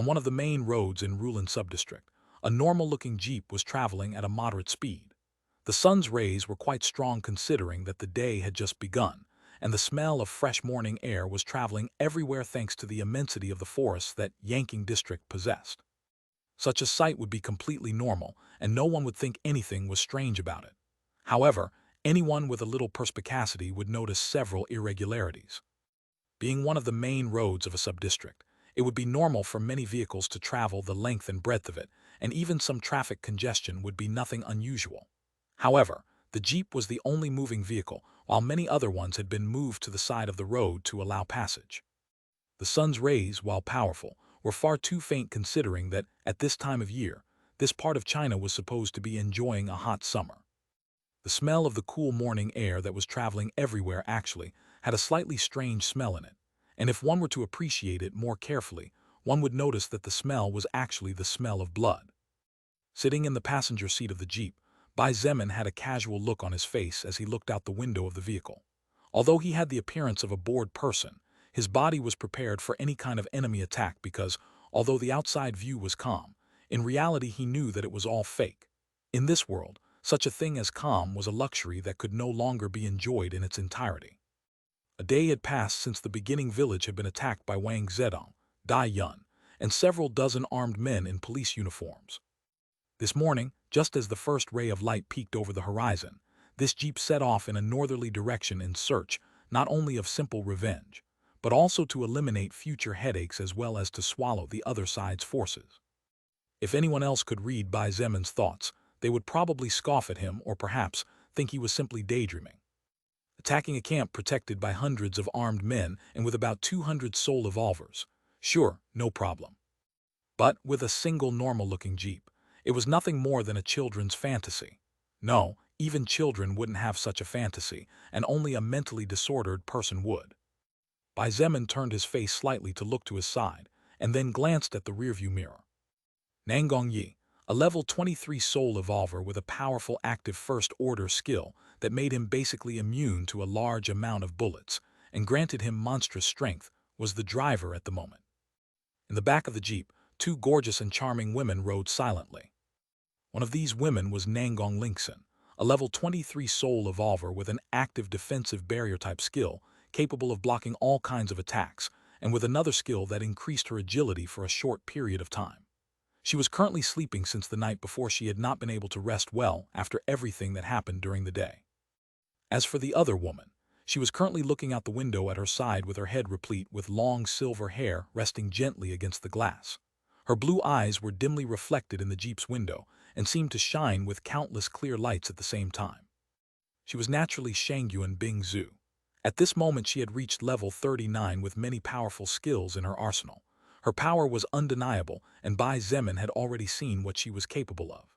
On one of the main roads in Rulin subdistrict, a normal-looking jeep was traveling at a moderate speed. The sun's rays were quite strong considering that the day had just begun, and the smell of fresh morning air was traveling everywhere thanks to the immensity of the forests that Yanking district possessed. Such a sight would be completely normal, and no one would think anything was strange about it. However, anyone with a little perspicacity would notice several irregularities. Being one of the main roads of a subdistrict, it would be normal for many vehicles to travel the length and breadth of it, and even some traffic congestion would be nothing unusual. However, the Jeep was the only moving vehicle, while many other ones had been moved to the side of the road to allow passage. The sun's rays, while powerful, were far too faint considering that, at this time of year, this part of China was supposed to be enjoying a hot summer. The smell of the cool morning air that was traveling everywhere actually had a slightly strange smell in it, and if one were to appreciate it more carefully, one would notice that the smell was actually the smell of blood. Sitting in the passenger seat of the Jeep, Bai Zemin had a casual look on his face as he looked out the window of the vehicle. Although he had the appearance of a bored person, his body was prepared for any kind of enemy attack because, although the outside view was calm, in reality he knew that it was all fake. In this world, such a thing as calm was a luxury that could no longer be enjoyed in its entirety. A day had passed since the beginning village had been attacked by Wang Zedong, Dai Yun, and several dozen armed men in police uniforms. This morning, just as the first ray of light peeked over the horizon, this jeep set off in a northerly direction in search not only of simple revenge, but also to eliminate future headaches as well as to swallow the other side's forces. If anyone else could read Bai Zemin's thoughts, they would probably scoff at him or perhaps think he was simply daydreaming. Attacking a camp protected by hundreds of armed men and with about 200 soul revolvers, sure, no problem. But with a single normal-looking jeep, it was nothing more than a children's fantasy. No, even children wouldn't have such a fantasy, and only a mentally disordered person would. Bai Zemin turned his face slightly to look to his side, and then glanced at the rearview mirror. Nanggong Yi, a level 23 soul evolver with a powerful active first-order skill that made him basically immune to a large amount of bullets and granted him monstrous strength, was the driver at the moment. In the back of the jeep, two gorgeous and charming women rode silently. One of these women was Nanggong Linkson, a level 23 soul evolver with an active defensive barrier-type skill capable of blocking all kinds of attacks, and with another skill that increased her agility for a short period of time. She was currently sleeping since the night before she had not been able to rest well after everything that happened during the day. As for the other woman, she was currently looking out the window at her side with her head replete with long silver hair resting gently against the glass. Her blue eyes were dimly reflected in the jeep's window and seemed to shine with countless clear lights at the same time. She was naturally Shangyuan Bingzhu. At this moment she had reached level 39 with many powerful skills in her arsenal. Her power was undeniable, and Bai Zemin had already seen what she was capable of.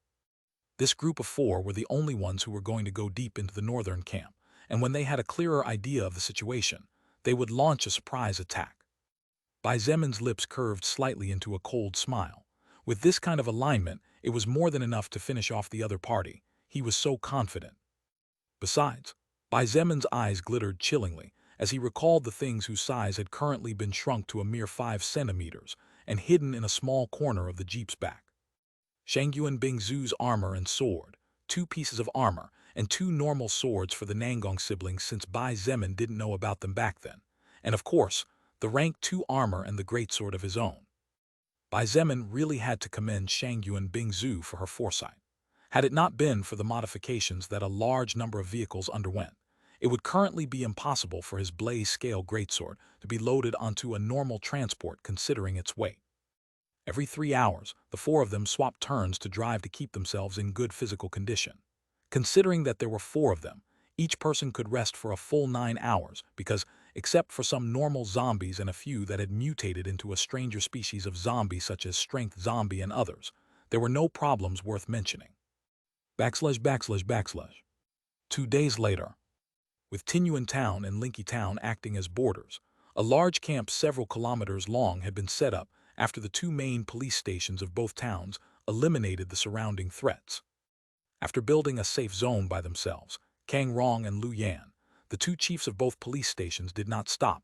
This group of four were the only ones who were going to go deep into the northern camp, and when they had a clearer idea of the situation, they would launch a surprise attack. Bai Zemin's lips curved slightly into a cold smile. With this kind of alignment, it was more than enough to finish off the other party. He was so confident. Besides, Bai Zemin's eyes glittered chillingly as he recalled the things whose size had currently been shrunk to a mere 5 centimeters and hidden in a small corner of the jeep's back. Shangyuan Bingzhu's armor and sword, 2 pieces of armor, and 2 normal swords for the Nanggong siblings since Bai Zemin didn't know about them back then, and of course, the rank 2 armor and the greatsword of his own. Bai Zemin really had to commend Shangyuan Bingzhu for her foresight. Had it not been for the modifications that a large number of vehicles underwent, it would currently be impossible for his blaze-scale greatsword to be loaded onto a normal transport considering its weight. Every 3 hours, the 4 of them swapped turns to drive to keep themselves in good physical condition. Considering that there were 4 of them, each person could rest for a full 9 hours because, except for some normal zombies and a few that had mutated into a stranger species of zombie such as Strength Zombie and others, there were no problems worth mentioning. ////. 2 days later. With Tinyuan Town and Linky Town acting as borders, a large camp several kilometers long had been set up after the 2 main police stations of both towns eliminated the surrounding threats. After building a safe zone by themselves, Kang Rong and Lu Yan, the 2 chiefs of both police stations did not stop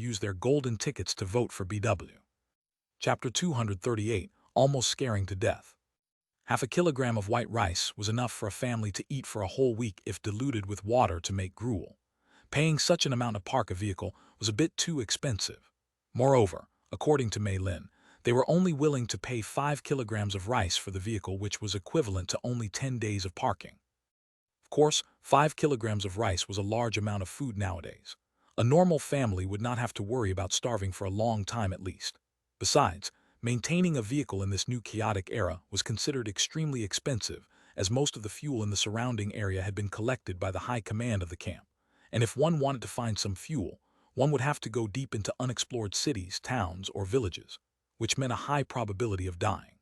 use their golden tickets to vote for BW. Chapter 238, Almost Scaring to Death. Half a kilogram of white rice was enough for a family to eat for a whole week if diluted with water to make gruel. Paying such an amount to park a vehicle was a bit too expensive. Moreover, according to Mei Lin, they were only willing to pay 5 kilograms of rice for the vehicle, which was equivalent to only 10 days of parking. Of course, 5 kilograms of rice was a large amount of food nowadays. A normal family would not have to worry about starving for a long time at least. Besides, maintaining a vehicle in this new chaotic era was considered extremely expensive, as most of the fuel in the surrounding area had been collected by the high command of the camp. And if one wanted to find some fuel, one would have to go deep into unexplored cities, towns, or villages, which meant a high probability of dying.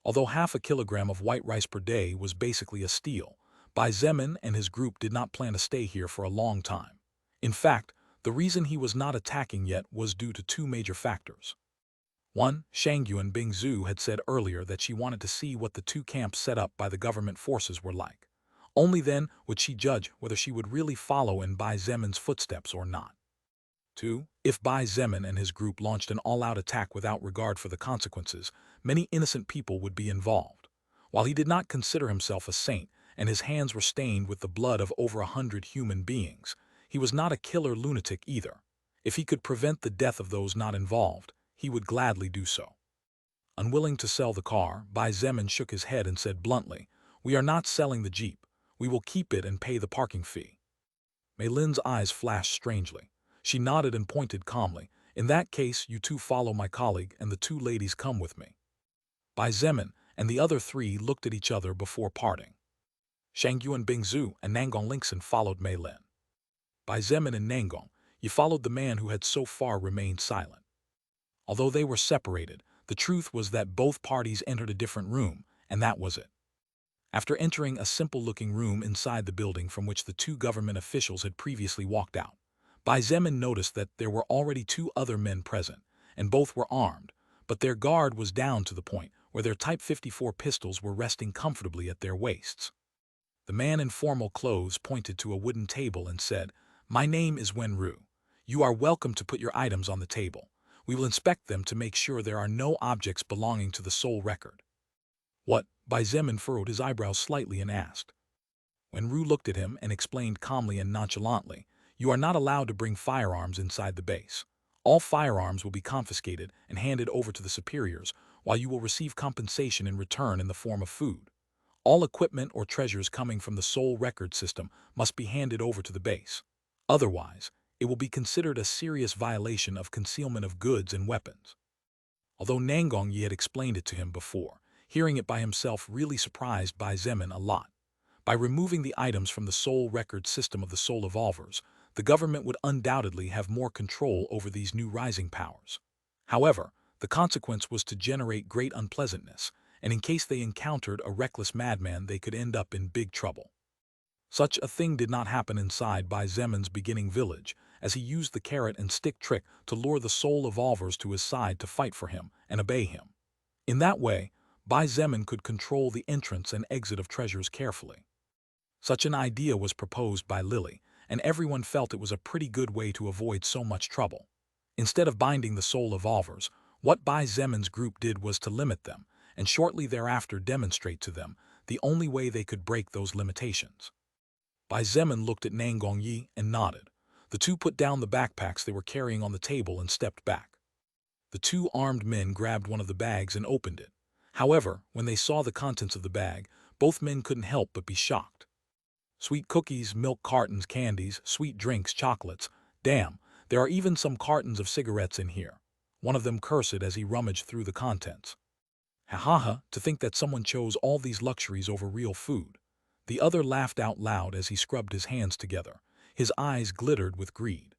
Although half a kilogram of white rice per day was basically a steal, Bai Zemin and his group did not plan to stay here for a long time. In fact, the reason he was not attacking yet was due to two major factors. One, Shangyuan Bingzhu had said earlier that she wanted to see what the two camps set up by the government forces were like. Only then would she judge whether she would really follow in Bai Zemin's footsteps or not. 2. If Bai Zemin and his group launched an all-out attack without regard for the consequences, many innocent people would be involved. While he did not consider himself a saint and his hands were stained with the blood of over 100 human beings. He was not a killer lunatic either. If he could prevent the death of those not involved, he would gladly do so. Unwilling to sell the car, Bai Zemin shook his head and said bluntly, "We are not selling the Jeep. We will keep it and pay the parking fee." Mei Lin's eyes flashed strangely. She nodded and pointed calmly. "In that case, you two follow my colleague and the two ladies come with me." Bai Zemin and the other three looked at each other before parting. Shang Yuan Bingzu and Nangong Lingxin followed Mei Lin. Bai Zemin and Nangong, you followed the man who had so far remained silent. Although they were separated, the truth was that both parties entered a different room, and that was it. After entering a simple-looking room inside the building from which the two government officials had previously walked out, Bai Zemin noticed that there were already two other men present, and both were armed, but their guard was down to the point where their Type 54 pistols were resting comfortably at their waists. The man in formal clothes pointed to a wooden table and said, "My name is Wenru. You are welcome to put your items on the table. We will inspect them to make sure there are no objects belonging to the sole record." "What?" Bai Zemin furrowed his eyebrows slightly and asked. Wenru looked at him and explained calmly and nonchalantly, "You are not allowed to bring firearms inside the base. All firearms will be confiscated and handed over to the superiors, while you will receive compensation in return in the form of food. All equipment or treasures coming from the sole record system must be handed over to the base. Otherwise, it will be considered a serious violation of concealment of goods and weapons." Although Nangong Yi had explained it to him before, hearing it by himself really surprised Bai Zemin a lot. By removing the items from the sole record system of the soul evolvers, the government would undoubtedly have more control over these new rising powers. However, the consequence was to generate great unpleasantness, and in case they encountered a reckless madman, they could end up in big trouble. Such a thing did not happen inside Bai Zemin's beginning village, as he used the carrot and stick trick to lure the soul evolvers to his side to fight for him and obey him. In that way, Bai Zemin could control the entrance and exit of treasures carefully. Such an idea was proposed by Lily, and everyone felt it was a pretty good way to avoid so much trouble. Instead of binding the soul evolvers, what Bai Zemin's group did was to limit them, and shortly thereafter demonstrate to them the only way they could break those limitations. Bai Zemin looked at Nangong Yi and nodded. The two put down the backpacks they were carrying on the table and stepped back. The two armed men grabbed one of the bags and opened it. However, when they saw the contents of the bag, both men couldn't help but be shocked. Sweet cookies, milk cartons, candies, sweet drinks, chocolates. Damn, there are even some cartons of cigarettes in here. One of them cursed as he rummaged through the contents. Ha ha ha, to think that someone chose all these luxuries over real food. The other laughed out loud as he scrubbed his hands together. His eyes glittered with greed.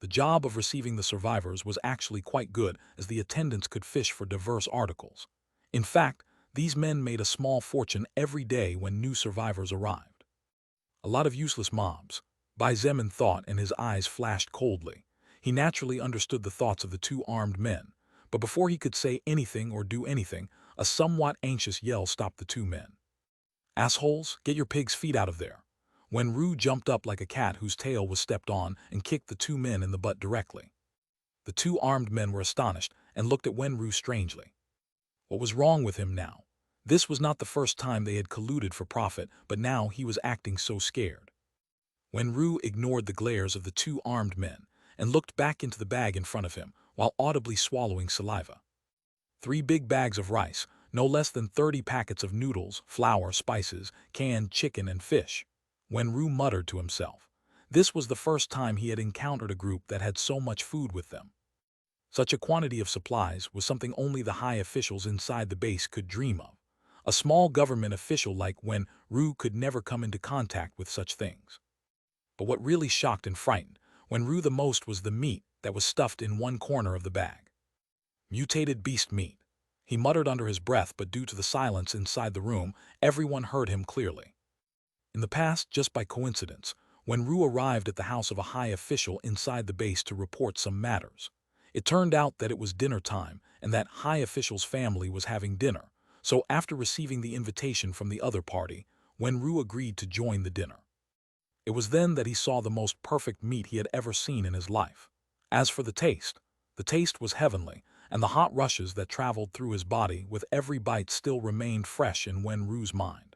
The job of receiving the survivors was actually quite good, as the attendants could fish for diverse articles. In fact, these men made a small fortune every day when new survivors arrived. A lot of useless mobs, Bai Zemin thought, and his eyes flashed coldly. He naturally understood the thoughts of the two armed men, but before he could say anything or do anything, a somewhat anxious yell stopped the two men. "Assholes, get your pig's feet out of there." Wenru jumped up like a cat whose tail was stepped on and kicked the two men in the butt directly. The two armed men were astonished and looked at Wenru strangely. What was wrong with him now? This was not the first time they had colluded for profit, but now he was acting so scared. Wenru ignored the glares of the two armed men and looked back into the bag in front of him while audibly swallowing saliva. 3 big bags of rice, no less than 30 packets of noodles, flour, spices, canned chicken, and fish. Wenru muttered to himself. This was the first time he had encountered a group that had so much food with them. Such a quantity of supplies was something only the high officials inside the base could dream of. A small government official like Wenru could never come into contact with such things. But what really shocked and frightened Wenru the most was the meat that was stuffed in one corner of the bag. Mutated beast meat. He muttered under his breath, but due to the silence inside the room, everyone heard him clearly. In the past, just by coincidence, Wenru arrived at the house of a high official inside the base to report some matters. It turned out that it was dinner time and that high official's family was having dinner, so after receiving the invitation from the other party, Wenru agreed to join the dinner. It was then that he saw the most perfect meat he had ever seen in his life. As for the taste was heavenly, and the hot rushes that traveled through his body with every bite still remained fresh in Wenru's mind.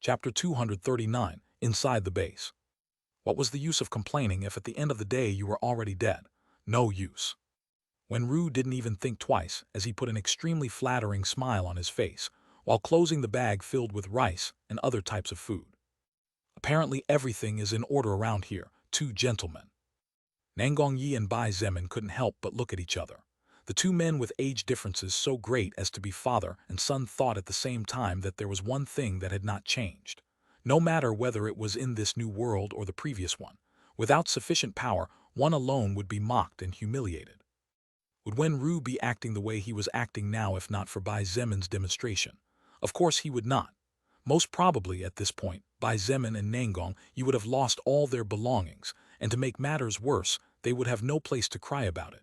Chapter 239, Inside the Base. What was the use of complaining if at the end of the day you were already dead? No use. Wenru didn't even think twice as he put an extremely flattering smile on his face, while closing the bag filled with rice and other types of food. Apparently everything is in order around here, two gentlemen. Nangongyi and Bai Zemin couldn't help but look at each other. The two men with age differences so great as to be father and son thought at the same time that there was one thing that had not changed. No matter whether it was in this new world or the previous one, without sufficient power, one alone would be mocked and humiliated. Would Wenru be acting the way he was acting now if not for Bai Zemin's demonstration? Of course he would not. Most probably at this point, Bai Zemin and Nangong you would have lost all their belongings, and to make matters worse, they would have no place to cry about it.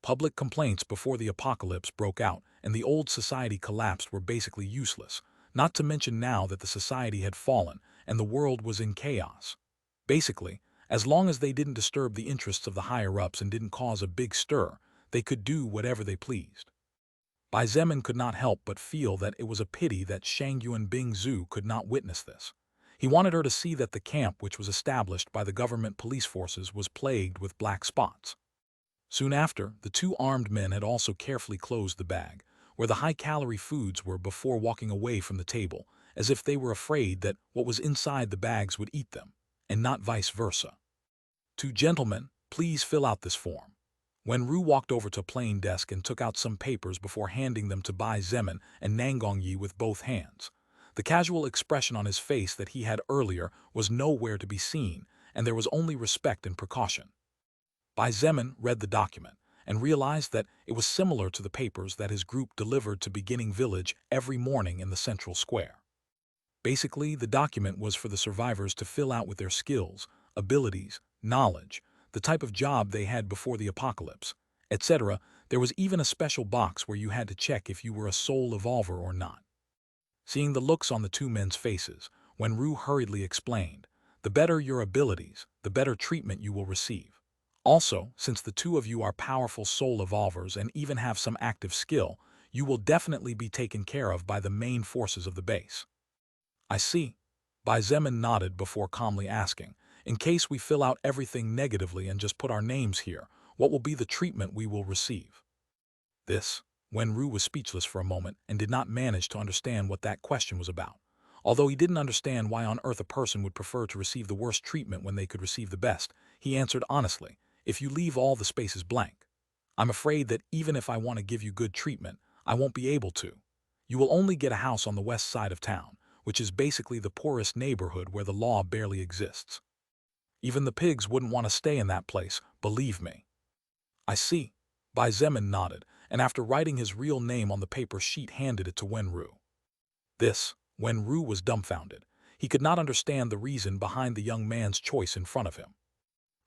Public complaints before the apocalypse broke out and the old society collapsed were basically useless, not to mention now that the society had fallen and the world was in chaos. Basically, as long as they didn't disturb the interests of the higher-ups and didn't cause a big stir, they could do whatever they pleased. Bai Zemin could not help but feel that it was a pity that Shangyuan Bingzu could not witness this. He wanted her to see that the camp which was established by the government police forces was plagued with black spots. Soon after, the two armed men had also carefully closed the bag, where the high-calorie foods were before walking away from the table, as if they were afraid that what was inside the bags would eat them, and not vice versa. "Two gentlemen, please fill out this form." Wenru walked over to a plain desk and took out some papers before handing them to Bai Zemin and Nangongyi with both hands. The casual expression on his face that he had earlier was nowhere to be seen, and there was only respect and precaution. Bai Zemin read the document and realized that it was similar to the papers that his group delivered to Beginning Village every morning in the central square. Basically, the document was for the survivors to fill out with their skills, abilities, knowledge, the type of job they had before the apocalypse, etc. There was even a special box where you had to check if you were a soul evolver or not. Seeing the looks on the two men's faces, Wenru hurriedly explained, "The better your abilities, the better treatment you will receive. Also, since the two of you are powerful soul evolvers and even have some active skill, you will definitely be taken care of by the main forces of the base." "I see." Bai Zemin nodded before calmly asking, "In case we fill out everything negatively and just put our names here, what will be the treatment we will receive?" This, Wenru was speechless for a moment and did not manage to understand what that question was about. Although he didn't understand why on earth a person would prefer to receive the worst treatment when they could receive the best, he answered honestly, "If you leave all the spaces blank." I'm afraid that even if I want to give you good treatment, I won't be able to. You will only get a house on the west side of town, which is basically the poorest neighborhood where the law barely exists. Even the pigs wouldn't want to stay in that place, believe me. I see. Bai Zemin nodded, and after writing his real name on the paper sheet handed it to Wenru. Wenru was dumbfounded. He could not understand the reason behind the young man's choice in front of him.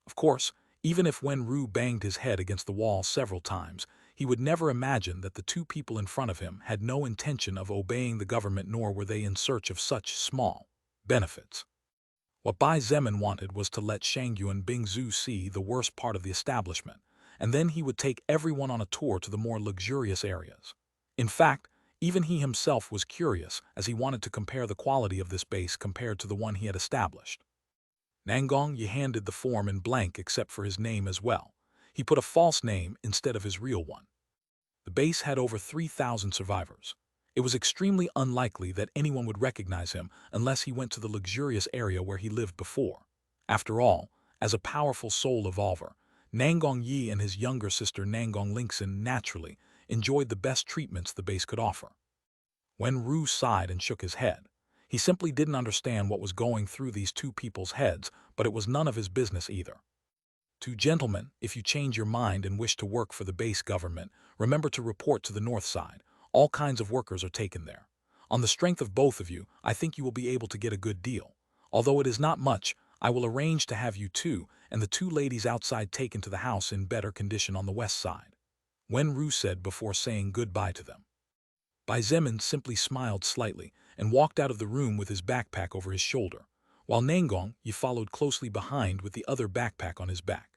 Of course, even if Wenru banged his head against the wall several times, he would never imagine that the two people in front of him had no intention of obeying the government, nor were they in search of such small benefits. What Bai Zemin wanted was to let Shangyuan Bingzu see the worst part of the establishment, and then he would take everyone on a tour to the more luxurious areas. In fact, even he himself was curious, as he wanted to compare the quality of this base compared to the one he had established. Nangong Yi handed the form in blank except for his name as well. He put a false name instead of his real one. The base had over 3,000 survivors. It was extremely unlikely that anyone would recognize him unless he went to the luxurious area where he lived before. After all, as a powerful soul evolver, Nangong Yi and his younger sister Nangong Lingxin naturally enjoyed the best treatments the base could offer. When Ru sighed and shook his head, he simply didn't understand what was going through these two people's heads, but it was none of his business either. To gentlemen, if you change your mind and wish to work for the base government, remember to report to the north side. All kinds of workers are taken there. On the strength of both of you, I think you will be able to get a good deal. Although it is not much, I will arrange to have you two and the two ladies outside taken to the house in better condition on the west side. Wen Ru said before saying goodbye to them. Bai Zemin simply smiled slightly and walked out of the room with his backpack over his shoulder, while Nangong Yi followed closely behind with the other backpack on his back.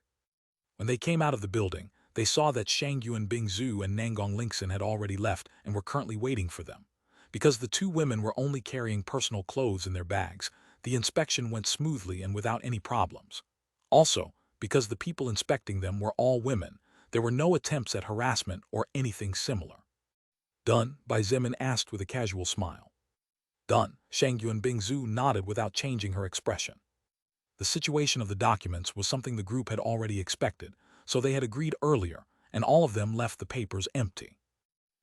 When they came out of the building, they saw that Shangyuan Bingzu and Nangong Lingxin had already left and were currently waiting for them. Because the two women were only carrying personal clothes in their bags, the inspection went smoothly and without any problems. Also, because the people inspecting them were all women, there were no attempts at harassment or anything similar. Done? Bai Zemin asked with a casual smile. Done. Shangyuan Bingzu nodded without changing her expression. The situation of the documents was something the group had already expected, so they had agreed earlier, and all of them left the papers empty.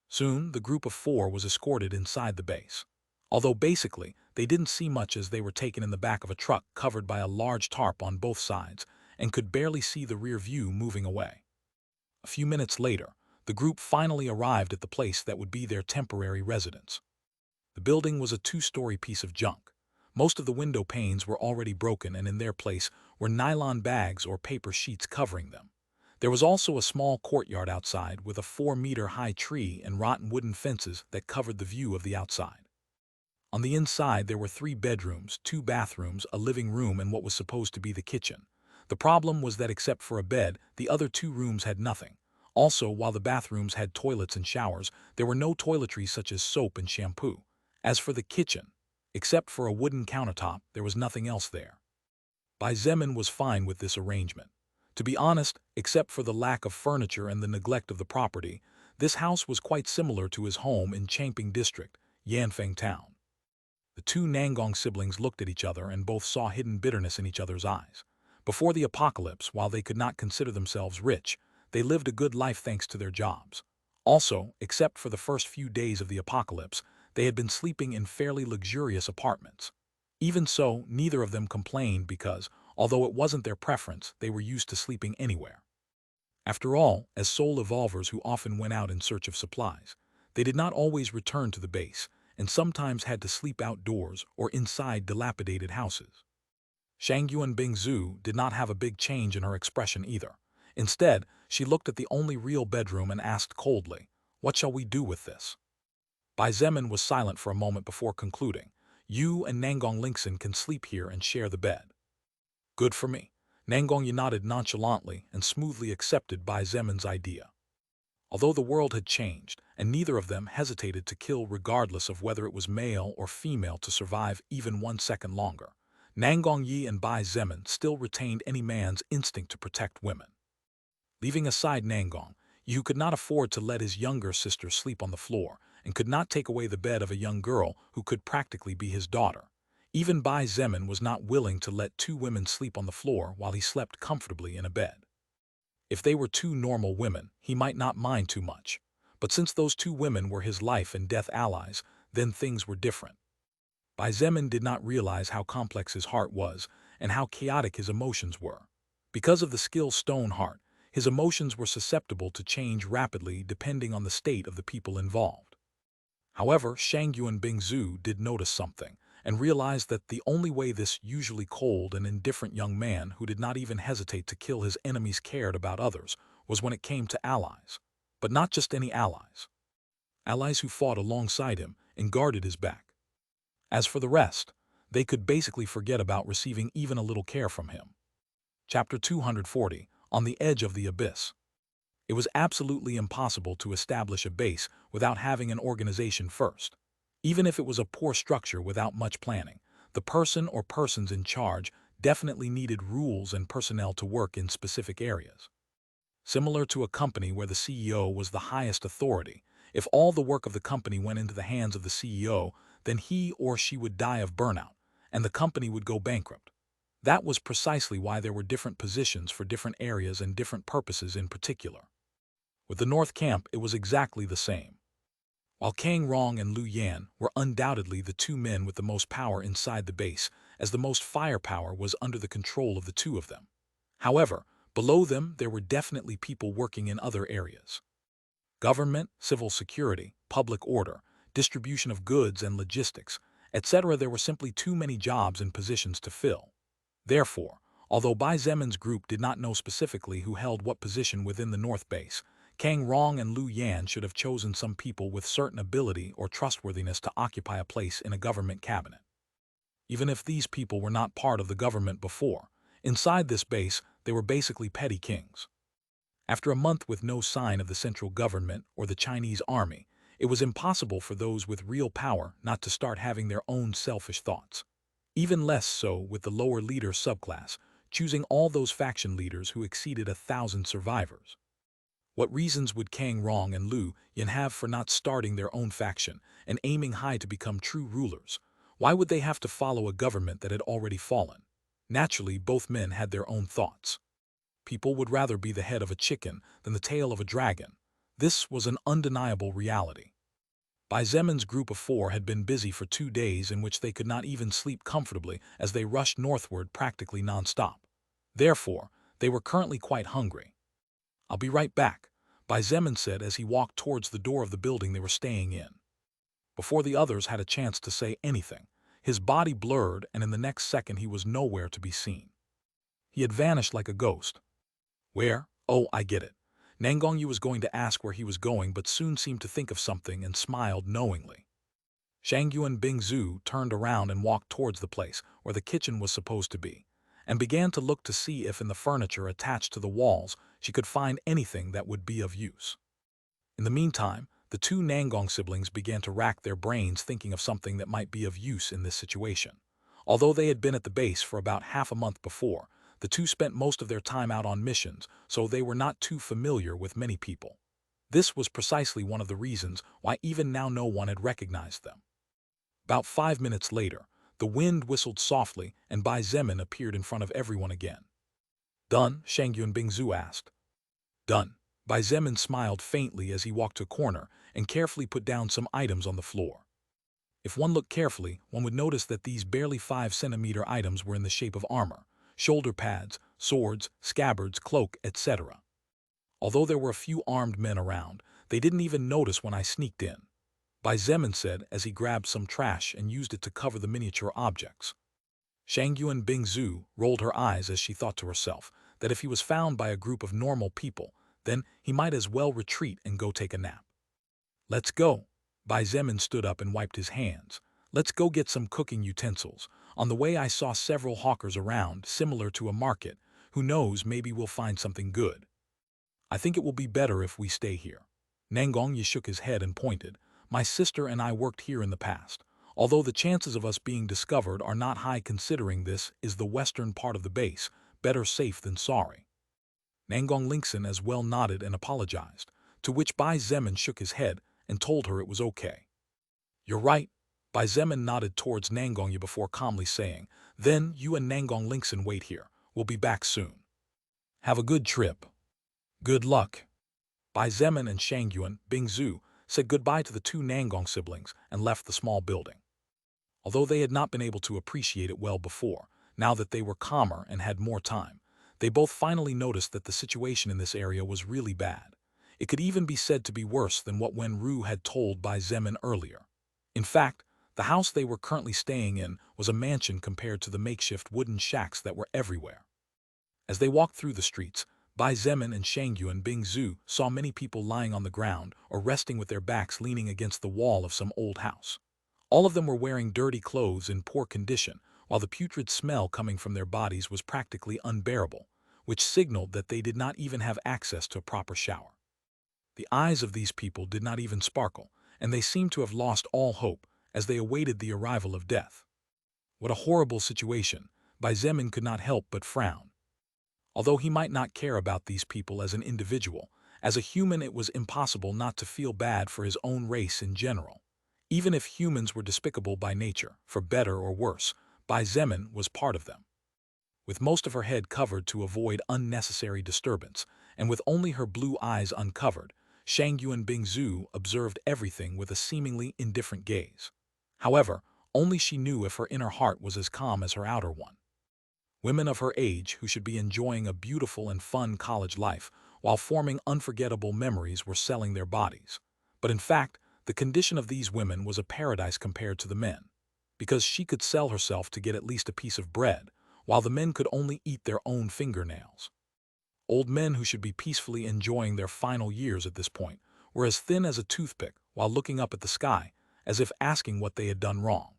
Soon, the group of 4 was escorted inside the base. Although basically, they didn't see much as they were taken in the back of a truck covered by a large tarp on both sides and could barely see the rear view moving away. A few minutes later, the group finally arrived at the place that would be their temporary residence. The building was a 2-story piece of junk. Most of the window panes were already broken, and in their place were nylon bags or paper sheets covering them. There was also a small courtyard outside with a 4-meter-high tree and rotten wooden fences that covered the view of the outside. On the inside there were 3 bedrooms, 2 bathrooms, a living room, and what was supposed to be the kitchen. The problem was that except for a bed, the other 2 rooms had nothing. Also, while the bathrooms had toilets and showers, there were no toiletries such as soap and shampoo. As for the kitchen, except for a wooden countertop, there was nothing else there. Bai Zemin was fine with this arrangement. To be honest, except for the lack of furniture and the neglect of the property, this house was quite similar to his home in Changping District, Yanfeng Town. The 2 Nangong siblings looked at each other and both saw hidden bitterness in each other's eyes. Before the apocalypse, while they could not consider themselves rich, they lived a good life thanks to their jobs. Also, except for the first few days of the apocalypse, they had been sleeping in fairly luxurious apartments. Even so, neither of them complained because, although it wasn't their preference, they were used to sleeping anywhere. After all, as soul evolvers who often went out in search of supplies, they did not always return to the base, and sometimes had to sleep outdoors or inside dilapidated houses. Shangyuan Bingzu did not have a big change in her expression either. Instead, she looked at the only real bedroom and asked coldly, "What shall we do with this?" Bai Zemin was silent for a moment before concluding, "You and Nangong Lingxin can sleep here and share the bed." Good for me. Nangong Yi nodded nonchalantly and smoothly accepted Bai Zemin's idea. Although the world had changed, and neither of them hesitated to kill regardless of whether it was male or female to survive even 1 second longer, Nangong Yi and Bai Zemin still retained any man's instinct to protect women. Leaving aside Nangong, Yi could not afford to let his younger sister sleep on the floor and could not take away the bed of a young girl who could practically be his daughter. Even Bai Zemin was not willing to let 2 women sleep on the floor while he slept comfortably in a bed. If they were two normal women, he might not mind too much. But since those two women were his life and death allies, then things were different. Bai Zemin did not realize how complex his heart was and how chaotic his emotions were. Because of the skill stone heart, his emotions were susceptible to change rapidly depending on the state of the people involved. However, Shangyuan Bingzu did notice something and realized that the only way this usually cold and indifferent young man who did not even hesitate to kill his enemies cared about others was when it came to allies. But not just any allies. Allies who fought alongside him and guarded his back. As for the rest, they could basically forget about receiving even a little care from him. Chapter 240, On the Edge of the Abyss. It was absolutely impossible to establish a base without having an organization first. Even if it was a poor structure without much planning, the person or persons in charge definitely needed rules and personnel to work in specific areas. Similar to a company where the CEO was the highest authority, if all the work of the company went into the hands of the CEO, then he or she would die of burnout, and the company would go bankrupt. That was precisely why there were different positions for different areas and different purposes in particular. With the North Camp, it was exactly the same. While Kang Rong and Liu Yan were undoubtedly the two men with the most power inside the base, as the most firepower was under the control of the two of them. However, below them there were definitely people working in other areas. Government, civil security, public order, distribution of goods and logistics, etc. There were simply too many jobs and positions to fill. Therefore, although Bai Zemin's group did not know specifically who held what position within the North Base, Kang Rong and Liu Yan should have chosen some people with certain ability or trustworthiness to occupy a place in a government cabinet. Even if these people were not part of the government before, inside this base they were basically petty kings. After a month with no sign of the central government or the Chinese army, it was impossible for those with real power not to start having their own selfish thoughts. Even less so with the lower leader subclass, choosing all those faction leaders who exceeded 1,000 survivors. What reasons would Kang Rong and Liu Yan have for not starting their own faction and aiming high to become true rulers? Why would they have to follow a government that had already fallen? Naturally, both men had their own thoughts. People would rather be the head of a chicken than the tail of a dragon. This was an undeniable reality. Bai Zemin's group of 4 had been busy for 2 days in which they could not even sleep comfortably as they rushed northward practically non-stop. Therefore, they were currently quite hungry. "I'll be right back," Bai Zemin said as he walked towards the door of the building they were staying in. Before the others had a chance to say anything, his body blurred and in the next second he was nowhere to be seen. He had vanished like a ghost. Where? Oh, I get it. Nangongyu was going to ask where he was going but soon seemed to think of something and smiled knowingly. Shangyuan Bingzu turned around and walked towards the place where the kitchen was supposed to be, and began to look to see if in the furniture attached to the walls she could find anything that would be of use. In the meantime, the 2 Nangong siblings began to rack their brains thinking of something that might be of use in this situation. Although they had been at the base for about half a month before, the 2 spent most of their time out on missions, so they were not too familiar with many people. This was precisely one of the reasons why even now no one had recognized them. About 5 minutes later, the wind whistled softly and Bai Zemin appeared in front of everyone again. "Done?" Shangyun Bingzu asked. "Done." Bai Zemin smiled faintly as he walked to a corner and carefully put down some items on the floor. If one looked carefully, one would notice that these barely 5-centimeter items were in the shape of armor, shoulder pads, swords, scabbards, cloak, etc. Although there were a few armed men around, they didn't even notice when I sneaked in, Bai Zemin said as he grabbed some trash and used it to cover the miniature objects. Shangyuan Bingzu rolled her eyes as she thought to herself that if he was found by a group of normal people, then he might as well retreat and go take a nap. "Let's go." Bai Zemin stood up and wiped his hands. "Let's go get some cooking utensils. On the way I saw several hawkers around, similar to a market. Who knows, maybe we'll find something good. I think it will be better if we stay here." Nangongyi shook his head and pointed. "My sister and I worked here in the past. Although the chances of us being discovered are not high considering this is the western part of the base, better safe than sorry." Nangong Lingxin as well nodded and apologized, to which Bai Zemin shook his head and told her it was okay. "You're right." Bai Zemin nodded towards Nangongyi before calmly saying, "Then you and Nangong Lingxin wait here. We'll be back soon. Have a good trip." Good luck. Bai Zemin and Shangyuan Bingzu said goodbye to the two Nangong siblings and left the small building. Although they had not been able to appreciate it well before, now that they were calmer and had more time, they both finally noticed that the situation in this area was really bad. It could even be said to be worse than what Wenru had told Bai Zemin earlier. In fact, the house they were currently staying in was a mansion compared to the makeshift wooden shacks that were everywhere. As they walked through the streets, Bai Zemin and Shangyuan Bingzu saw many people lying on the ground or resting with their backs leaning against the wall of some old house. All of them were wearing dirty clothes in poor condition, while the putrid smell coming from their bodies was practically unbearable, which signaled that they did not even have access to a proper shower. The eyes of these people did not even sparkle, and they seemed to have lost all hope as they awaited the arrival of death. What a horrible situation! Bai Zemin could not help but frown. Although he might not care about these people as an individual, as a human it was impossible not to feel bad for his own race in general. Even if humans were despicable by nature, for better or worse, Bai Zemin was part of them. With most of her head covered to avoid unnecessary disturbance, and with only her blue eyes uncovered, Shangyuan Bingzu observed everything with a seemingly indifferent gaze. However, only she knew if her inner heart was as calm as her outer one. Women of her age who should be enjoying a beautiful and fun college life while forming unforgettable memories were selling their bodies. But in fact, the condition of these women was a paradise compared to the men, because she could sell herself to get at least a piece of bread, while the men could only eat their own fingernails. Old men who should be peacefully enjoying their final years at this point were as thin as a toothpick while looking up at the sky, as if asking what they had done wrong.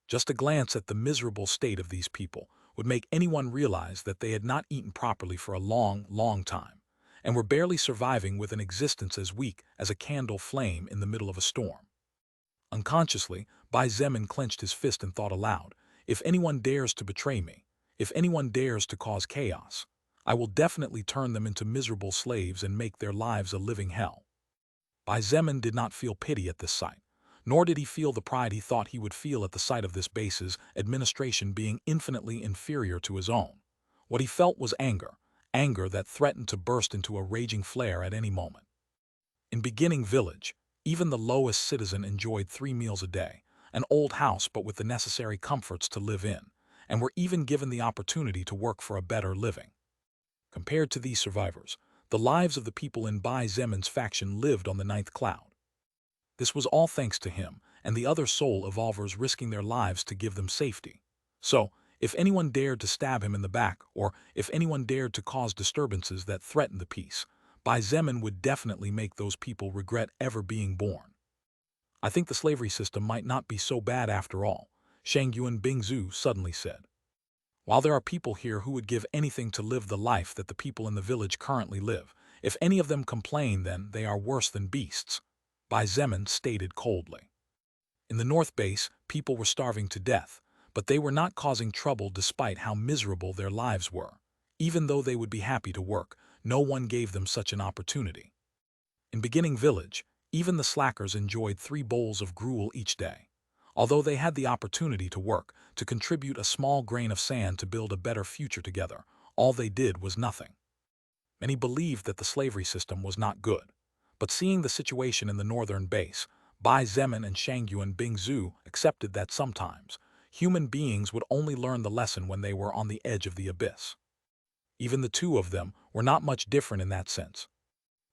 Just a glance at the miserable state of these people would make anyone realize that they had not eaten properly for a long, long time, and were barely surviving with an existence as weak as a candle flame in the middle of a storm. Unconsciously, Bai Zemin clenched his fist and thought aloud, "If anyone dares to betray me, if anyone dares to cause chaos, I will definitely turn them into miserable slaves and make their lives a living hell." Bai Zemin did not feel pity at this sight, nor did he feel the pride he thought he would feel at the sight of this base's administration being infinitely inferior to his own. What he felt was anger, anger that threatened to burst into a raging flare at any moment. In beginning village, even the lowest citizen enjoyed 3 meals a day, an old house but with the necessary comforts to live in, and were even given the opportunity to work for a better living. Compared to these survivors, the lives of the people in Bai Zemin's faction lived on the ninth cloud. This was all thanks to him and the other soul evolvers risking their lives to give them safety. So, if anyone dared to stab him in the back, or if anyone dared to cause disturbances that threatened the peace, Bai Zemin would definitely make those people regret ever being born. "I think the slavery system might not be so bad after all," Shangyuan Bingzu suddenly said. "While there are people here who would give anything to live the life that the people in the village currently live, if any of them complain then they are worse than beasts," Bai Zemin stated coldly. In the North Base, people were starving to death, but they were not causing trouble despite how miserable their lives were. Even though they would be happy to work, no one gave them such an opportunity. In beginning village, even the slackers enjoyed 3 bowls of gruel each day. Although they had the opportunity to work, to contribute a small grain of sand to build a better future together, all they did was nothing. Many believed that the slavery system was not good. But seeing the situation in the northern base, Bai Zemin and Shangyuan Bingzu accepted that sometimes human beings would only learn the lesson when they were on the edge of the abyss. Even the two of them were not much different in that sense.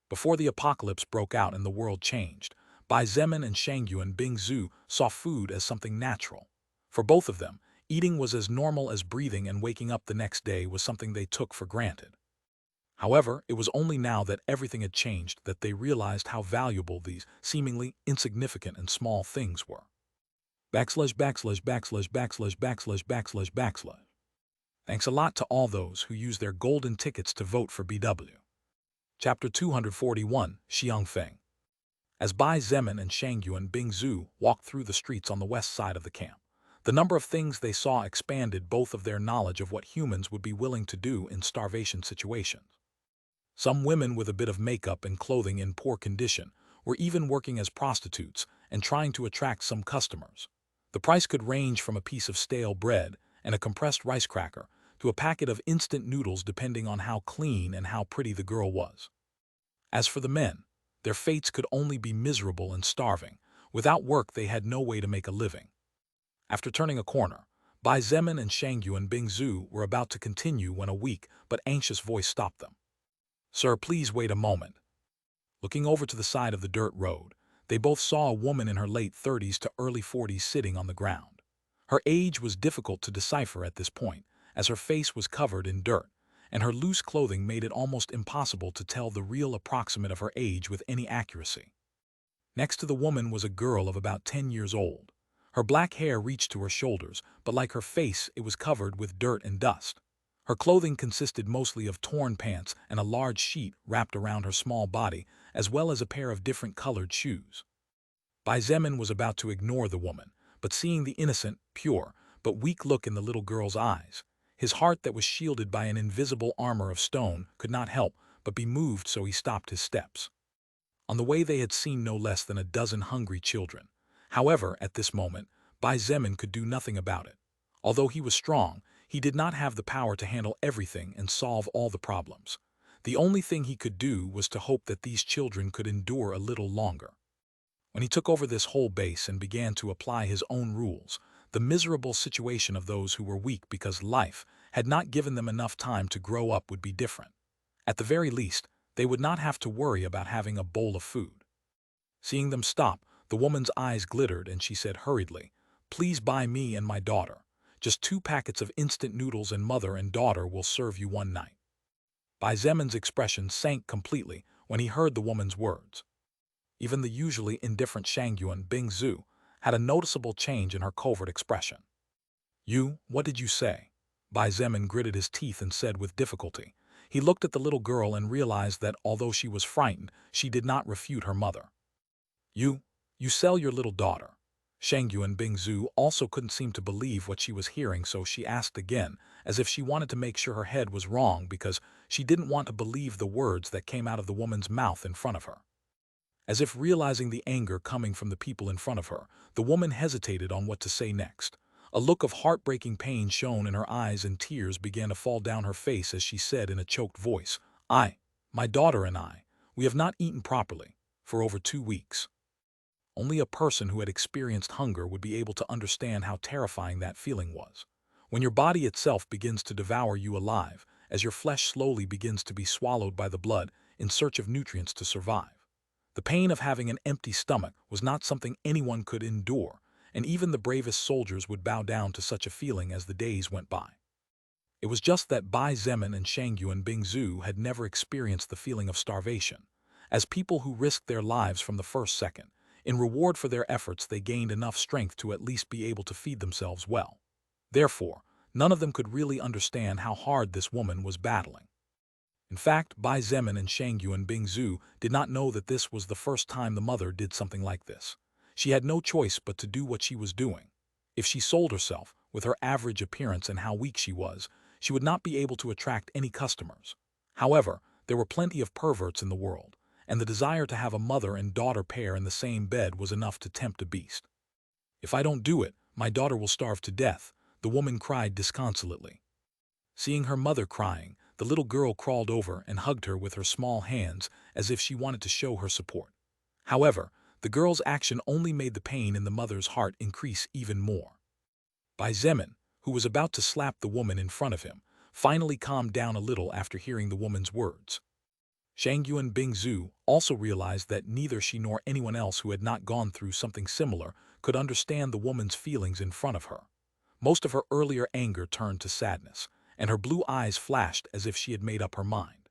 Before the apocalypse broke out and the world changed, Bai Zemin and Shangyuan Bingzu saw food as something natural. For both of them, eating was as normal as breathing, and waking up the next day was something they took for granted. However, it was only now that everything had changed that they realized how valuable these seemingly insignificant and small things were. Backslash backslash backslash backslash backslash backslash backslash. Thanks a lot to all those who used their golden tickets to vote for BW. Chapter 241, Xiangfeng. As Bai Zemin and Shangyuan Bingzu walked through the streets on the west side of the camp, the number of things they saw expanded both of their knowledge of what humans would be willing to do in starvation situations. Some women with a bit of makeup and clothing in poor condition were even working as prostitutes and trying to attract some customers. The price could range from a piece of stale bread and a compressed rice cracker to a packet of instant noodles depending on how clean and how pretty the girl was. As for the men, their fates could only be miserable and starving. Without work, they had no way to make a living. After turning a corner, Bai Zemin and Shangyuan Bingzu were about to continue when a weak but anxious voice stopped them. "Sir, please wait a moment." Looking over to the side of the dirt road, they both saw a woman in her late 30s to early 40s sitting on the ground. Her age was difficult to decipher at this point, as her face was covered in dirt, and her loose clothing made it almost impossible to tell the real approximate of her age with any accuracy. Next to the woman was a girl of about 10 years old. Her black hair reached to her shoulders, but like her face, it was covered with dirt and dust. Her clothing consisted mostly of torn pants and a large sheet wrapped around her small body, as well as a pair of different colored shoes. Bai Zemin was about to ignore the woman, but seeing the innocent, pure, but weak look in the little girl's eyes, his heart that was shielded by an invisible armor of stone could not help but be moved, so he stopped his steps. On the way they had seen no less than a dozen hungry children. However, at this moment, Bai Zemin could do nothing about it. Although he was strong, he did not have the power to handle everything and solve all the problems. The only thing he could do was to hope that these children could endure a little longer. When he took over this whole base and began to apply his own rules, the miserable situation of those who were weak because life had not given them enough time to grow up would be different. At the very least, they would not have to worry about having a bowl of food. Seeing them stop, the woman's eyes glittered and she said hurriedly, "Please buy me and my daughter. Just 2 packets of instant noodles and mother and daughter will serve you one night." Bai Zemin's expression sank completely when he heard the woman's words. Even the usually indifferent Shangyuan Bingzu had a noticeable change in her covert expression. What did you say?" Bai Zemin gritted his teeth and said with difficulty. He looked at the little girl and realized that although she was frightened, she did not refute her mother. You sell your little daughter." Shangyuan Bingzu also couldn't seem to believe what she was hearing, so she asked again, as if she wanted to make sure her head was wrong because she didn't want to believe the words that came out of the woman's mouth in front of her. As if realizing the anger coming from the people in front of her, the woman hesitated on what to say next. A look of heartbreaking pain shone in her eyes and tears began to fall down her face as she said in a choked voice, My daughter and I, we have not eaten properly for over 2 weeks." Only a person who had experienced hunger would be able to understand how terrifying that feeling was. When your body itself begins to devour you alive, as your flesh slowly begins to be swallowed by the blood in search of nutrients to survive. The pain of having an empty stomach was not something anyone could endure, and even the bravest soldiers would bow down to such a feeling as the days went by. It was just that Bai Zemin and Shangyuan Bingzu had never experienced the feeling of starvation. As people who risked their lives from the first second, in reward for their efforts they gained enough strength to at least be able to feed themselves well. Therefore, none of them could really understand how hard this woman was battling. In fact, Bai Zemin and Shangyuan Bingzu did not know that this was the first time the mother did something like this. She had no choice but to do what she was doing. If she sold herself, with her average appearance and how weak she was, she would not be able to attract any customers. However, there were plenty of perverts in the world, and the desire to have a mother and daughter pair in the same bed was enough to tempt a beast. "If I don't do it, my daughter will starve to death," the woman cried disconsolately. Seeing her mother crying, the little girl crawled over and hugged her with her small hands as if she wanted to show her support. However, the girl's action only made the pain in the mother's heart increase even more. Bai Zemin, who was about to slap the woman in front of him, finally calmed down a little after hearing the woman's words. Shangyuan Bingzu also realized that neither she nor anyone else who had not gone through something similar could understand the woman's feelings in front of her. Most of her earlier anger turned to sadness, and her blue eyes flashed as if she had made up her mind.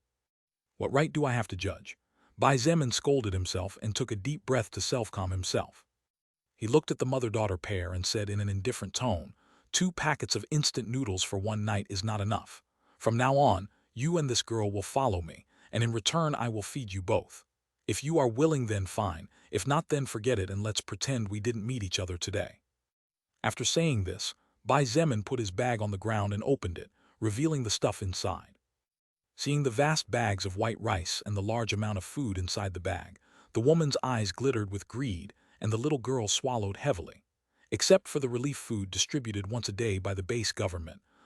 "What right do I have to judge?" Bai Zemin scolded himself and took a deep breath to self-calm himself. He looked at the mother-daughter pair and said in an indifferent tone, 2 packets of instant noodles for one night is not enough. From now on, you and this girl will follow me, and in return I will feed you both. If you are willing, then fine. If not, then forget it and let's pretend we didn't meet each other today." After saying this, Bai Zemin put his bag on the ground and opened it, revealing the stuff inside. Seeing the vast bags of white rice and the large amount of food inside the bag, the woman's eyes glittered with greed and the little girl swallowed heavily. Except for the relief food distributed once a day by the base government,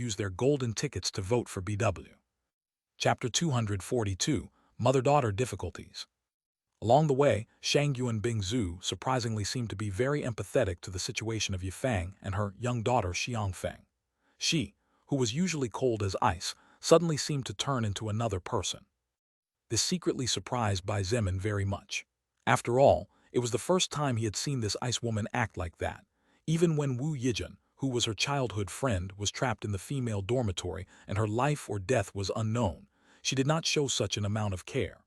use their golden tickets to vote for BW. Chapter 242, Mother-Daughter Difficulties. Along the way, Shangyu and Bingzhu surprisingly seemed to be very empathetic to the situation of Yifeng and her young daughter Xiangfeng. She, who was usually cold as ice, suddenly seemed to turn into another person. This secretly surprised Bai Zemin very much. After all, it was the first time he had seen this ice woman act like that. Even when Wu Yijun, who was her childhood friend, was trapped in the female dormitory and her life or death was unknown, she did not show such an amount of care.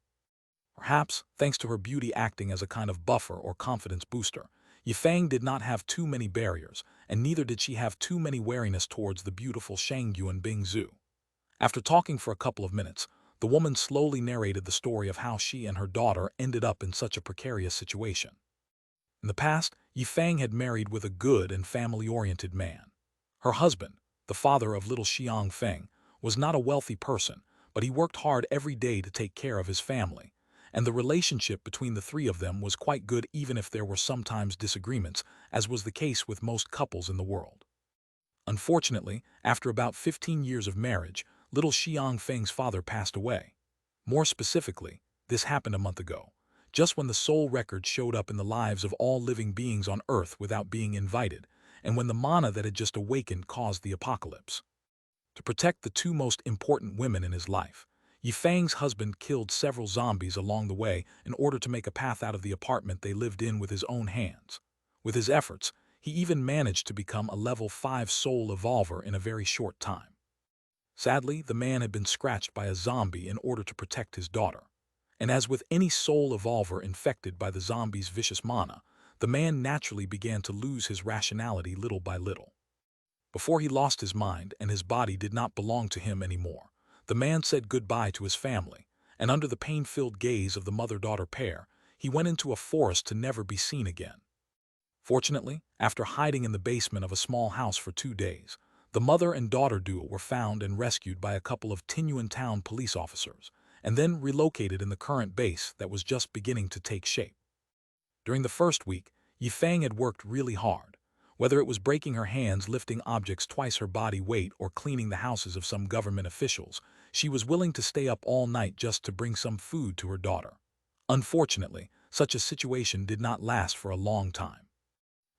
Perhaps, thanks to her beauty acting as a kind of buffer or confidence booster, Yifeng did not have too many barriers, and neither did she have too many wariness towards the beautiful Shangyuan Bingzhu. After talking for a couple of minutes, the woman slowly narrated the story of how she and her daughter ended up in such a precarious situation. In the past, Yifeng had married with a good and family-oriented man. Her husband, the father of little Xiang Feng, was not a wealthy person, but he worked hard every day to take care of his family, and the relationship between the three of them was quite good even if there were sometimes disagreements, as was the case with most couples in the world. Unfortunately, after about 15 years of marriage, little Xiang Feng's father passed away. More specifically, this happened a month ago, just when the soul record showed up in the lives of all living beings on Earth without being invited, and when the mana that had just awakened caused the apocalypse. To protect the two most important women in his life, Yifeng's husband killed several zombies along the way in order to make a path out of the apartment they lived in with his own hands. With his efforts, he even managed to become a level 5 soul evolver in a very short time. Sadly, the man had been scratched by a zombie in order to protect his daughter. And as with any soul evolver infected by the zombie's vicious mana, the man naturally began to lose his rationality little by little. Before he lost his mind and his body did not belong to him anymore, the man said goodbye to his family, and under the pain-filled gaze of the mother-daughter pair, he went into a forest to never be seen again. Fortunately, after hiding in the basement of a small house for 2 days, the mother and daughter duo were found and rescued by a couple of Tinyuan town police officers, and then relocated in the current base that was just beginning to take shape. During the first week, Yifeng had worked really hard. Whether it was breaking her hands lifting objects twice her body weight or cleaning the houses of some government officials, she was willing to stay up all night just to bring some food to her daughter. Unfortunately, such a situation did not last for a long time.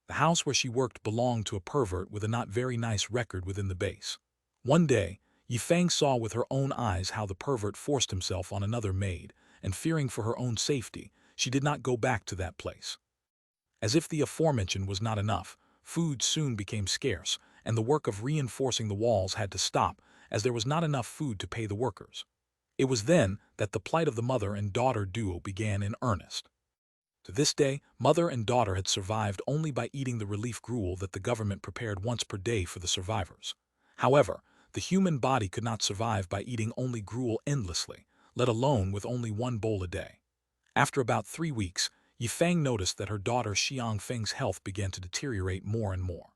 The house where she worked belonged to a pervert with a not very nice record within the base. One day, Yifeng saw with her own eyes how the pervert forced himself on another maid, and fearing for her own safety, she did not go back to that place. As if the aforementioned was not enough, food soon became scarce, and the work of reinforcing the walls had to stop, as there was not enough food to pay the workers. It was then that the plight of the mother and daughter duo began in earnest. To this day, mother and daughter had survived only by eating the relief gruel that the government prepared once per day for the survivors. However, the human body could not survive by eating only gruel endlessly, let alone with only one bowl a day. After about 3 weeks, Yifeng noticed that her daughter Xiang Feng's health began to deteriorate more and more.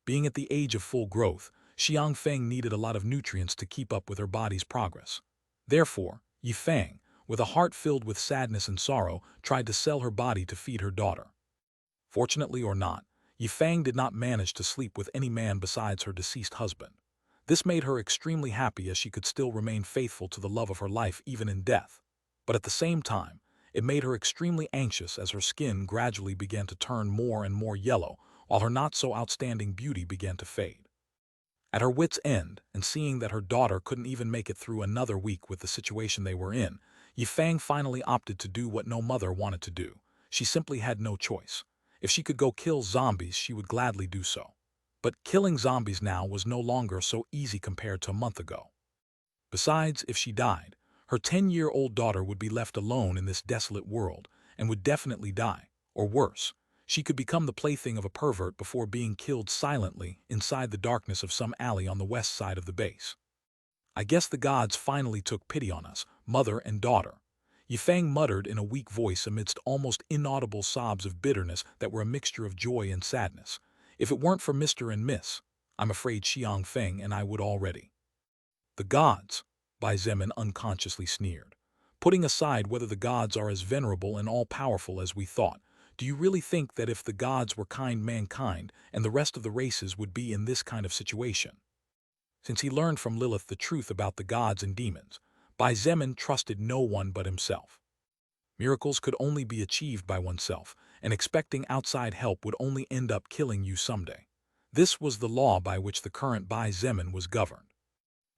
Being at the age of full growth, Xiang Feng needed a lot of nutrients to keep up with her body's progress. Therefore, Yifeng, with a heart filled with sadness and sorrow, tried to sell her body to feed her daughter. Fortunately or not, Yifeng did not manage to sleep with any man besides her deceased husband. This made her extremely happy as she could still remain faithful to the love of her life even in death. But at the same time, it made her extremely anxious as her skin gradually began to turn more and more yellow, while her not-so-outstanding beauty began to fade. At her wits' end, and seeing that her daughter couldn't even make it through another week with the situation they were in, Yifeng finally opted to do what no mother wanted to do. She simply had no choice. If she could go kill zombies, she would gladly do so. But killing zombies now was no longer so easy compared to a month ago. Besides, if she died, her 10-year-old daughter would be left alone in this desolate world and would definitely die, or worse, she could become the plaything of a pervert before being killed silently inside the darkness of some alley on the west side of the base. I guess the gods finally took pity on us, mother and daughter. Yifeng muttered in a weak voice amidst almost inaudible sobs of bitterness that were a mixture of joy and sadness. If it weren't for Mr. and Miss, I'm afraid Xiang Feng and I would already. The gods, Bai Zemin unconsciously sneered. Putting aside whether the gods are as venerable and all-powerful as we thought, do you really think that if the gods were kind mankind and the rest of the races would be in this kind of situation? Since he learned from Lilith the truth about the gods and demons, Bai Zemin trusted no one but himself. Miracles could only be achieved by oneself, and expecting outside help would only end up killing you someday. This was the law by which the current Bai Zemin was governed.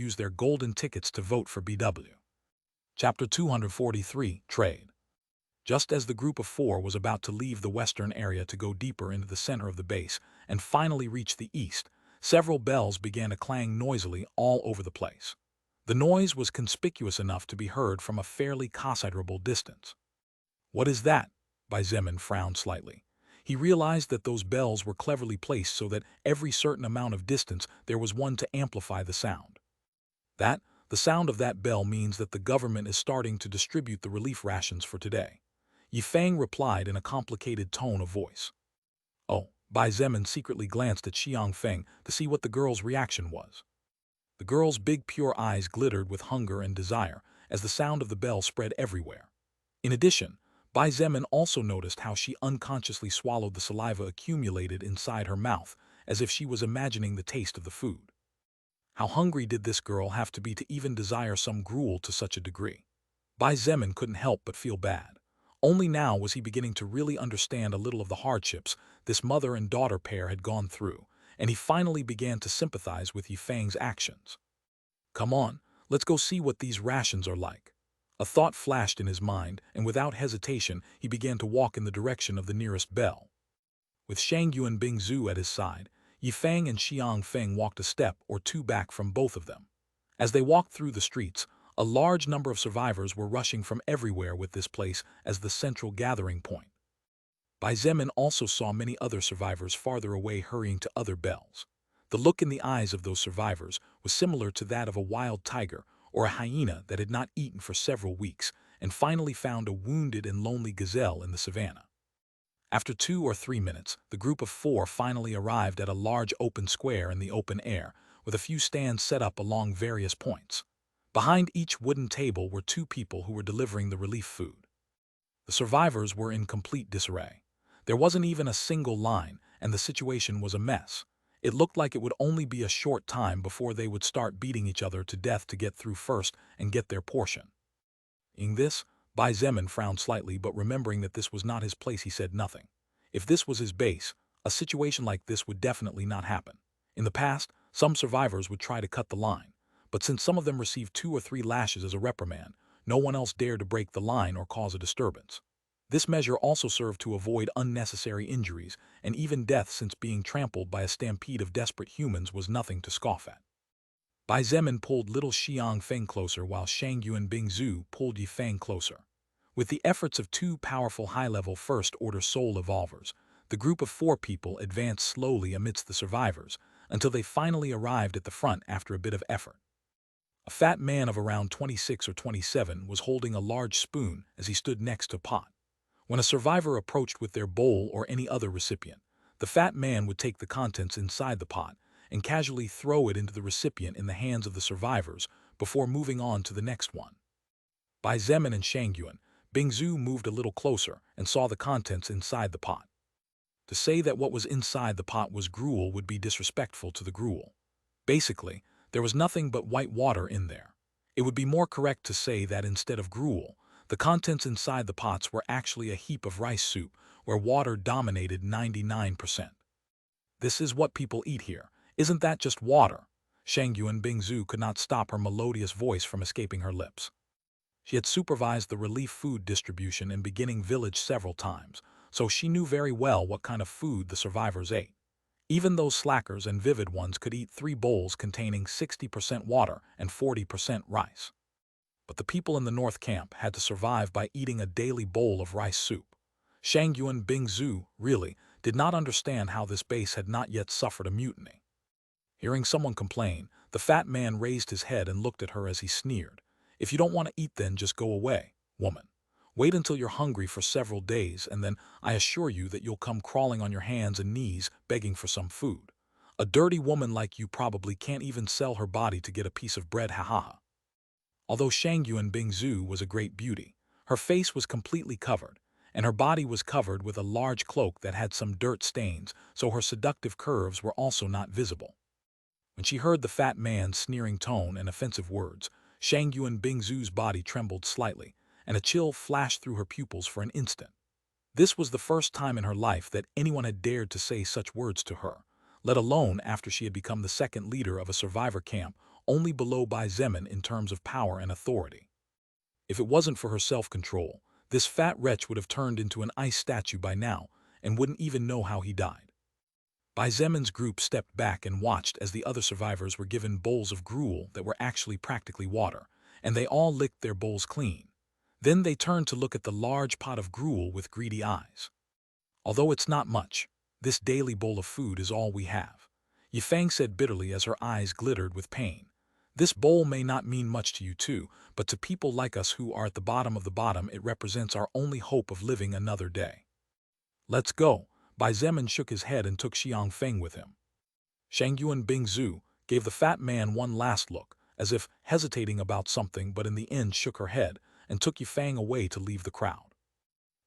use their golden tickets to vote for BW. Chapter 243, Trade. Just as the group of four was about to leave the western area to go deeper into the center of the base and finally reach the east, several bells began to clang noisily all over the place. The noise was conspicuous enough to be heard from a fairly considerable distance. "What is that?" Bai Zemin frowned slightly. He realized that those bells were cleverly placed so that every certain amount of distance there was one to amplify the sound. The sound of that bell means that the government is starting to distribute the relief rations for today. Yifeng replied in a complicated tone of voice. Oh, Bai Zemin secretly glanced at Xiangfeng to see what the girl's reaction was. The girl's big pure eyes glittered with hunger and desire as the sound of the bell spread everywhere. In addition, Bai Zemin also noticed how she unconsciously swallowed the saliva accumulated inside her mouth, as if she was imagining the taste of the food. How hungry did this girl have to be to even desire some gruel to such a degree? Bai Zemin couldn't help but feel bad. Only now was he beginning to really understand a little of the hardships this mother and daughter pair had gone through, and he finally began to sympathize with Yifeng's actions. "Come on, let's go see what these rations are like." A thought flashed in his mind, and without hesitation he began to walk in the direction of the nearest bell. With Shangyuan Bingzu at his side, Yifeng and Xiangfeng walked a step or two back from both of them. As they walked through the streets, a large number of survivors were rushing from everywhere with this place as the central gathering point. Bai Zemin also saw many other survivors farther away hurrying to other bells. The look in the eyes of those survivors was similar to that of a wild tiger or a hyena that had not eaten for several weeks and finally found a wounded and lonely gazelle in the savannah. After 2 or 3 minutes, the group of four finally arrived at a large open square in the open air, with a few stands set up along various points. Behind each wooden table were 2 people who were delivering the relief food. The survivors were in complete disarray. There wasn't even a single line, and the situation was a mess. It looked like it would only be a short time before they would start beating each other to death to get through first and get their portion. In this, Bai Zemin frowned slightly, but remembering that this was not his place, he said nothing. If this was his base, a situation like this would definitely not happen. In the past, some survivors would try to cut the line, but since some of them received 2 or 3 lashes as a reprimand, no one else dared to break the line or cause a disturbance. This measure also served to avoid unnecessary injuries and even death, since being trampled by a stampede of desperate humans was nothing to scoff at. Bai Zemin pulled little Xiangfeng closer while Shangyuan Bingzu pulled Yifeng closer. With the efforts of 2 powerful high-level first-order soul evolvers, the group of 4 people advanced slowly amidst the survivors until they finally arrived at the front after a bit of effort. A fat man of around 26 or 27 was holding a large spoon as he stood next to a pot. When a survivor approached with their bowl or any other recipient, the fat man would take the contents inside the pot and casually throw it into the recipient in the hands of the survivors before moving on to the next one. Bai Zemin and Shangyuan, Bingzu moved a little closer and saw the contents inside the pot. To say that what was inside the pot was gruel would be disrespectful to the gruel. Basically, there was nothing but white water in there. It would be more correct to say that instead of gruel, the contents inside the pots were actually a heap of rice soup where water dominated 99%. This is what people eat here. Isn't that just water? Shangyuan Bingzu could not stop her melodious voice from escaping her lips. She had supervised the relief food distribution in Beginning Village several times, so she knew very well what kind of food the survivors ate. Even those slackers and vivid ones could eat 3 bowls containing 60% water and 40% rice. But the people in the North Camp had to survive by eating a daily bowl of rice soup. Shangyuan Bingzu, really, did not understand how this base had not yet suffered a mutiny. Hearing someone complain, the fat man raised his head and looked at her as he sneered. If you don't want to eat, then just go away, woman. Wait until you're hungry for several days, and then I assure you that you'll come crawling on your hands and knees begging for some food. A dirty woman like you probably can't even sell her body to get a piece of bread, ha. Although Shangyuan Bingzu was a great beauty, her face was completely covered, and her body was covered with a large cloak that had some dirt stains, so her seductive curves were also not visible. When she heard the fat man's sneering tone and offensive words, Shangyuan Bingzu's body trembled slightly, and a chill flashed through her pupils for an instant. This was the first time in her life that anyone had dared to say such words to her, let alone after she had become the second leader of a survivor camp, only below Bai Zemin in terms of power and authority. If it wasn't for her self-control, this fat wretch would have turned into an ice statue by now and wouldn't even know how he died. Bai Zemin's group stepped back and watched as the other survivors were given bowls of gruel that were actually practically water, and they all licked their bowls clean. Then they turned to look at the large pot of gruel with greedy eyes. Although it's not much, this daily bowl of food is all we have, Yifeng said bitterly as her eyes glittered with pain. This bowl may not mean much to you too, but to people like us who are at the bottom of the bottom, it represents our only hope of living another day. Let's go. Bai Zemin shook his head and took Xiang Feng with him. Shangyuan Bingzu gave the fat man one last look, as if hesitating about something, but in the end shook her head and took Yifeng away to leave the crowd.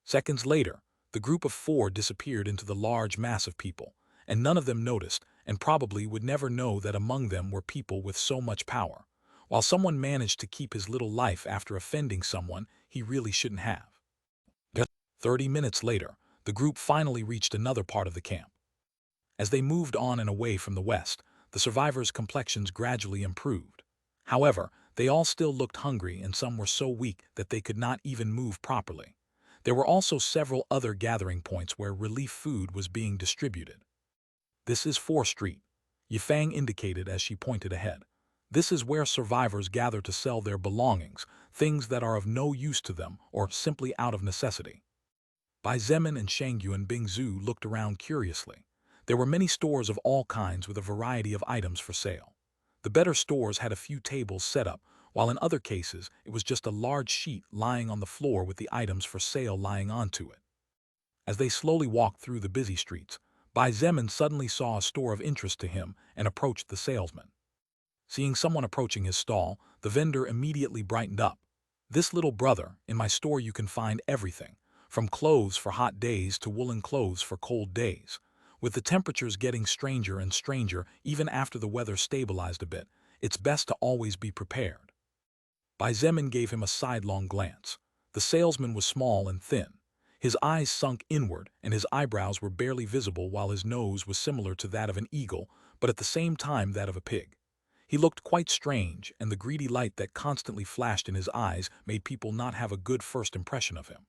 Seconds later, the group of 4 disappeared into the large mass of people, and none of them noticed and probably would never know that among them were people with so much power, while someone managed to keep his little life after offending someone he really shouldn't have. 30 minutes later, the group finally reached another part of the camp. As they moved on and away from the west, the survivors' complexions gradually improved. However, they all still looked hungry, and some were so weak that they could not even move properly. There were also several other gathering points where relief food was being distributed. This is 4th Street, Yifeng indicated as she pointed ahead. This is where survivors gather to sell their belongings, things that are of no use to them or simply out of necessity. Bai Zemin and Shangyuan Bingzu looked around curiously. There were many stores of all kinds with a variety of items for sale. The better stores had a few tables set up, while in other cases it was just a large sheet lying on the floor with the items for sale lying onto it. As they slowly walked through the busy streets, Bai Zemin suddenly saw a store of interest to him and approached the salesman. Seeing someone approaching his stall, the vendor immediately brightened up. "This little brother, in my store you can find everything, from clothes for hot days to woolen clothes for cold days. With the temperatures getting stranger and stranger even after the weather stabilized a bit, it's best to always be prepared." Bai Zemin gave him a sidelong glance. The salesman was small and thin. His eyes sunk inward and his eyebrows were barely visible, while his nose was similar to that of an eagle, but at the same time that of a pig. He looked quite strange, and the greedy light that constantly flashed in his eyes made people not have a good first impression of him.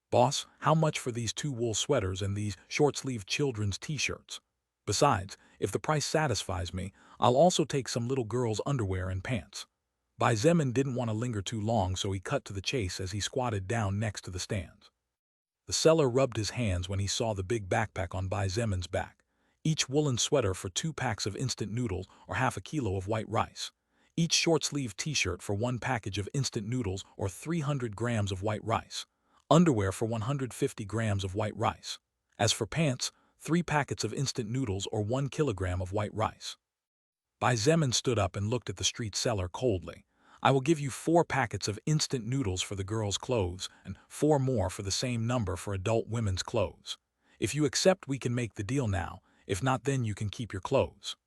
"Boss, how much for these 2 wool sweaters and these short-sleeved children's t-shirts? Besides, if the price satisfies me, I'll also take some little girls' underwear and pants." Bai Zemin didn't want to linger too long, so he cut to the chase as he squatted down next to the stands. The seller rubbed his hands when he saw the big backpack on Bai Zemin's back. Each woolen sweater for 2 packs of instant noodles or half a kilo of white rice. Each short-sleeved t-shirt for 1 package of instant noodles or 300 grams of white rice. Underwear for 150 grams of white rice. As for pants, 3 packets of instant noodles or 1 kilogram of white rice. Bai Zemin stood up and looked at the street seller coldly. I will give you 4 packets of instant noodles for the girls' clothes and 4 more for the same number for adult women's clothes. If you accept, we can make the deal now. If not, then you can keep your clothes.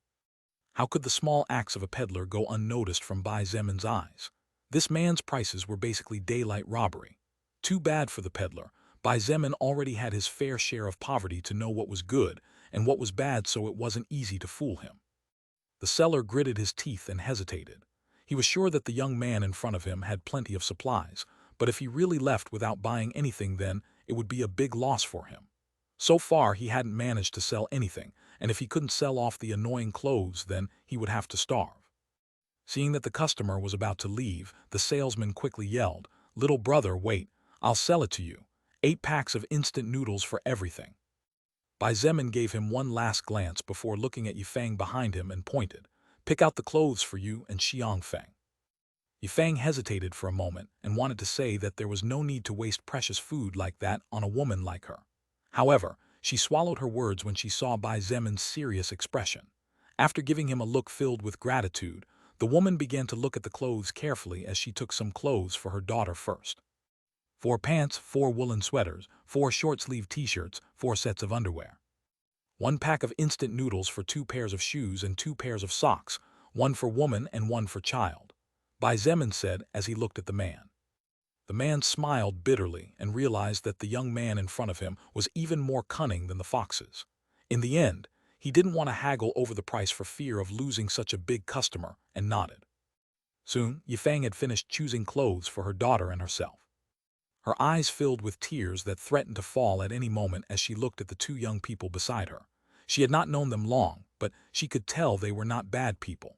How could the small acts of a peddler go unnoticed from Bai Zemin's eyes? This man's prices were basically daylight robbery. Too bad for the peddler. Bai Zemin already had his fair share of poverty to know what was good and what was bad, so it wasn't easy to fool him. The seller gritted his teeth and hesitated. He was sure that the young man in front of him had plenty of supplies, but if he really left without buying anything, then it would be a big loss for him. So far, he hadn't managed to sell anything, and if he couldn't sell off the annoying clothes, then he would have to starve. Seeing that the customer was about to leave, the salesman quickly yelled, "Little brother, wait, I'll sell it to you. 8 packs of instant noodles for everything." Bai Zemin gave him one last glance before looking at Yifeng behind him and pointed, "Pick out the clothes for you and Xiangfeng." Yifeng hesitated for a moment and wanted to say that there was no need to waste precious food like that on a woman like her. However, she swallowed her words when she saw Bai Zemin's serious expression. After giving him a look filled with gratitude, the woman began to look at the clothes carefully as she took some clothes for her daughter first. 4 pants, 4 woolen sweaters, 4 short-sleeved t-shirts, 4 sets of underwear. 1 pack of instant noodles for 2 pairs of shoes and 2 pairs of socks, 1 for woman and 1 for child, Bai Zemin said as he looked at the man. The man smiled bitterly and realized that the young man in front of him was even more cunning than the foxes. In the end, he didn't want to haggle over the price for fear of losing such a big customer and nodded. Soon, Yifeng had finished choosing clothes for her daughter and herself. Her eyes filled with tears that threatened to fall at any moment as she looked at the 2 young people beside her. She had not known them long, but she could tell they were not bad people.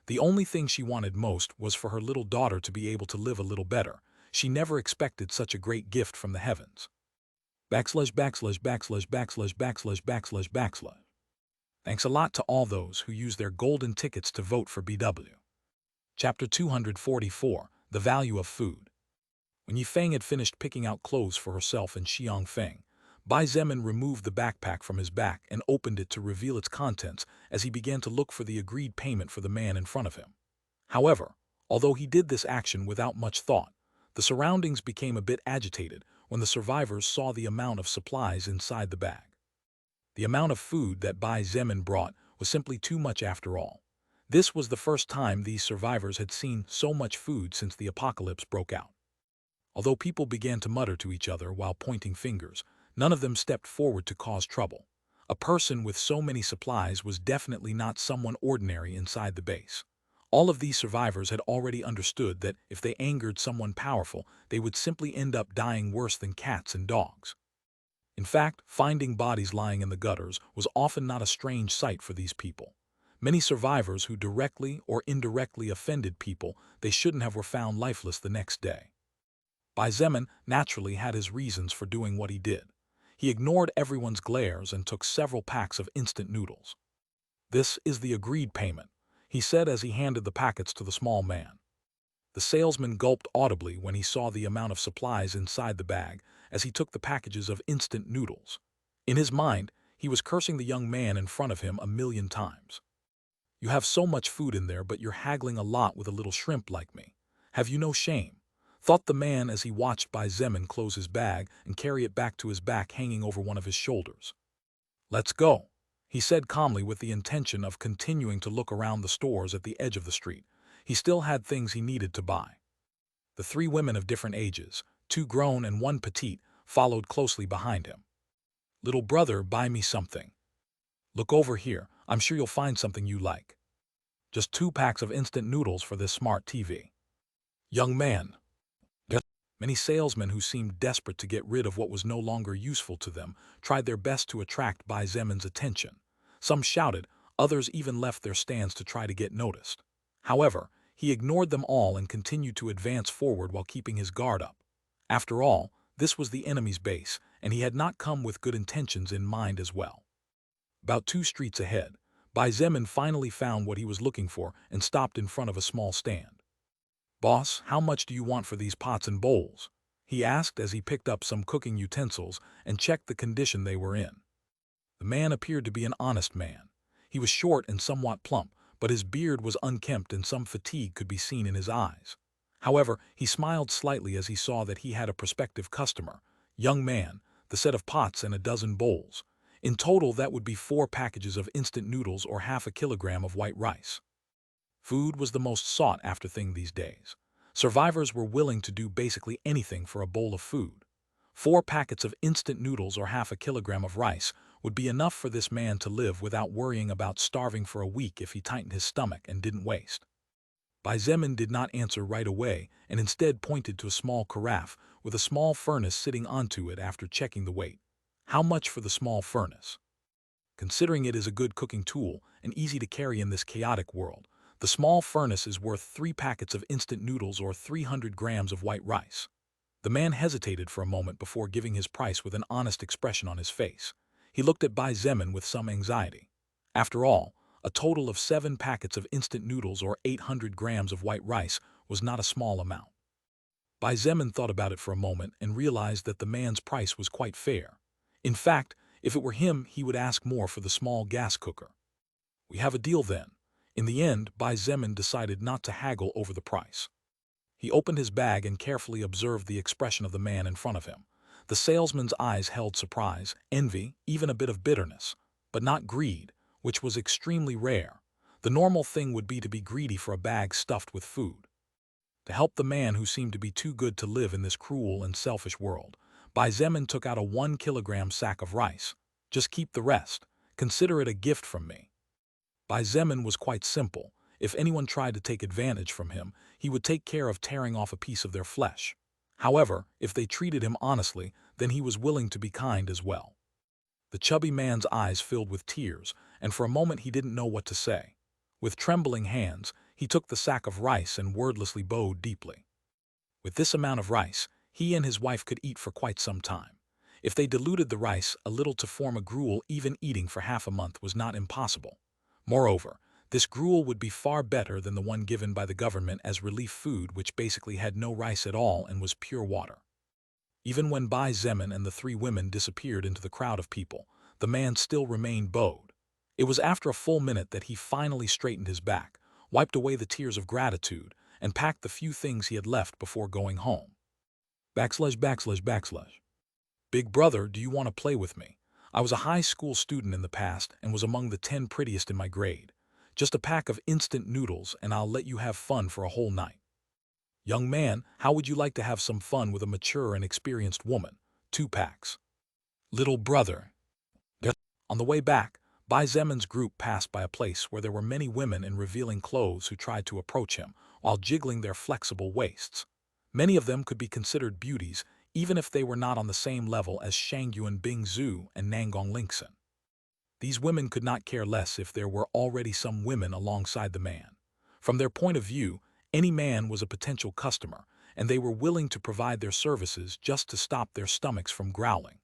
The only thing she wanted most was for her little daughter to be able to live a little better. She never expected such a great gift from the heavens. Backslash backslash backslash backslash backslash backslash backslash. Thanks a lot to all those who used their golden tickets to vote for BW. Chapter 244, The Value of Food. When Yifeng had finished picking out clothes for herself and Xiangfeng, Bai Zemin removed the backpack from his back and opened it to reveal its contents as he began to look for the agreed payment for the man in front of him. However, although he did this action without much thought, the surroundings became a bit agitated when the survivors saw the amount of supplies inside the bag. The amount of food that Bai Zemin brought was simply too much after all. This was the first time these survivors had seen so much food since the apocalypse broke out. Although people began to mutter to each other while pointing fingers, none of them stepped forward to cause trouble. A person with so many supplies was definitely not someone ordinary inside the base. All of these survivors had already understood that if they angered someone powerful, they would simply end up dying worse than cats and dogs. In fact, finding bodies lying in the gutters was often not a strange sight for these people. Many survivors who directly or indirectly offended people they shouldn't have were found lifeless the next day. Bai Zemin naturally had his reasons for doing what he did. He ignored everyone's glares and took several packs of instant noodles. "This is the agreed payment," he said as he handed the packets to the small man. The salesman gulped audibly when he saw the amount of supplies inside the bag as he took the packages of instant noodles. In his mind, he was cursing the young man in front of him 1,000,000 times. "You have so much food in there, but you're haggling a lot with a little shrimp like me. Have you no shame?" thought the man as he watched Bai Zemin close his bag and carry it back to his back hanging over one of his shoulders. "Let's go," he said calmly with the intention of continuing to look around the stores at the edge of the street. He still had things he needed to buy. The 3 women of different ages, 2 grown and 1 petite, followed closely behind him. "Little brother, buy me something. Look over here, I'm sure you'll find something you like. Just 2 packs of instant noodles for this smart TV." "Young man." Many salesmen who seemed desperate to get rid of what was no longer useful to them tried their best to attract Bai Zemin's attention. Some shouted, others even left their stands to try to get noticed. However, he ignored them all and continued to advance forward while keeping his guard up. After all, this was the enemy's base, and he had not come with good intentions in mind as well. About 2 streets ahead, Bai Zemin finally found what he was looking for and stopped in front of a small stand. "Boss, how much do you want for these pots and bowls?" he asked as he picked up some cooking utensils and checked the condition they were in. The man appeared to be an honest man. He was short and somewhat plump, but his beard was unkempt and some fatigue could be seen in his eyes. However, he smiled slightly as he saw that he had a prospective customer. "Young man, the set of pots and a dozen bowls. In total, that would be 4 packages of instant noodles or half a kilogram of white rice." Food was the most sought-after thing these days. Survivors were willing to do basically anything for a bowl of food. 4 packets of instant noodles or half a kilogram of rice would be enough for this man to live without worrying about starving for a week if he tightened his stomach and didn't waste. Bai Zemin did not answer right away and instead pointed to a small carafe with a small furnace sitting onto it after checking the weight. "How much for the small furnace?" Considering it is a good cooking tool and easy to carry in this chaotic world, the small furnace is worth 3 packets of instant noodles or 300 grams of white rice. The man hesitated for a moment before giving his price with an honest expression on his face. He looked at Bai Zemin with some anxiety. After all, a total of 7 packets of instant noodles or 800 grams of white rice was not a small amount. Bai Zemin thought about it for a moment and realized that the man's price was quite fair. In fact, if it were him, he would ask more for the small gas cooker. "We have a deal then." In the end, Bai Zemin decided not to haggle over the price. He opened his bag and carefully observed the expression of the man in front of him. The salesman's eyes held surprise, envy, even a bit of bitterness, but not greed, which was extremely rare. The normal thing would be to be greedy for a bag stuffed with food. To help the man who seemed to be too good to live in this cruel and selfish world, Bai Zemin took out a 1-kilogram sack of rice. "Just keep the rest. Consider it a gift from me." Bai Zemin was quite simple. If anyone tried to take advantage from him, he would take care of tearing off a piece of their flesh. However, if they treated him honestly, then he was willing to be kind as well. The chubby man's eyes filled with tears, and for a moment he didn't know what to say. With trembling hands, he took the sack of rice and wordlessly bowed deeply. With this amount of rice, he and his wife could eat for quite some time. If they diluted the rice a little to form a gruel, even eating for half a month was not impossible. Moreover, this gruel would be far better than the one given by the government as relief food, which basically had no rice at all and was pure water. Even when Bai Zemin and the 3 women disappeared into the crowd of people, the man still remained bowed. It was after a full minute that he finally straightened his back, wiped away the tears of gratitude, and packed the few things he had left before going home. //. "Big brother, do you want to play with me? I was a high school student in the past and was among the 10 prettiest in my grade. Just a pack of instant noodles and I'll let you have fun for a whole night." "Young man, how would you like to have some fun with a mature and experienced woman? 2 packs. "Little brother." On the way back, Bai Zemin's group passed by a place where there were many women in revealing clothes who tried to approach him while jiggling their flexible waists. Many of them could be considered beauties, even if they were not on the same level as Shangyuan Bingzhu and Nangong Lingxin. These women could not care less if there were already some women alongside the man. From their point of view, any man was a potential customer, and they were willing to provide their services just to stop their stomachs from growling.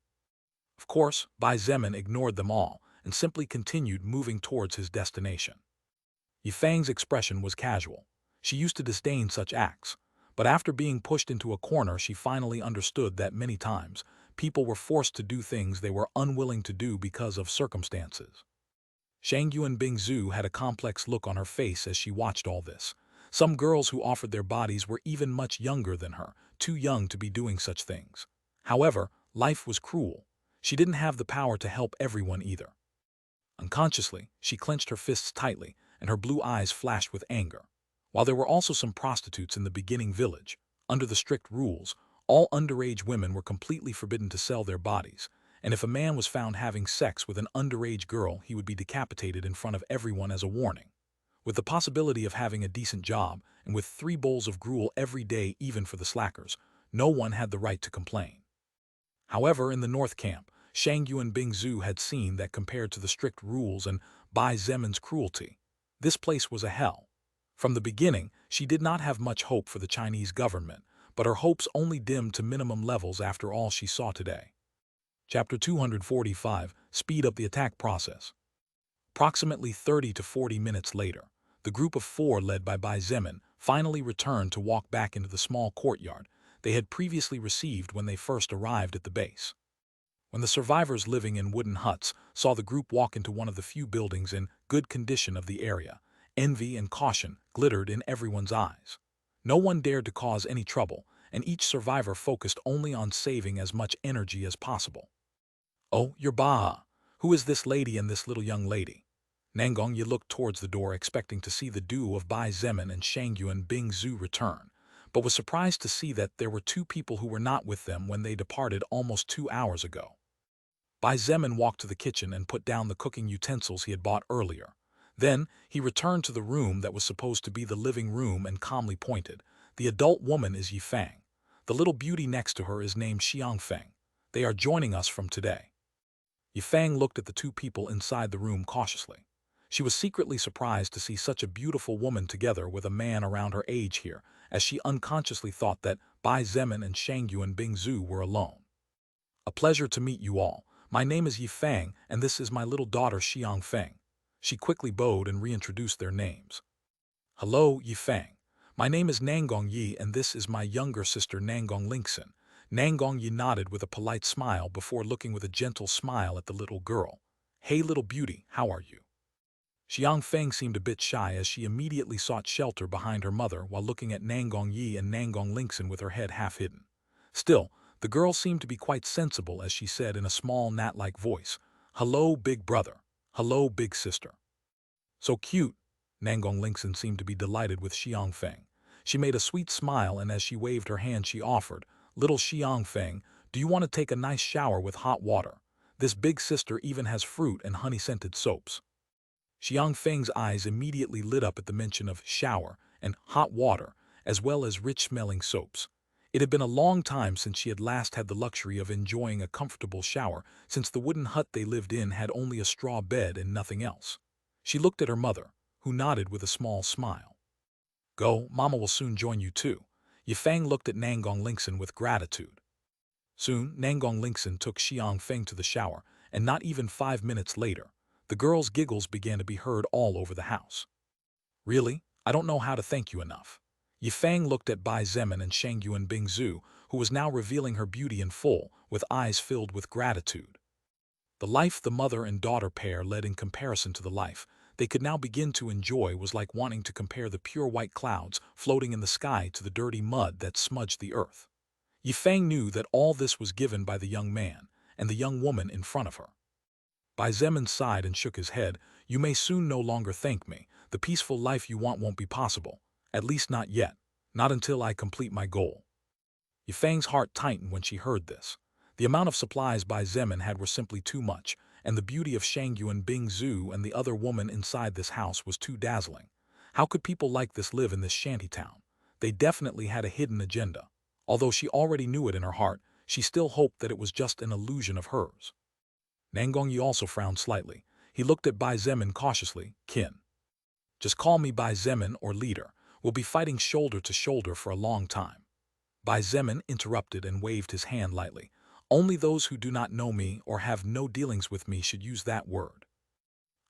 Of course, Bai Zemin ignored them all and simply continued moving towards his destination. Yifang's expression was casual. She used to disdain such acts, but after being pushed into a corner she finally understood that many times people were forced to do things they were unwilling to do because of circumstances. Shangyuan Bingzhu had a complex look on her face as she watched all this. Some girls who offered their bodies were even much younger than her, too young to be doing such things. However, life was cruel. She didn't have the power to help everyone either. Unconsciously, she clenched her fists tightly, and her blue eyes flashed with anger. While there were also some prostitutes in the beginning village, under the strict rules, all underage women were completely forbidden to sell their bodies, and if a man was found having sex with an underage girl, he would be decapitated in front of everyone as a warning. With the possibility of having a decent job, and with 3 bowls of gruel every day even for the slackers, no one had the right to complain. However, in the North Camp, Shangyuan Bingzhu had seen that compared to the strict rules and Bai Zemin's cruelty, this place was a hell. From the beginning, she did not have much hope for the Chinese government, but her hopes only dimmed to minimum levels after all she saw today. Chapter 245, Speed up the attack process. Approximately 30 to 40 minutes later, the group of four led by Bai Zemin finally returned to walk back into the small courtyard they had previously received when they first arrived at the base. When the survivors living in wooden huts saw the group walk into one of the few buildings in good condition of the area, envy and caution glittered in everyone's eyes. No one dared to cause any trouble, and each survivor focused only on saving as much energy as possible. "Oh, you're Baha. Who is this lady and this little young lady?" Nangong Yi looked towards the door expecting to see the duo of Bai Zemin and Shangyuan Bing Zhu return, but was surprised to see that there were two people who were not with them when they departed almost 2 hours ago. Bai Zemin walked to the kitchen and put down the cooking utensils he had bought earlier. Then, he returned to the room that was supposed to be the living room and calmly pointed. "The adult woman is Yifang. The little beauty next to her is named Xiangfeng. They are joining us from today." Yifang looked at the two people inside the room cautiously. She was secretly surprised to see such a beautiful woman together with a man around her age here, as she unconsciously thought that Bai Zemin and Shangyuan Bing Zhu were alone. "A pleasure to meet you all. My name is Yifang, and this is my little daughter Xiangfeng." She quickly bowed and reintroduced their names. "Hello, Yifang. My name is Nangong Yi, and this is my younger sister Nangong Lingxin." Nangong Yi nodded with a polite smile before looking with a gentle smile at the little girl. "Hey little beauty, how are you?" Xiangfeng seemed a bit shy as she immediately sought shelter behind her mother while looking at Nangong Yi and Nangong Lingxin with her head half hidden. Still, the girl seemed to be quite sensible as she said in a small gnat-like voice, "Hello, big brother. Hello, big sister." "So cute." Nangong Lingxin seemed to be delighted with Xiangfeng. She made a sweet smile, and as she waved her hand she offered, "Little Xiangfeng, do you want to take a nice shower with hot water? This big sister even has fruit and honey-scented soaps." Xiangfeng's eyes immediately lit up at the mention of shower and hot water, as well as rich-smelling soaps. It had been a long time since she had last had the luxury of enjoying a comfortable shower, since the wooden hut they lived in had only a straw bed and nothing else. She looked at her mother, who nodded with a small smile. "Go, Mama will soon join you too." Yifang looked at Nangong Lingxin with gratitude. Soon, Nangong Lingxin took Xiangfeng to the shower, and not even 5 minutes later, the girl's giggles began to be heard all over the house. "Really? I don't know how to thank you enough." Yifang looked at Bai Zemin and Shangyuan Bing Zhu, who was now revealing her beauty in full, with eyes filled with gratitude. The life the mother and daughter pair led in comparison to the life they could now begin to enjoy was like wanting to compare the pure white clouds floating in the sky to the dirty mud that smudged the earth. Yifang knew that all this was given by the young man and the young woman in front of her. Bai Zemin sighed and shook his head. "You may soon no longer thank me. The peaceful life you want won't be possible. At least not yet. Not until I complete my goal." Yifang's heart tightened when she heard this. The amount of supplies Bai Zemin had were simply too much, and the beauty of Shangyuan Bing Zhu and the other woman inside this house was too dazzling. How could people like this live in this shanty town? They definitely had a hidden agenda. Although she already knew it in her heart, she still hoped that it was just an illusion of hers. Nangong Yi also frowned slightly. He looked at Bai Zemin cautiously. "Kin. Just call me Bai Zemin or leader. We'll be fighting shoulder to shoulder for a long time." Bai Zemin interrupted and waved his hand lightly. "Only those who do not know me or have no dealings with me should use that word."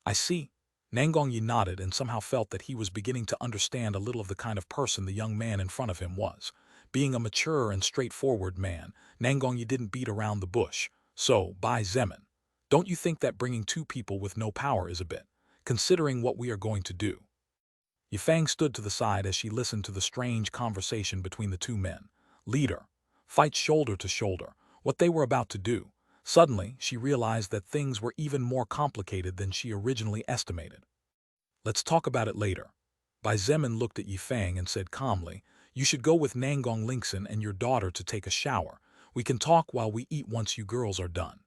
"I see." Nangong Yi nodded and somehow felt that he was beginning to understand a little of the kind of person the young man in front of him was. Being a mature and straightforward man, Nangong Yi didn't beat around the bush. "So, Bai Zemin, don't you think that bringing two people with no power is a bit, considering what we are going to do?" Yifang stood to the side as she listened to the strange conversation between the two men. "Leader, fight shoulder to shoulder." What they were about to do. Suddenly, she realized that things were even more complicated than she originally estimated. "Let's talk about it later." Bai Zemin looked at Yifang and said calmly, "You should go with Nangong Lingxin and your daughter to take a shower. We can talk while we eat once you girls are done."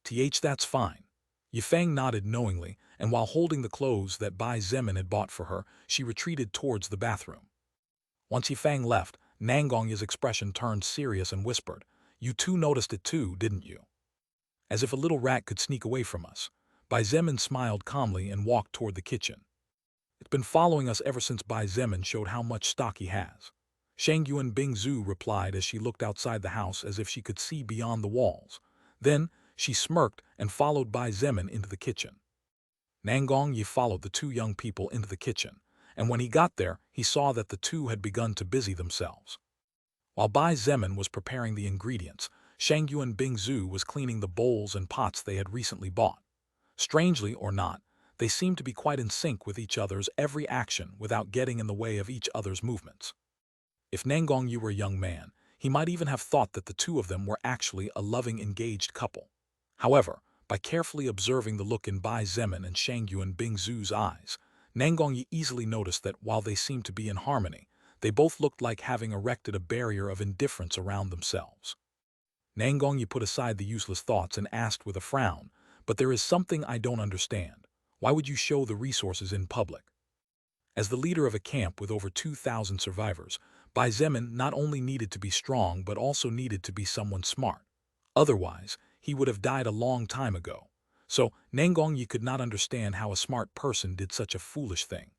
That's fine." Yifang nodded knowingly, and while holding the clothes that Bai Zemin had bought for her, she retreated towards the bathroom. Once Yifang left, Nangong Yi's expression turned serious and whispered, "You two noticed it too, didn't you? As if a little rat could sneak away from us." Bai Zemin smiled calmly and walked toward the kitchen. "It's been following us ever since." Bai Zemin showed how much stock he has. Shangyuan Bing Zhu replied as she looked outside the house as if she could see beyond the walls. Then, she smirked and followed Bai Zemin into the kitchen. Nangong Yi followed the two young people into the kitchen, and when he got there, he saw that the two had begun to busy themselves. While Bai Zemin was preparing the ingredients, Shangyu and Bingzu was cleaning the bowls and pots they had recently bought. Strangely or not, they seemed to be quite in sync with each other's every action without getting in the way of each other's movements. If Nangong Yu were a young man, he might even have thought that the two of them were actually a loving, engaged couple. However, by carefully observing the look in Bai Zemin and Shangyu and Bingzu's eyes, Nangong Yi easily noticed that while they seemed to be in harmony, they both looked like having erected a barrier of indifference around themselves. Nangong Yi put aside the useless thoughts and asked with a frown, "But there is something I don't understand. Why would you show the resources in public?" As the leader of a camp with over 2,000 survivors, Bai Zemin not only needed to be strong but also needed to be someone smart. Otherwise, he would have died a long time ago. So, Nangong Yi could not understand how a smart person did such a foolish thing.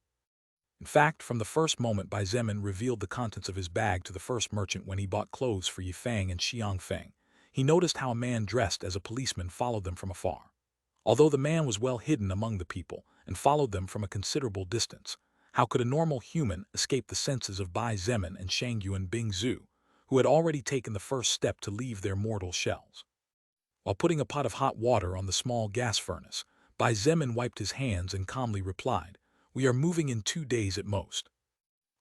In fact, from the first moment Bai Zemin revealed the contents of his bag to the first merchant when he bought clothes for Yifeng and Xiangfeng, he noticed how a man dressed as a policeman followed them from afar. Although the man was well hidden among the people and followed them from a considerable distance, how could a normal human escape the senses of Bai Zemin and Shangyu and Bingzu, who had already taken the first step to leave their mortal shells? While putting a pot of hot water on the small gas furnace, Bai Zemin wiped his hands and calmly replied, "We are moving in 2 days at most."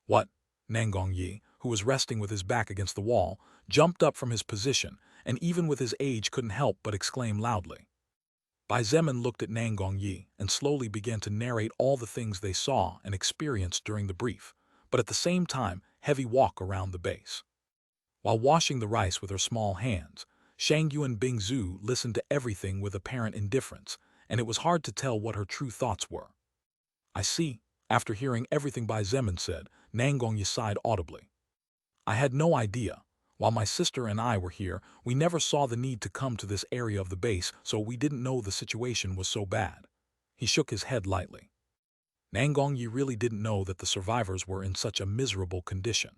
"What?" Nangong Yi, who was resting with his back against the wall, jumped up from his position and even with his age couldn't help but exclaim loudly. Bai Zemin looked at Nangong Yi and slowly began to narrate all the things they saw and experienced during the brief, but at the same time, heavy walk around the base. While washing the rice with her small hands, Shangyu and Bingzu listened to everything with apparent indifference, and it was hard to tell what her true thoughts were. "I see." After hearing everything Bai Zemin said, Nangong Yi sighed audibly. "I had no idea. While my sister and I were here, we never saw the need to come to this area of the base, so we didn't know the situation was so bad." He shook his head lightly. Nangong Yi really didn't know that the survivors were in such a miserable condition.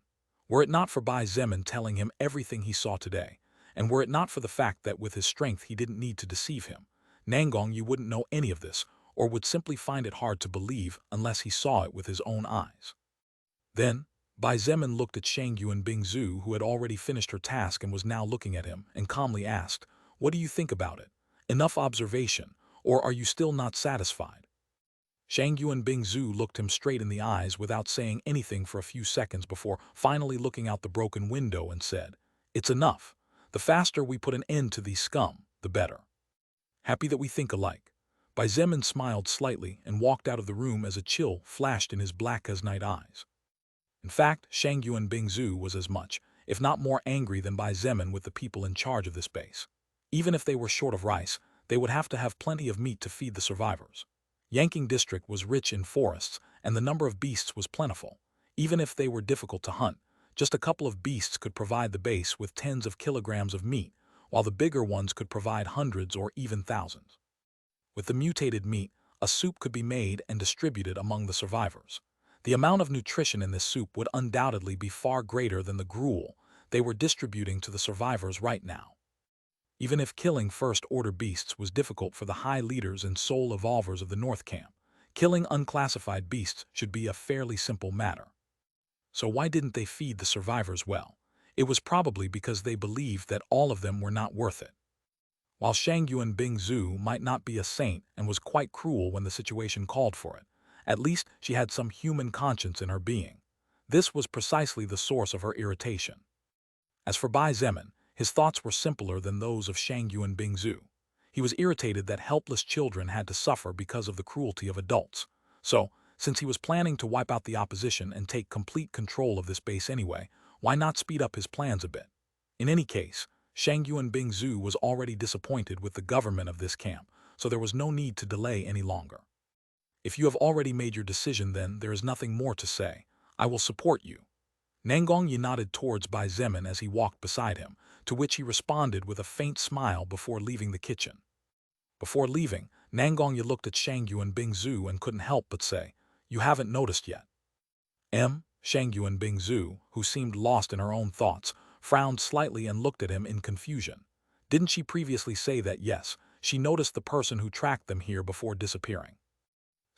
Were it not for Bai Zemin telling him everything he saw today, and were it not for the fact that with his strength he didn't need to deceive him, Nangong Yi wouldn't know any of this, or would simply find it hard to believe unless he saw it with his own eyes. Then, Bai Zemin looked at Shangyu and Bingzu, who had already finished her task and was now looking at him, and calmly asked, "What do you think about it? Enough observation, or are you still not satisfied?" Shangyu and Bingzu looked him straight in the eyes without saying anything for a few seconds before finally looking out the broken window and said, "It's enough. The faster we put an end to these scum, the better." "Happy that we think alike." Bai Zemin smiled slightly and walked out of the room as a chill flashed in his black as night eyes. In fact, Shangyu and Bingzu was as much, if not more angry than Bai Zemin with the people in charge of this base. Even if they were short of rice, they would have to have plenty of meat to feed the survivors. Yanqing district was rich in forests, and the number of beasts was plentiful. Even if they were difficult to hunt, just a couple of beasts could provide the base with tens of kilograms of meat, while the bigger ones could provide hundreds or even thousands. With the mutated meat, a soup could be made and distributed among the survivors. The amount of nutrition in this soup would undoubtedly be far greater than the gruel they were distributing to the survivors right now. Even if killing first-order beasts was difficult for the high leaders and soul evolvers of the North Camp, killing unclassified beasts should be a fairly simple matter. So why didn't they feed the survivors well? It was probably because they believed that all of them were not worth it. While Shangyu and Bingzu might not be a saint and was quite cruel when the situation called for it, at least she had some human conscience in her being. This was precisely the source of her irritation. As for Bai Zemin, his thoughts were simpler than those of Shangyu and Bingzu. He was irritated that helpless children had to suffer because of the cruelty of adults. So, since he was planning to wipe out the opposition and take complete control of this base anyway, why not speed up his plans a bit? In any case, Shangyu and Bingzu was already disappointed with the government of this camp, so there was no need to delay any longer. "If you have already made your decision, then there is nothing more to say. I will support you." Nangong Yi nodded towards Bai Zemin as he walked beside him, to which he responded with a faint smile before leaving the kitchen. Before leaving, Nangong Yi looked at Shangyu and Bingzu and couldn't help but say, "You haven't noticed yet." Shangyu and Bingzu, who seemed lost in her own thoughts, frowned slightly and looked at him in confusion. Didn't she previously say that yes, she noticed the person who tracked them here before disappearing?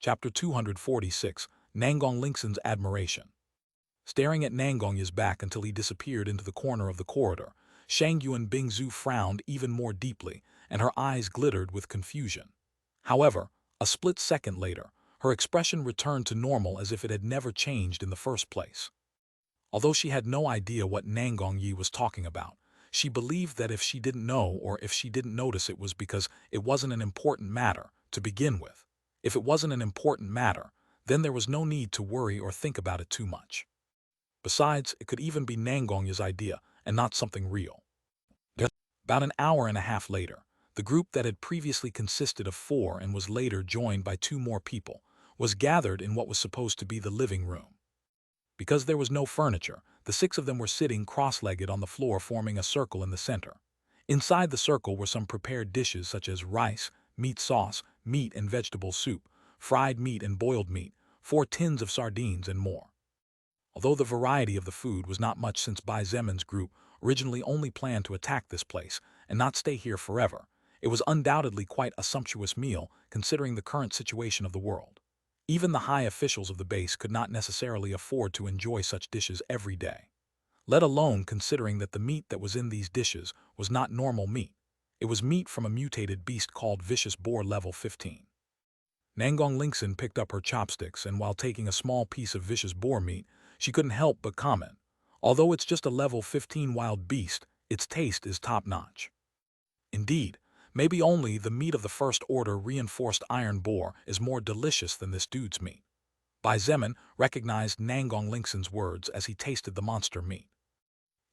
Chapter 246, Nangong Lingxin's Admiration. Staring at Nangong's back until he disappeared into the corner of the corridor, Shang Yuan Bingzu frowned even more deeply, and her eyes glittered with confusion. However, a split second later, her expression returned to normal as if it had never changed in the first place. Although she had no idea what Nangong Yi was talking about, she believed that if she didn't know or if she didn't notice it was because it wasn't an important matter to begin with. If it wasn't an important matter, then there was no need to worry or think about it too much. Besides, it could even be Nangong's idea and not something real. About an hour and a half later, the group that had previously consisted of 4 and was later joined by 2 more people was gathered in what was supposed to be the living room. Because there was no furniture, the 6 of them were sitting cross-legged on the floor forming a circle in the center. Inside the circle were some prepared dishes such as rice, meat sauce, meat and vegetable soup, fried meat and boiled meat, 4 tins of sardines and more. Although the variety of the food was not much since Bai Zemin's group originally only planned to attack this place and not stay here forever, it was undoubtedly quite a sumptuous meal considering the current situation of the world. Even the high officials of the base could not necessarily afford to enjoy such dishes every day, let alone considering that the meat that was in these dishes was not normal meat. It was meat from a mutated beast called Vicious Boar Level 15. Nangong Lingxin picked up her chopsticks and while taking a small piece of vicious boar meat, she couldn't help but comment, although it's just a level 15 wild beast, its taste is top-notch. Indeed, maybe only the meat of the first order reinforced iron boar is more delicious than this dude's meat. Bai Zemin recognized Nangong Lingxin's words as he tasted the monster meat.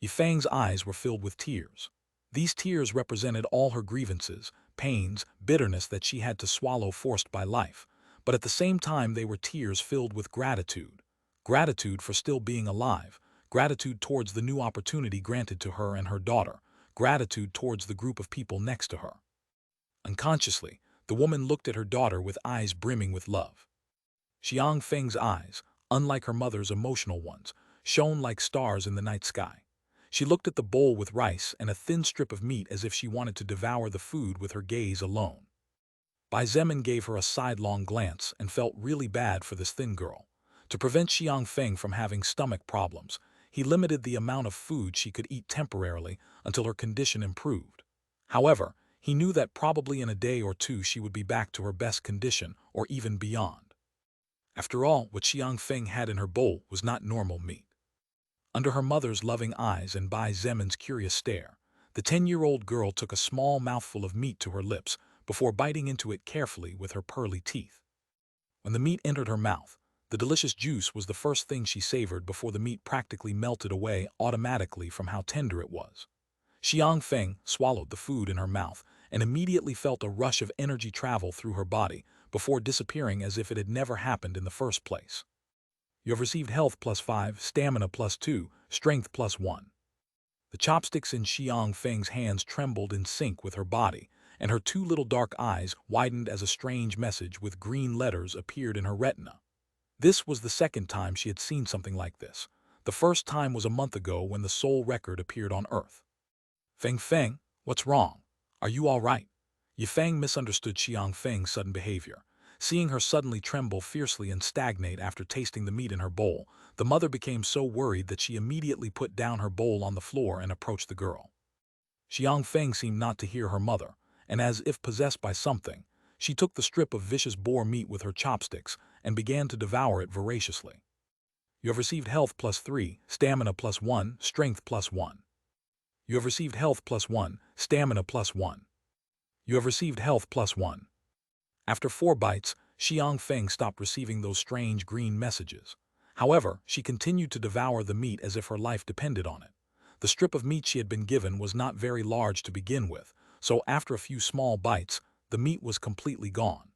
Yifang's eyes were filled with tears. These tears represented all her grievances, pains, bitterness that she had to swallow forced by life, but at the same time they were tears filled with gratitude. Gratitude for still being alive, gratitude towards the new opportunity granted to her and her daughter, gratitude towards the group of people next to her. Unconsciously, the woman looked at her daughter with eyes brimming with love. Xiang Feng's eyes, unlike her mother's emotional ones, shone like stars in the night sky. She looked at the bowl with rice and a thin strip of meat as if she wanted to devour the food with her gaze alone. Bai Zemin gave her a sidelong glance and felt really bad for this thin girl. To prevent Xiang Feng from having stomach problems, he limited the amount of food she could eat temporarily until her condition improved. However, he knew that probably in a day or 2 she would be back to her best condition or even beyond. After all, what Xiang Feng had in her bowl was not normal meat. Under her mother's loving eyes and Bai Zemin's curious stare, the 10-year-old girl took a small mouthful of meat to her lips before biting into it carefully with her pearly teeth. When the meat entered her mouth, the delicious juice was the first thing she savored before the meat practically melted away automatically from how tender it was. Xiang Feng swallowed the food in her mouth and immediately felt a rush of energy travel through her body before disappearing as if it had never happened in the first place. You have received health +5, stamina +2, strength +1. The chopsticks in Xiang Feng's hands trembled in sync with her body, and her 2 little dark eyes widened as a strange message with green letters appeared in her retina. This was the second time she had seen something like this. The first time was a month ago when the soul record appeared on Earth. Feng, what's wrong? Are you all right? Yifang misunderstood Xiang Feng's sudden behavior. Seeing her suddenly tremble fiercely and stagnate after tasting the meat in her bowl, the mother became so worried that she immediately put down her bowl on the floor and approached the girl. Xiang Feng seemed not to hear her mother, and as if possessed by something, she took the strip of vicious boar meat with her chopsticks and began to devour it voraciously. You have received health +3, stamina +1, strength +1. You have received health +1, stamina +1. You have received health +1. After 4 bites, Xiang Feng stopped receiving those strange green messages. However, she continued to devour the meat as if her life depended on it. The strip of meat she had been given was not very large to begin with, so after a few small bites, the meat was completely gone.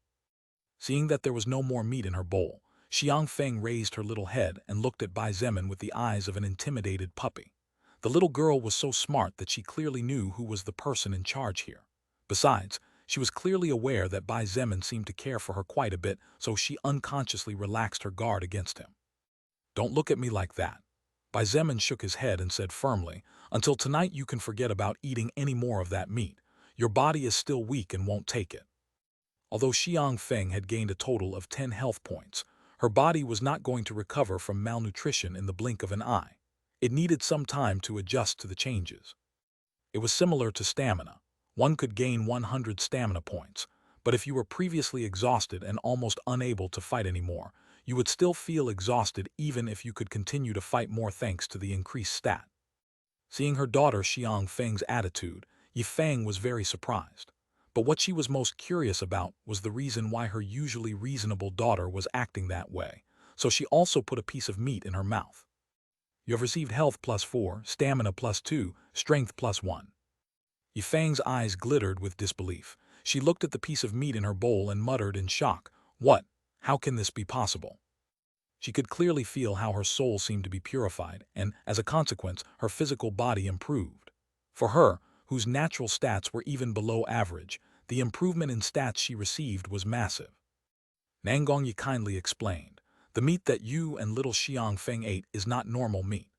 Seeing that there was no more meat in her bowl, Xiang Feng raised her little head and looked at Bai Zemin with the eyes of an intimidated puppy. The little girl was so smart that she clearly knew who was the person in charge here. Besides, she was clearly aware that Bai Zemin seemed to care for her quite a bit, so she unconsciously relaxed her guard against him. "Don't look at me like that." Bai Zemin shook his head and said firmly, "Until tonight you can forget about eating any more of that meat. Your body is still weak and won't take it." Although Xiang Feng had gained a total of 10 health points, her body was not going to recover from malnutrition in the blink of an eye. It needed some time to adjust to the changes. It was similar to stamina. One could gain 100 stamina points, but if you were previously exhausted and almost unable to fight anymore, you would still feel exhausted even if you could continue to fight more thanks to the increased stat. Seeing her daughter Xiang Feng's attitude, Yi Feng was very surprised. But what she was most curious about was the reason why her usually reasonable daughter was acting that way, so she also put a piece of meat in her mouth. "You have received health +4, stamina +2, strength +1. Yi Feng's eyes glittered with disbelief. She looked at the piece of meat in her bowl and muttered in shock, "What? How can this be possible?" She could clearly feel how her soul seemed to be purified, and, as a consequence, her physical body improved. For her, whose natural stats were even below average, the improvement in stats she received was massive. Nangongyi kindly explained, "The meat that you and little Xiang Feng ate is not normal meat.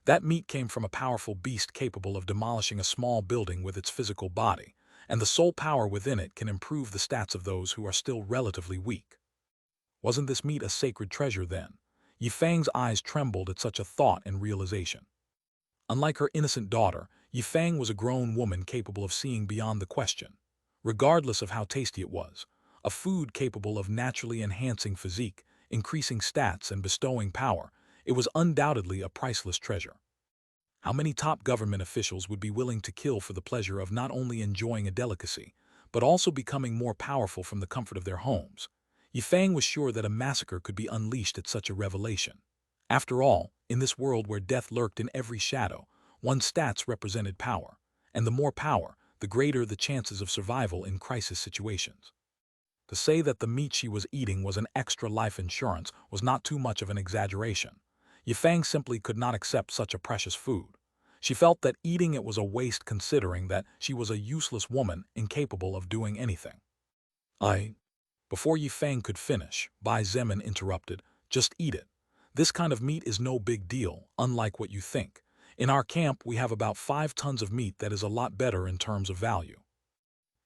That meat came from a powerful beast capable of demolishing a small building with its physical body, and the soul power within it can improve the stats of those who are still relatively weak." Wasn't this meat a sacred treasure then? Yi Feng's eyes trembled at such a thought and realization. Unlike her innocent daughter, Yi Feng was a grown woman capable of seeing beyond the question. Regardless of how tasty it was, a food capable of naturally enhancing physique, increasing stats, and bestowing power, it was undoubtedly a priceless treasure. How many top government officials would be willing to kill for the pleasure of not only enjoying a delicacy, but also becoming more powerful from the comfort of their homes? Yi Feng was sure that a massacre could be unleashed at such a revelation. After all, in this world where death lurked in every shadow, one's stats represented power, and the more power, the greater the chances of survival in crisis situations. To say that the meat she was eating was an extra life insurance was not too much of an exaggeration. Yi Feng simply could not accept such a precious food. She felt that eating it was a waste considering that she was a useless woman incapable of doing anything. Before Yi Feng could finish, Bai Zemin interrupted, "Just eat it. This kind of meat is no big deal, unlike what you think. In our camp, we have about 5 tons of meat that is a lot better in terms of value."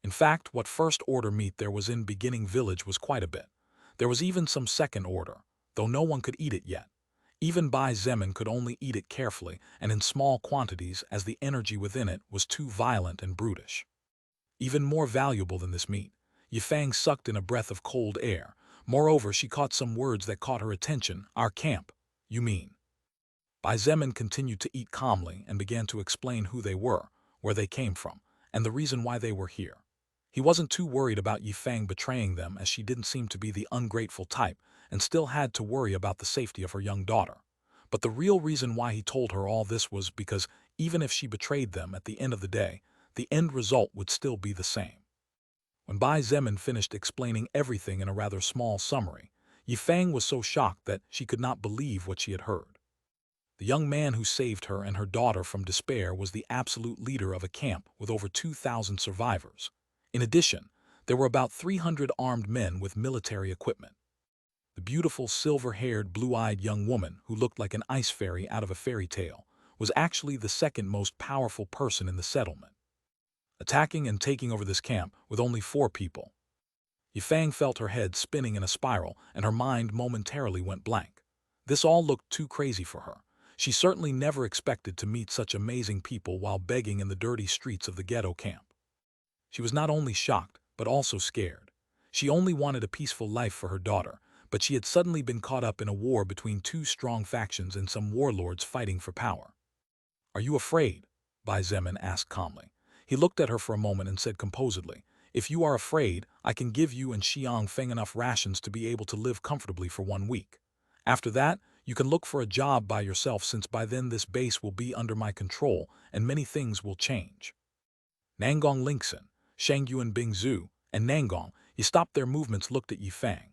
In fact, what first order meat there was in Beginning Village was quite a bit. There was even some second order, though no one could eat it yet. Even Bai Zemin could only eat it carefully and in small quantities as the energy within it was too violent and brutish. Even more valuable than this meat, Yi Feng sucked in a breath of cold air. Moreover, she caught some words that caught her attention. "Our camp, you mean?" Bai Zemin continued to eat calmly and began to explain who they were, where they came from, and the reason why they were here. He wasn't too worried about Yi Feng betraying them, as she didn't seem to be the ungrateful type and still had to worry about the safety of her young daughter. But the real reason why he told her all this was because even if she betrayed them at the end of the day, the end result would still be the same. When Bai Zemin finished explaining everything in a rather small summary, Yi Feng was so shocked that she could not believe what she had heard. The young man who saved her and her daughter from despair was the absolute leader of a camp with over 2,000 survivors. In addition, there were about 300 armed men with military equipment. The beautiful silver-haired, blue-eyed young woman who looked like an ice fairy out of a fairy tale was actually the second most powerful person in the settlement, attacking and taking over this camp with only 4 people. Yi Feng felt her head spinning in a spiral and her mind momentarily went blank. This all looked too crazy for her. She certainly never expected to meet such amazing people while begging in the dirty streets of the ghetto camp. She was not only shocked, but also scared. She only wanted a peaceful life for her daughter, but she had suddenly been caught up in a war between 2 strong factions and some warlords fighting for power. "Are you afraid?" Bai Zemin asked calmly. He looked at her for a moment and said composedly, "If you are afraid, I can give you and Xiang Feng enough rations to be able to live comfortably for 1 week. After that, you can look for a job by yourself, since by then this base will be under my control and many things will change." Nangong Lingxin, Shangyuan Bingzu, and Nangong, he stopped their movements, looked at Yi Feng.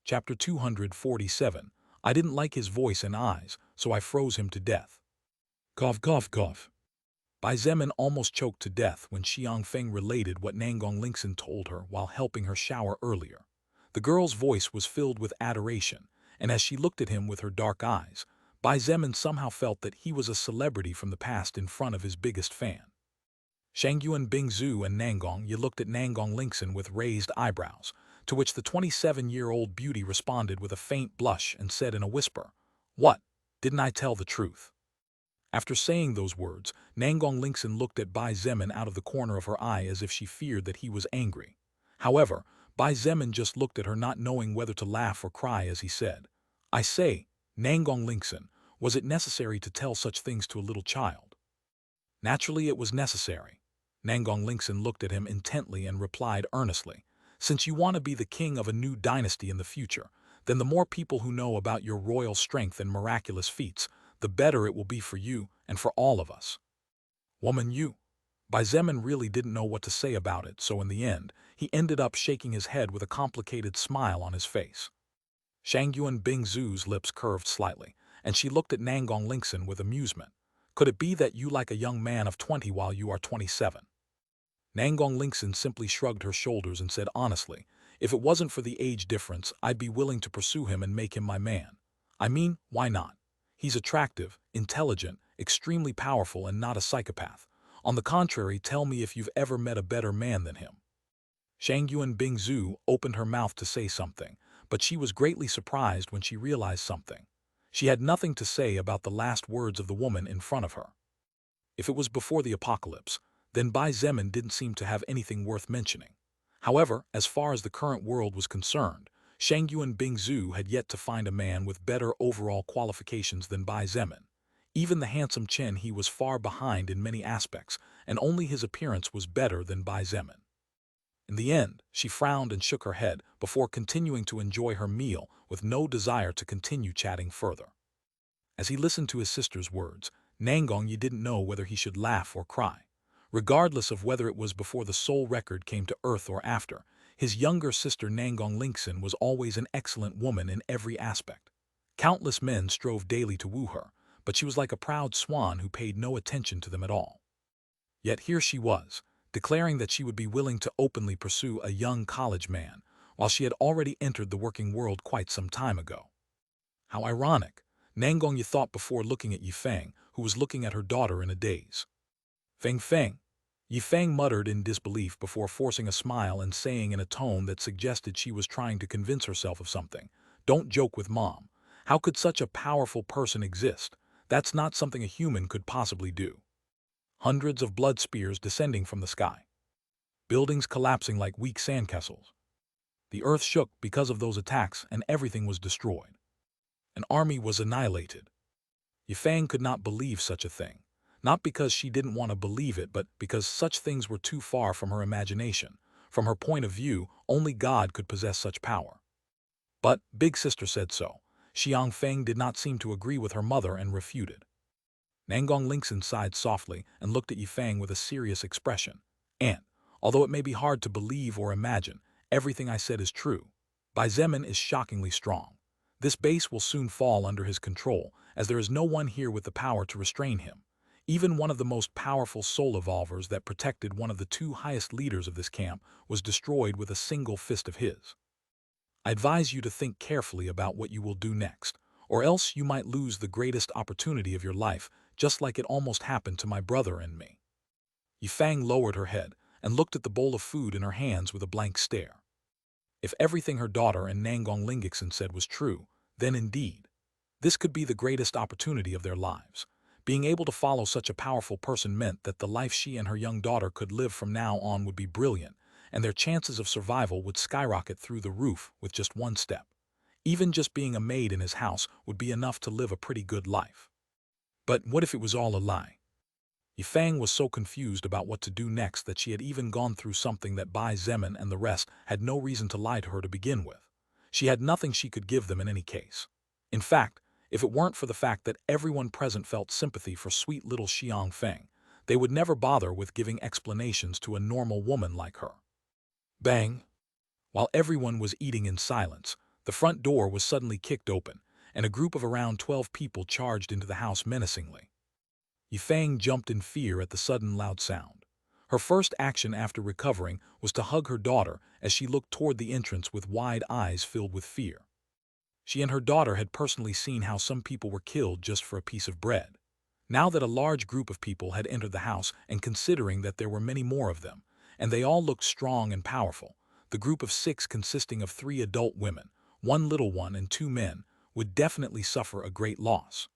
Chapter 247. I didn't like his voice and eyes, so I froze him to death. Cough, cough, cough. Bai Zemin almost choked to death when Xiang Feng related what Nangong Lingxin told her while helping her shower earlier. The girl's voice was filled with adoration, and as she looked at him with her dark eyes, Bai Zemin somehow felt that he was a celebrity from the past in front of his biggest fan. Shangyuan Bingzu and Nangong Yi looked at Nangong Lingxin with raised eyebrows, to which the 27-year-old beauty responded with a faint blush and said in a whisper, "What? Didn't I tell the truth?" After saying those words, Nangong Lingxin looked at Bai Zemin out of the corner of her eye as if she feared that he was angry. However, Bai Zemin just looked at her not knowing whether to laugh or cry as he said, "I say, Nangong Lingxin, was it necessary to tell such things to a little child?" "Naturally it was necessary." Nangong Lingxin looked at him intently and replied earnestly, "Since you want to be the king of a new dynasty in the future, then the more people who know about your royal strength and miraculous feats, the better it will be for you and for all of us." "Woman, you." Bai Zemin really didn't know what to say about it, so in the end, he ended up shaking his head with a complicated smile on his face. Shangyuan Bingzu's lips curved slightly, and she looked at Nangong Lingxin with amusement. "Could it be that you like a young man of 20 while you are 27? Nangong Lingxin simply shrugged her shoulders and said honestly, "If it wasn't for the age difference, I'd be willing to pursue him and make him my man. I mean, why not? He's attractive, intelligent, extremely powerful, and not a psychopath. On the contrary, tell me if you've ever met a better man than him." Shangyuan Bingzu opened her mouth to say something, but she was greatly surprised when she realized something. She had nothing to say about the last words of the woman in front of her. If it was before the apocalypse, then Bai Zemin didn't seem to have anything worth mentioning. However, as far as the current world was concerned, Shangyuan Bingzu had yet to find a man with better overall qualifications than Bai Zemin. Even the handsome Chen he was far behind in many aspects, and only his appearance was better than Bai Zemin. In the end, she frowned and shook her head before continuing to enjoy her meal with no desire to continue chatting further. As he listened to his sister's words, Nangong Yi didn't know whether he should laugh or cry. Regardless of whether it was before the soul record came to Earth or after, his younger sister Nangong Lingxin was always an excellent woman in every aspect. Countless men strove daily to woo her, but she was like a proud swan who paid no attention to them at all. Yet here she was, declaring that she would be willing to openly pursue a young college man, while she had already entered the working world quite some time ago. How ironic, Nangong Yi thought before looking at Yifeng, who was looking at her daughter in a daze. "Feng Feng." Yifeng muttered in disbelief before forcing a smile and saying in a tone that suggested she was trying to convince herself of something, "Don't joke with Mom. How could such a powerful person exist? That's not something a human could possibly do." Hundreds of blood spears descending from the sky. Buildings collapsing like weak sandcastles. The earth shook because of those attacks and everything was destroyed. An army was annihilated. Yifeng could not believe such a thing, not because she didn't want to believe it, but because such things were too far from her imagination. From her point of view, only God could possess such power. But Big Sister said so. Xiang Feng did not seem to agree with her mother and refuted. Nangong Lingxin sighed softly and looked at Yifeng with a serious expression. "Aunt, Although it may be hard to believe or imagine, everything I said is true. Bai Zemin is shockingly strong. This base will soon fall under his control, as there is no one here with the power to restrain him. Even one of the most powerful soul evolvers that protected one of the two highest leaders of this camp was destroyed with a single fist of his. I advise you to think carefully about what you will do next, or else you might lose the greatest opportunity of your life, just like it almost happened to my brother and me. Yifang lowered her head and looked at the bowl of food in her hands with a blank stare. If everything her daughter and Nangong Lingixin said was true, then indeed, this could be the greatest opportunity of their lives. Being able to follow such a powerful person meant that the life she and her young daughter could live from now on would be brilliant, and their chances of survival would skyrocket through the roof with just one step. Even just being a maid in his house would be enough to live a pretty good life. But what if it was all a lie? Yifang was so confused about what to do next that she had even gone through something that Bai Zemin and the rest had no reason to lie to her to begin with. She had nothing she could give them in any case. In fact, if it weren't for the fact that everyone present felt sympathy for sweet little Xiang Feng, they would never bother with giving explanations to a normal woman like her. Bang! While everyone was eating in silence, the front door was suddenly kicked open, and a group of around 12 people charged into the house menacingly. Yifang jumped in fear at the sudden loud sound. Her first action after recovering was to hug her daughter as she looked toward the entrance with wide eyes filled with fear. She and her daughter had personally seen how some people were killed just for a piece of bread. Now that a large group of people had entered the house, and considering that there were many more of them, and they all looked strong and powerful, the group of 6 consisting of 3 adult women, 1 little one and 2 men, would definitely suffer a great loss.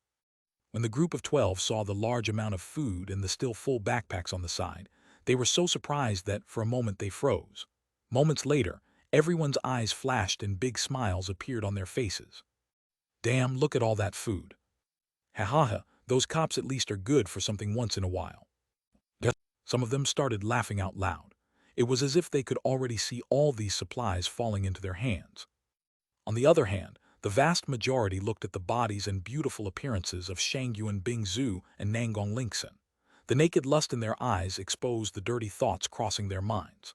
When the group of 12 saw the large amount of food and the still full backpacks on the side, they were so surprised that for a moment they froze. Moments later, everyone's eyes flashed and big smiles appeared on their faces. Damn, look at all that food. Ha ha ha, those cops at least are good for something once in a while. Some of them started laughing out loud. It was as if they could already see all these supplies falling into their hands. On the other hand, the vast majority looked at the bodies and beautiful appearances of Shangyuan Bingzhu and Nangong Lingxin. The naked lust in their eyes exposed the dirty thoughts crossing their minds.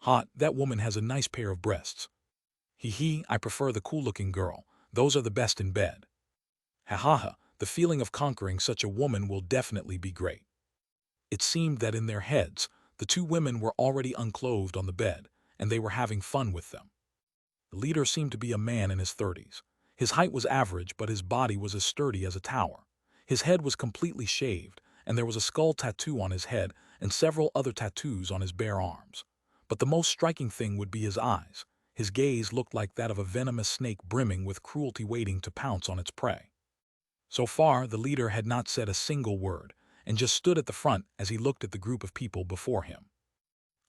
Hot, that woman has a nice pair of breasts. Hee, I prefer the cool-looking girl. Those are the best in bed. Ha ha ha, the feeling of conquering such a woman will definitely be great. It seemed that in their heads, the 2 women were already unclothed on the bed, and they were having fun with them. The leader seemed to be a man in his 30s. His height was average, but his body was as sturdy as a tower. His head was completely shaved, and there was a skull tattoo on his head and several other tattoos on his bare arms. But the most striking thing would be his eyes. His gaze looked like that of a venomous snake brimming with cruelty waiting to pounce on its prey. So far, the leader had not said a single word, and just stood at the front as he looked at the group of people before him.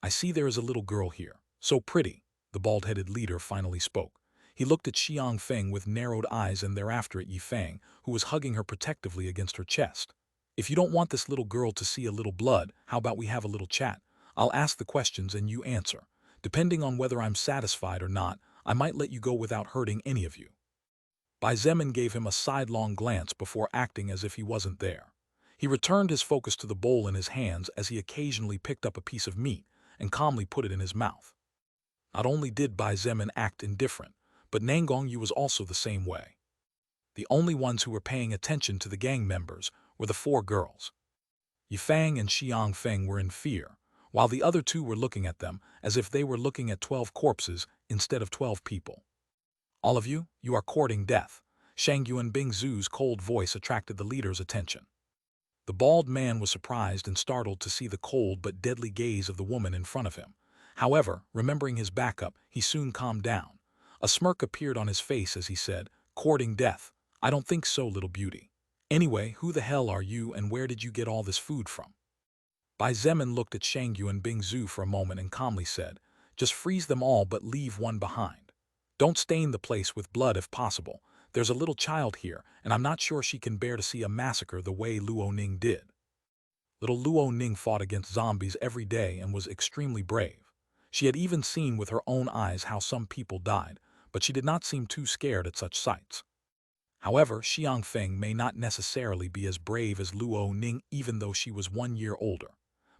I see there is a little girl here, so pretty. The bald-headed leader finally spoke. He looked at Xiang Feng with narrowed eyes and thereafter at Yifang, who was hugging her protectively against her chest. If you don't want this little girl to see a little blood, how about we have a little chat? I'll ask the questions and you answer. Depending on whether I'm satisfied or not, I might let you go without hurting any of you. Bai Zemin gave him a sidelong glance before acting as if he wasn't there. He returned his focus to the bowl in his hands as he occasionally picked up a piece of meat and calmly put it in his mouth. Not only did Bai Zemin act indifferent, but Nangong Yu was also the same way. The only ones who were paying attention to the gang members were the 4 girls. Yifang and Xiang Feng were in fear, while the other 2 were looking at them as if they were looking at 12 corpses instead of 12 people. All of you, you are courting death. Shangyuan Bingzhu's cold voice attracted the leader's attention. The bald man was surprised and startled to see the cold but deadly gaze of the woman in front of him. However, remembering his backup, he soon calmed down. A smirk appeared on his face as he said, "Courting death? I don't think so, little beauty. Anyway, who the hell are you and where did you get all this food from?" Bai Zemin looked at Shangyu and Bingzhu for a moment and calmly said, "Just freeze them all but leave one behind. Don't stain the place with blood if possible. There's a little child here, and I'm not sure she can bear to see a massacre the way Luo Ning did." Little Luo Ning fought against zombies every day and was extremely brave. She had even seen with her own eyes how some people died, but she did not seem too scared at such sights. However, Xiang Feng may not necessarily be as brave as Luo Ning even though she was 1 year older.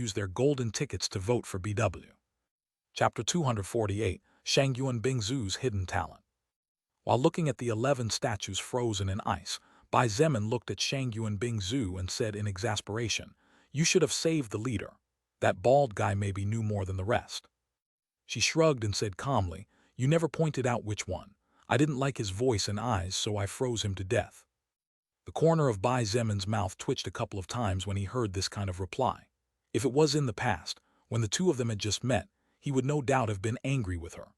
use their golden tickets to vote for BW. Chapter 248, Shang Yuan Bingzu's Hidden Talent. While looking at the 11 statues frozen in ice, Bai Zemin looked at Shang Yuan Bingzu and said in exasperation, "You should have saved the leader. That bald guy maybe knew more than the rest." She shrugged and said calmly, "You never pointed out which one. I didn't like his voice and eyes, so I froze him to death." The corner of Bai Zemin's mouth twitched a couple of times when he heard this kind of reply. If it was in the past, when the two of them had just met, he would no doubt have been angry with her.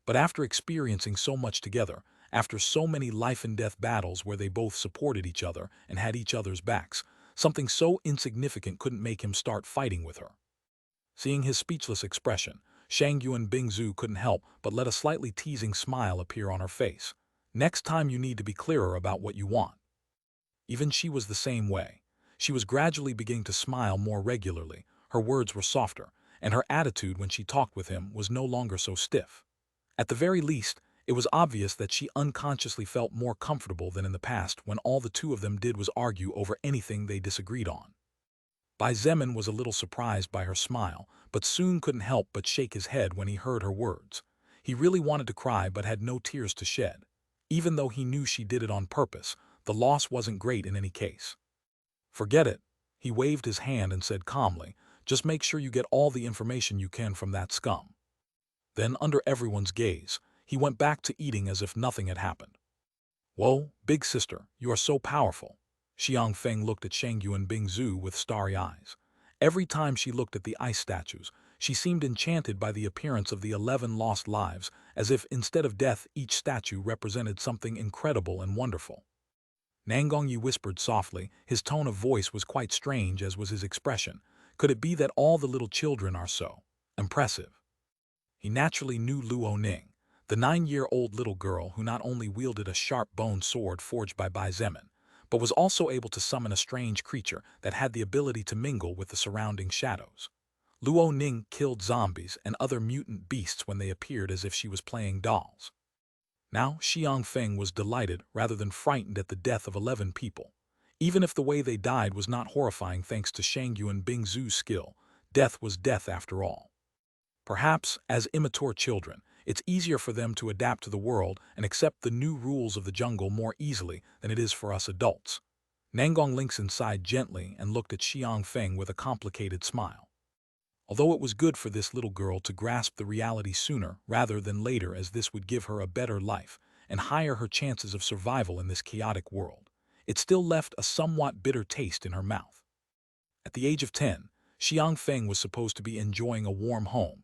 But after experiencing so much together, after so many life-and-death battles where they both supported each other and had each other's backs, something so insignificant couldn't make him start fighting with her. Seeing his speechless expression, Shang Yuan Bingzu couldn't help but let a slightly teasing smile appear on her face. "Next time you need to be clearer about what you want." Even she was the same way. She was gradually beginning to smile more regularly, her words were softer, and her attitude when she talked with him was no longer so stiff. At the very least, it was obvious that she unconsciously felt more comfortable than in the past when all the two of them did was argue over anything they disagreed on. Bai Zemin was a little surprised by her smile, but soon couldn't help but shake his head when he heard her words. He really wanted to cry but had no tears to shed. Even though he knew she did it on purpose, the loss wasn't great in any case. "Forget it." He waved his hand and said calmly, "Just make sure you get all the information you can from that scum." Then, under everyone's gaze, he went back to eating as if nothing had happened. "Whoa, big sister, you are so powerful." Xiang Feng looked at Shang Yuan Bingzu with starry eyes. Every time she looked at the ice statues, she seemed enchanted by the appearance of the 11 lost lives, as if instead of death each statue represented something incredible and wonderful. Nangongyi whispered softly, his tone of voice was quite strange as was his expression. Could it be that all the little children are so impressive? He naturally knew Luo Ning, the 9-year-old little girl who not only wielded a sharp-boned sword forged by Bai Zemin, but was also able to summon a strange creature that had the ability to mingle with the surrounding shadows. Luo Ning killed zombies and other mutant beasts when they appeared as if she was playing dolls. Now Xiang Feng was delighted rather than frightened at the death of 11 people. Even if the way they died was not horrifying thanks to Shang Yuan Bingzu's skill, death was death after all. Perhaps, as immature children, it's easier for them to adapt to the world and accept the new rules of the jungle more easily than it is for us adults. Nangong Linxin sighed gently and looked at Xiang Feng with a complicated smile. Although it was good for this little girl to grasp the reality sooner rather than later, as this would give her a better life and higher her chances of survival in this chaotic world, it still left a somewhat bitter taste in her mouth. At the age of 10, Xiang Feng was supposed to be enjoying a warm home,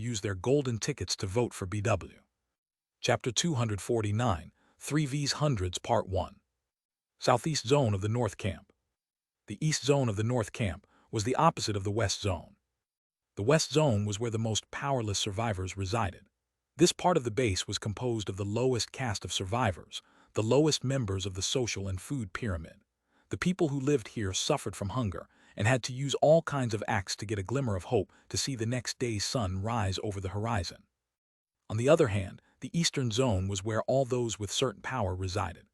used their golden tickets to vote for BW. Chapter 249, 3V's Hundreds Part 1. Southeast Zone of the North Camp. The East Zone of the North Camp was the opposite of the West Zone. The West Zone was where the most powerless survivors resided. This part of the base was composed of the lowest caste of survivors, the lowest members of the social and food pyramid. The people who lived here suffered from hunger and had to use all kinds of acts to get a glimmer of hope to see the next day's sun rise over the horizon. On the other hand, the Eastern Zone was where all those with certain power resided.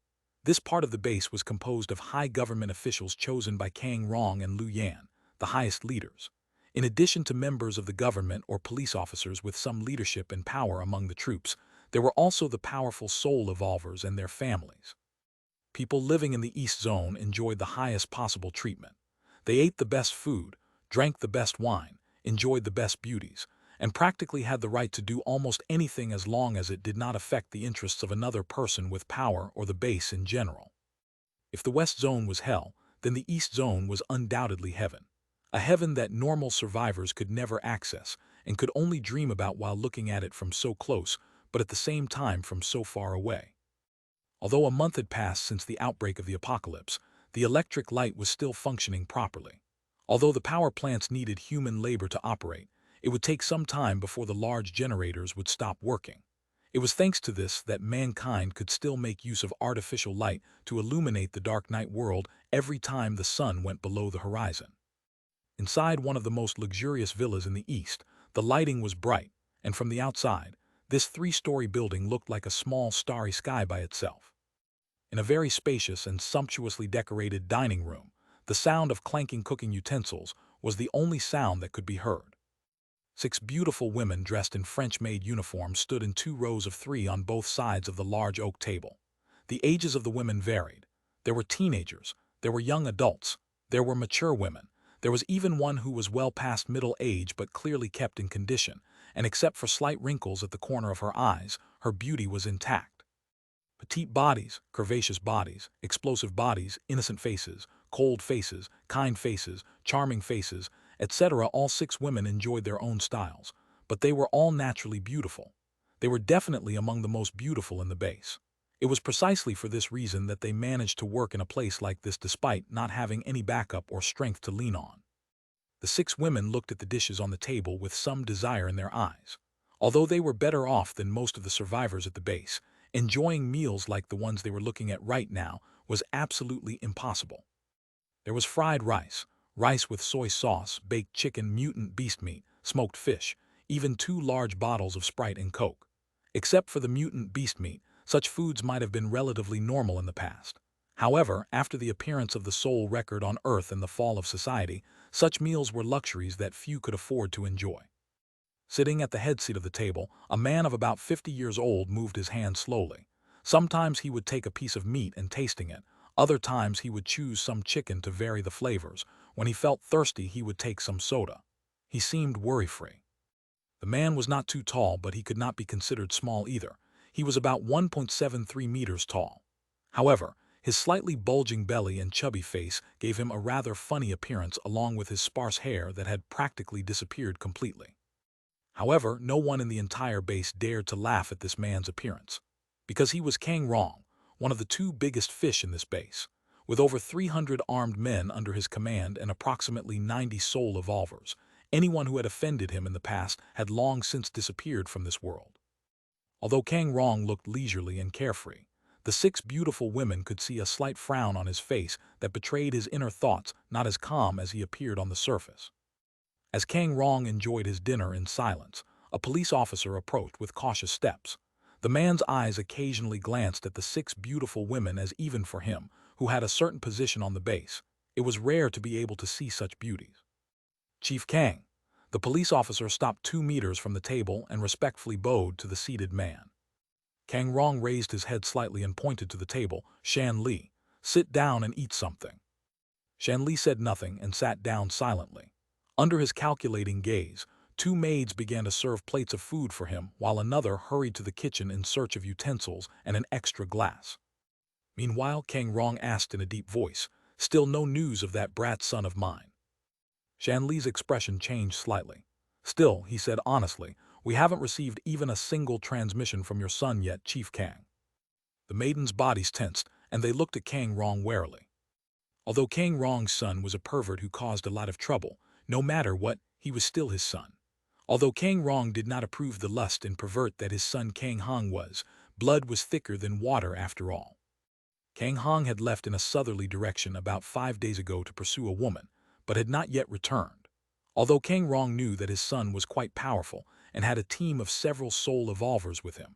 This part of the base was composed of high government officials chosen by Kang Rong and Liu Yan, the highest leaders, in addition to members of the government or police officers with some leadership and power among the troops. There were also the powerful soul evolvers and their families. People living in the East Zone enjoyed the highest possible treatment. They ate the best food, drank the best wine, enjoyed the best beauties, and practically had the right to do almost anything as long as it did not affect the interests of another person with power or the base in general. If the West Zone was hell, then the East Zone was undoubtedly heaven. A heaven that normal survivors could never access and could only dream about while looking at it from so close, but at the same time from so far away. Although a month had passed since the outbreak of the apocalypse, the electric light was still functioning properly. Although the power plants needed human labor to operate, it would take some time before the large generators would stop working. It was thanks to this that mankind could still make use of artificial light to illuminate the dark night world every time the sun went below the horizon. Inside one of the most luxurious villas in the East, the lighting was bright, and from the outside, this three-story building looked like a small starry sky by itself. In a very spacious and sumptuously decorated dining room, the sound of clanking cooking utensils was the only sound that could be heard. 6 beautiful women dressed in French-made uniforms stood in 2 rows of 3 on both sides of the large oak table. The ages of the women varied. There were teenagers, there were young adults, there were mature women, there was even one who was well past middle age but clearly kept in condition, and except for slight wrinkles at the corner of her eyes, her beauty was intact. Petite bodies, curvaceous bodies, explosive bodies, innocent faces, cold faces, kind faces, charming faces, etc. All 6 women enjoyed their own styles, but they were all naturally beautiful. They were definitely among the most beautiful in the base. It was precisely for this reason that they managed to work in a place like this despite not having any backup or strength to lean on. The 6 women looked at the dishes on the table with some desire in their eyes. Although they were better off than most of the survivors at the base, enjoying meals like the ones they were looking at right now was absolutely impossible. There was fried rice, rice with soy sauce, baked chicken, mutant beast meat, smoked fish, even 2 large bottles of Sprite and Coke. Except for the mutant beast meat, such foods might have been relatively normal in the past. However, after the appearance of the soul record on Earth and the fall of society, such meals were luxuries that few could afford to enjoy. Sitting at the head seat of the table, a man of about 50 years old moved his hand slowly. Sometimes he would take a piece of meat and tasting it. Other times he would choose some chicken to vary the flavors. When he felt thirsty, he would take some soda. He seemed worry-free. The man was not too tall, but he could not be considered small either. He was about 1.73 meters tall. However, his slightly bulging belly and chubby face gave him a rather funny appearance along with his sparse hair that had practically disappeared completely. However, no one in the entire base dared to laugh at this man's appearance, because he was Kang Rong, one of the 2 biggest fish in this base, with over 300 armed men under his command and approximately 90 soul evolvers. Anyone who had offended him in the past had long since disappeared from this world. Although Kang Rong looked leisurely and carefree, the 6 beautiful women could see a slight frown on his face that betrayed his inner thoughts, not as calm as he appeared on the surface. As Kang Rong enjoyed his dinner in silence, a police officer approached with cautious steps. The man's eyes occasionally glanced at the 6 beautiful women as even for him, who had a certain position on the base, it was rare to be able to see such beauties. Chief Kang. The police officer stopped 2 meters from the table and respectfully bowed to the seated man. Kang Rong raised his head slightly and pointed to the table. Shan Li, sit down and eat something. Shan Li said nothing and sat down silently. Under his calculating gaze, 2 maids began to serve plates of food for him while another hurried to the kitchen in search of utensils and an extra glass. Meanwhile, Kang Rong asked in a deep voice, still no news of that brat son of mine. Shan Li's expression changed slightly. Still, he said honestly, we haven't received even a single transmission from your son yet, Chief Kang. The maidens' bodies tensed, and they looked at Kang Rong warily. Although Kang Rong's son was a pervert who caused a lot of trouble, no matter what, he was still his son. Although Kang Rong did not approve the lust and pervert that his son Kang Hong was, blood was thicker than water after all. Kang Hong had left in a southerly direction about 5 days ago to pursue a woman, but had not yet returned. Although Kang Rong knew that his son was quite powerful and had a team of several soul evolvers with him,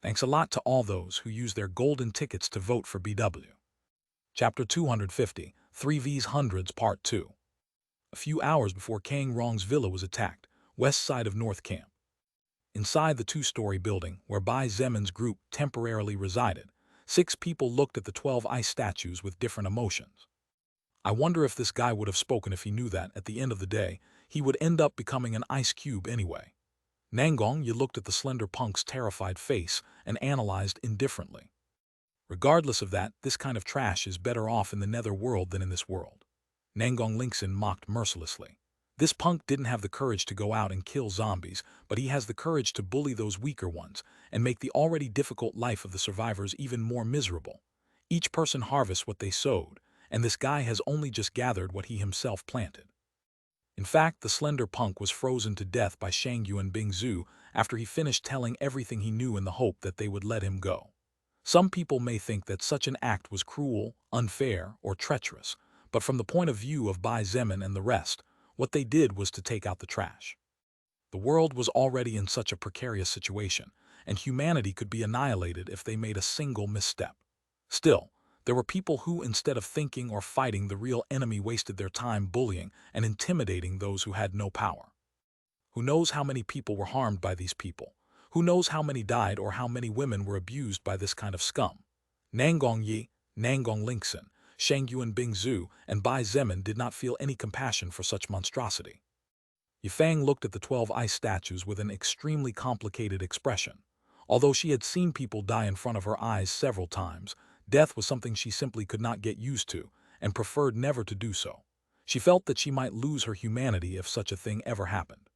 Thanks a lot to all those who used their golden tickets to vote for BW. Chapter 250, 3V's Hundreds, Part 2. A few hours before Kang Rong's villa was attacked, west side of North Camp. Inside the two-story building, where Bai Zemin's group temporarily resided, 6 people looked at the 12 ice statues with different emotions. I wonder if this guy would have spoken if he knew that, at the end of the day, he would end up becoming an ice cube anyway. Nangong Yi looked at the slender punk's terrified face and analyzed indifferently. Regardless of that, this kind of trash is better off in the nether world than in this world. Nangong Linkson mocked mercilessly. This punk didn't have the courage to go out and kill zombies, but he has the courage to bully those weaker ones and make the already difficult life of the survivors even more miserable. Each person harvests what they sowed, and this guy has only just gathered what he himself planted. In fact, the slender punk was frozen to death by Shangyu and Bingzu after he finished telling everything he knew in the hope that they would let him go. Some people may think that such an act was cruel, unfair, or treacherous, but from the point of view of Bai Zemin and the rest, what they did was to take out the trash. The world was already in such a precarious situation, and humanity could be annihilated if they made a single misstep. Still, there were people who, instead of thinking or fighting the real enemy, wasted their time bullying and intimidating those who had no power. Who knows how many people were harmed by these people? Who knows how many died or how many women were abused by this kind of scum? Nangong Yi, Nangong Linkson, Shangyuan Bingzu, and Bai Zemin did not feel any compassion for such monstrosity. Yifang looked at the 12 ice statues with an extremely complicated expression. Although she had seen people die in front of her eyes several times, death was something she simply could not get used to, and preferred never to do so. She felt that she might lose her humanity if such a thing ever happened.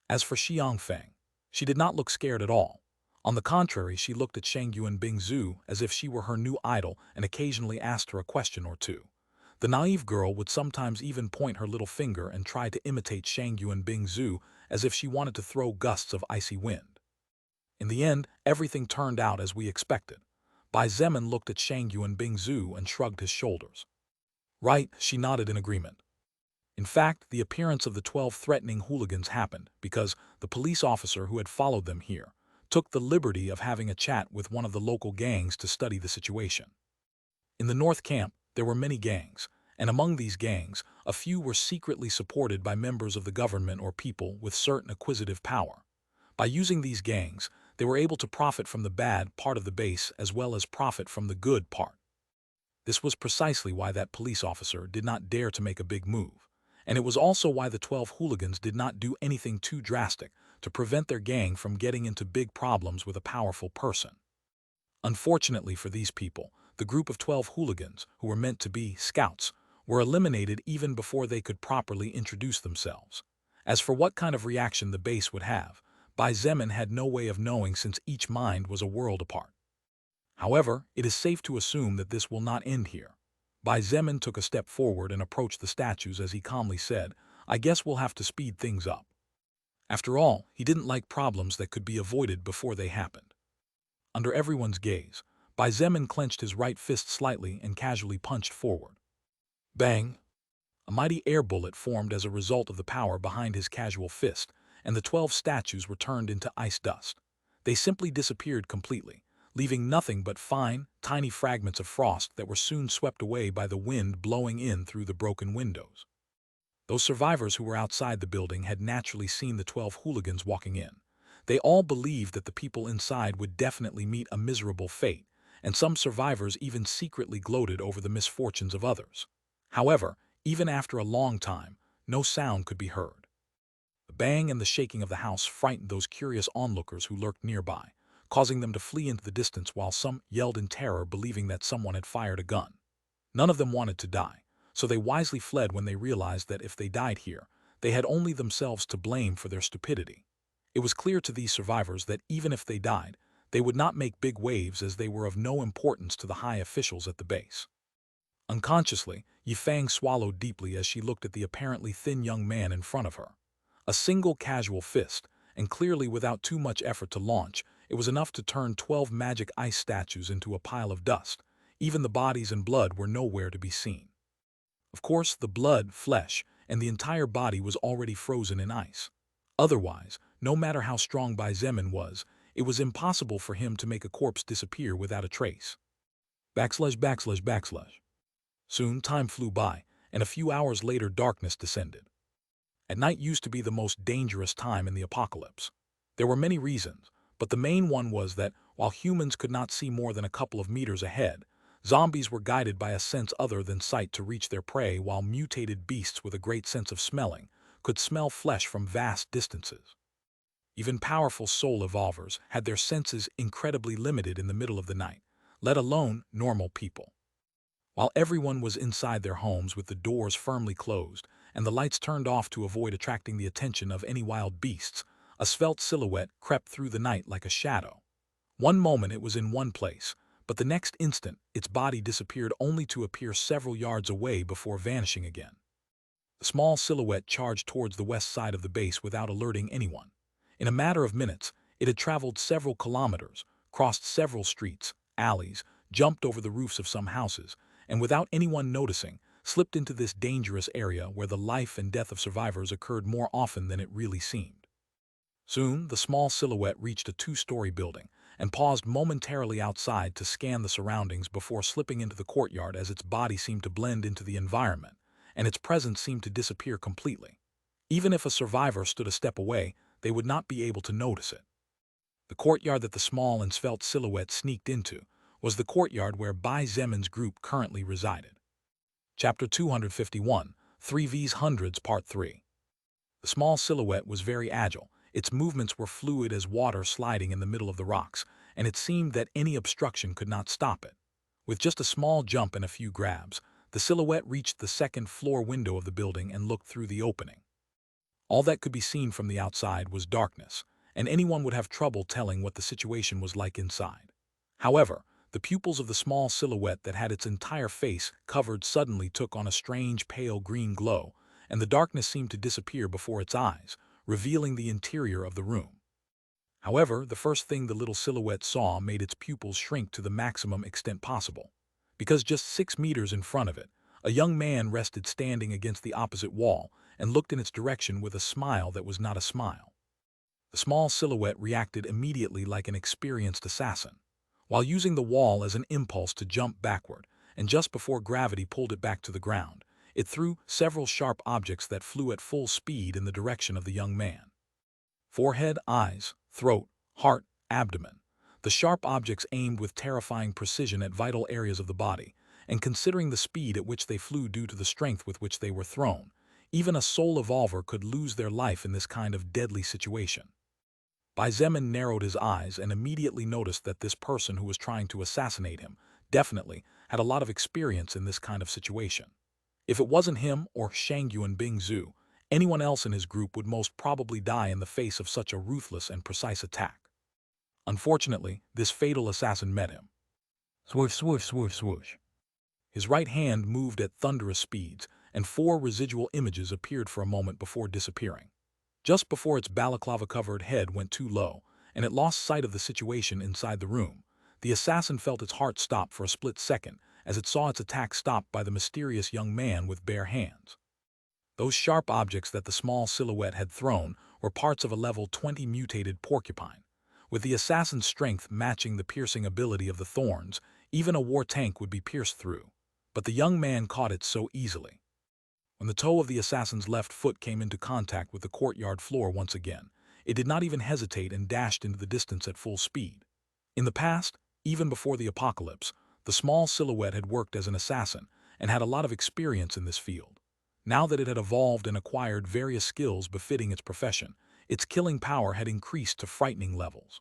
As for Xiangfeng, she did not look scared at all. On the contrary, she looked at Shangyuan Bingzu as if she were her new idol and occasionally asked her a question or two. The naive girl would sometimes even point her little finger and try to imitate Shangyuan Bingzu as if she wanted to throw gusts of icy wind. In the end, everything turned out as we expected. Bai Zemin looked at Shangyuan Bingzu and shrugged his shoulders. Right, she nodded in agreement. In fact, the appearance of the 12 threatening hooligans happened because the police officer who had followed them here took the liberty of having a chat with one of the local gangs to study the situation. In the North Camp, there were many gangs, and among these gangs, a few were secretly supported by members of the government or people with certain acquisitive power. By using these gangs, they were able to profit from the bad part of the base as well as profit from the good part. This was precisely why that police officer did not dare to make a big move, and it was also why the 12 hooligans did not do anything too drastic to prevent their gang from getting into big problems with a powerful person. Unfortunately for these people, the group of 12 hooligans, who were meant to be scouts, were eliminated even before they could properly introduce themselves. As for what kind of reaction the base would have, Bai Zemin had no way of knowing since each mind was a world apart. However, it is safe to assume that this will not end here. Bai Zemin took a step forward and approached the statues as he calmly said, "I guess we'll have to speed things up." After all, he didn't like problems that could be avoided before they happened. Under everyone's gaze, Bai Zemin clenched his right fist slightly and casually punched forward. Bang! A mighty air bullet formed as a result of the power behind his casual fist, and the 12 statues were turned into ice dust. They simply disappeared completely, leaving nothing but fine, tiny fragments of frost that were soon swept away by the wind blowing in through the broken windows. Those survivors who were outside the building had naturally seen the 12 hooligans walking in. They all believed that the people inside would definitely meet a miserable fate, and some survivors even secretly gloated over the misfortunes of others. However, even after a long time, no sound could be heard. The bang and the shaking of the house frightened those curious onlookers who lurked nearby, causing them to flee into the distance while some yelled in terror, believing that someone had fired a gun. None of them wanted to die, so they wisely fled when they realized that if they died here, they had only themselves to blame for their stupidity. It was clear to these survivors that even if they died, they would not make big waves as they were of no importance to the high officials at the base. Unconsciously, Yifang swallowed deeply as she looked at the apparently thin young man in front of her. A single casual fist, and clearly without too much effort to launch, it was enough to turn 12 magic ice statues into a pile of dust. Even the bodies and blood were nowhere to be seen. Of course, the blood, flesh, and the entire body was already frozen in ice. Otherwise, no matter how strong Bai Zemin was, It was impossible for him to make a corpse disappear without a trace. Backslash backslash backslash. Soon time flew by, and a few hours later darkness descended. At night used to be the most dangerous time in the apocalypse. There were many reasons, but the main one was that, while humans could not see more than a couple of meters ahead, zombies were guided by a sense other than sight to reach their prey, while mutated beasts with a great sense of smelling could smell flesh from vast distances. Even powerful soul evolvers had their senses incredibly limited in the middle of the night, let alone normal people. While everyone was inside their homes with the doors firmly closed and the lights turned off to avoid attracting the attention of any wild beasts, a svelte silhouette crept through the night like a shadow. One moment it was in one place, but the next instant its body disappeared only to appear several yards away before vanishing again. The small silhouette charged towards the west side of the base without alerting anyone. In a matter of minutes, it had traveled several kilometers, crossed several streets, alleys, jumped over the roofs of some houses, and without anyone noticing, slipped into this dangerous area where the life and death of survivors occurred more often than it really seemed. Soon, the small silhouette reached a two-story building and paused momentarily outside to scan the surroundings before slipping into the courtyard as its body seemed to blend into the environment, and its presence seemed to disappear completely. Even if a survivor stood a step away, they would not be able to notice it. The courtyard that the small and svelte silhouette sneaked into was the courtyard where Bai Zemin's group currently resided. Chapter 251, 3v's Hundreds, Part 3. The small silhouette was very agile. Its movements were fluid as water sliding in the middle of the rocks, and it seemed that any obstruction could not stop it. With just a small jump and a few grabs, the silhouette reached the second-floor window of the building and looked through the opening. All that could be seen from the outside was darkness, and anyone would have trouble telling what the situation was like inside. However, the pupils of the small silhouette that had its entire face covered suddenly took on a strange pale green glow, and the darkness seemed to disappear before its eyes, revealing the interior of the room. However, the first thing the little silhouette saw made its pupils shrink to the maximum extent possible, because just 6 meters in front of it, a young man rested standing against the opposite wall and looked in its direction with a smile that was not a smile. The small silhouette reacted immediately like an experienced assassin. While using the wall as an impulse to jump backward, and just before gravity pulled it back to the ground, it threw several sharp objects that flew at full speed in the direction of the young man. Forehead, eyes, throat, heart, abdomen. The sharp objects aimed with terrifying precision at vital areas of the body, and considering the speed at which they flew due to the strength with which they were thrown, even a soul evolver could lose their life in this kind of deadly situation. Bai Zemin narrowed his eyes and immediately noticed that this person who was trying to assassinate him definitely had a lot of experience in this kind of situation. If it wasn't him or Shangyuan Bingzu, anyone else in his group would most probably die in the face of such a ruthless and precise attack. Unfortunately, this fatal assassin met him. Swoosh, swoosh, swoosh, swoosh. His right hand moved at thunderous speeds, and 4 residual images appeared for a moment before disappearing. Just before its balaclava-covered head went too low, and it lost sight of the situation inside the room, the assassin felt its heart stop for a split second as it saw its attack stopped by the mysterious young man with bare hands. Those sharp objects that the small silhouette had thrown were parts of a level 20 mutated porcupine. With the assassin's strength matching the piercing ability of the thorns, even a war tank would be pierced through. But the young man caught it so easily. When the toe of the assassin's left foot came into contact with the courtyard floor once again, it did not even hesitate and dashed into the distance at full speed. In the past, even before the apocalypse, the small silhouette had worked as an assassin and had a lot of experience in this field. Now that it had evolved and acquired various skills befitting its profession, its killing power had increased to frightening levels.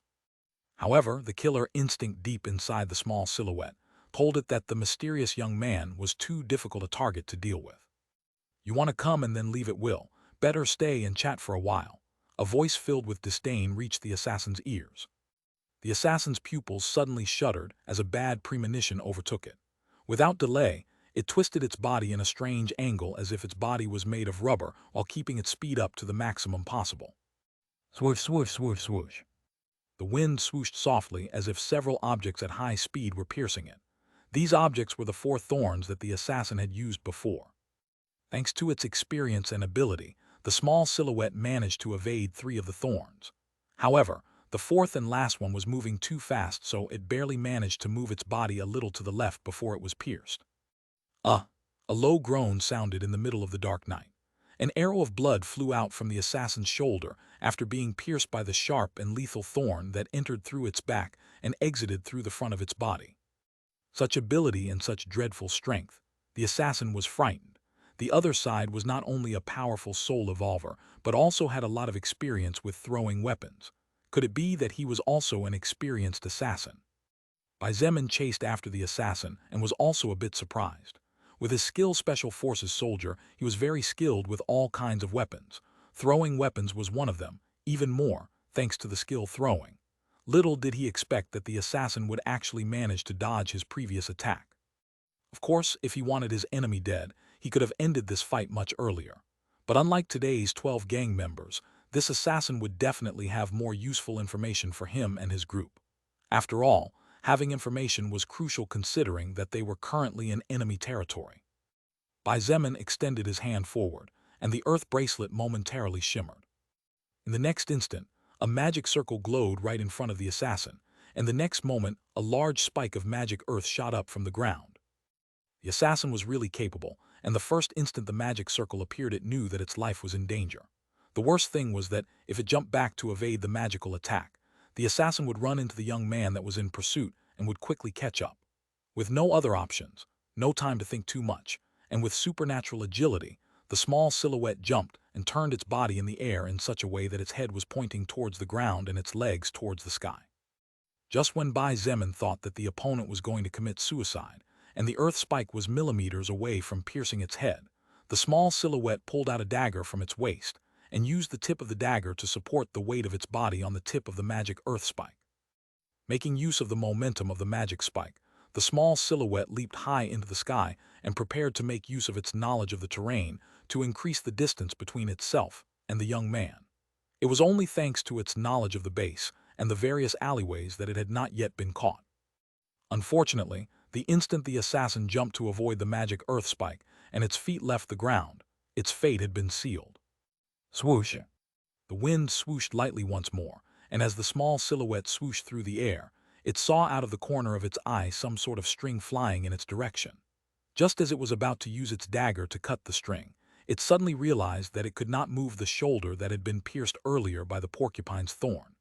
However, the killer instinct deep inside the small silhouette told it that the mysterious young man was too difficult a target to deal with. "You want to come and then leave at will. Better stay and chat for a while." A voice filled with disdain reached the assassin's ears. The assassin's pupils suddenly shuddered as a bad premonition overtook it. Without delay, it twisted its body in a strange angle as if its body was made of rubber while keeping its speed up to the maximum possible. Swoosh, swoosh, swoosh, swoosh. The wind swooshed softly as if several objects at high speed were piercing it. These objects were the 4 thorns that the assassin had used before. Thanks to its experience and ability, the small silhouette managed to evade 3 of the thorns. However, The fourth and last one was moving too fast, so it barely managed to move its body a little to the left before it was pierced. Uh, a low groan sounded in the middle of the dark night. An arrow of blood flew out from the assassin's shoulder after being pierced by the sharp and lethal thorn that entered through its back and exited through the front of its body. Such ability and such dreadful strength. The assassin was frightened. The other side was not only a powerful soul evolver, but also had a lot of experience with throwing weapons. Could it be that he was also an experienced assassin? Bai Zemin chased after the assassin and was also a bit surprised. With his skilled Special Forces soldier, he was very skilled with all kinds of weapons. Throwing weapons was one of them, even more, thanks to the skill throwing. Little did he expect that the assassin would actually manage to dodge his previous attack. Of course, if he wanted his enemy dead, he could have ended this fight much earlier. But unlike today's 12 gang members, this assassin would definitely have more useful information for him and his group. After all, having information was crucial considering that they were currently in enemy territory. Bai Zemin extended his hand forward, and the earth bracelet momentarily shimmered. In the next instant, a magic circle glowed right in front of the assassin, and the next moment, a large spike of magic earth shot up from the ground. The assassin was really capable, and the first instant the magic circle appeared it knew that its life was in danger. The worst thing was that if it jumped back to evade the magical attack, the assassin would run into the young man that was in pursuit and would quickly catch up. With no other options, no time to think too much, and with supernatural agility, the small silhouette jumped and turned its body in the air in such a way that its head was pointing towards the ground and its legs towards the sky. Just when Bai Zemin thought that the opponent was going to commit suicide, and the earth spike was millimeters away from piercing its head, the small silhouette pulled out a dagger from its waist and used the tip of the dagger to support the weight of its body on the tip of the magic earth spike. Making use of the momentum of the magic spike, the small silhouette leaped high into the sky and prepared to make use of its knowledge of the terrain to increase the distance between itself and the young man. It was only thanks to its knowledge of the base and the various alleyways that it had not yet been caught. Unfortunately, the instant the assassin jumped to avoid the magic earth spike and its feet left the ground, its fate had been sealed. Swoosh! The wind swooshed lightly once more, and as the small silhouette swooshed through the air, it saw out of the corner of its eye some sort of string flying in its direction. Just as it was about to use its dagger to cut the string, it suddenly realized that it could not move the shoulder that had been pierced earlier by the porcupine's thorn.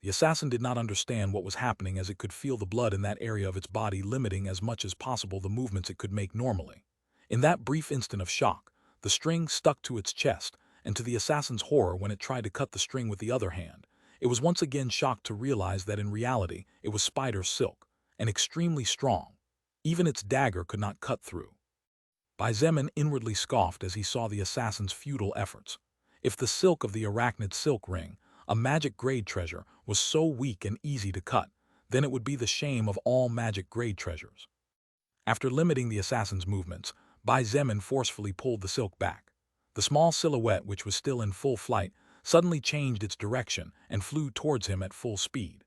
The assassin did not understand what was happening as it could feel the blood in that area of its body limiting as much as possible the movements it could make normally. In that brief instant of shock, the string stuck to its chest, and to the assassin's horror when it tried to cut the string with the other hand, it was once again shocked to realize that in reality it was spider silk, and extremely strong. Even its dagger could not cut through. Bai Zemin inwardly scoffed as he saw the assassin's futile efforts. If the silk of the arachnid silk ring, a magic grade treasure, was so weak and easy to cut, then it would be the shame of all magic grade treasures. After limiting the assassin's movements, Bai Zemin forcefully pulled the silk back. The small silhouette, which was still in full flight, suddenly changed its direction and flew towards him at full speed.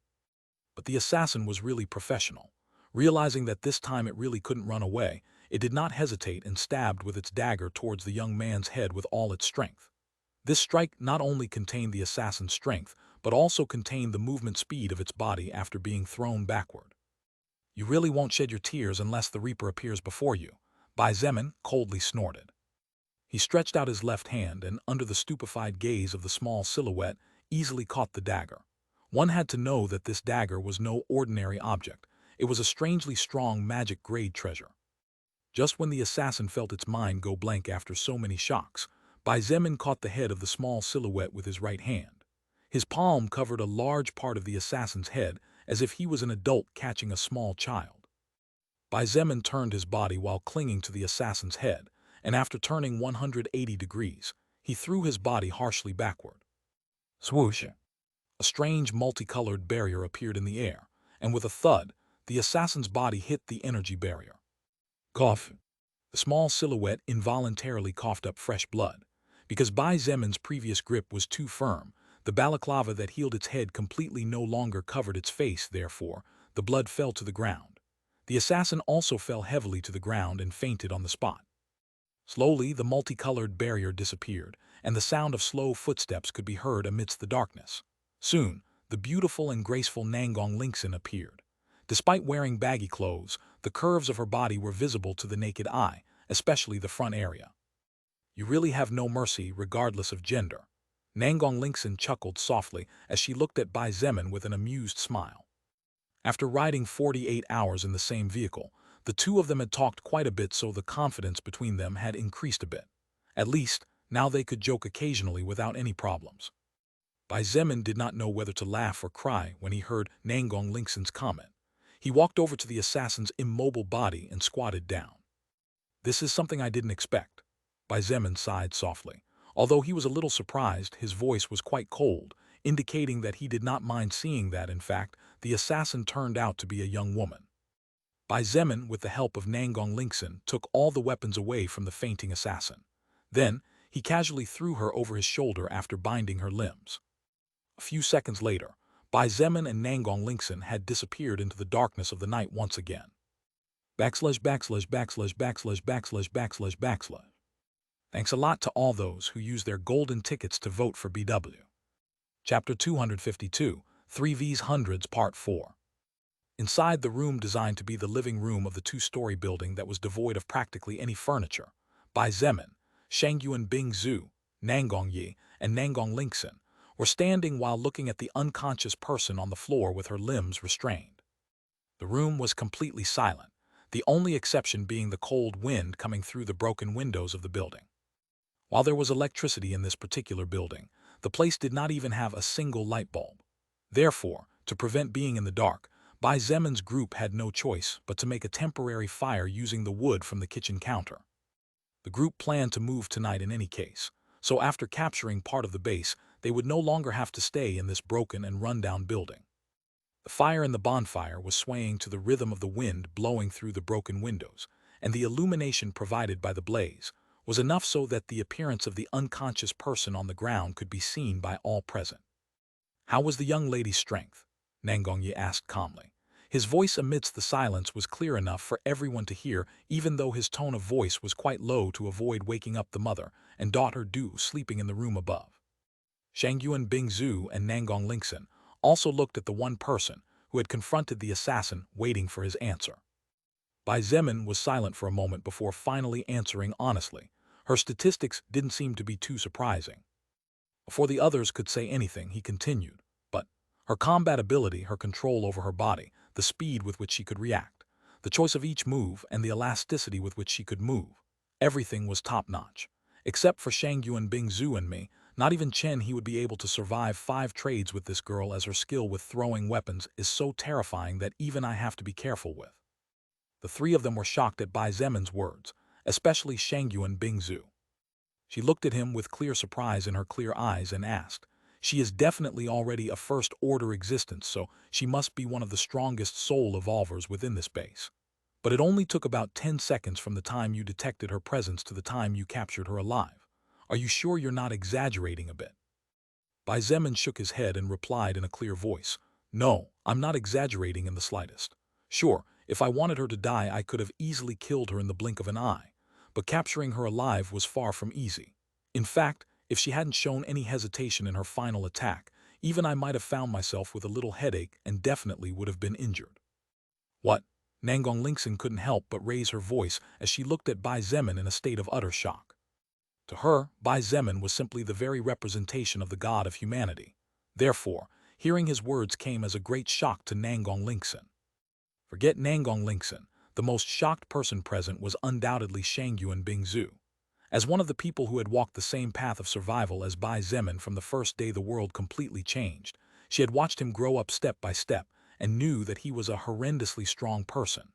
But the assassin was really professional. Realizing that this time it really couldn't run away, it did not hesitate and stabbed with its dagger towards the young man's head with all its strength. This strike not only contained the assassin's strength, but also contained the movement speed of its body after being thrown backward. You really won't shed your tears unless the Reaper appears before you, Bai Zemin coldly snorted. He stretched out his left hand and, under the stupefied gaze of the small silhouette, easily caught the dagger. One had to know that this dagger was no ordinary object. It was a strangely strong magic grade treasure. Just when the assassin felt its mind go blank after so many shocks, Bai Zemin caught the head of the small silhouette with his right hand. His palm covered a large part of the assassin's head as if he was an adult catching a small child. Bai Zemin turned his body while clinging to the assassin's head, and after turning 180 degrees, he threw his body harshly backward. Swoosh! A strange multicolored barrier appeared in the air, and with a thud, the assassin's body hit the energy barrier. Cough! The small silhouette involuntarily coughed up fresh blood. Because Bai Zemin's previous grip was too firm, the balaclava that healed its head completely no longer covered its face, therefore, the blood fell to the ground. The assassin also fell heavily to the ground and fainted on the spot. Slowly, the multicolored barrier disappeared, and the sound of slow footsteps could be heard amidst the darkness. Soon, the beautiful and graceful Nangong Lingxin appeared. Despite wearing baggy clothes, the curves of her body were visible to the naked eye, especially the front area. You really have no mercy regardless of gender. Nangong Lingxin chuckled softly as she looked at Bai Zemin with an amused smile. After riding 48 hours in the same vehicle, the two of them had talked quite a bit, so the confidence between them had increased a bit. At least, now they could joke occasionally without any problems. Bai Zemin did not know whether to laugh or cry when he heard Nangong Lingxin's comment. He walked over to the assassin's immobile body and squatted down. "This is something I didn't expect." Bai Zemin sighed softly. Although he was a little surprised, his voice was quite cold, indicating that he did not mind seeing that, in fact, the assassin turned out to be a young woman. Bai Zemin, with the help of Nangong Lingxin, took all the weapons away from the fainting assassin. Then, he casually threw her over his shoulder after binding her limbs. A few seconds later, Bai Zemin and Nangong Lingxin had disappeared into the darkness of the night once again. Backslash backslash backslash backslash backslash backslash backslash. Thanks a lot to all those who used their golden tickets to vote for BW. Chapter 252, 3V's Hundreds Part 4. Inside the room designed to be the living room of the two-story building that was devoid of practically any furniture, Bai Zemin, Shangyuan Bingzhu, Nangong Yi, and Nangong Lingxin were standing while looking at the unconscious person on the floor with her limbs restrained. The room was completely silent, the only exception being the cold wind coming through the broken windows of the building. While there was electricity in this particular building, the place did not even have a single light bulb. Therefore, to prevent being in the dark, Bai Zemin's group had no choice but to make a temporary fire using the wood from the kitchen counter. The group planned to move tonight in any case, so after capturing part of the base, they would no longer have to stay in this broken and run-down building. The fire in the bonfire was swaying to the rhythm of the wind blowing through the broken windows, and the illumination provided by the blaze was enough so that the appearance of the unconscious person on the ground could be seen by all present. "How was the young lady's strength?" Nangong Yi asked calmly. His voice amidst the silence was clear enough for everyone to hear, even though his tone of voice was quite low to avoid waking up the mother and daughter Du sleeping in the room above. Shangyuan Bingzhu and Nangong Lingxin also looked at the one person who had confronted the assassin, waiting for his answer. Bai Zemin was silent for a moment before finally answering honestly. Her statistics didn't seem to be too surprising. Before the others could say anything, he continued. But her combat ability, her control over her body, the speed with which she could react, the choice of each move, and the elasticity with which she could move, everything was top-notch. Except for Shangyuan Bingzhu and me, not even Chen he would be able to survive 5 trades with this girl, as her skill with throwing weapons is so terrifying that even I have to be careful with. The three of them were shocked at Bai Zemin's words, especially Shangyuan Bingzhu. She looked at him with clear surprise in her clear eyes and asked, "She is definitely already a first-order existence, so she must be one of the strongest soul evolvers within this base. But it only took about 10 seconds from the time you detected her presence to the time you captured her alive. Are you sure you're not exaggerating a bit?" Bai Zemin shook his head and replied in a clear voice, "No, I'm not exaggerating in the slightest. Sure, if I wanted her to die, I could have easily killed her in the blink of an eye. But capturing her alive was far from easy. In fact, if she hadn't shown any hesitation in her final attack, even I might have found myself with a little headache and definitely would have been injured." "What?" Nangong Lingxin couldn't help but raise her voice as she looked at Bai Zemin in a state of utter shock. To her, Bai Zemin was simply the very representation of the god of humanity. Therefore, hearing his words came as a great shock to Nangong Lingxin. Forget Nangong Lingxin. The most shocked person present was undoubtedly Shangyuan Bingzhu. As one of the people who had walked the same path of survival as Bai Zemin from the first day the world completely changed, she had watched him grow up step by step and knew that he was a horrendously strong person.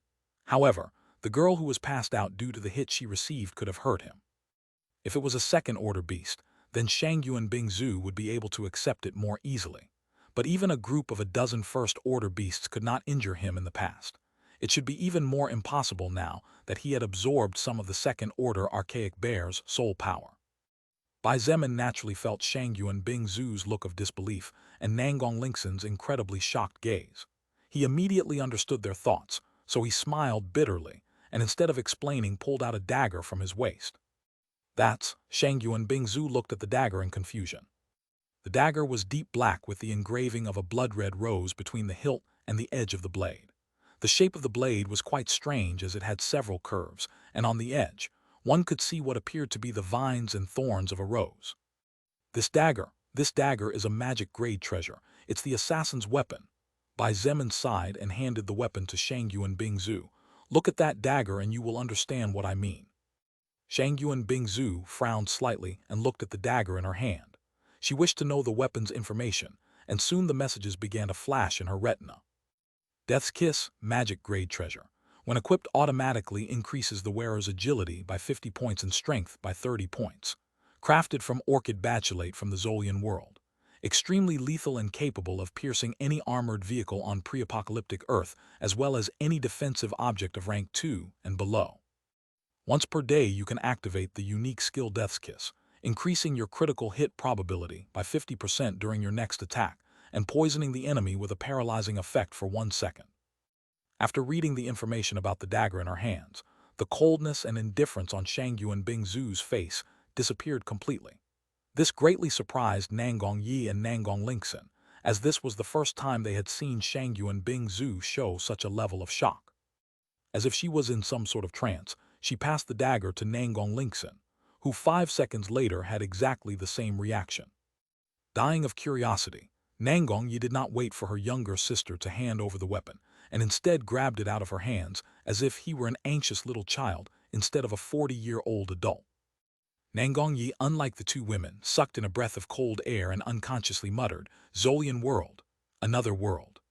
However, the girl who was passed out due to the hit she received could have hurt him. If it was a second-order beast, then Shangyuan Bingzhu would be able to accept it more easily. But even a group of a dozen first-order beasts could not injure him in the past. It should be even more impossible now that he had absorbed some of the second-order archaic bear's soul power. Bai Zemin naturally felt Shangyuan Bingzhu's look of disbelief and Nangong Lingxin's incredibly shocked gaze. He immediately understood their thoughts, so he smiled bitterly, and instead of explaining, pulled out a dagger from his waist. "That's..." Shangyuan Bingzhu looked at the dagger in confusion. The dagger was deep black with the engraving of a blood-red rose between the hilt and the edge of the blade. The shape of the blade was quite strange as it had several curves, and on the edge, one could see what appeared to be the vines and thorns of a rose. This dagger is a magic-grade treasure. It's the assassin's weapon. Bai Zemin sighed and handed the weapon to Shangyuan Bingzu. Look at that dagger and you will understand what I mean. Shangyuan Bingzu frowned slightly and looked at the dagger in her hand. She wished to know the weapon's information, and soon the messages began to flash in her retina. Death's Kiss, magic-grade treasure. When equipped, automatically increases the wearer's agility by 50 points and strength by 30 points. Crafted from orchid bacillate from the Zolian world. Extremely lethal and capable of piercing any armored vehicle on pre-apocalyptic Earth, as well as any defensive object of rank 2 and below. Once per day you can activate the unique skill Death's Kiss, increasing your critical hit probability by 50% during your next attack, and poisoning the enemy with a paralyzing effect for 1 second. After reading the information about the dagger in her hands, the coldness and indifference on Shangyuan Bingzu's face disappeared completely. This greatly surprised Nangong Yi and Nangong Lingxin, as this was the first time they had seen Shangyuan Bingzu show such a level of shock. As if she was in some sort of trance, she passed the dagger to Nangong Lingxin, who 5 seconds later had exactly the same reaction. Dying of curiosity, Nangong Yi did not wait for her younger sister to hand over the weapon, and instead grabbed it out of her hands as if he were an anxious little child instead of a 40-year-old adult. Nangong Yi, unlike the two women, sucked in a breath of cold air and unconsciously muttered, "Zolian world, another world."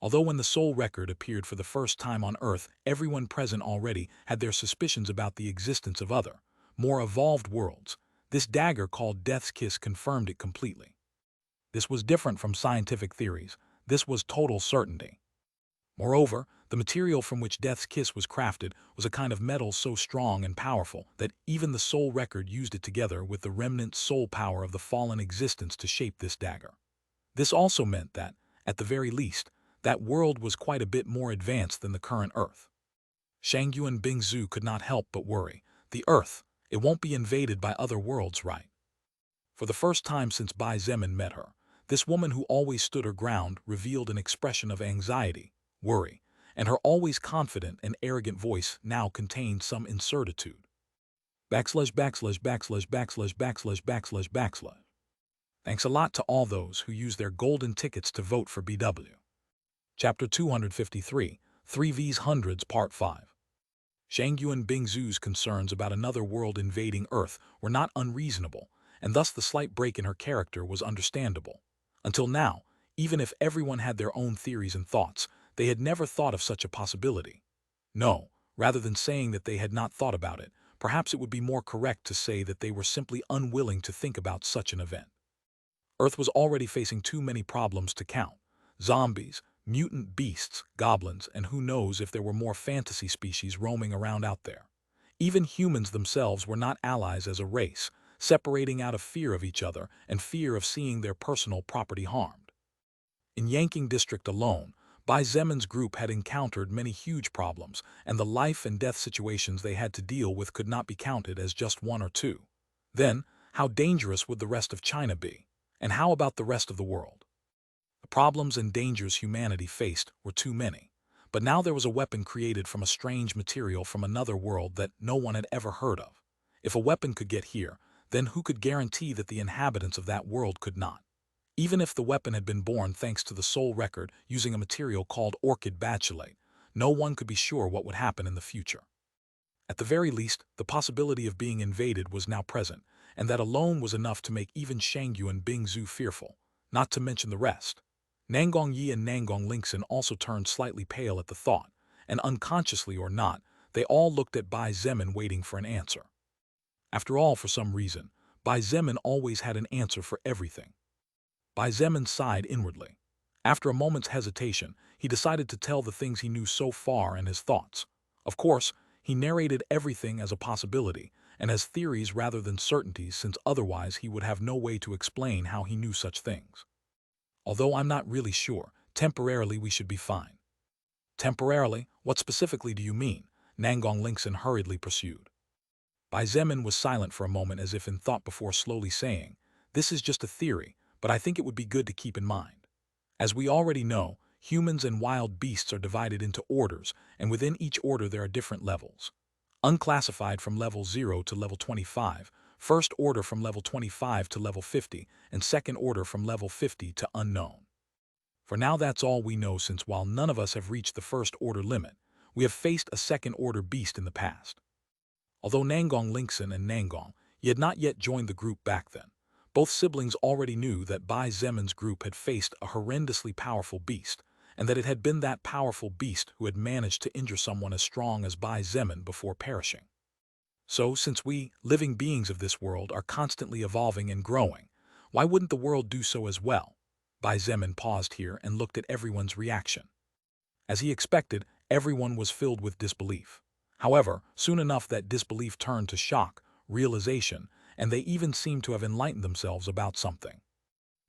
Although when the soul record appeared for the first time on Earth, everyone present already had their suspicions about the existence of other, more evolved worlds, this dagger called Death's Kiss confirmed it completely. This was different from scientific theories. This was total certainty. Moreover, the material from which Death's Kiss was crafted was a kind of metal so strong and powerful that even the soul record used it together with the remnant soul power of the fallen existence to shape this dagger. This also meant that, at the very least, that world was quite a bit more advanced than the current Earth. Shangyuan Bingzu could not help but worry. The Earth, it won't be invaded by other worlds, right? For the first time since Bai Zemin met her, this woman who always stood her ground revealed an expression of anxiety, worry, and her always confident and arrogant voice now contained some incertitude. Backslash, backslash, backslash, backslash, backslash, backslash, backslash. Thanks a lot to all those who use their golden tickets to vote for BW. Chapter 253, 3V's Hundreds, Part 5. Shangyuan Bingzu's concerns about another world invading Earth were not unreasonable, and thus the slight break in her character was understandable. Until now, even if everyone had their own theories and thoughts, they had never thought of such a possibility. No, rather than saying that they had not thought about it, perhaps it would be more correct to say that they were simply unwilling to think about such an event. Earth was already facing too many problems to count. Zombies, mutant beasts, goblins, and who knows if there were more fantasy species roaming around out there. Even humans themselves were not allies as a race, separating out of fear of each other and fear of seeing their personal property harmed. In Yanqing District alone, Bai Zemin's group had encountered many huge problems, and the life and death situations they had to deal with could not be counted as just one or two. Then, how dangerous would the rest of China be? And how about the rest of the world? The problems and dangers humanity faced were too many, but now there was a weapon created from a strange material from another world that no one had ever heard of. If a weapon could get here, then who could guarantee that the inhabitants of that world could not? Even if the weapon had been born thanks to the soul record using a material called orchid bacillate, no one could be sure what would happen in the future. At the very least, the possibility of being invaded was now present, and that alone was enough to make even Shangyuan Bingzu fearful, not to mention the rest. Nangong Yi and Nangong Lingxin also turned slightly pale at the thought, and unconsciously or not, they all looked at Bai Zemin waiting for an answer. After all, for some reason, Bai Zemin always had an answer for everything. Bai Zemin sighed inwardly. After a moment's hesitation, he decided to tell the things he knew so far and his thoughts. Of course, he narrated everything as a possibility, and as theories rather than certainties, since otherwise he would have no way to explain how he knew such things. Although I'm not really sure, temporarily we should be fine. Temporarily? What specifically do you mean? Nangong Lingxin hurriedly pursued. Bai Zemin was silent for a moment as if in thought before slowly saying, "This is just a theory, but I think it would be good to keep in mind. As we already know, humans and wild beasts are divided into orders, and within each order there are different levels. Unclassified from level 0 to level 25, first order from level 25 to level 50, and second order from level 50 to unknown. For now that's all we know, since while none of us have reached the first order limit, we have faced a second order beast in the past. Although Nangong Linkson and Nangong had not yet joined the group back then, both siblings already knew that Bai Zemin's group had faced a horrendously powerful beast, and that it had been that powerful beast who had managed to injure someone as strong as Bai Zemin before perishing. So, since we, living beings of this world, are constantly evolving and growing, why wouldn't the world do so as well? Bai Zemin paused here and looked at everyone's reaction. As he expected, everyone was filled with disbelief. However, soon enough that disbelief turned to shock, realization, and they even seemed to have enlightened themselves about something.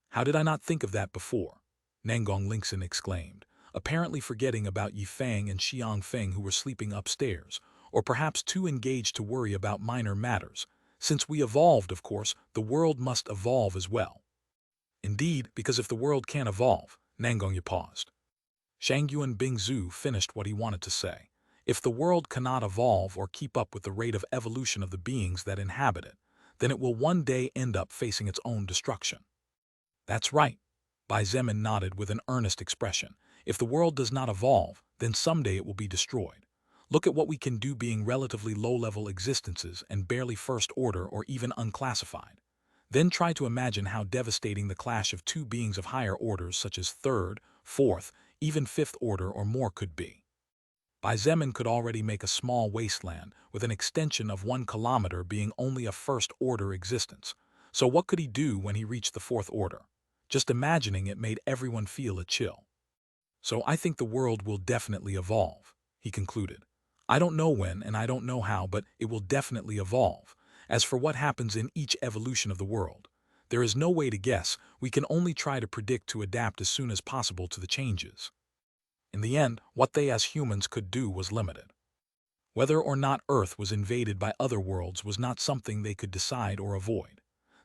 "How did I not think of that before?" Nangong Linkson exclaimed, apparently forgetting about Yifang and Xiang Feng, who were sleeping upstairs, or perhaps too engaged to worry about minor matters. "Since we evolved, of course, the world must evolve as well." "Indeed, because if the world can't evolve," Nangong paused. Shangyuan Bingzu finished what he wanted to say. "If the world cannot evolve or keep up with the rate of evolution of the beings that inhabit it, then it will one day end up facing its own destruction." "That's right." Bai Zemin nodded with an earnest expression. "If the world does not evolve, then someday it will be destroyed. Look at what we can do being relatively low-level existences and barely first order or even unclassified. Then try to imagine how devastating the clash of two beings of higher orders such as third, fourth, even fifth order or more could be." Bai Zemin could already make a small wasteland with an extension of 1 kilometer being only a first-order existence. So what could he do when he reached the fourth order? Just imagining it made everyone feel a chill. "So I think the world will definitely evolve," he concluded. "I don't know when and I don't know how, but it will definitely evolve. As for what happens in each evolution of the world, there is no way to guess. We can only try to predict to adapt as soon as possible to the changes." In the end, what they as humans could do was limited. Whether or not Earth was invaded by other worlds was not something they could decide or avoid.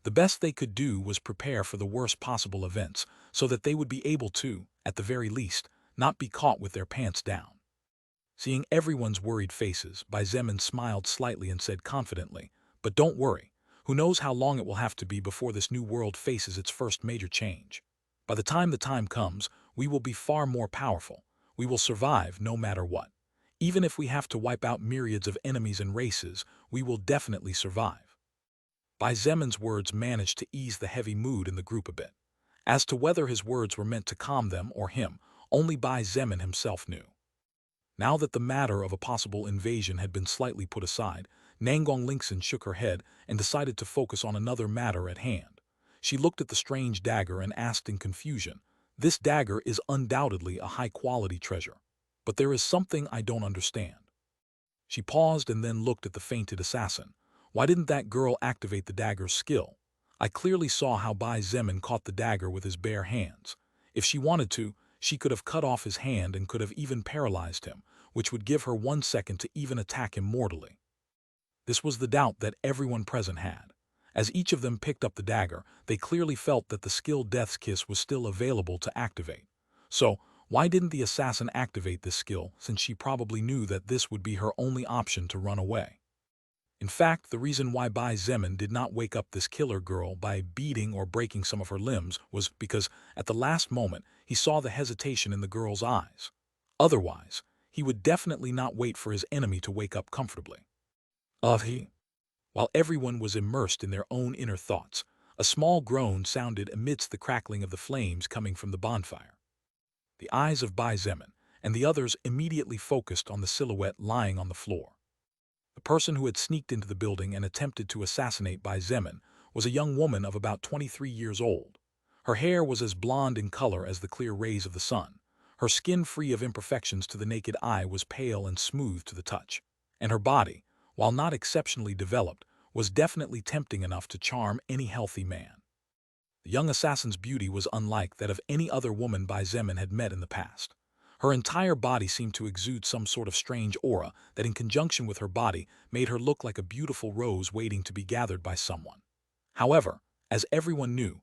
The best they could do was prepare for the worst possible events so that they would be able to, at the very least, not be caught with their pants down. Seeing everyone's worried faces, Bai Zemin smiled slightly and said confidently, "But don't worry. Who knows how long it will have to be before this new world faces its first major change. By the time comes, we will be far more powerful. We will survive no matter what. Even if we have to wipe out myriads of enemies and races, we will definitely survive." Bai Zemin's words managed to ease the heavy mood in the group a bit. As to whether his words were meant to calm them or him, only Bai Zemin himself knew. Now that the matter of a possible invasion had been slightly put aside, Nangong Linkson shook her head and decided to focus on another matter at hand. She looked at the strange dagger and asked in confusion, "This dagger is undoubtedly a high-quality treasure, but there is something I don't understand." She paused and then looked at the fainted assassin. "Why didn't that girl activate the dagger's skill? I clearly saw how Bai Zemin caught the dagger with his bare hands. If she wanted to, she could have cut off his hand and could have even paralyzed him, which would give her 1 second to even attack him mortally." This was the doubt that everyone present had. As each of them picked up the dagger, they clearly felt that the skill Death's Kiss was still available to activate. So, why didn't the assassin activate this skill, since she probably knew that this would be her only option to run away? In fact, the reason why Bai Zemin did not wake up this killer girl by beating or breaking some of her limbs was because, at the last moment, he saw the hesitation in the girl's eyes. Otherwise, he would definitely not wait for his enemy to wake up comfortably. While everyone was immersed in their own inner thoughts, a small groan sounded amidst the crackling of the flames coming from the bonfire. The eyes of Bai Zemin and the others immediately focused on the silhouette lying on the floor. The person who had sneaked into the building and attempted to assassinate Bai Zemin was a young woman of about 23 years old. Her hair was as blonde in color as the clear rays of the sun. Her skin, free of imperfections to the naked eye, was pale and smooth to the touch. And her body, while not exceptionally developed, was definitely tempting enough to charm any healthy man. The young assassin's beauty was unlike that of any other woman Bai Zemin had met in the past. Her entire body seemed to exude some sort of strange aura that, in conjunction with her body, made her look like a beautiful rose waiting to be gathered by someone. However, as everyone knew,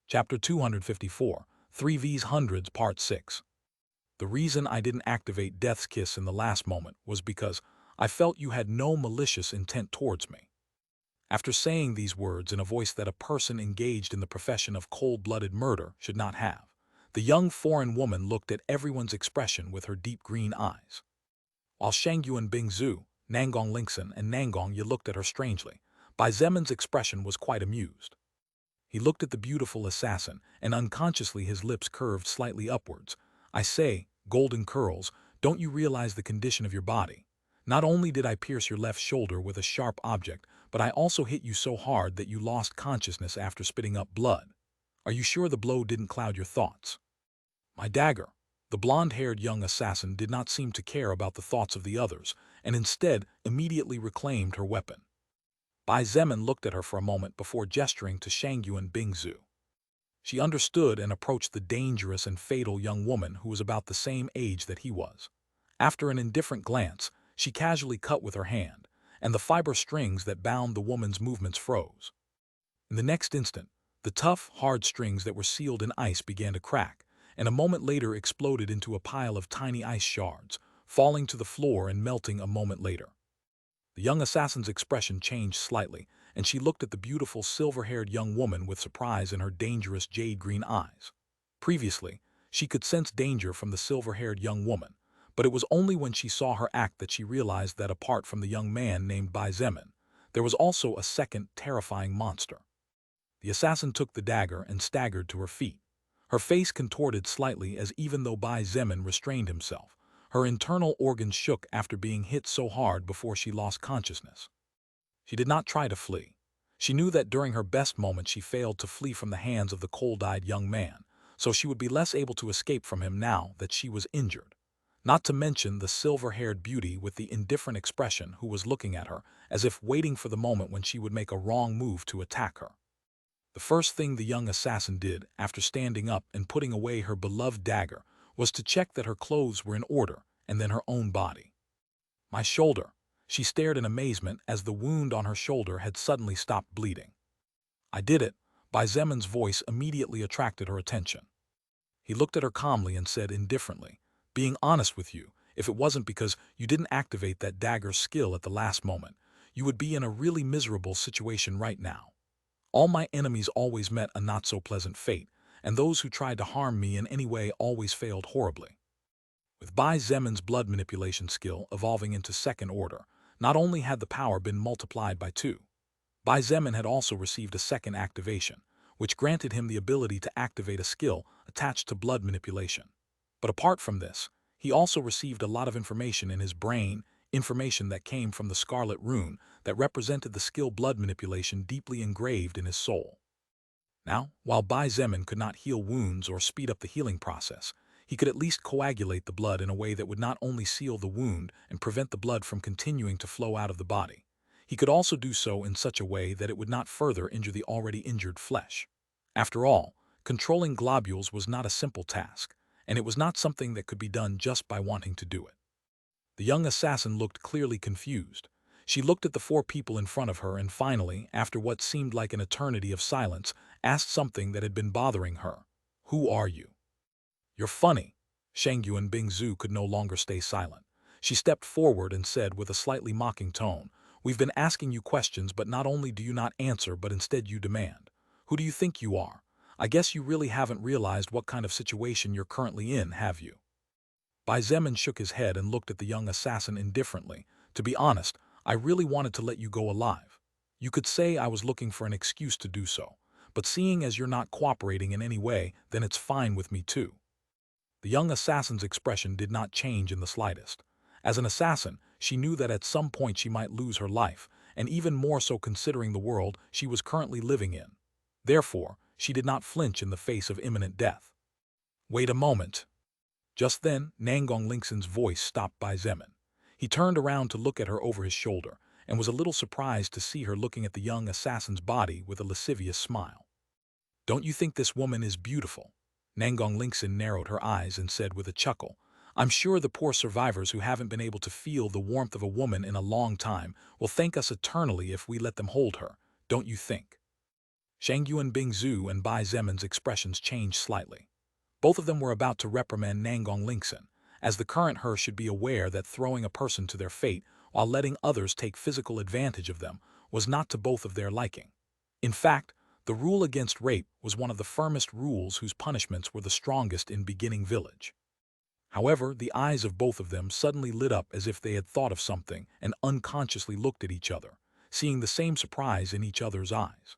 Chapter 254, 3V's Hundreds, Part 6. The reason I didn't activate Death's Kiss in the last moment was because I felt you had no malicious intent towards me. After saying these words in a voice that a person engaged in the profession of cold-blooded murder should not have, the young foreign woman looked at everyone's expression with her deep green eyes. While Shangyuan Bingzu, Nangong Lingson, and Nangong Ye looked at her strangely, Bai Zemin's expression was quite amused. He looked at the beautiful assassin, and unconsciously his lips curved slightly upwards. I say, golden curls, don't you realize the condition of your body? Not only did I pierce your left shoulder with a sharp object, but I also hit you so hard that you lost consciousness after spitting up blood. Are you sure the blow didn't cloud your thoughts? My dagger. The blonde-haired young assassin did not seem to care about the thoughts of the others, and instead immediately reclaimed her weapon. Bai Zemin looked at her for a moment before gesturing to Shangyuan Bingzu. She understood and approached the dangerous and fatal young woman who was about the same age that he was. After an indifferent glance, she casually cut with her hand, and the fiber strings that bound the woman's movements froze. In the next instant, The tough, hard strings that were sealed in ice began to crack, and a moment later exploded into a pile of tiny ice shards, falling to the floor and melting a moment later. The young assassin's expression changed slightly, and she looked at the beautiful silver-haired young woman with surprise in her dangerous jade-green eyes. Previously, she could sense danger from the silver-haired young woman, but it was only when she saw her act that she realized that apart from the young man named Bai Zemin, there was also a second terrifying monster. The assassin took the dagger and staggered to her feet. Her face contorted slightly as even though Bai Zemin restrained himself, her internal organs shook after being hit so hard before she lost consciousness. She did not try to flee. She knew that during her best moment she failed to flee from the hands of the cold-eyed young man, so she would be less able to escape from him now that she was injured. Not to mention the silver-haired beauty with the indifferent expression who was looking at her as if waiting for the moment when she would make a wrong move to attack her. The first thing the young assassin did after standing up and putting away her beloved dagger was to check that her clothes were in order and then her own body. My shoulder. She stared in amazement as the wound on her shoulder had suddenly stopped bleeding. I did it. Bai Zemin's voice immediately attracted her attention. He looked at her calmly and said indifferently, "Being honest with you, if it wasn't because you didn't activate that dagger's skill at the last moment, you would be in a really miserable situation right now. All my enemies always met a not-so-pleasant fate, and those who tried to harm me in any way always failed horribly." With Bai Zemin's blood manipulation skill evolving into second order, not only had the power been multiplied by 2, Bai Zemin had also received a second activation, which granted him the ability to activate a skill attached to blood manipulation. But apart from this, he also received a lot of information in his brain, information that came from the Scarlet Rune that represented the skill blood manipulation deeply engraved in his soul. Now, while Bai Zemin could not heal wounds or speed up the healing process, he could at least coagulate the blood in a way that would not only seal the wound and prevent the blood from continuing to flow out of the body, he could also do so in such a way that it would not further injure the already injured flesh. After all, controlling globules was not a simple task, and it was not something that could be done just by wanting to do it. The young assassin looked clearly confused. She looked at the 4 people in front of her and finally, after what seemed like an eternity of silence, asked something that had been bothering her. "Who are you?" "You're funny." Shangyuan Bingzu could no longer stay silent. She stepped forward and said with a slightly mocking tone, "We've been asking you questions, but not only do you not answer, but instead you demand. Who do you think you are? I guess you really haven't realized what kind of situation you're currently in, have you?" Bai Zemin shook his head and looked at the young assassin indifferently. "To be honest, I really wanted to let you go alive. You could say I was looking for an excuse to do so, but seeing as you're not cooperating in any way, then it's fine with me too." The young assassin's expression did not change in the slightest. As an assassin, she knew that at some point she might lose her life, and even more so considering the world she was currently living in. Therefore, she did not flinch in the face of imminent death. "Wait a moment." Just then, Nangong Lingxin's voice stopped Bai Zemin. He turned around to look at her over his shoulder, and was a little surprised to see her looking at the young assassin's body with a lascivious smile. "Don't you think this woman is beautiful?" Nangong Lingxin narrowed her eyes and said with a chuckle, "I'm sure the poor survivors who haven't been able to feel the warmth of a woman in a long time will thank us eternally if we let them hold her, don't you think?" Shangyuan Bingzu and Bai Zemin's expressions changed slightly. Both of them were about to reprimand Nangong Lingxin, as the current her should be aware that throwing a person to their fate while letting others take physical advantage of them was not to both of their liking. In fact, the rule against rape was one of the firmest rules whose punishments were the strongest in Beginning Village. However, the eyes of both of them suddenly lit up as if they had thought of something and unconsciously looked at each other, seeing the same surprise in each other's eyes.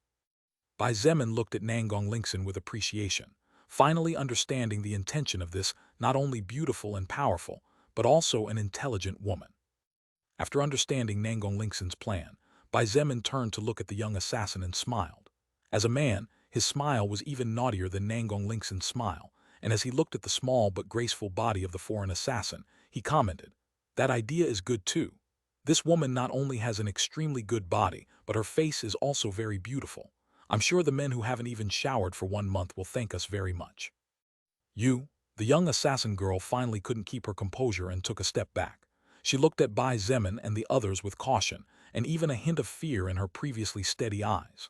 Bai Zemin looked at Nangong Lingxin with appreciation, finally understanding the intention of this not only beautiful and powerful, but also an intelligent woman. After understanding Nangong Lingxin's plan, Bai Zemin turned to look at the young assassin and smiled. As a man, his smile was even naughtier than Nangong Lingxin's smile, and as he looked at the small but graceful body of the foreign assassin, he commented, "That idea is good too. This woman not only has an extremely good body, but her face is also very beautiful. I'm sure the men who haven't even showered for 1 month will thank us very much." "You?" The young assassin girl finally couldn't keep her composure and took a step back. She looked at Bai Zemin and the others with caution, and even a hint of fear in her previously steady eyes.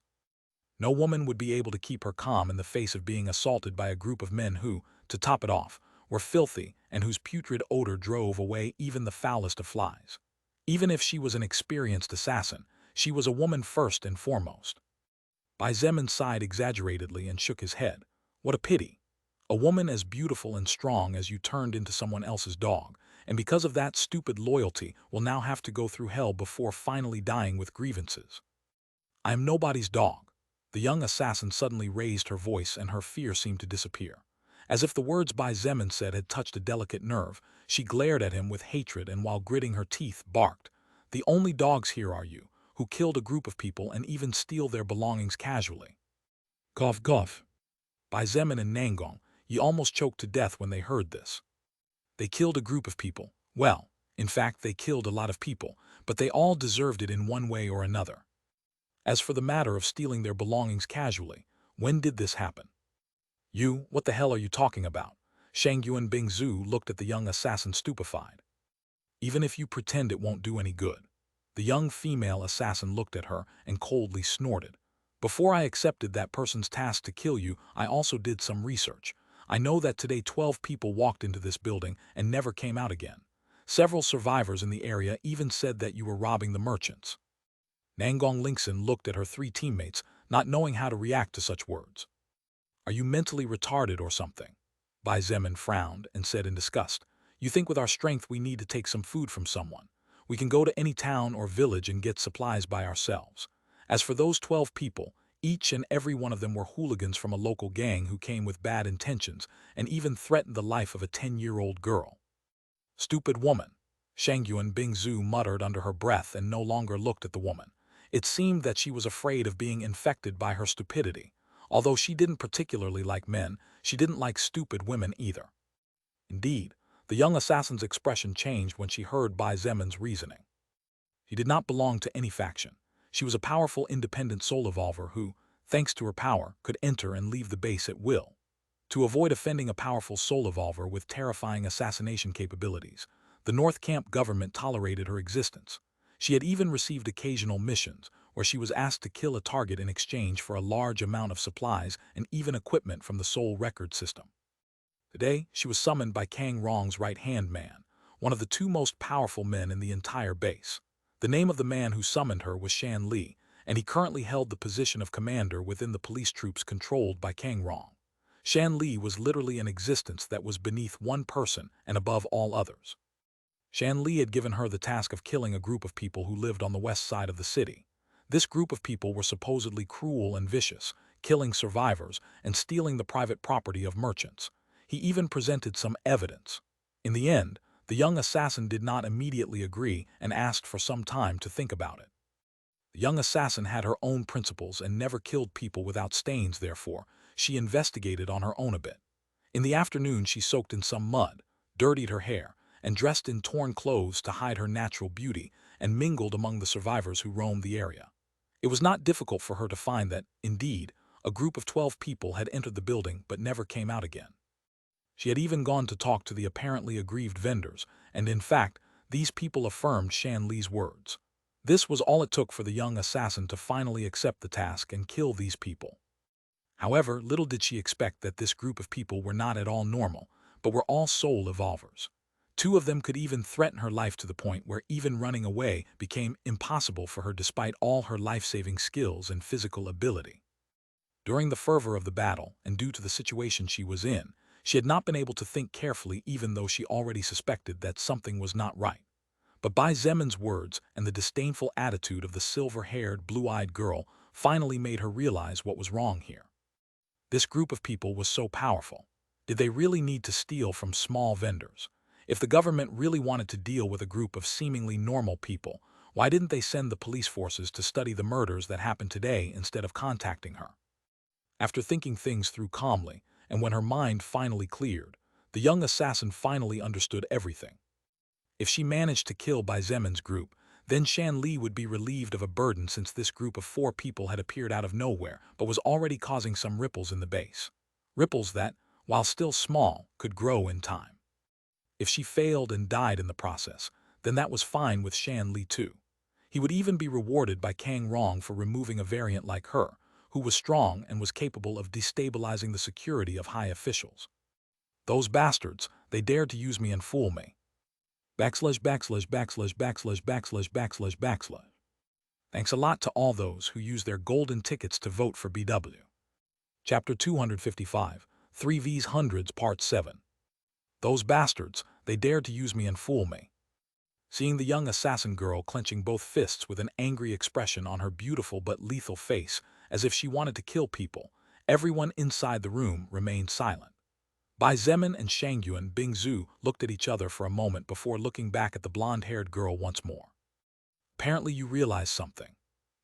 No woman would be able to keep her calm in the face of being assaulted by a group of men who, to top it off, were filthy and whose putrid odor drove away even the foulest of flies. Even if she was an experienced assassin, she was a woman first and foremost. Bai Zemin sighed exaggeratedly and shook his head. What a pity. A woman as beautiful and strong as you turned into someone else's dog, and because of that stupid loyalty will now have to go through hell before finally dying with grievances. I am nobody's dog. The young assassin suddenly raised her voice and her fear seemed to disappear. As if the words Bai Zemin said had touched a delicate nerve, she glared at him with hatred and while gritting her teeth, barked, "The only dogs here are you, who killed a group of people and even steal their belongings casually." Cough, cough. Bai Zemin and Nangong, ye almost choked to death when they heard this. They killed a group of people. Well, in fact, they killed a lot of people, but they all deserved it in one way or another. As for the matter of stealing their belongings casually, when did this happen? What the hell are you talking about? Shang Yuan Bing Zhu looked at the young assassin stupefied. Even if you pretend it won't do any good. The young female assassin looked at her and coldly snorted. Before I accepted that person's task to kill you, I also did some research. I know that today 12 people walked into this building and never came out again. Several survivors in the area even said that you were robbing the merchants. Nangong Lingxin looked at her 3 teammates, not knowing how to react to such words. Are you mentally retarded or something? Bai Zemin frowned and said in disgust, You think with our strength we need to take some food from someone. We can go to any town or village and get supplies by ourselves. As for those 12 people, each and every one of them were hooligans from a local gang who came with bad intentions and even threatened the life of a 10-year-old girl. Stupid woman. Shangyuan Bingzu muttered under her breath and no longer looked at the woman. It seemed that she was afraid of being infected by her stupidity. Although she didn't particularly like men, she didn't like stupid women either. Indeed, the young assassin's expression changed when she heard Bai Zemin's reasoning. She did not belong to any faction. She was a powerful independent soul evolver who, thanks to her power, could enter and leave the base at will. To avoid offending a powerful soul evolver with terrifying assassination capabilities, the North Camp government tolerated her existence. She had even received occasional missions, where she was asked to kill a target in exchange for a large amount of supplies and even equipment from the Soul Record system. Today, she was summoned by Kang Rong's right-hand man, one of the 2 most powerful men in the entire base. The name of the man who summoned her was Shan Li, and he currently held the position of commander within the police troops controlled by Kang Rong. Shan Li was literally an existence that was beneath one person and above all others. Shan Li had given her the task of killing a group of people who lived on the west side of the city. This group of people were supposedly cruel and vicious, killing survivors and stealing the private property of merchants. He even presented some evidence. In the end, the young assassin did not immediately agree and asked for some time to think about it. The young assassin had her own principles and never killed people without stains, therefore, she investigated on her own a bit. In the afternoon, she soaked in some mud, dirtied her hair, and dressed in torn clothes to hide her natural beauty, and mingled among the survivors who roamed the area. It was not difficult for her to find that, indeed, a group of 12 people had entered the building but never came out again. She had even gone to talk to the apparently aggrieved vendors, and in fact, these people affirmed Shan Li's words. This was all it took for the young assassin to finally accept the task and kill these people. However, little did she expect that this group of people were not at all normal, but were all soul evolvers. 2 of them could even threaten her life to the point where even running away became impossible for her despite all her life-saving skills and physical ability. During the fervor of the battle, and due to the situation she was in, she had not been able to think carefully even though she already suspected that something was not right. But Bai Zemin's words and the disdainful attitude of the silver-haired, blue-eyed girl finally made her realize what was wrong here. This group of people was so powerful. Did they really need to steal from small vendors? If the government really wanted to deal with a group of seemingly normal people, why didn't they send the police forces to study the murders that happened today instead of contacting her? After thinking things through calmly, and when her mind finally cleared, the young assassin finally understood everything. If she managed to kill Bai Zemin's group, then Shan Li would be relieved of a burden since this group of 4 people had appeared out of nowhere but was already causing some ripples in the base. Ripples that, while still small, could grow in time. If she failed and died in the process, then that was fine with Shan Li too. He would even be rewarded by Kang Rong for removing a variant like her, who was strong and was capable of destabilizing the security of high officials. Those bastards, they dared to use me and fool me. Backslash backslash backslash backslash backslash backslash backslash. Thanks a lot to all those who used their golden tickets to vote for BW. Chapter 255, 3V's Hundreds Part 7. Those bastards, they dared to use me and fool me. Seeing the young assassin girl clenching both fists with an angry expression on her beautiful but lethal face, as if she wanted to kill people, everyone inside the room remained silent. Bai Zemin and Shangyuan Bingzhu looked at each other for a moment before looking back at the blonde-haired girl once more. Apparently you realize something.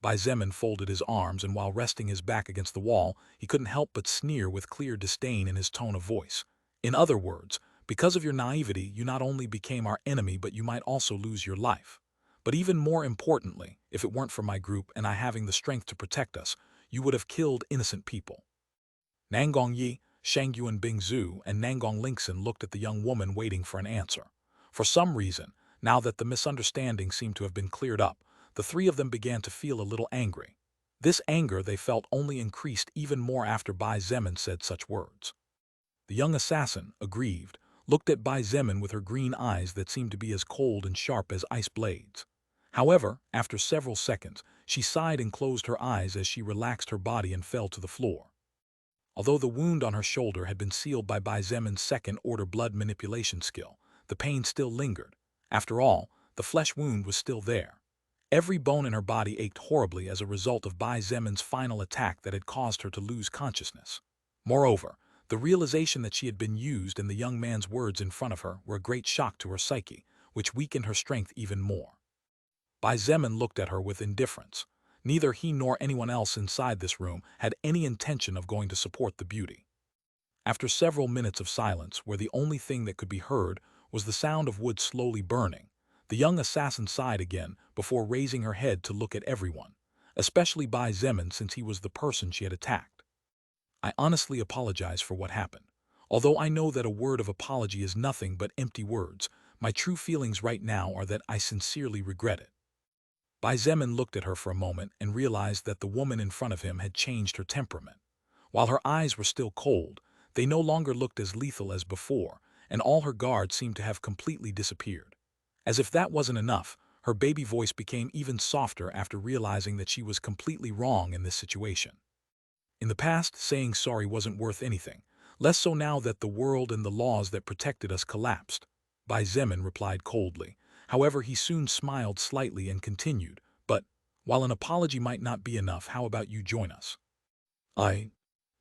Bai Zemin folded his arms, and while resting his back against the wall, he couldn't help but sneer with clear disdain in his tone of voice. In other words, because of your naivety, you not only became our enemy, but you might also lose your life. But even more importantly, if it weren't for my group and I having the strength to protect us, you would have killed innocent people. Nangong Yi, Shangyuan Bingzhu, and Nangong Lingxin looked at the young woman waiting for an answer. For some reason, now that the misunderstanding seemed to have been cleared up, the three of them began to feel a little angry. This anger they felt only increased even more after Bai Zemin said such words. The young assassin, aggrieved, looked at Bai Zemin with her green eyes that seemed to be as cold and sharp as ice blades. However, after several seconds, she sighed and closed her eyes as she relaxed her body and fell to the floor. Although the wound on her shoulder had been sealed by Bai Zemin's second-order blood manipulation skill, the pain still lingered. After all, the flesh wound was still there. Every bone in her body ached horribly as a result of Bai Zemin's final attack that had caused her to lose consciousness. Moreover, the realization that she had been used and the young man's words in front of her were a great shock to her psyche, which weakened her strength even more. Bai Zemin looked at her with indifference. Neither he nor anyone else inside this room had any intention of going to support the beauty. After several minutes of silence, where the only thing that could be heard was the sound of wood slowly burning, the young assassin sighed again before raising her head to look at everyone, especially Bai Zemin since he was the person she had attacked. I honestly apologize for what happened. Although I know that a word of apology is nothing but empty words, my true feelings right now are that I sincerely regret it. Bai Zemin looked at her for a moment and realized that the woman in front of him had changed her temperament. While her eyes were still cold, they no longer looked as lethal as before, and all her guard seemed to have completely disappeared. As if that wasn't enough, her baby voice became even softer after realizing that she was completely wrong in this situation. In the past, saying sorry wasn't worth anything, less so now that the world and the laws that protected us collapsed. Bai Zemin replied coldly. However, he soon smiled slightly and continued, "But, while an apology might not be enough, how about you join us?"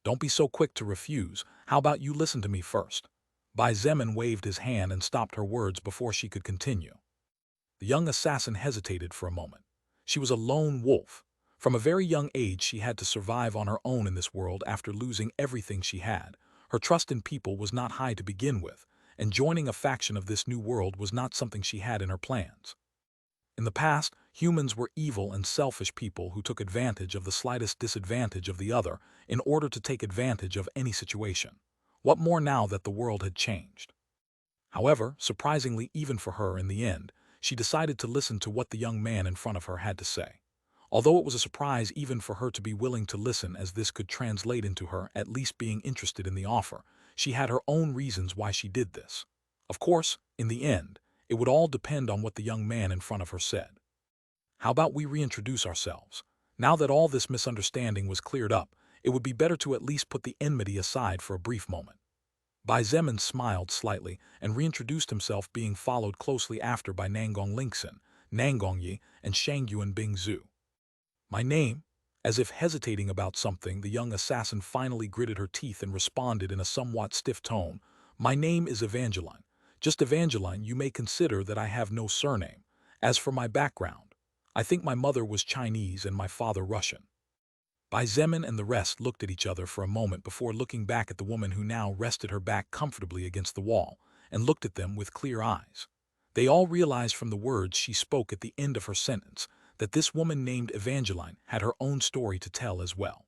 Don't be so quick to refuse. How about you listen to me first?" Bai Zemin waved his hand and stopped her words before she could continue. The young assassin hesitated for a moment. She was a lone wolf. From a very young age, she had to survive on her own in this world after losing everything she had. Her trust in people was not high to begin with, and joining a faction of this new world was not something she had in her plans. In the past, humans were evil and selfish people who took advantage of the slightest disadvantage of the other in order to take advantage of any situation. What more now that the world had changed? However, surprisingly even for her in the end, she decided to listen to what the young man in front of her had to say. Although it was a surprise even for her to be willing to listen, as this could translate into her at least being interested in the offer, she had her own reasons why she did this. Of course, in the end, it would all depend on what the young man in front of her said. How about we reintroduce ourselves? Now that all this misunderstanding was cleared up, it would be better to at least put the enmity aside for a brief moment. Bai Zemin smiled slightly and reintroduced himself, being followed closely after by Nangong Lingxin, Nangong Yi, and Shangyuan Bingzhu. "My name?" As if hesitating about something, the young assassin finally gritted her teeth and responded in a somewhat stiff tone. "My name is Evangeline. Just Evangeline. You may consider that I have no surname. As for my background, I think my mother was Chinese and my father Russian." Bai Zemin and the rest looked at each other for a moment before looking back at the woman who now rested her back comfortably against the wall and looked at them with clear eyes. They all realized from the words she spoke at the end of her sentence that this woman named Evangeline had her own story to tell as well.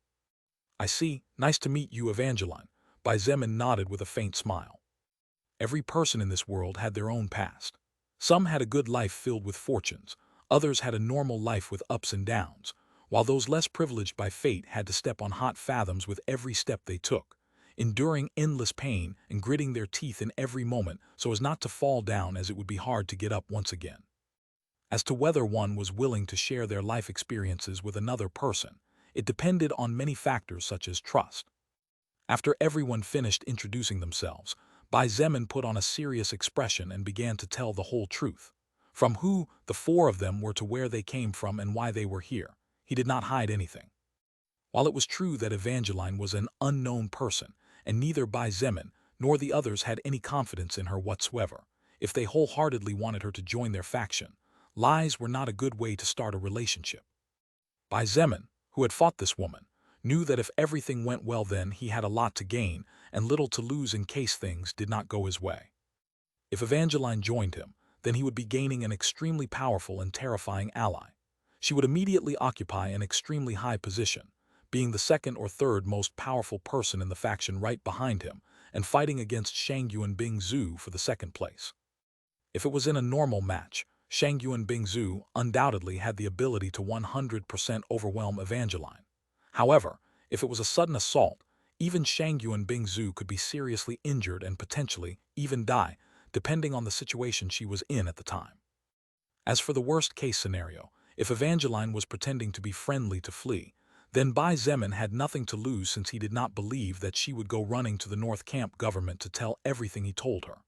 "I see. Nice to meet you, Evangeline." Bai Zemin nodded with a faint smile. Every person in this world had their own past. Some had a good life filled with fortunes, others had a normal life with ups and downs. while those less privileged by fate had to step on hot fathoms with every step they took, enduring endless pain and gritting their teeth in every moment so as not to fall down, as it would be hard to get up once again. As to whether one was willing to share their life experiences with another person, it depended on many factors such as trust. After everyone finished introducing themselves, Bai Zemin put on a serious expression and began to tell the whole truth. From who the four of them were to where they came from and why they were here, he did not hide anything. While it was true that Evangeline was an unknown person, and neither Bai Zemin nor the others had any confidence in her whatsoever, if they wholeheartedly wanted her to join their faction, lies were not a good way to start a relationship. Bai Zemin, who had fought this woman, knew that if everything went well then he had a lot to gain and little to lose in case things did not go his way. If Evangeline joined him, then he would be gaining an extremely powerful and terrifying ally. She would immediately occupy an extremely high position, being the second or third most powerful person in the faction right behind him, and fighting against Shangyuan Bingzu for the second place. If it was in a normal match, Shangyuan Bingzu undoubtedly had the ability to 100% overwhelm Evangeline. However, if it was a sudden assault, even Shangyuan Bingzu could be seriously injured and potentially even die, depending on the situation she was in at the time. As for the worst-case scenario, if Evangeline was pretending to be friendly to flee, then Bai Zemin had nothing to lose since he did not believe that she would go running to the North Camp government to tell everything he told her.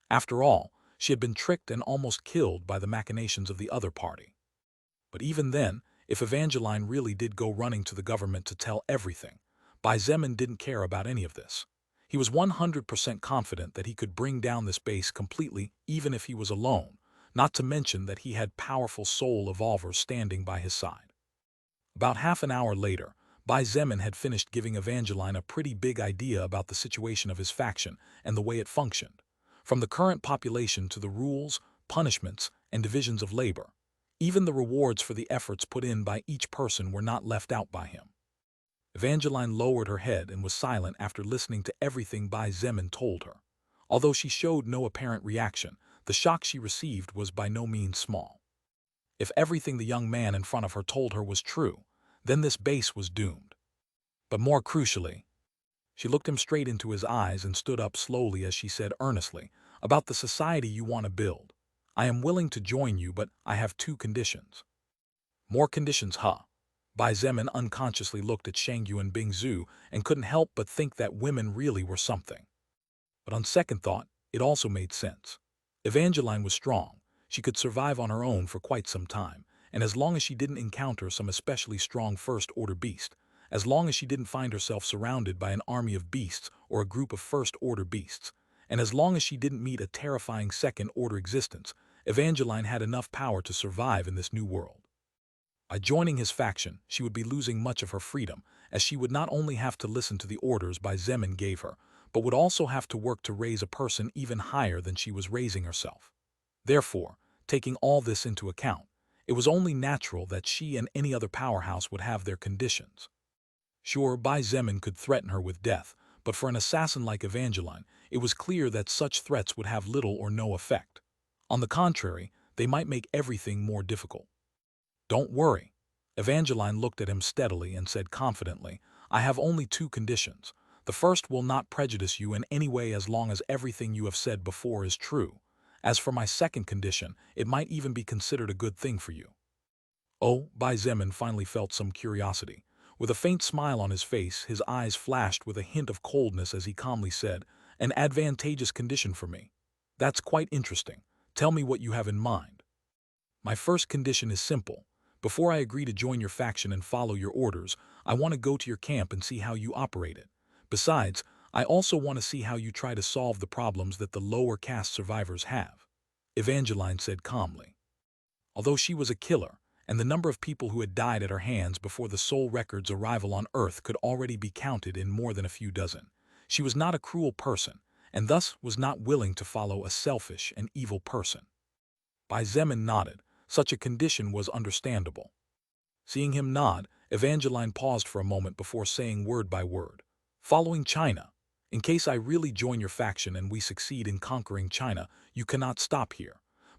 After all, she had been tricked and almost killed by the machinations of the other party. But even then, if Evangeline really did go running to the government to tell everything, Bai Zemin didn't care about any of this. He was 100% confident that he could bring down this base completely even if he was alone, not to mention that he had powerful soul evolvers standing by his side. About half an hour later, Bai Zemin had finished giving Evangeline a pretty big idea about the situation of his faction and the way it functioned, from the current population to the rules, punishments, and divisions of labor. Even the rewards for the efforts put in by each person were not left out by him. Evangeline lowered her head and was silent after listening to everything Bai Zemin told her. Although she showed no apparent reaction, the shock she received was by no means small. If everything the young man in front of her told her was true, then this base was doomed. But more crucially, she looked him straight into his eyes and stood up slowly as she said earnestly, "About the society you want to build. I am willing to join you, but I have two conditions." "More conditions, huh?" Bai Zemin unconsciously looked at Shangyuan Bingzu and couldn't help but think that women really were something. But on second thought, it also made sense. Evangeline was strong. She could survive on her own for quite some time, and as long as she didn't encounter some especially strong first-order beast, as long as she didn't find herself surrounded by an army of beasts or a group of first-order beasts, and as long as she didn't meet a terrifying second-order existence, Evangeline had enough power to survive in this new world. By joining his faction, she would be losing much of her freedom, as she would not only have to listen to the orders Bai Zemin gave her, but would also have to work to raise a person even higher than she was raising herself. Therefore, taking all this into account, it was only natural that she and any other powerhouse would have their conditions. Sure, Bai Zemin could threaten her with death, but for an assassin like Evangeline, it was clear that such threats would have little or no effect. On the contrary, they might make everything more difficult. "Don't worry." Evangeline looked at him steadily and said confidently, "I have only two conditions. The first will not prejudice you in any way as long as everything you have said before is true. As for my second condition, it might even be considered a good thing for you." Oh, Bai Zemin finally felt some curiosity. With a faint smile on his face, his eyes flashed with a hint of coldness as he calmly said, "An advantageous condition for me. That's quite interesting. Tell me what you have in mind." "My first condition is simple. Before I agree to join your faction and follow your orders, I want to go to your camp and see how you operate it. Besides, I also want to see how you try to solve the problems that the lower caste survivors have," Evangeline said calmly. Although she was a killer, and the number of people who had died at her hands before the Soul Record's arrival on Earth could already be counted in more than a few dozen, she was not a cruel person, and thus was not willing to follow a selfish and evil person. Bai Zemin nodded. Such a condition was understandable. Seeing him nod, Evangeline paused for a moment before saying word by word, "Following China. In case I really join your faction and we succeed in conquering China, you cannot stop here.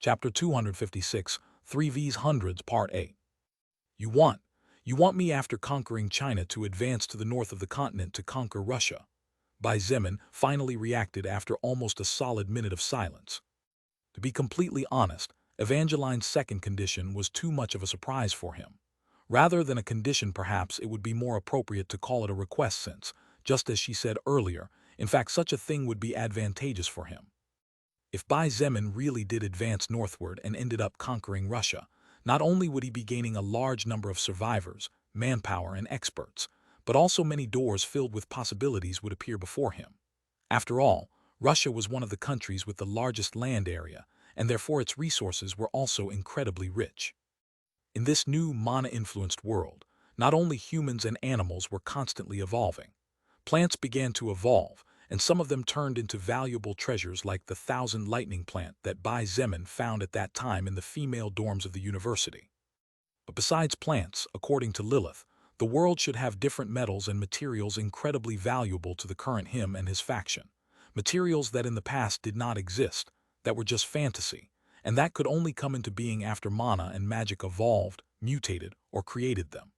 Chapter 256, 3V's Hundreds, Part 8. You want. You want me after conquering China to advance to the north of the continent to conquer Russia. Bai Zemin finally reacted after almost a solid minute of silence. To be completely honest, Evangeline's second condition was too much of a surprise for him. Rather than a condition, perhaps it would be more appropriate to call it a request since, just as she said earlier, in fact such a thing would be advantageous for him. If Bai Zemin really did advance northward and ended up conquering Russia, not only would he be gaining a large number of survivors, manpower, and experts, but also many doors filled with possibilities would appear before him. After all, Russia was one of the countries with the largest land area, and therefore its resources were also incredibly rich. In this new mana-influenced world, not only humans and animals were constantly evolving. Plants began to evolve, and some of them turned into valuable treasures like the 1,000 lightning plant that Bai Zemin found at that time in the female dorms of the university. But besides plants, according to Lilith, the world should have different metals and materials incredibly valuable to the current him and his faction. Materials that in the past did not exist, that were just fantasy, and that could only come into being after mana and magic evolved, mutated, or created them.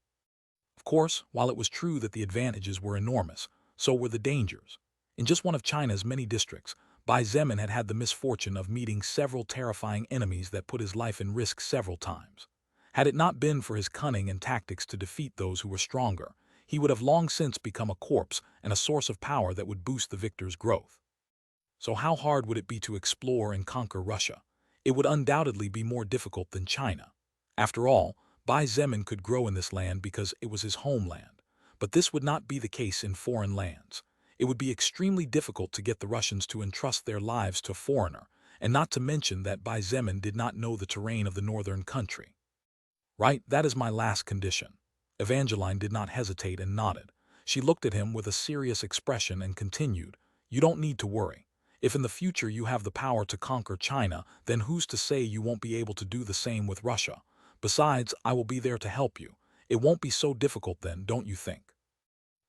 Of course, while it was true that the advantages were enormous, so were the dangers. In just one of China's many districts, Bai Zemin had had the misfortune of meeting several terrifying enemies that put his life in risk several times. Had it not been for his cunning and tactics to defeat those who were stronger, he would have long since become a corpse and a source of power that would boost the victor's growth. So how hard would it be to explore and conquer Russia? It would undoubtedly be more difficult than China. After all, Bai Zemin could grow in this land because it was his homeland. But this would not be the case in foreign lands. It would be extremely difficult to get the Russians to entrust their lives to a foreigner, and not to mention that Bai Zemin did not know the terrain of the northern country. Right, that is my last condition. Evangeline did not hesitate and nodded. She looked at him with a serious expression and continued, You don't need to worry. If in the future you have the power to conquer China, then who's to say you won't be able to do the same with Russia? Besides, I will be there to help you. It won't be so difficult then, don't you think?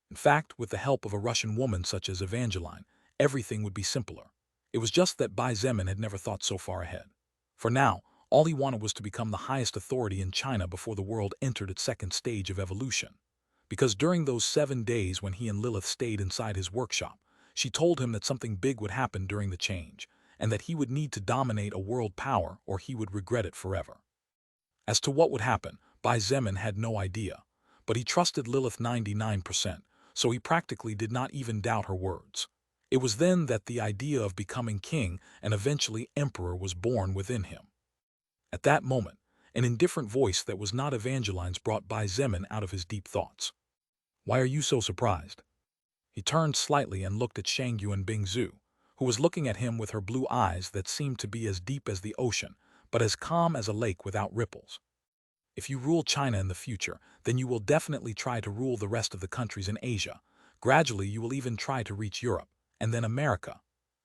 In fact, with the help of a Russian woman such as Evangeline, everything would be simpler. It was just that Bai Zemin had never thought so far ahead. For now, all he wanted was to become the highest authority in China before the world entered its second stage of evolution. Because during those 7 days when he and Lilith stayed inside his workshop, she told him that something big would happen during the change, and that he would need to dominate a world power or he would regret it forever. As to what would happen, Bai Zemin had no idea, but he trusted Lilith 99%, so he practically did not even doubt her words. It was then that the idea of becoming king and eventually emperor was born within him. At that moment, an indifferent voice that was not Evangeline's brought Bai Zemin out of his deep thoughts. Why are you so surprised? He turned slightly and looked at Shangyuan Bingzu, who was looking at him with her blue eyes that seemed to be as deep as the ocean, but as calm as a lake without ripples. If you rule China in the future, then you will definitely try to rule the rest of the countries in Asia. Gradually, you will even try to reach Europe, and then America.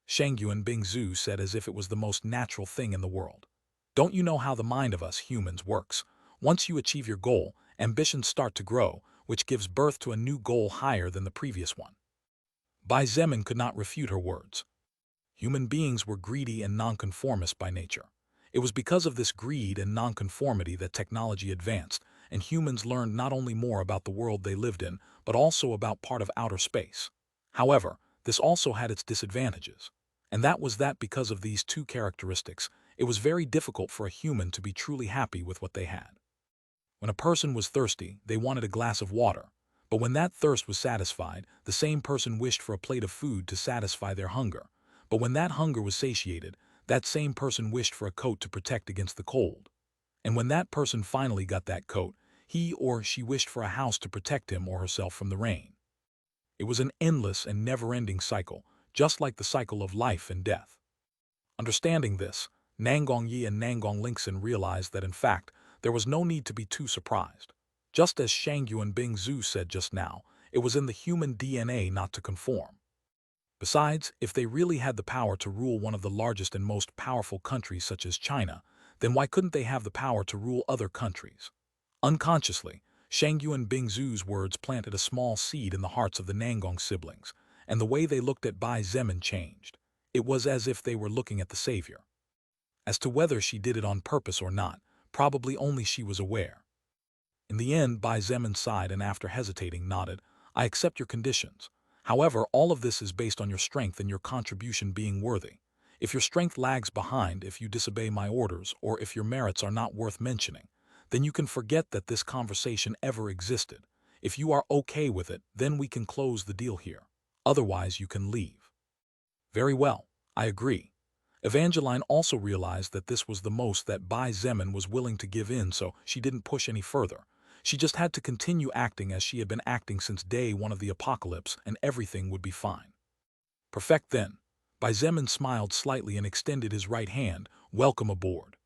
Shangyuan Bingzu said as if it was the most natural thing in the world. Don't you know how the mind of us humans works? Once you achieve your goal, ambitions start to grow, which gives birth to a new goal higher than the previous one. Bai Zemin could not refute her words. Human beings were greedy and nonconformist by nature. It was because of this greed and nonconformity that technology advanced, and humans learned not only more about the world they lived in, but also about part of outer space. However, this also had its disadvantages. And that was that because of these two characteristics, it was very difficult for a human to be truly happy with what they had. When a person was thirsty, they wanted a glass of water, But when that thirst was satisfied, the same person wished for a plate of food to satisfy their hunger. But when that hunger was satiated, that same person wished for a coat to protect against the cold. And when that person finally got that coat, he or she wished for a house to protect him or herself from the rain. It was an endless and never-ending cycle, just like the cycle of life and death. Understanding this, Nangong Yi and Nangong Lingxin realized that in fact, there was no need to be too surprised. Just as Shangyu and Bing Zhu said just now, it was in the human DNA not to conform. Besides, if they really had the power to rule one of the largest and most powerful countries such as China, then why couldn't they have the power to rule other countries? Unconsciously, Shangyu and Bing Zhu's words planted a small seed in the hearts of the Nangong siblings, and the way they looked at Bai Zemin changed. It was as if they were looking at the savior. As to whether she did it on purpose or not, probably only she was aware. In the end, Bai Zemin sighed and after hesitating nodded, "I accept your conditions. However, all of this is based on your strength and your contribution being worthy. If your strength lags behind, if you disobey my orders, or if your merits are not worth mentioning, then you can forget that this conversation ever existed. If you are okay with it, then we can close the deal here. Otherwise, you can leave." "Very well, I agree." Evangeline also realized that this was the most that Bai Zemin was willing to give in, so she didn't push any further. She just had to continue acting as she had been acting since day one of the apocalypse, and everything would be fine. "Perfect then." Bai Zemin smiled slightly and extended his right hand. "Welcome aboard."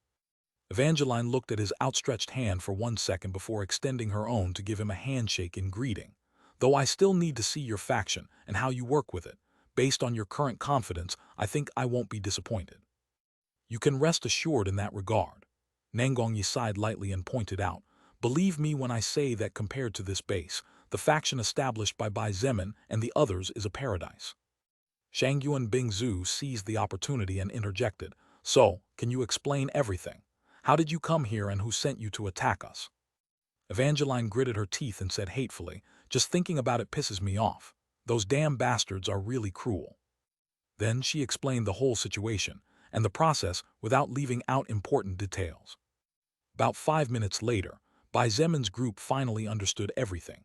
Evangeline looked at his outstretched hand for 1 second before extending her own to give him a handshake in greeting. "Though I still need to see your faction and how you work with it. Based on your current confidence, I think I won't be disappointed." "You can rest assured in that regard." Nangong Yi sighed lightly and pointed out, "Believe me when I say that compared to this base, the faction established by Bai Zemin and the others is a paradise." Shangyu and Bing Zhu seized the opportunity and interjected, "So, can you explain everything? How did you come here and who sent you to attack us?" Evangeline gritted her teeth and said hatefully, "Just thinking about it pisses me off. Those damn bastards are really cruel." Then she explained the whole situation, and the process without leaving out important details. About 5 minutes later, Bai Zemin's group finally understood everything.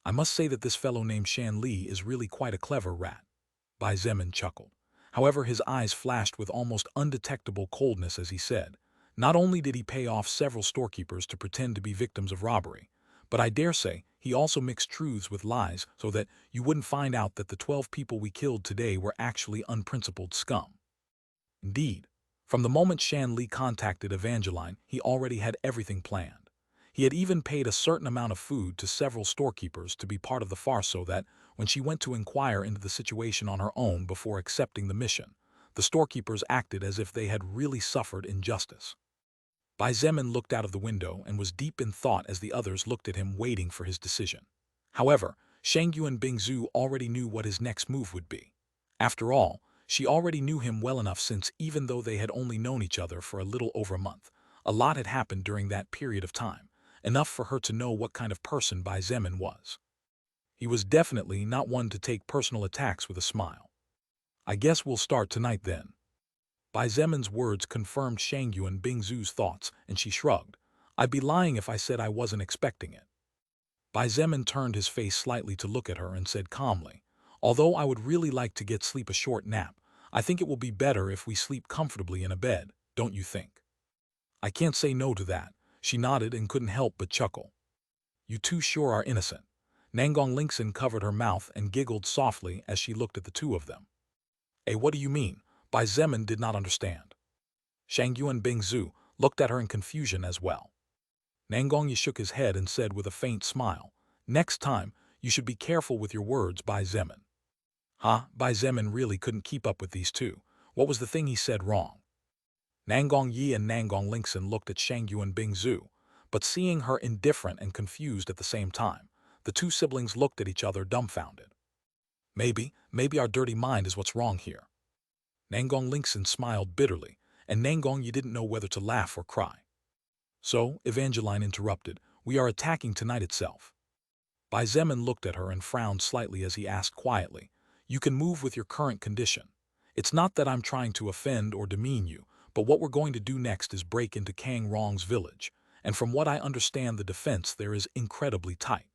"I must say that this fellow named Shan Li is really quite a clever rat." Bai Zemin chuckled. However, his eyes flashed with almost undetectable coldness as he said, "Not only did he pay off several storekeepers to pretend to be victims of robbery, but I dare say he also mixed truths with lies so that you wouldn't find out that the 12 people we killed today were actually unprincipled scum." Indeed, from the moment Shan Li contacted Evangeline, he already had everything planned. He had even paid a certain amount of food to several storekeepers to be part of the farce so that, when she went to inquire into the situation on her own before accepting the mission, the storekeepers acted as if they had really suffered injustice. Bai Zemin looked out of the window and was deep in thought as the others looked at him waiting for his decision. However, Shangyu and Bing Zhu already knew what his next move would be. After all, she already knew him well enough since, even though they had only known each other for a little over a month, a lot had happened during that period of time, enough for her to know what kind of person Bai Zemin was. He was definitely not one to take personal attacks with a smile. "I guess we'll start tonight then." Bai Zemin's words confirmed Shangyu and Bing Zhu's thoughts, and she shrugged. "I'd be lying if I said I wasn't expecting it." Bai Zemin turned his face slightly to look at her and said calmly, "Although I would really like to get sleep a short nap, I think it will be better if we sleep comfortably in a bed, don't you think?" "I can't say no to that." She nodded and couldn't help but chuckle. "You two sure are innocent." Nangong Lingxin covered her mouth and giggled softly as she looked at the two of them. What do you mean?" Bai Zemin did not understand. Shangyu and Bing Zhu looked at her in confusion as well. Nangong Yi shook his head and said with a faint smile, "Next time, you should be careful with your words, Bai Zemin." Huh? Bai Zemin really couldn't keep up with these two. What was the thing he said wrong? Nangong Yi and Nangong Lingxin looked at Shangyu and Bing Zhu, but seeing her indifferent and confused at the same time, the two siblings looked at each other dumbfounded. Maybe our dirty mind is what's wrong here." Nangong Lingxin smiled bitterly, and Nangong Yi didn't know whether to laugh or cry. "So," Evangeline interrupted, "we are attacking tonight itself." Bai Zemin looked at her and frowned slightly as he asked quietly, "You can move with your current condition. It's not that I'm trying to offend or demean you, but what we're going to do next is break into Kang Rong's village, and from what I understand the defense there is incredibly tight."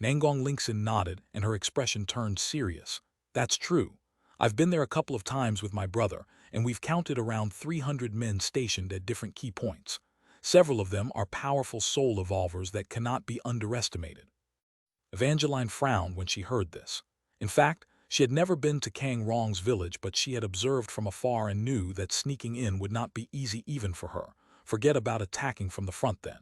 Nangong Lingxin nodded, and her expression turned serious. That's true. I've been there a couple of times with my brother, and we've counted around 300 men stationed at different key points. Several of them are powerful soul evolvers that cannot be underestimated. Evangeline frowned when she heard this. In fact, she had never been to Kang Rong's village, but she had observed from afar and knew that sneaking in would not be easy even for her. Forget about attacking from the front then.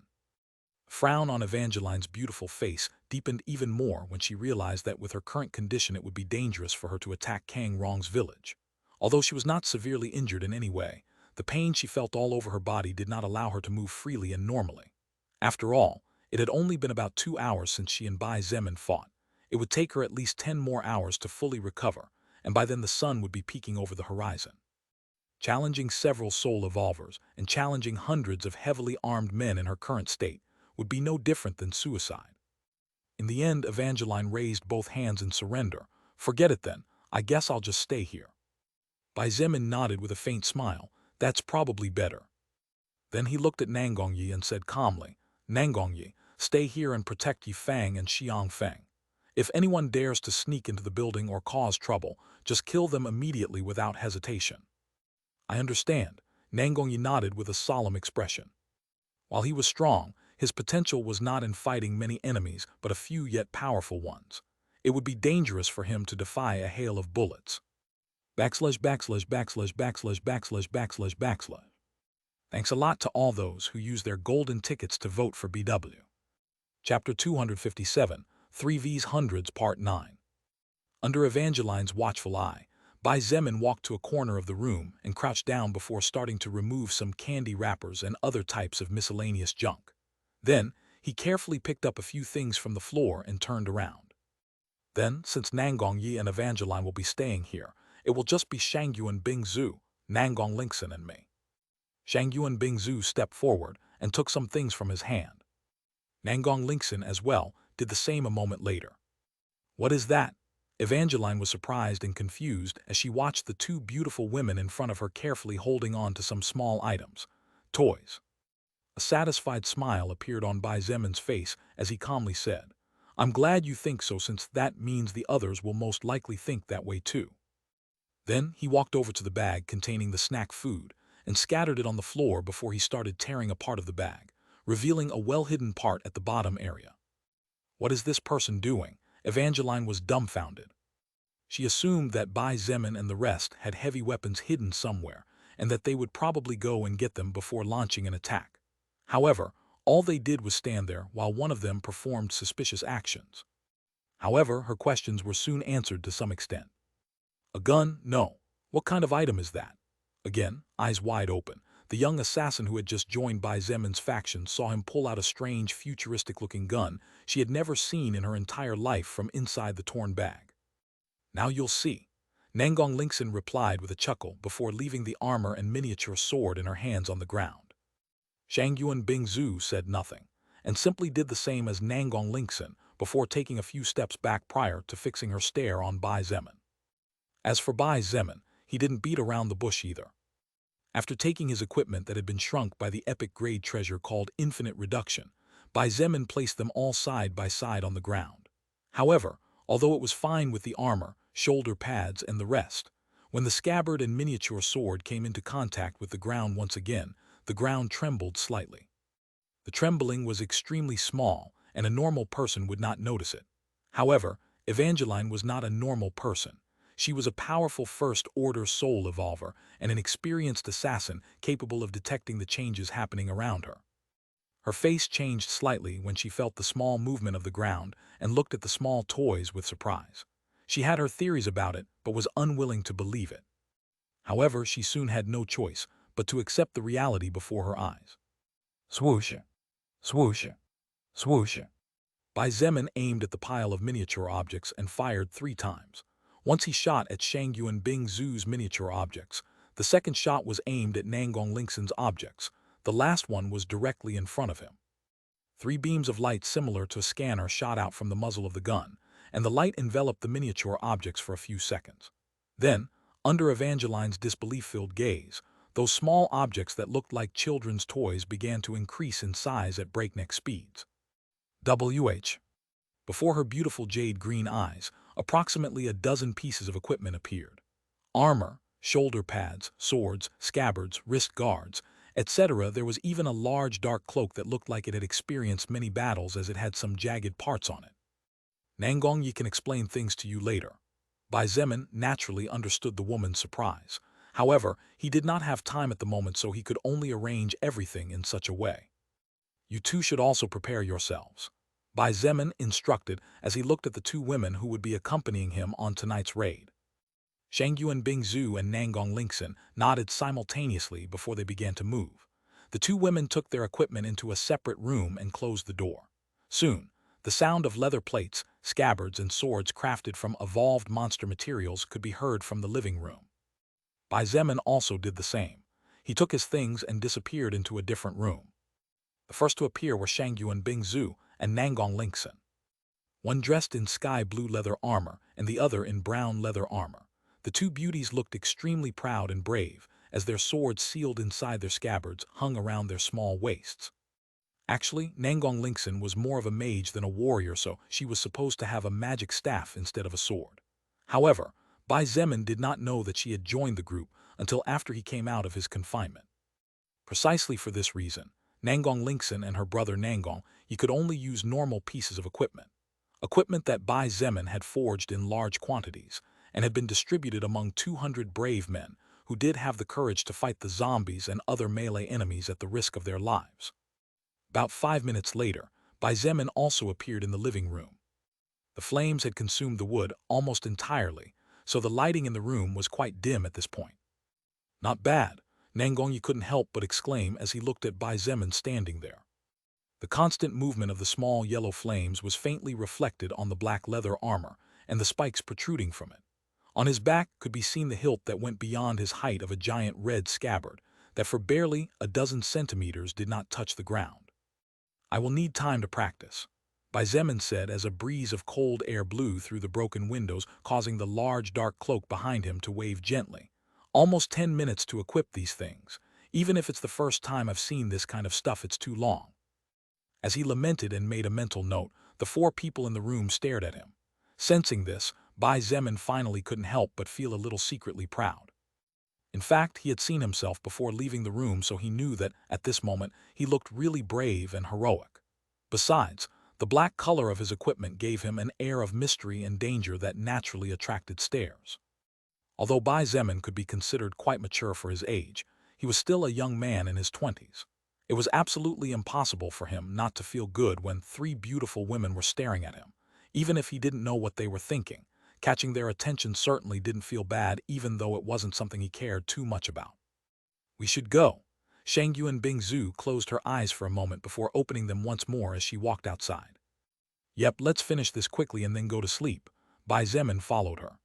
The frown on Evangeline's beautiful face deepened even more when she realized that with her current condition it would be dangerous for her to attack Kang Rong's village. Although she was not severely injured in any way, the pain she felt all over her body did not allow her to move freely and normally. After all, it had only been about 2 hours since she and Bai Zemin fought. It would take her at least 10 more hours to fully recover, and by then the sun would be peeking over the horizon. Challenging several soul evolvers and challenging hundreds of heavily armed men in her current state would be no different than suicide. In the end, Evangeline raised both hands in surrender. Forget it then, I guess I'll just stay here. Bai Zemin nodded with a faint smile. That's probably better. Then he looked at Nangongyi and said calmly, Nangongyi, stay here and protect Yi Fang and Xiang Feng. If anyone dares to sneak into the building or cause trouble, just kill them immediately without hesitation. I understand. Nangongyi nodded with a solemn expression. While he was strong, his potential was not in fighting many enemies, but a few yet powerful ones. It would be dangerous for him to defy a hail of bullets. Thanks a lot to all those who use their golden tickets to vote for BW. Chapter 257, 3V's Hundreds, Part 9. Under Evangeline's watchful eye, Bai Zemin walked to a corner of the room and crouched down before starting to remove some candy wrappers and other types of miscellaneous junk. Then, he carefully picked up a few things from the floor and turned around. Then, since Nangongyi and Evangeline will be staying here, it will just be Shangyuan Bingzu, Nangong Lingxin, and me. Shangyuan Bingzu stepped forward and took some things from his hand. Nangong Lingxin, as well, did the same a moment later. What is that? Evangeline was surprised and confused as she watched the two beautiful women in front of her carefully holding on to some small items. Toys. A satisfied smile appeared on Bai Zemin's face as he calmly said, I'm glad you think so, since that means the others will most likely think that way too. Then he walked over to the bag containing the snack food and scattered it on the floor before he started tearing a part of the bag, revealing a well-hidden part at the bottom area. What is this person doing? Evangeline was dumbfounded. She assumed that Bai Zemin and the rest had heavy weapons hidden somewhere, and that they would probably go and get them before launching an attack. However, all they did was stand there while one of them performed suspicious actions. However, her questions were soon answered to some extent. A gun? No. What kind of item is that? Again, eyes wide open, the young assassin who had just joined Bai Zemin's faction saw him pull out a strange, futuristic-looking gun she had never seen in her entire life from inside the torn bag. Now you'll see. Nangong Lingxin replied with a chuckle before leaving the armor and miniature sword in her hands on the ground. Shangyuan Bingzu said nothing, and simply did the same as Nangong Lingxin before taking a few steps back prior to fixing her stare on Bai Zemin. As for Bai Zemin, he didn't beat around the bush either. After taking his equipment that had been shrunk by the epic-grade treasure called Infinite Reduction, Bai Zemin placed them all side by side on the ground. However, although it was fine with the armor, shoulder pads, and the rest, when the scabbard and miniature sword came into contact with the ground once again, the ground trembled slightly. The trembling was extremely small, and a normal person would not notice it. However, Evangeline was not a normal person. She was a powerful first-order soul evolver and an experienced assassin capable of detecting the changes happening around her. Her face changed slightly when she felt the small movement of the ground and looked at the small toys with surprise. She had her theories about it, but was unwilling to believe it. However, she soon had no choice but to accept the reality before her eyes. Swoosh, swoosh, swoosh. Bai Zemin aimed at the pile of miniature objects and fired 3 times. Once he shot at Shangyuan Bingzu's miniature objects. The second shot was aimed at Nangong Lingxin's objects. The last one was directly in front of him. 3 beams of light similar to a scanner shot out from the muzzle of the gun, and the light enveloped the miniature objects for a few seconds. Then, under Evangeline's disbelief-filled gaze, those small objects that looked like children's toys began to increase in size at breakneck speeds. Before her beautiful jade green eyes, approximately a dozen pieces of equipment appeared. Armor, shoulder pads, swords, scabbards, wrist guards, etc. There was even a large dark cloak that looked like it had experienced many battles as it had some jagged parts on it. Nangong, ye can explain things to you later. Bai Zemin naturally understood the woman's surprise. However, he did not have time at the moment, so he could only arrange everything in such a way. You two should also prepare yourselves. Bai Zemin instructed as he looked at the two women who would be accompanying him on tonight's raid. Shangyuan Bingzhu and Nangong Lingxin nodded simultaneously before they began to move. The two women took their equipment into a separate room and closed the door. Soon, the sound of leather plates, scabbards, and swords crafted from evolved monster materials could be heard from the living room. Bai Zemin also did the same. He took his things and disappeared into a different room. The first to appear were Shangyuan Bingzhu and Nangong Lingxin. One dressed in sky blue leather armor and the other in brown leather armor. The two beauties looked extremely proud and brave, as their swords sealed inside their scabbards hung around their small waists. Actually, Nangong Lingxin was more of a mage than a warrior, so she was supposed to have a magic staff instead of a sword. However, Bai Zemin did not know that she had joined the group until after he came out of his confinement. Precisely for this reason, Nangong Lingxin and her brother Nangong, he could only use normal pieces of equipment. Equipment that Bai Zemin had forged in large quantities and had been distributed among 200 brave men who did have the courage to fight the zombies and other melee enemies at the risk of their lives. About 5 minutes later, Bai Zemin also appeared in the living room. The flames had consumed the wood almost entirely, so the lighting in the room was quite dim at this point. Not bad, Nangongyi couldn't help but exclaim as he looked at Bai Zemin standing there. The constant movement of the small yellow flames was faintly reflected on the black leather armor and the spikes protruding from it. On his back could be seen the hilt that went beyond his height of a giant red scabbard that for barely a dozen centimeters did not touch the ground. I will need time to practice, Bai Zemin said as a breeze of cold air blew through the broken windows, causing the large dark cloak behind him to wave gently. Almost 10 minutes to equip these things. Even if it's the first time I've seen this kind of stuff, it's too long. As he lamented and made a mental note, the 4 people in the room stared at him. Sensing this, Bai Zemin finally couldn't help but feel a little secretly proud. In fact, he had seen himself before leaving the room, so he knew that, at this moment, he looked really brave and heroic. Besides, the black color of his equipment gave him an air of mystery and danger that naturally attracted stares. Although Bai Zemin could be considered quite mature for his age, he was still a young man in his 20s. It was absolutely impossible for him not to feel good when 3 beautiful women were staring at him, even if he didn't know what they were thinking. Catching their attention certainly didn't feel bad, even though it wasn't something he cared too much about. We should go. Shangyuan Bingzhu closed her eyes for a moment before opening them once more as she walked outside. Yep, let's finish this quickly and then go to sleep. Bai Zemin followed her.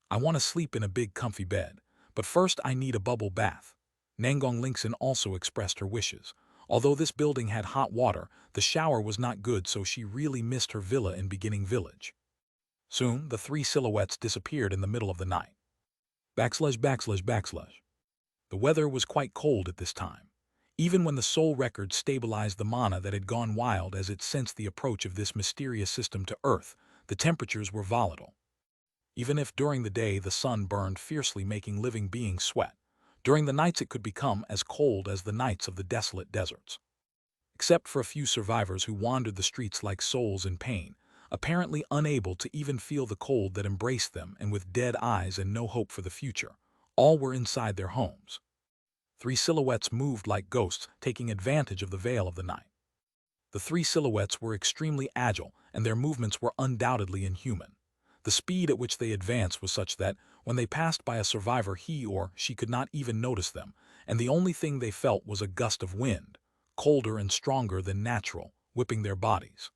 I want to sleep in a big comfy bed, but first I need a bubble bath. Nangong Lingxin also expressed her wishes. Although this building had hot water, the shower was not good, so she really missed her villa in Beginning Village. Soon, the 3 silhouettes disappeared in the middle of the night. ////. The weather was quite cold at this time. Even when the soul record stabilized the mana that had gone wild as it sensed the approach of this mysterious system to Earth, the temperatures were volatile. Even if during the day the sun burned fiercely, making living beings sweat, during the nights it could become as cold as the nights of the desolate deserts. Except for a few survivors who wandered the streets like souls in pain, apparently unable to even feel the cold that embraced them and with dead eyes and no hope for the future, all were inside their homes. 3 silhouettes moved like ghosts, taking advantage of the veil of the night. The 3 silhouettes were extremely agile, and their movements were undoubtedly inhuman. The speed at which they advanced was such that, when they passed by a survivor, he or she could not even notice them, and the only thing they felt was a gust of wind, colder and stronger than natural, whipping their bodies.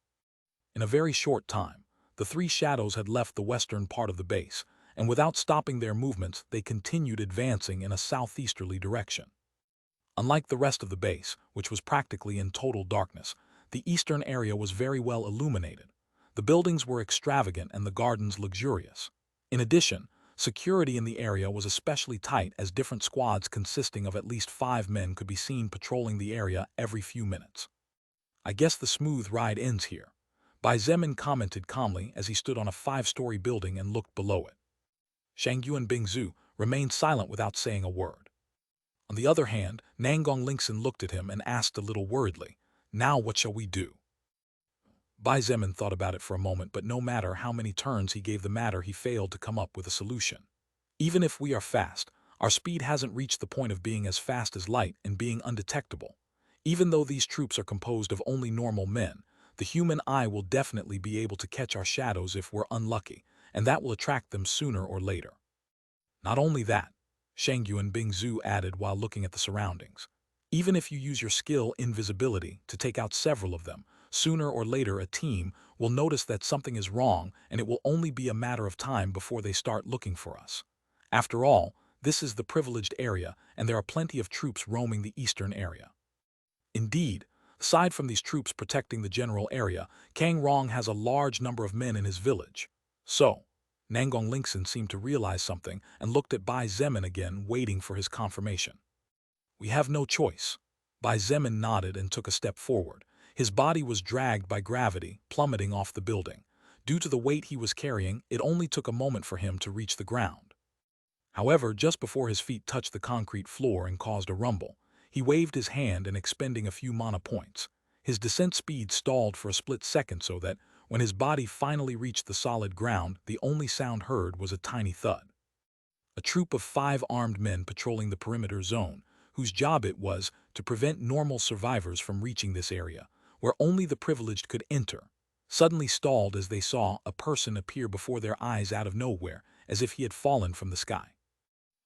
In a very short time, the 3 shadows had left the western part of the base, and without stopping their movements, they continued advancing in a southeasterly direction. Unlike the rest of the base, which was practically in total darkness, the eastern area was very well illuminated. The buildings were extravagant and the gardens luxurious. In addition, security in the area was especially tight, as different squads consisting of at least 5 men could be seen patrolling the area every few minutes. I guess the smooth ride ends here. Bai Zemin commented calmly as he stood on a 5-story building and looked below it. Shangyu and Bingzhu remained silent without saying a word. On the other hand, Nangong Lingxin looked at him and asked a little worriedly, "Now what shall we do?" Bai Zemin thought about it for a moment, but no matter how many turns he gave the matter, he failed to come up with a solution. Even if we are fast, our speed hasn't reached the point of being as fast as light and being undetectable. Even though these troops are composed of only normal men, the human eye will definitely be able to catch our shadows if we're unlucky, and that will attract them sooner or later. Not only that, Shangyu and Bingzhu added while looking at the surroundings. Even if you use your skill invisibility to take out several of them, sooner or later a team will notice that something is wrong, and it will only be a matter of time before they start looking for us. After all, this is the privileged area, and there are plenty of troops roaming the eastern area. Indeed, aside from these troops protecting the general area, Kang Rong has a large number of men in his village. So, Nangong Lingxin seemed to realize something and looked at Bai Zemin again, waiting for his confirmation. "We have no choice." Bai Zemin nodded and took a step forward. His body was dragged by gravity, plummeting off the building. Due to the weight he was carrying, it only took a moment for him to reach the ground. However, just before his feet touched the concrete floor and caused a rumble, he waved his hand and expending a few mana points. His descent speed stalled for a split second so that, when his body finally reached the solid ground, the only sound heard was a tiny thud. A troop of 5 armed men patrolling the perimeter zone, whose job it was to prevent normal survivors from reaching this area, where only the privileged could enter, suddenly stalled as they saw a person appear before their eyes out of nowhere, as if he had fallen from the sky.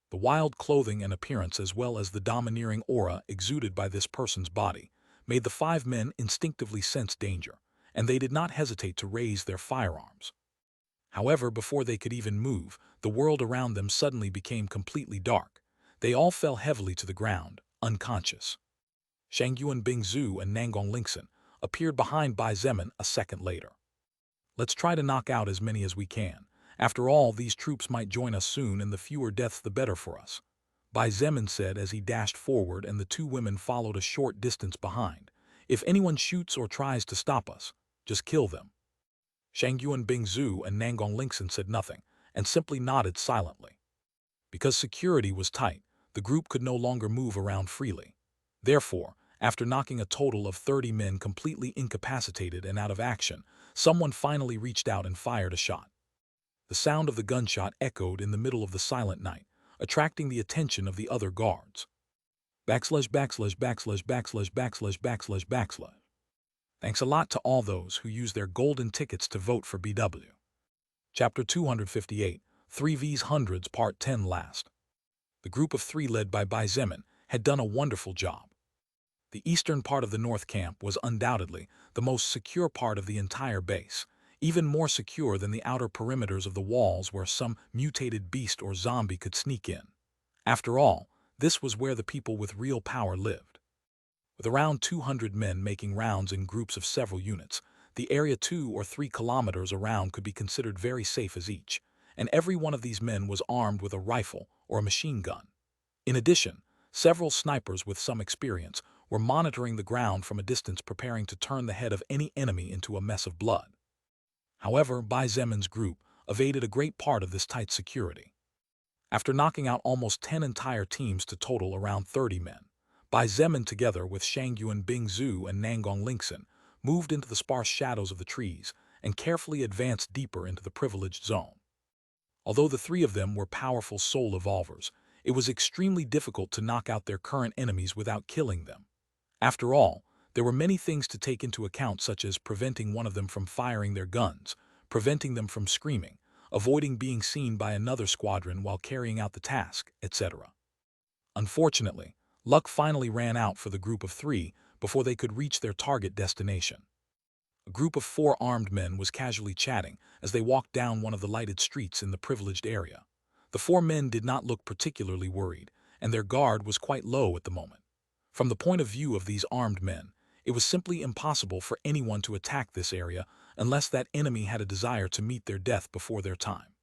The wild clothing and appearance, as well as the domineering aura exuded by this person's body, made the 5 men instinctively sense danger, and they did not hesitate to raise their firearms. However, before they could even move, the world around them suddenly became completely dark. They all fell heavily to the ground, unconscious. Shangyu, Bingzhu, and Nangong Lingxin appeared behind Bai Zemin a second later. "Let's try to knock out as many as we can. After all, these troops might join us soon, and the fewer deaths the better for us," Bai Zemin said as he dashed forward, and the 2 women followed a short distance behind. "If anyone shoots or tries to stop us, just kill them." Shangyu, Bingzhu, and Nangong Lingxin said nothing, and simply nodded silently. Because security was tight, the group could no longer move around freely. Therefore, after knocking a total of 30 men completely incapacitated and out of action, someone finally reached out and fired a shot. The sound of the gunshot echoed in the middle of the silent night, attracting the attention of the other guards. Backslash, backslash, backslash, backslash, backslash, backslash, backslash. Thanks a lot to all those who used their golden tickets to vote for BW. Chapter 258, 3v's Hundreds, Part 10 last. The group of 3 led by Bai Zemin had done a wonderful job. The eastern part of the North Camp was undoubtedly the most secure part of the entire base, even more secure than the outer perimeters of the walls where some mutated beast or zombie could sneak in. After all, this was where the people with real power lived. With around 200 men making rounds in groups of several units, the area 2 or 3 kilometers around could be considered very safe as each, and every one of these men was armed with a rifle or a machine gun. In addition, several snipers with some experience were monitoring the ground from a distance, preparing to turn the head of any enemy into a mess of blood. However, Bai Zemin's group evaded a great part of this tight security. After knocking out almost 10 entire teams to total around 30 men, Bai Zemin, together with Shangyu, Bingzhu, and Nangong Lingxin, moved into the sparse shadows of the trees and carefully advanced deeper into the privileged zone. Although the 3 of them were powerful soul evolvers, it was extremely difficult to knock out their current enemies without killing them. After all, there were many things to take into account, such as preventing one of them from firing their guns, preventing them from screaming, avoiding being seen by another squadron while carrying out the task, etc. Unfortunately, luck finally ran out for the group of 3 before they could reach their target destination. A group of 4 armed men was casually chatting as they walked down one of the lighted streets in the privileged area. The 4 men did not look particularly worried, and their guard was quite low at the moment. From the point of view of these armed men, it was simply impossible for anyone to attack this area unless that enemy had a desire to meet their death before their time.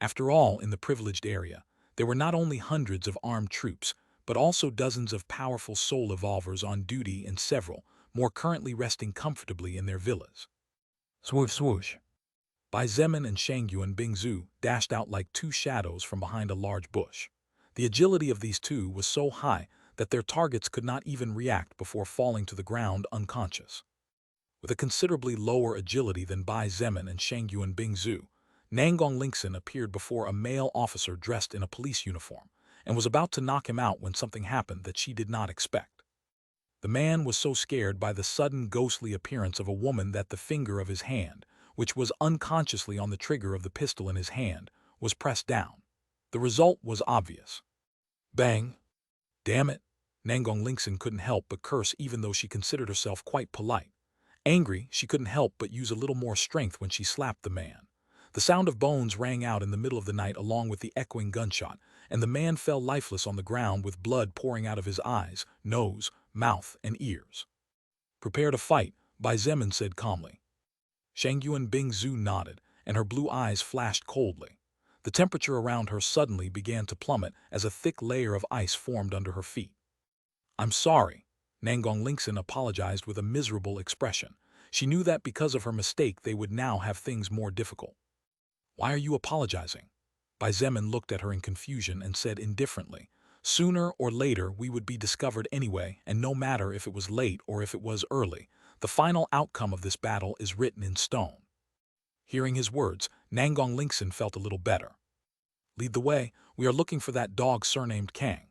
After all, in the privileged area, there were not only hundreds of armed troops, but also dozens of powerful soul evolvers on duty, and several more currently resting comfortably in their villas. Swoosh swoosh. Bai Zemin and Shangyuan Bingzu dashed out like two shadows from behind a large bush. The agility of these two was so high that their targets could not even react before falling to the ground unconscious. With a considerably lower agility than Bai Zemin and Shangyuan Bingzu, Nangong Lingxin appeared before a male officer dressed in a police uniform and was about to knock him out when something happened that she did not expect. The man was so scared by the sudden ghostly appearance of a woman that the finger of his hand, which was unconsciously on the trigger of the pistol in his hand, was pressed down. The result was obvious. Bang! Damn it! Nangong Lingxin couldn't help but curse even though she considered herself quite polite. Angry, she couldn't help but use a little more strength when she slapped the man. The sound of bones rang out in the middle of the night along with the echoing gunshot, and the man fell lifeless on the ground with blood pouring out of his eyes, nose, mouth, and ears. Prepare to fight, Bai Zemin said calmly. Shangyuan Bingzu nodded, and her blue eyes flashed coldly. The temperature around her suddenly began to plummet as a thick layer of ice formed under her feet. I'm sorry. Nangong Lingxin apologized with a miserable expression. She knew that because of her mistake they would now have things more difficult. Why are you apologizing? Bai Zemin looked at her in confusion and said indifferently, sooner or later we would be discovered anyway, and no matter if it was late or if it was early, the final outcome of this battle is written in stone. Hearing his words, Nangong Lingxin felt a little better. Lead the way, we are looking for that dog surnamed Kang.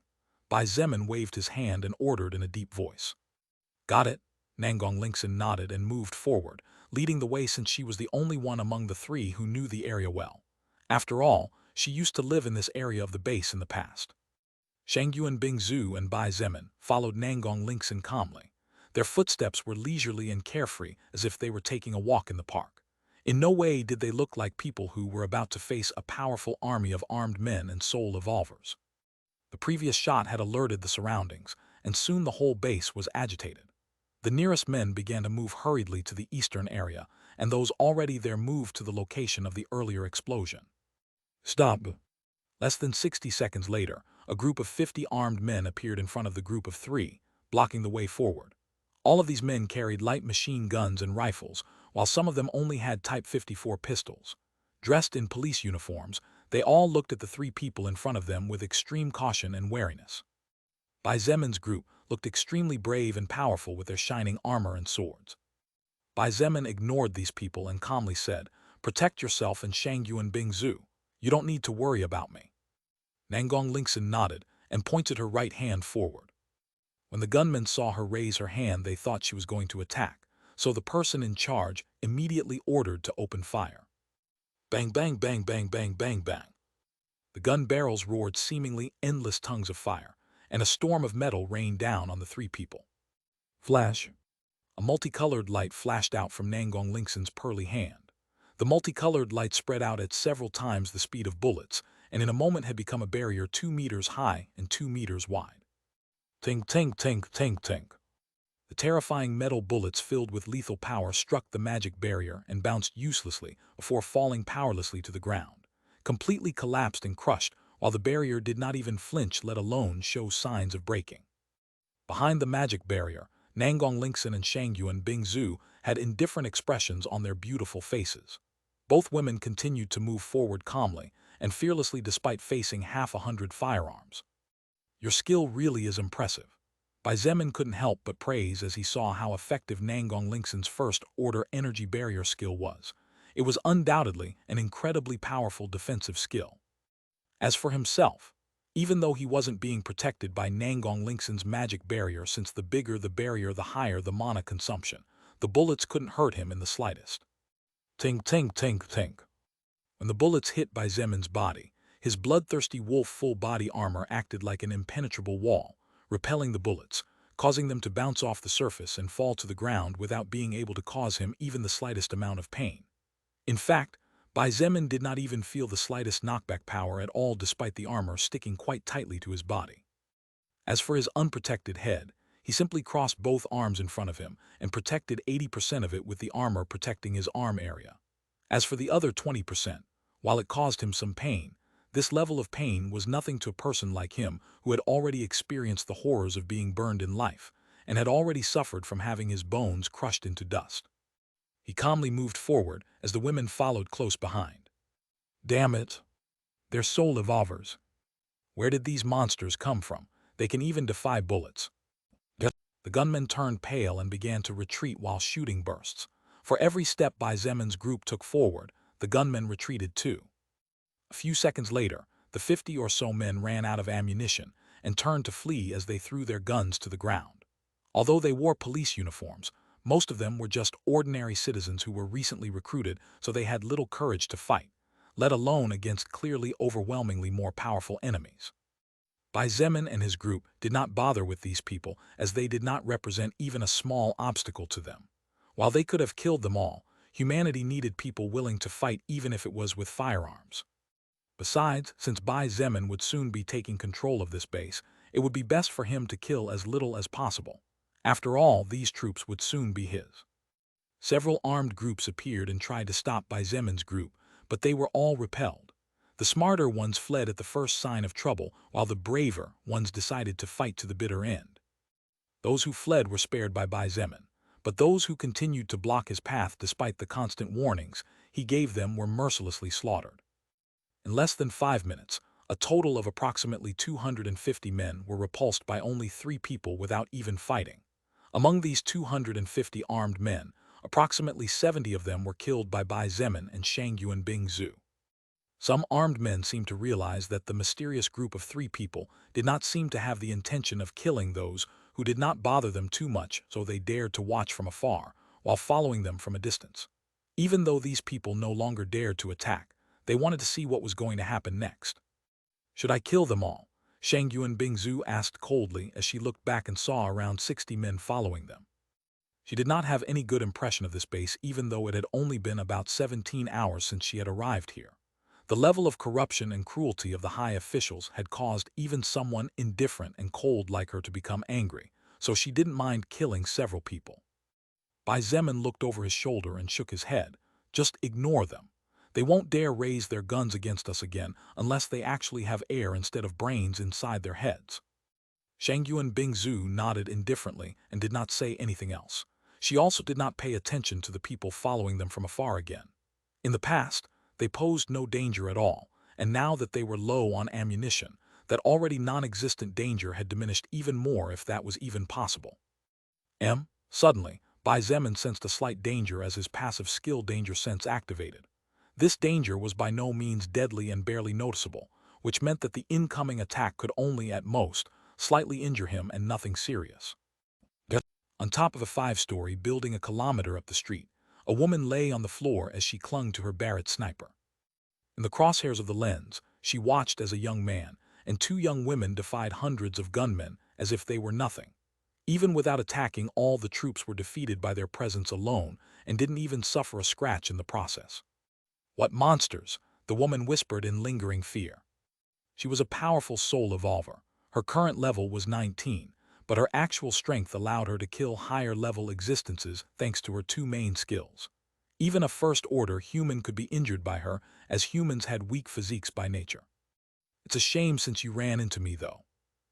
Bai Zemin waved his hand and ordered in a deep voice. Got it. Nangong Lingxin nodded and moved forward, leading the way since she was the only one among the three who knew the area well. After all, she used to live in this area of the base in the past. Shangyuan Bingzu and Bai Zemin followed Nangong Lingxin calmly. Their footsteps were leisurely and carefree as if they were taking a walk in the park. In no way did they look like people who were about to face a powerful army of armed men and soul evolvers. The previous shot had alerted the surroundings, and soon the whole base was agitated. The nearest men began to move hurriedly to the eastern area, and those already there moved to the location of the earlier explosion. Stop! Less than 60 seconds later, a group of 50 armed men appeared in front of the group of three, blocking the way forward. All of these men carried light machine guns and rifles, while some of them only had Type 54 pistols. Dressed in police uniforms, they all looked at the three people in front of them with extreme caution and wariness. Bai Zemin's group looked extremely brave and powerful with their shining armor and swords. Bai Zemin ignored these people and calmly said, "Protect yourself and Shangyuan Bingzu. You don't need to worry about me." Nangong Lingxin nodded and pointed her right hand forward. When the gunmen saw her raise her hand, they thought she was going to attack, so the person in charge immediately ordered to open fire. Bang, bang, bang, bang, bang, bang, bang. The gun barrels roared seemingly endless tongues of fire, and a storm of metal rained down on the three people. Flash! A multicolored light flashed out from Nangong Lingxin's pearly hand. The multicolored light spread out at several times the speed of bullets, and in a moment had become a barrier 2 meters high and 2 meters wide. Tink, tink, tink, tink, tink. The terrifying metal bullets filled with lethal power struck the magic barrier and bounced uselessly before falling powerlessly to the ground, completely collapsed and crushed, while the barrier did not even flinch, let alone show signs of breaking. Behind the magic barrier, Nangong Lingxin and Shangyuan Bingzu had indifferent expressions on their beautiful faces. Both women continued to move forward calmly and fearlessly despite facing 100 firearms. Your skill really is impressive. Bai Zemin couldn't help but praise as he saw how effective Nangong Lingxin's first-order energy barrier skill was. It was undoubtedly an incredibly powerful defensive skill. As for himself, even though he wasn't being protected by Nangong Lingxin's magic barrier, since the bigger the barrier the higher the mana consumption, the bullets couldn't hurt him in the slightest. Tink, tink, tink, tink. When the bullets hit Bai Zemin's body, his bloodthirsty wolf full-body armor acted like an impenetrable wall, repelling the bullets, causing them to bounce off the surface and fall to the ground without being able to cause him even the slightest amount of pain. In fact, Bai Zemin did not even feel the slightest knockback power at all despite the armor sticking quite tightly to his body. As for his unprotected head, he simply crossed both arms in front of him and protected 80% of it with the armor protecting his arm area. As for the other 20%, while it caused him some pain, this level of pain was nothing to a person like him who had already experienced the horrors of being burned in life and had already suffered from having his bones crushed into dust. He calmly moved forward as the women followed close behind. Damn it! They're soul evolvers. Where did these monsters come from? They can even defy bullets. The gunmen turned pale and began to retreat while shooting bursts. For every step Bai Zemin's group took forward, the gunmen retreated too. A few seconds later, the 50 or so men ran out of ammunition and turned to flee as they threw their guns to the ground. Although they wore police uniforms, most of them were just ordinary citizens who were recently recruited, so they had little courage to fight, let alone against clearly overwhelmingly more powerful enemies. Bai Zemin and his group did not bother with these people as they did not represent even a small obstacle to them. While they could have killed them all, humanity needed people willing to fight even if it was with firearms. Besides, since Bai Zemin would soon be taking control of this base, it would be best for him to kill as little as possible. After all, these troops would soon be his. Several armed groups appeared and tried to stop Bai Zemin's group, but they were all repelled. The smarter ones fled at the first sign of trouble, while the braver ones decided to fight to the bitter end. Those who fled were spared by Bai Zemin, but those who continued to block his path despite the constant warnings he gave them were mercilessly slaughtered. In less than 5 minutes, a total of approximately 250 men were repulsed by only 3 people without even fighting. Among these 250 armed men, approximately 70 of them were killed by Bai Zemin and Shangyuan Bingzhu. Some armed men seemed to realize that the mysterious group of 3 people did not seem to have the intention of killing those who did not bother them too much, so they dared to watch from afar while following them from a distance. Even though these people no longer dared to attack, they wanted to see what was going to happen next. Should I kill them all? Shangyuan Bingzhu asked coldly as she looked back and saw around 60 men following them. She did not have any good impression of this base even though it had only been about 17 hours since she had arrived here. The level of corruption and cruelty of the high officials had caused even someone indifferent and cold like her to become angry, so she didn't mind killing several people. Bai Zemin looked over his shoulder and shook his head. Just ignore them. They won't dare raise their guns against us again unless they actually have air instead of brains inside their heads. Shangyuan Bingzhu nodded indifferently and did not say anything else. She also did not pay attention to the people following them from afar again. In the past, they posed no danger at all, and now that they were low on ammunition, that already non-existent danger had diminished even more if that was even possible. Suddenly, Bai Zemin sensed a slight danger as his passive skill danger sense activated. This danger was by no means deadly and barely noticeable, which meant that the incoming attack could only, at most, slightly injure him and nothing serious. On top of a 5-story building a kilometer up the street, a woman lay on the floor as she clung to her Barrett sniper. In the crosshairs of the lens, she watched as a young man and 2 young women defied hundreds of gunmen as if they were nothing. Even without attacking, all the troops were defeated by their presence alone and didn't even suffer a scratch in the process. What monsters, the woman whispered in lingering fear. She was a powerful soul evolver. Her current level was 19, but her actual strength allowed her to kill higher-level existences thanks to her 2 main skills. Even a first-order human could be injured by her, as humans had weak physiques by nature. It's a shame since you ran into me, though.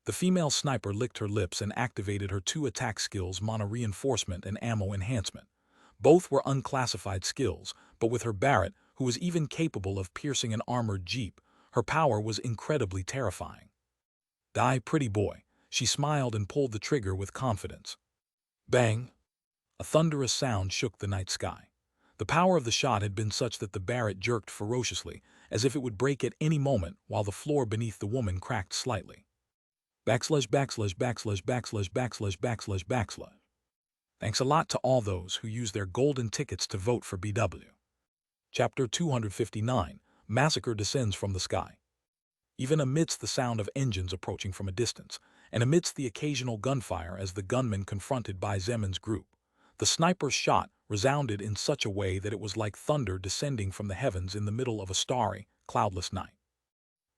The female sniper licked her lips and activated her 2 attack skills, mana reinforcement and ammo enhancement. Both were unclassified skills, but with her Barrett, who was even capable of piercing an armored jeep, her power was incredibly terrifying. Die, pretty boy. She smiled and pulled the trigger with confidence. Bang! A thunderous sound shook the night sky. The power of the shot had been such that the Barrett jerked ferociously, as if it would break at any moment, while the floor beneath the woman cracked slightly. Backslash, backslash, backslash, backslash, backslash, backslash, backslash. Thanks a lot to all those who used their golden tickets to vote for BW. Chapter 259, Massacre descends from the sky. Even amidst the sound of engines approaching from a distance, and amidst the occasional gunfire as the gunmen confronted Bai Zemin's group, the sniper's shot resounded in such a way that it was like thunder descending from the heavens in the middle of a starry, cloudless night.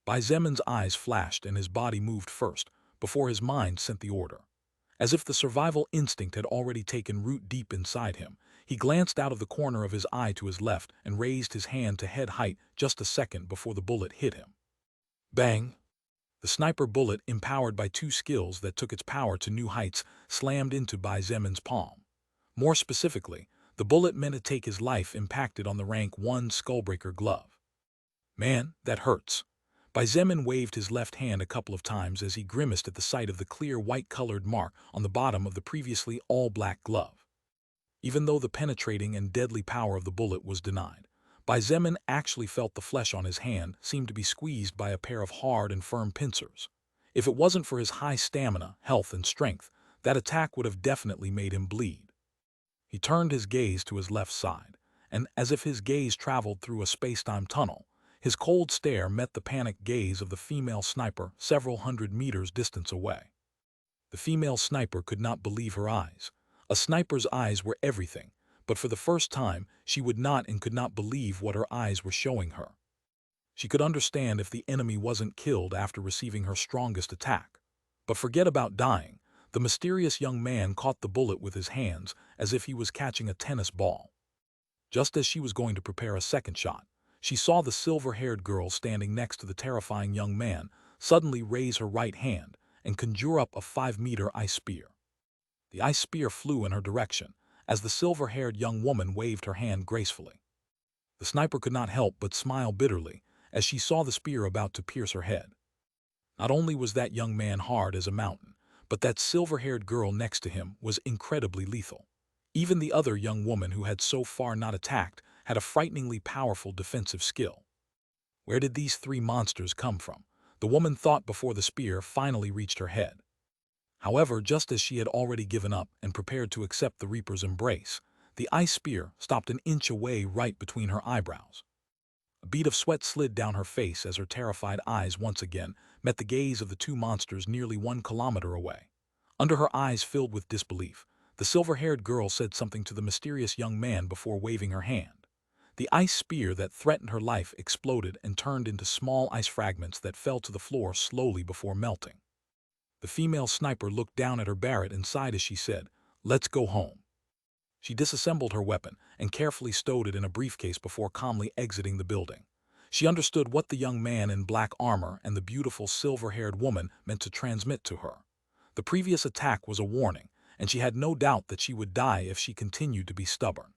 Bai Zemin's eyes flashed and his body moved first, before his mind sent the order. As if the survival instinct had already taken root deep inside him, he glanced out of the corner of his eye to his left and raised his hand to head height just a second before the bullet hit him. Bang! The sniper bullet, empowered by 2 skills that took its power to new heights, slammed into Bai Zemin's palm. More specifically, The bullet meant to take his life impacted on the rank 1 skullbreaker glove. Man, that hurts. Bai Zemin waved his left hand a couple of times as he grimaced at the sight of the clear white-colored mark on the bottom of the previously all-black glove. Even though the penetrating and deadly power of the bullet was denied, Bai Zemin actually felt the flesh on his hand seemed to be squeezed by a pair of hard and firm pincers. If it wasn't for his high stamina, health, and strength, that attack would have definitely made him bleed. He turned his gaze to his left side, and as if his gaze traveled through a space-time tunnel, his cold stare met the panicked gaze of the female sniper several hundred meters distance away. The female sniper could not believe her eyes. A sniper's eyes were everything, but for the first time, she would not and could not believe what her eyes were showing her. She could understand if the enemy wasn't killed after receiving her strongest attack. But forget about dying. The mysterious young man caught the bullet with his hands as if he was catching a tennis ball. Just as she was going to prepare a second shot, she saw the silver-haired girl standing next to the terrifying young man suddenly raise her right hand and conjure up a 5-meter ice spear. The ice spear flew in her direction as the silver-haired young woman waved her hand gracefully. The sniper could not help but smile bitterly as she saw the spear about to pierce her head. Not only was that young man hard as a mountain, but that silver-haired girl next to him was incredibly lethal. Even the other young woman who had so far not attacked had a frighteningly powerful defensive skill. Where did these 3 monsters come from? The woman thought before the spear finally reached her head. However, just as she had already given up and prepared to accept the Reaper's embrace, the ice spear stopped an inch away right between her eyebrows. A bead of sweat slid down her face as her terrified eyes once again met the gaze of the 2 monsters nearly 1 kilometer away. Under her eyes filled with disbelief, the silver-haired girl said something to the mysterious young man before waving her hand. The ice spear that threatened her life exploded and turned into small ice fragments that fell to the floor slowly before melting. The female sniper looked down at her Barrett and sighed as she said, "Let's go home." She disassembled her weapon and carefully stowed it in a briefcase before calmly exiting the building. She understood what the young man in black armor and the beautiful silver-haired woman meant to transmit to her. The previous attack was a warning, and she had no doubt that she would die if she continued to be stubborn.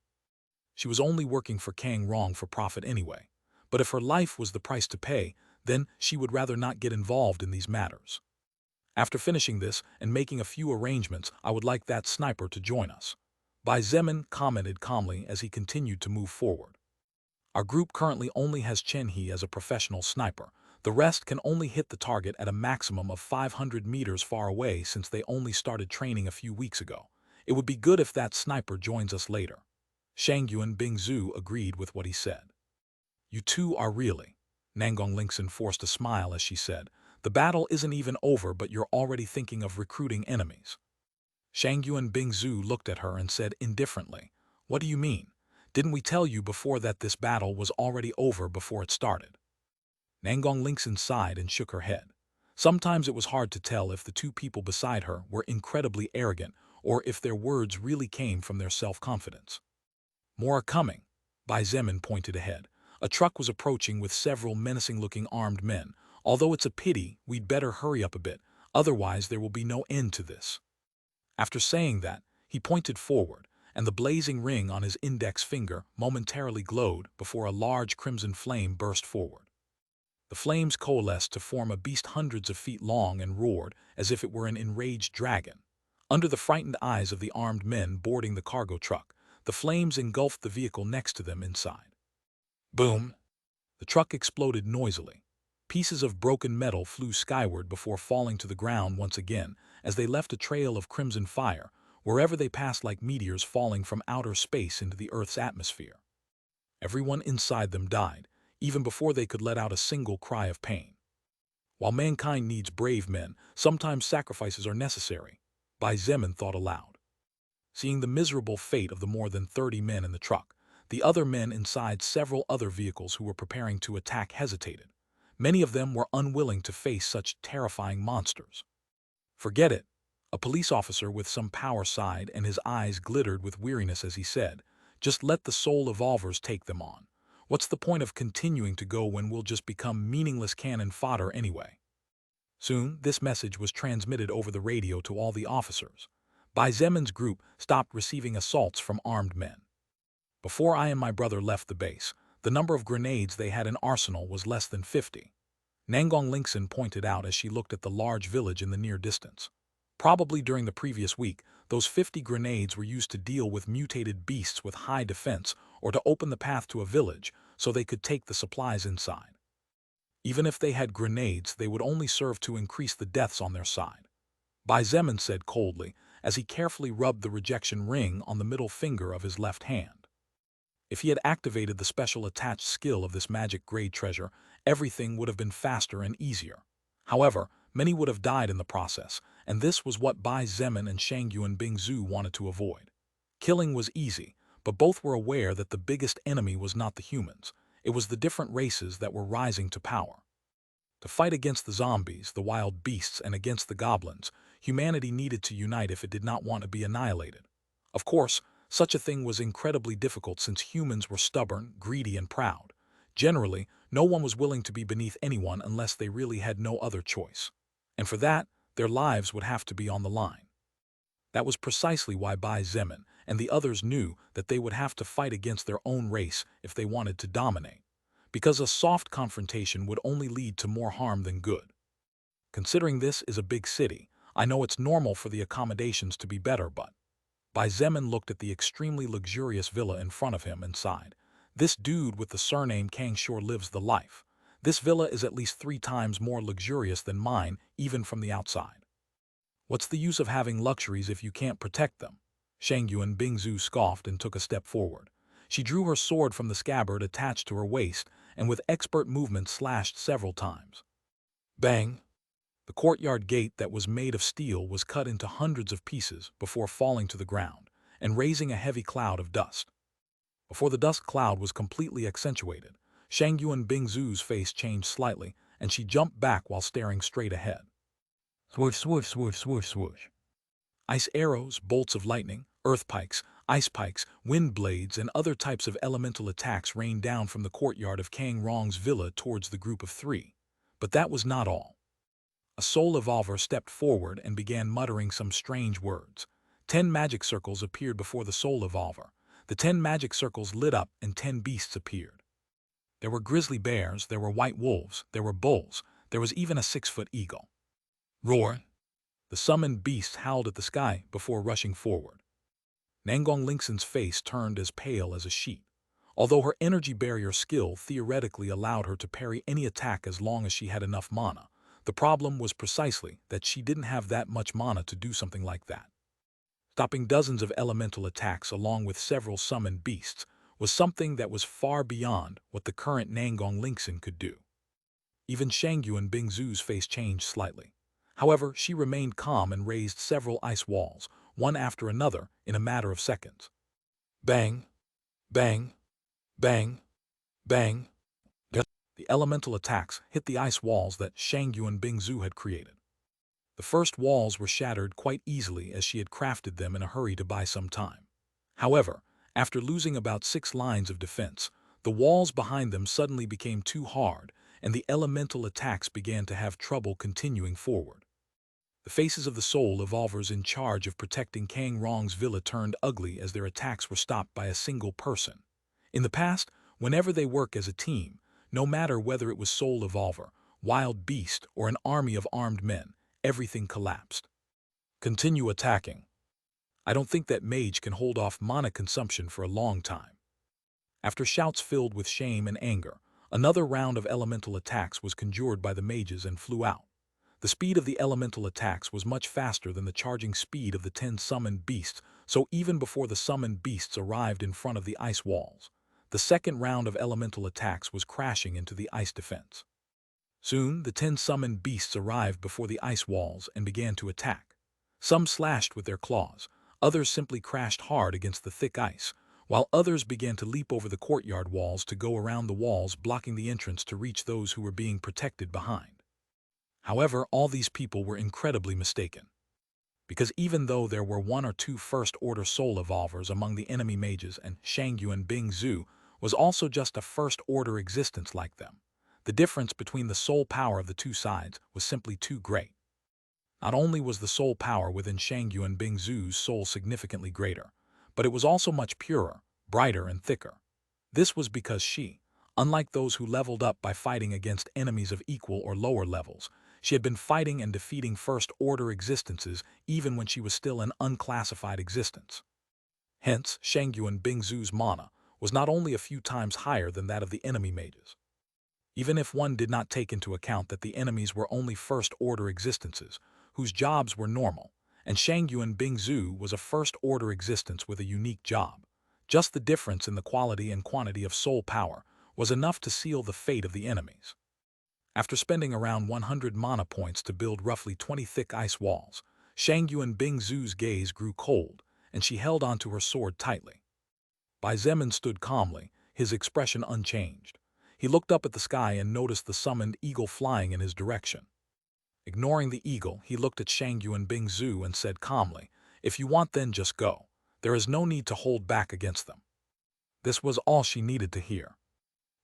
She was only working for Kang Rong for profit anyway, but if her life was the price to pay, then she would rather not get involved in these matters. After finishing this and making a few arrangements, I would like that sniper to join us. Bai Zemin commented calmly as he continued to move forward. Our group currently only has Chen He as a professional sniper. The rest can only hit the target at a maximum of 500 meters far away since they only started training a few weeks ago. It would be good if that sniper joins us later. Shangyuan Bingzhu agreed with what he said. You two are really. Nangong Lingxin forced a smile as she said, the battle isn't even over but you're already thinking of recruiting enemies. Shangyuan Bingzhu looked at her and said indifferently, what do you mean? Didn't we tell you before that this battle was already over before it started? Nangong Lingxin sighed and shook her head. Sometimes it was hard to tell if the 2 people beside her were incredibly arrogant or if their words really came from their self-confidence. More are coming. Bai Zemin pointed ahead. A truck was approaching with several menacing-looking armed men. Although it's a pity, we'd better hurry up a bit, otherwise there will be no end to this. After saying that, he pointed forward, and the blazing ring on his index finger momentarily glowed before a large crimson flame burst forward. The flames coalesced to form a beast hundreds of feet long and roared as if it were an enraged dragon. Under the frightened eyes of the armed men boarding the cargo truck, the flames engulfed the vehicle next to them inside. Boom! The truck exploded noisily. Pieces of broken metal flew skyward before falling to the ground once again as they left a trail of crimson fire wherever they passed like meteors falling from outer space into the Earth's atmosphere. Everyone inside them died, even before they could let out a single cry of pain. While mankind needs brave men, sometimes sacrifices are necessary, Bai Zemin thought aloud. Seeing the miserable fate of the more than 30 men in the truck, the other men inside several other vehicles who were preparing to attack hesitated. Many of them were unwilling to face such terrifying monsters. Forget it. A police officer with some power sighed and his eyes glittered with weariness as he said, just let the soul evolvers take them on. What's the point of continuing to go when we'll just become meaningless cannon fodder anyway? Soon, this message was transmitted over the radio to all the officers. Bai Zemin's group stopped receiving assaults from armed men. Before I and my brother left the base, the number of grenades they had in arsenal was less than 50. Nangong Lingxin pointed out as she looked at the large village in the near distance. Probably during the previous week, those 50 grenades were used to deal with mutated beasts with high defense or to open the path to a village so they could take the supplies inside. Even if they had grenades, they would only serve to increase the deaths on their side. Bai Zemin said coldly as he carefully rubbed the rejection ring on the middle finger of his left hand. If he had activated the special attached skill of this magic grade treasure, everything would have been faster and easier. However, many would have died in the process, and this was what Bai Zemin and Shangyuan Bingzu wanted to avoid. Killing was easy, but both were aware that the biggest enemy was not the humans. It was the different races that were rising to power. To fight against the zombies, the wild beasts, and against the goblins, humanity needed to unite if it did not want to be annihilated. Of course, such a thing was incredibly difficult since humans were stubborn, greedy, and proud. Generally, no one was willing to be beneath anyone unless they really had no other choice. And for that, their lives would have to be on the line. That was precisely why Bai Zemin and the others knew that they would have to fight against their own race if they wanted to dominate, because a soft confrontation would only lead to more harm than good. Considering this is a big city, I know it's normal for the accommodations to be better, but Bai Zemin looked at the extremely luxurious villa in front of him and sighed. This dude with the surname Kang sure lives the life. This villa is at least 3 times more luxurious than mine, even from the outside. What's the use of having luxuries if you can't protect them? Shangyuan Bingzu scoffed and took a step forward. She drew her sword from the scabbard attached to her waist and with expert movement slashed several times. Bang! The courtyard gate that was made of steel was cut into hundreds of pieces before falling to the ground and raising a heavy cloud of dust. Before the dust cloud was completely accentuated, Shangyuan Bingzu's face changed slightly and she jumped back while staring straight ahead. Swoosh, swoosh, swoosh, swoosh, swoosh. Ice arrows, bolts of lightning, earth pikes, ice pikes, wind blades, and other types of elemental attacks rained down from the courtyard of Kang Rong's villa towards the group of 3. But that was not all. A soul evolver stepped forward and began muttering some strange words. 10 magic circles appeared before the soul evolver. The 10 magic circles lit up and 10 beasts appeared. There were grizzly bears, there were white wolves, there were bulls, there was even a 6-foot eagle. Roar! The summoned beast howled at the sky before rushing forward. Nangong Lingxin's face turned as pale as a sheet. Although her energy barrier skill theoretically allowed her to parry any attack as long as she had enough mana, the problem was precisely that she didn't have that much mana to do something like that. Stopping dozens of elemental attacks along with several summoned beasts was something that was far beyond what the current Nangong Lingxin could do. Even Shangyuan Bingzu's face changed slightly. However, she remained calm and raised several ice walls, one after another, in a matter of seconds. Bang! Bang! Bang! Bang! The elemental attacks hit the ice walls that Shangyuan Bingzu had created. The first walls were shattered quite easily as she had crafted them in a hurry to buy some time. However, after losing about 6 lines of defense, the walls behind them suddenly became too hard, and the elemental attacks began to have trouble continuing forward. The faces of the soul evolvers in charge of protecting Kang Rong's villa turned ugly as their attacks were stopped by a single person. In the past, whenever they work as a team, no matter whether it was soul evolver, wild beast, or an army of armed men, everything collapsed. Continue attacking. I don't think that mage can hold off mana consumption for a long time. After shouts filled with shame and anger, another round of elemental attacks was conjured by the mages and flew out. The speed of the elemental attacks was much faster than the charging speed of the 10 summoned beasts, so even before the summoned beasts arrived in front of the ice walls, the second round of elemental attacks was crashing into the ice defense. Soon, the 10 summoned beasts arrived before the ice walls and began to attack. Some slashed with their claws, others simply crashed hard against the thick ice, while others began to leap over the courtyard walls to go around the walls blocking the entrance to reach those who were being protected behind. However, all these people were incredibly mistaken. Because even though there were 1 or 2 first-order soul evolvers among the enemy mages and Shangyuan Bingzu was also just a first-order existence like them, the difference between the soul power of the 2 sides was simply too great. Not only was the soul power within Shangyuan Bingzu's soul significantly greater, but it was also much purer, brighter and thicker. This was because she, unlike those who leveled up by fighting against enemies of equal or lower levels, she had been fighting and defeating first-order existences even when she was still an unclassified existence. Hence, Shangyuan Bingzu's mana was not only a few times higher than that of the enemy mages. Even if one did not take into account that the enemies were only first-order existences, whose jobs were normal, and Shangyuan Bingzu was a first-order existence with a unique job. Just the difference in the quality and quantity of soul power was enough to seal the fate of the enemies. After spending around 100 mana points to build roughly 20 thick ice walls, Shangyuan Bingzu's gaze grew cold, and she held onto her sword tightly. Bai Zemin stood calmly, his expression unchanged. He looked up at the sky and noticed the summoned eagle flying in his direction. Ignoring the eagle, he looked at Shangyuan Bingzu and said calmly, "If you want, then just go. There is no need to hold back against them." This was all she needed to hear.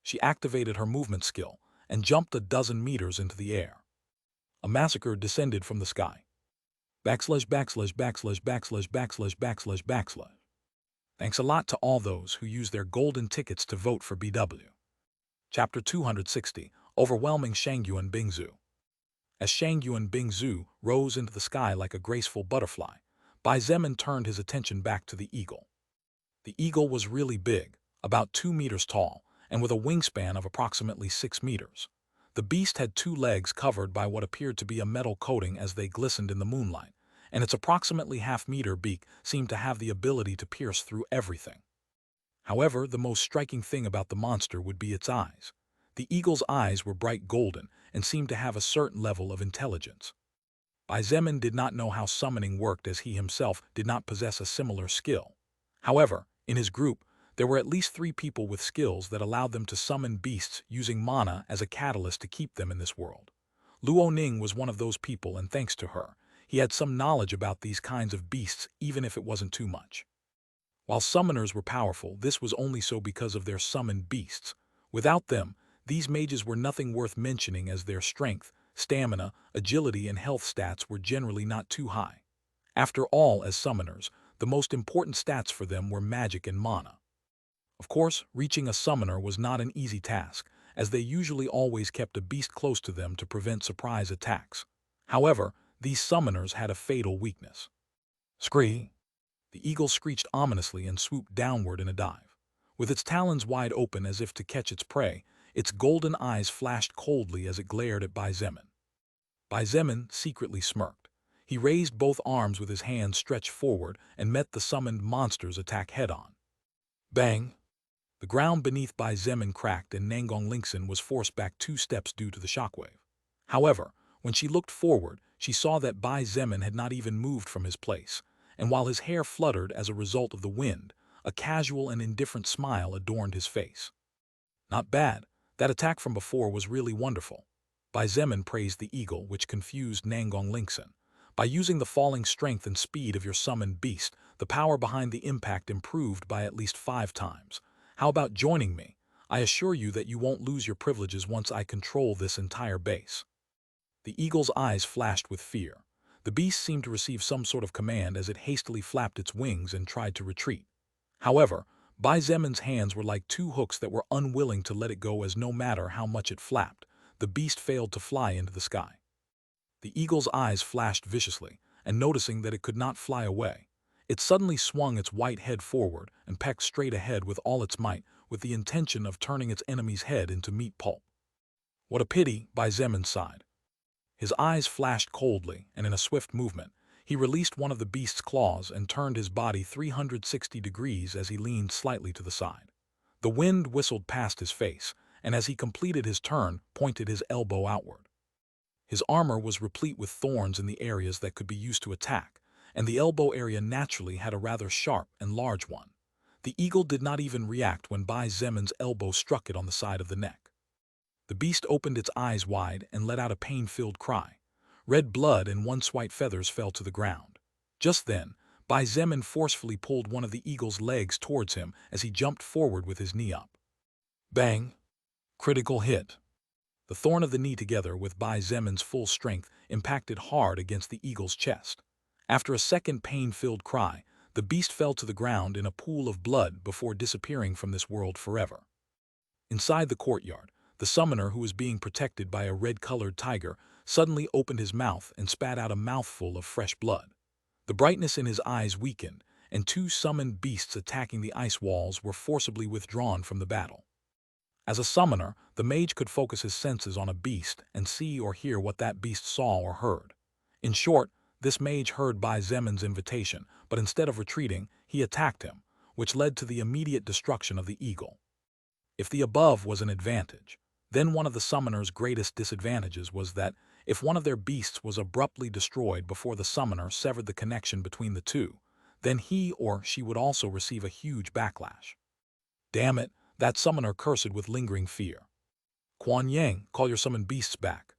She activated her movement skill and jumped a dozen meters into the air. A massacre descended from the sky. Backslash, backslash, backslash, backslash, backslash, backslash, backslash. Thanks a lot to all those who used their golden tickets to vote for BW. Chapter 260, Overwhelming Shangyuan Bingzu. As Shangyuan Bingzu rose into the sky like a graceful butterfly, Bai Zemin turned his attention back to the eagle. The eagle was really big, about 2 meters tall, and with a wingspan of approximately 6 meters. The beast had 2 legs covered by what appeared to be a metal coating as they glistened in the moonlight, and its approximately half-meter beak seemed to have the ability to pierce through everything. However, the most striking thing about the monster would be its eyes. The eagle's eyes were bright golden and seemed to have a certain level of intelligence. Bai Zemin did not know how summoning worked as he himself did not possess a similar skill. However, in his group, there were at least 3 people with skills that allowed them to summon beasts using mana as a catalyst to keep them in this world. Luo Ning was one of those people, and thanks to her, he had some knowledge about these kinds of beasts even if it wasn't too much. While summoners were powerful, this was only so because of their summoned beasts. Without them, these mages were nothing worth mentioning as their strength, stamina, agility, and health stats were generally not too high. After all, as summoners, the most important stats for them were magic and mana. Of course, reaching a summoner was not an easy task, as they usually always kept a beast close to them to prevent surprise attacks. However, these summoners had a fatal weakness. Scree! The eagle screeched ominously and swooped downward in a dive. With its talons wide open as if to catch its prey, its golden eyes flashed coldly as it glared at Bai Zemin. Bai Zemin secretly smirked. He raised both arms with his hands stretched forward and met the summoned monster's attack head-on. Bang! The ground beneath Bai Zemin cracked and Nangong Lingxin was forced back 2 steps due to the shockwave. However, when she looked forward, she saw that Bai Zemin had not even moved from his place, and while his hair fluttered as a result of the wind, a casual and indifferent smile adorned his face. Not bad. That attack from before was really wonderful. Bai Zemin praised the eagle, which confused Nangong Lingxin. By using the falling strength and speed of your summoned beast, the power behind the impact improved by at least 5 times. How about joining me? I assure you that you won't lose your privileges once I control this entire base. The eagle's eyes flashed with fear. The beast seemed to receive some sort of command as it hastily flapped its wings and tried to retreat. However, Bai Zemin's hands were like 2 hooks that were unwilling to let it go, as no matter how much it flapped, the beast failed to fly into the sky. The eagle's eyes flashed viciously, and noticing that it could not fly away, it suddenly swung its white head forward and pecked straight ahead with all its might, with the intention of turning its enemy's head into meat pulp. What a pity, Bai Zemin sighed. His eyes flashed coldly, and in a swift movement, he released one of the beast's claws and turned his body 360 degrees as he leaned slightly to the side. The wind whistled past his face, and as he completed his turn, pointed his elbow outward. His armor was replete with thorns in the areas that could be used to attack, and the elbow area naturally had a rather sharp and large one. The eagle did not even react when Bai Zemin's elbow struck it on the side of the neck. The beast opened its eyes wide and let out a pain-filled cry. Red blood and 1 white feathers fell to the ground. Just then, Bai Zemin forcefully pulled one of the eagle's legs towards him as he jumped forward with his knee up. Bang! Critical hit. The thorn of the knee together with Bai Zemin's full strength impacted hard against the eagle's chest. After a second pain-filled cry, The beast fell to the ground in a pool of blood before disappearing from this world forever. Inside the courtyard, the summoner, who was being protected by a red-colored tiger, suddenly opened his mouth and spat out a mouthful of fresh blood. The brightness in his eyes weakened, and two summoned beasts attacking the ice walls were forcibly withdrawn from the battle. As a summoner, the mage could focus his senses on a beast and see or hear what that beast saw or heard. In short, this mage heard Bai Zemin's invitation, but instead of retreating, he attacked him, which led to the immediate destruction of the eagle. If the above was an advantage, then one of the summoner's greatest disadvantages was that if one of their beasts was abruptly destroyed before the summoner severed the connection between the two, then he or she would also receive a huge backlash. Damn it, that summoner cursed with lingering fear. Kuan Yang, call your summoned beasts back.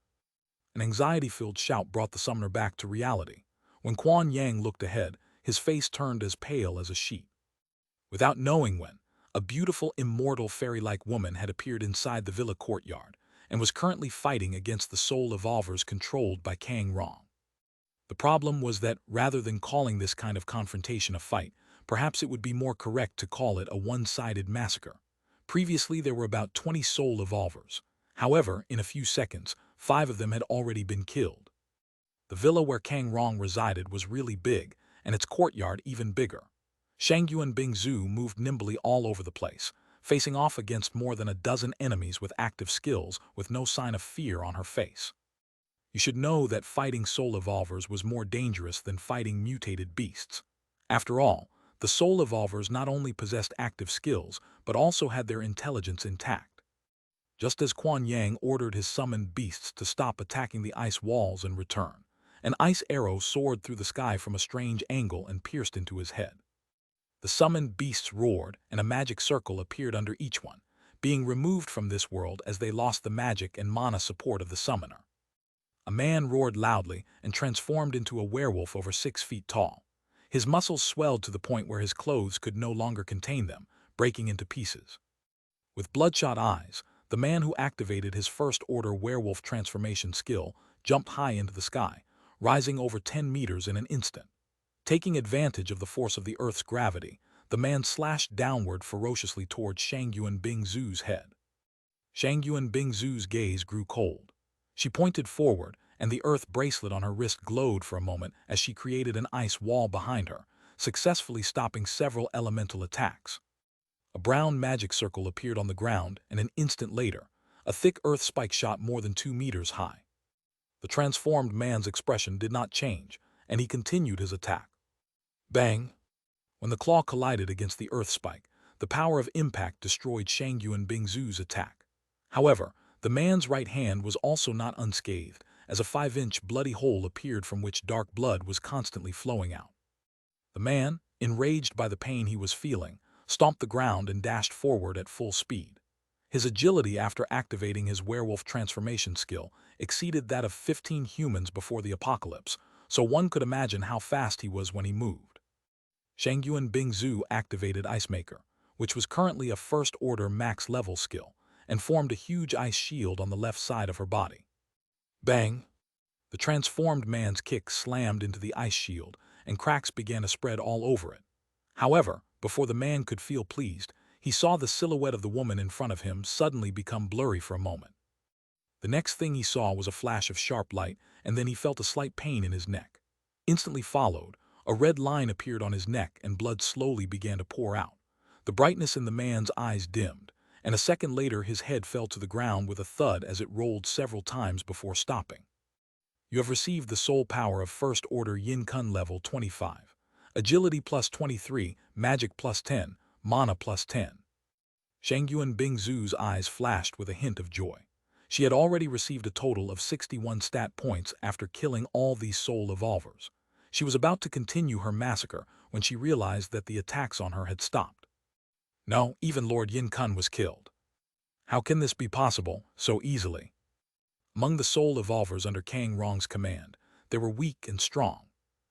An anxiety-filled shout brought the summoner back to reality. When Kuan Yang looked ahead, his face turned as pale as a sheet. Without knowing when, a beautiful, immortal, fairy-like woman had appeared inside the villa courtyard and was currently fighting against the soul evolvers controlled by Kang Rong. The problem was that, rather than calling this kind of confrontation a fight, perhaps it would be more correct to call it a one-sided massacre. Previously, there were about 20 soul evolvers. However, in a few seconds, 5 of them had already been killed. The villa where Kang Rong resided was really big, and its courtyard even bigger. Shangyuan Bingzhu moved nimbly all over the place, facing off against more than a dozen enemies with active skills with no sign of fear on her face. You should know that fighting soul evolvers was more dangerous than fighting mutated beasts. After all, the soul evolvers not only possessed active skills, but also had their intelligence intact. Just as Kuan Yang ordered his summoned beasts to stop attacking the ice walls and return, an ice arrow soared through the sky from a strange angle and pierced into his head. The summoned beasts roared, and a magic circle appeared under each one, being removed from this world as they lost the magic and mana support of the summoner. A man roared loudly and transformed into a werewolf over 6 feet tall. His muscles swelled to the point where his clothes could no longer contain them, breaking into pieces. With bloodshot eyes, the man who activated his first-order werewolf transformation skill jumped high into the sky, rising over 10 meters in an instant. Taking advantage of the force of the Earth's gravity, the man slashed downward ferociously towards Shangyuan Bingzhu's head. Shangyuan Bingzhu's gaze grew cold. She pointed forward, and the earth bracelet on her wrist glowed for a moment as she created an ice wall behind her, successfully stopping several elemental attacks. A brown magic circle appeared on the ground, and an instant later, a thick earth spike shot more than 2 meters high. The transformed man's expression did not change, and he continued his attack. Bang! When the claw collided against the earth spike, the power of impact destroyed Shangyuan Bingzhu's attack. However, the man's right hand was also not unscathed, as a 5-inch bloody hole appeared from which dark blood was constantly flowing out. The man, enraged by the pain he was feeling, stomped the ground and dashed forward at full speed. His agility after activating his werewolf transformation skill exceeded that of 15 humans before the apocalypse, so one could imagine how fast he was when he moved. Shangyuan Bingzhu activated Ice Maker, which was currently a first-order max-level skill, and formed a huge ice shield on the left side of her body. Bang! The transformed man's kick slammed into the ice shield, and cracks began to spread all over it. However, before the man could feel pleased, he saw the silhouette of the woman in front of him suddenly become blurry for a moment. The next thing he saw was a flash of sharp light, and then he felt a slight pain in his neck. Instantly followed, a red line appeared on his neck and blood slowly began to pour out. The brightness in the man's eyes dimmed, and a second later his head fell to the ground with a thud as it rolled several times before stopping. You have received the soul power of First Order Yin Kun level 25. Agility plus 23, Magic plus 10, Mana plus 10. Shangyuan Bingzhu's eyes flashed with a hint of joy. She had already received a total of 61 stat points after killing all these soul evolvers. She was about to continue her massacre when she realized that the attacks on her had stopped. No, even Lord Yin Kun was killed. How can this be possible so easily? Among the soul evolvers under Kang Rong's command, they were weak and strong.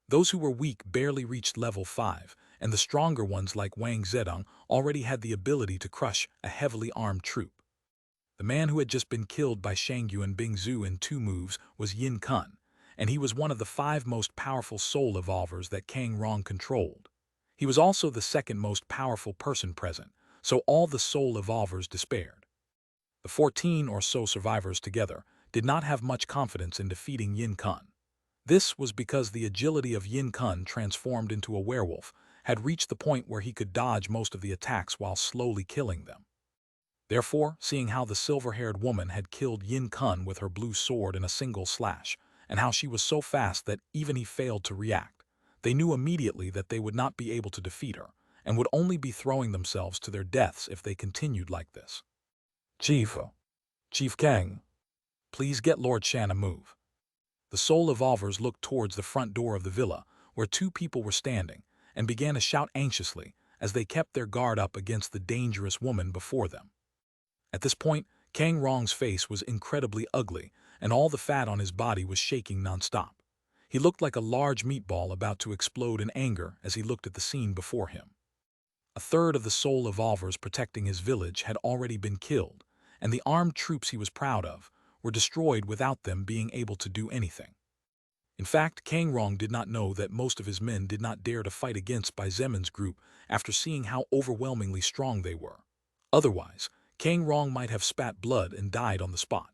Those who were weak barely reached level 5, and the stronger ones like Wang Zedong already had the ability to crush a heavily armed troop. The man who had just been killed by Shangyuan Bingzhu in 2 moves was Yin Kun, and he was one of the 5 most powerful soul evolvers that Kang Rong controlled. He was also the second most powerful person present, so all the soul evolvers despaired. The 14 or so survivors together did not have much confidence in defeating Yin Kun. This was because the agility of Yin Kun, transformed into a werewolf, had reached the point where he could dodge most of the attacks while slowly killing them. Therefore, seeing how the silver-haired woman had killed Yin Kun with her blue sword in a single slash, and how she was so fast that even he failed to react, they knew immediately that they would not be able to defeat her, and would only be throwing themselves to their deaths if they continued like this. Chief Kang, please get Lord Shan a move. The soul evolvers looked towards the front door of the villa, where two people were standing, and began to shout anxiously as they kept their guard up against the dangerous woman before them. At this point, Kang Rong's face was incredibly ugly, and all the fat on his body was shaking nonstop. He looked like a large meatball about to explode in anger as he looked at the scene before him. A third of the soul evolvers protecting his village had already been killed, and the armed troops he was proud of were destroyed without them being able to do anything. In fact, Kang Rong did not know that most of his men did not dare to fight against Bai Zemin's group after seeing how overwhelmingly strong they were. Otherwise, Kang Rong might have spat blood and died on the spot.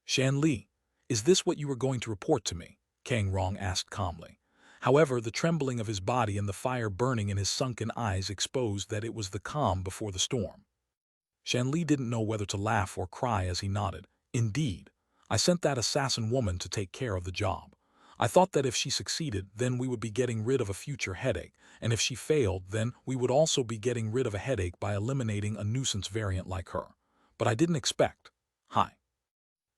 Shan Li, is this what you were going to report to me? Kang Rong asked calmly. However, the trembling of his body and the fire burning in his sunken eyes exposed that it was the calm before the storm. Shan Li didn't know whether to laugh or cry as he nodded. Indeed, I sent that assassin woman to take care of the job. I thought that if she succeeded, then we would be getting rid of a future headache, and if she failed, then we would also be getting rid of a headache by eliminating a nuisance variant like her. But I didn't expect. Hi.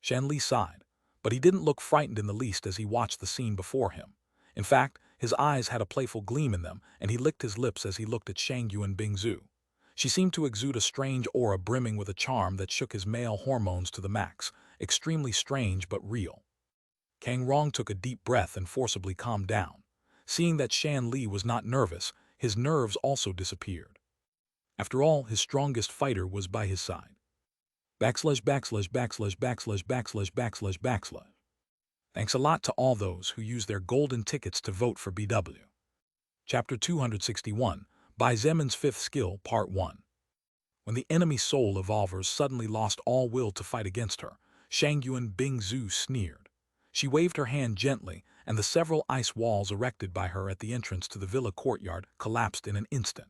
Shan Li sighed, but he didn't look frightened in the least as he watched the scene before him. In fact, his eyes had a playful gleam in them, and he licked his lips as he looked at Shang Yuan Bingzhu. She seemed to exude a strange aura brimming with a charm that shook his male hormones to the max, extremely strange but real. Kang Rong took a deep breath and forcibly calmed down. Seeing that Shan Li was not nervous, his nerves also disappeared. After all, his strongest fighter was by his side. Backslash backslash backslash backslash backslash backslash backslash. Thanks a lot to all those who used their golden tickets to vote for BW. Chapter 261, Bai Zemin's Fifth Skill, Part 1. When the enemy soul evolvers suddenly lost all will to fight against her, Shang Yuan Bingzhu sneered. She waved her hand gently, and the several ice walls erected by her at the entrance to the villa courtyard collapsed in an instant.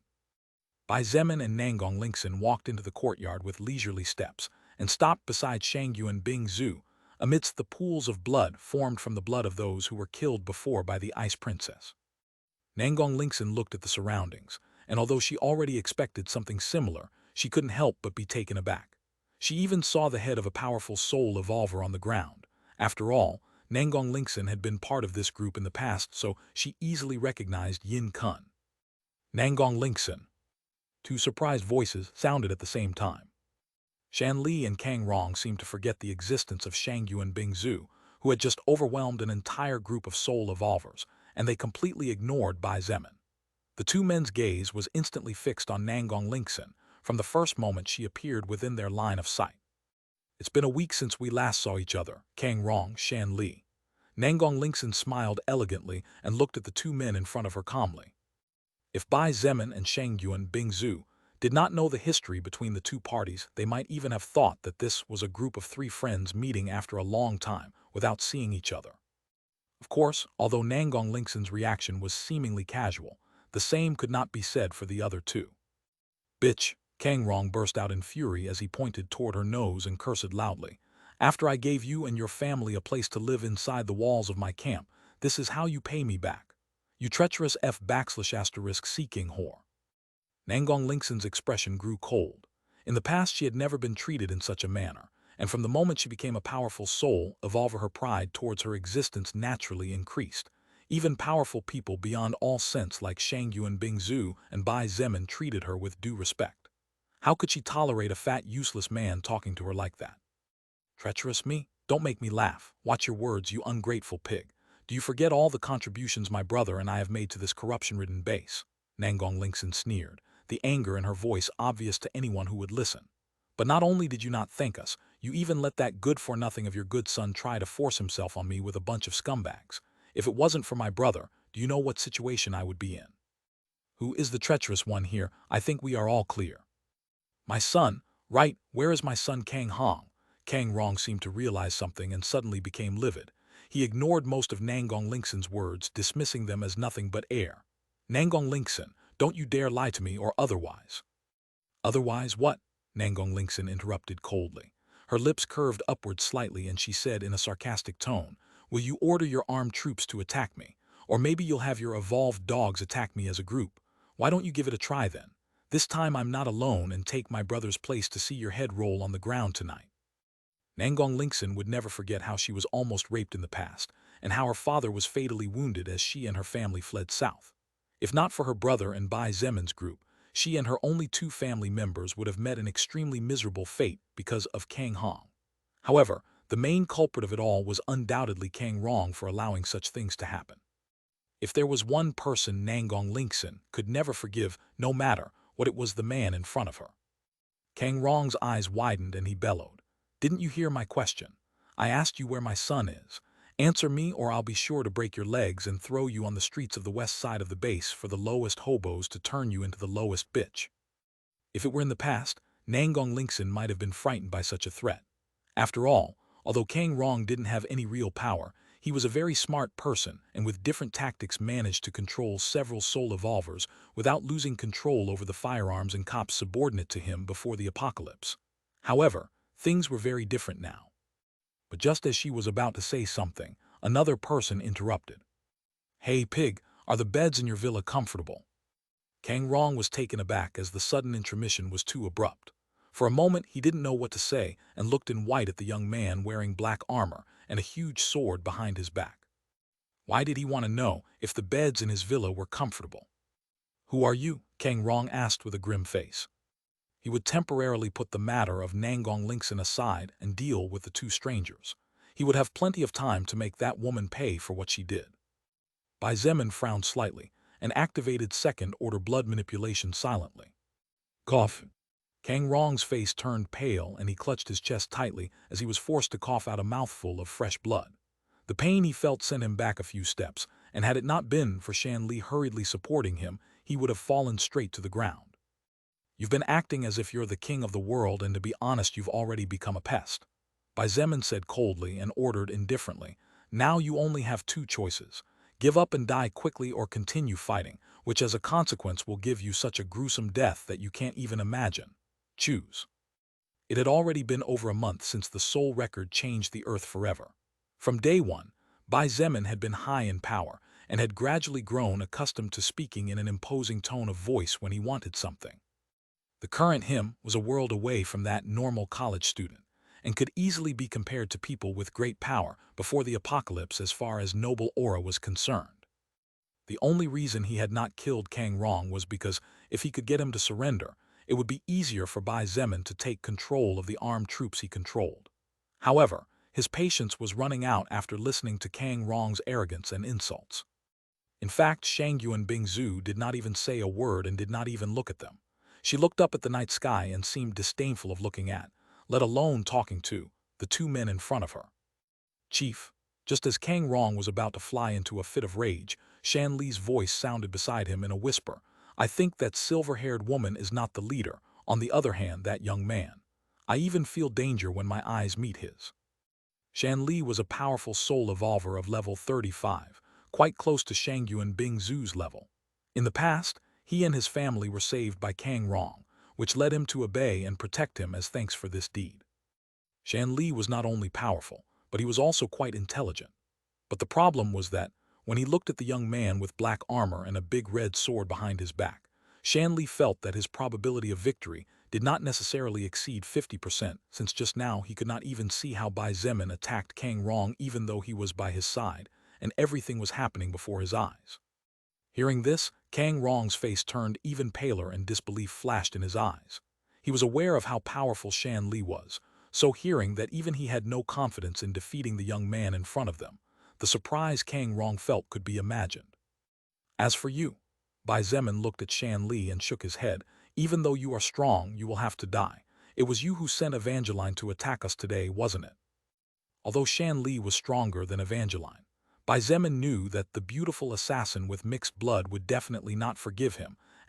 Bai Zemin and Nangong Lingxin walked into the courtyard with leisurely steps and stopped beside Shang Yuan Bingzhu, amidst the pools of blood formed from the blood of those who were killed before by the Ice Princess. Nangong Lingxin looked at the surroundings, and although she already expected something similar, she couldn't help but be taken aback. She even saw the head of a powerful soul evolver on the ground. After all, Nangong Lingxin had been part of this group in the past, so she easily recognized Yin Kun. Nangong Lingxin. Two surprised voices sounded at the same time. Shan Li and Kang Rong seemed to forget the existence of Shang Yuan Bingzhu, who had just overwhelmed an entire group of soul evolvers, and they completely ignored Bai Zemin. The two men's gaze was instantly fixed on Nangong Lingxin from the first moment she appeared within their line of sight. It's been a week since we last saw each other, Kang Rong, Shan Li. Nangong Lingxin smiled elegantly and looked at the two men in front of her calmly. If Bai Zemin and Shang Yuan Bingzhu did not know the history between the two parties, they might even have thought that this was a group of three friends meeting after a long time without seeing each other. Of course, although Nangong Lingxin's reaction was seemingly casual, the same could not be said for the other two. Bitch, Kang Rong burst out in fury as he pointed toward her nose and cursed loudly. After I gave you and your family a place to live inside the walls of my camp, this is how you pay me back. You treacherous F\*seeking whore. Nangong Lingxin's expression grew cold. In the past she had never been treated in such a manner, and from the moment she became a powerful soul evolver, her pride towards her existence naturally increased. Even powerful people beyond all sense like Shang Yuan Bingzhu and Bai Zemin treated her with due respect. How could she tolerate a fat, useless man talking to her like that? Treacherous me? Don't make me laugh. Watch your words, you ungrateful pig. Do you forget all the contributions my brother and I have made to this corruption-ridden base? Nangong Lingxin sneered, the anger in her voice obvious to anyone who would listen. But not only did you not thank us, you even let that good-for-nothing of your good son try to force himself on me with a bunch of scumbags. If it wasn't for my brother, do you know what situation I would be in? Who is the treacherous one here? I think we are all clear. My son, right, where is my son Kang Hong? Kang Rong seemed to realize something and suddenly became livid. He ignored most of Nangong Lingxin's words, dismissing them as nothing but air. Nangong Lingxin, don't you dare lie to me or otherwise. Otherwise what? Nangong Lingxin interrupted coldly. Her lips curved upward slightly and she said in a sarcastic tone, will you order your armed troops to attack me? Or maybe you'll have your evolved dogs attack me as a group. Why don't you give it a try then? This time I'm not alone and take my brother's place to see your head roll on the ground tonight. Nangong Lingxin would never forget how she was almost raped in the past, and how her father was fatally wounded as she and her family fled south. If not for her brother and Bai Zemin's group, she and her only 2 family members would have met an extremely miserable fate because of Kang Hong. However, the main culprit of it all was undoubtedly Kang Rong for allowing such things to happen. If there was one person Nangong Lingxin could never forgive, no matter what, it was the man in front of her. Kang Rong's eyes widened and he bellowed. Didn't you hear my question? I asked you where my son is. Answer me or I'll be sure to break your legs and throw you on the streets of the west side of the base for the lowest hobos to turn you into the lowest bitch. If it were in the past, Nangong Lingxin might have been frightened by such a threat. After all, although Kang Rong didn't have any real power, he was a very smart person and with different tactics managed to control several soul evolvers without losing control over the firearms and cops subordinate to him before the apocalypse. However, things were very different now. But just as she was about to say something, another person interrupted. Hey pig, are the beds in your villa comfortable? Kang Rong was taken aback as the sudden intermission was too abrupt. For a moment he didn't know what to say and looked in white at the young man wearing black armor and a huge sword behind his back. Why did he want to know if the beds in his villa were comfortable? Who are you? Kang Rong asked with a grim face. He would temporarily put the matter of Nangong Lingxin aside and deal with the 2 strangers. He would have plenty of time to make that woman pay for what she did. Bai Zemin frowned slightly and activated second-order blood manipulation silently. Cough. Kang Rong's face turned pale and he clutched his chest tightly as he was forced to cough out a mouthful of fresh blood. The pain he felt sent him back a few steps, and had it not been for Shan Li hurriedly supporting him, he would have fallen straight to the ground. You've been acting as if you're the king of the world, and to be honest, you've already become a pest. Bai Zemin said coldly and ordered indifferently. Now you only have 2 choices. Give up and die quickly or continue fighting, which as a consequence will give you such a gruesome death that you can't even imagine. Choose. It had already been over a month since the soul record changed the earth forever. From day one, Bai Zemin had been high in power and had gradually grown accustomed to speaking in an imposing tone of voice when he wanted something. The current him was a world away from that normal college student, and could easily be compared to people with great power before the apocalypse as far as noble aura was concerned. The only reason he had not killed Kang Rong was because if he could get him to surrender, it would be easier for Bai Zemin to take control of the armed troops he controlled. However, his patience was running out after listening to Kang Rong's arrogance and insults. In fact, Shangyuan Bingzu did not even say a word and did not even look at them. She looked up at the night sky and seemed disdainful of looking at, let alone talking to, the 2 men in front of her. Chief, just as Kang Rong was about to fly into a fit of rage, Shan Li's voice sounded beside him in a whisper. I think that silver-haired woman is not the leader, on the other hand that young man. I even feel danger when my eyes meet his. Shan Li was a powerful soul evolver of level 35, quite close to Shangyuan Bingzu's level. In the past, he and his family were saved by Kang Rong, which led him to obey and protect him as thanks for this deed. Shan Li was not only powerful, but he was also quite intelligent. But the problem was that, when he looked at the young man with black armor and a big red sword behind his back, Shan Li felt that his probability of victory did not necessarily exceed 50%, since just now he could not even see how Bai Zemin attacked Kang Rong even though he was by his side, and everything was happening before his eyes. Hearing this, Kang Rong's face turned even paler and disbelief flashed in his eyes. He was aware of how powerful Shan Li was, so hearing that even he had no confidence in defeating the young man in front of them, the surprise Kang Rong felt could be imagined. As for you, Bai Zemin looked at Shan Li and shook his head. Even though you are strong, you will have to die. It was you who sent Evangeline to attack us today, wasn't it? Although Shan Li was stronger than Evangeline, Bai Zemin knew that the beautiful assassin with mixed blood would definitely not forgive him,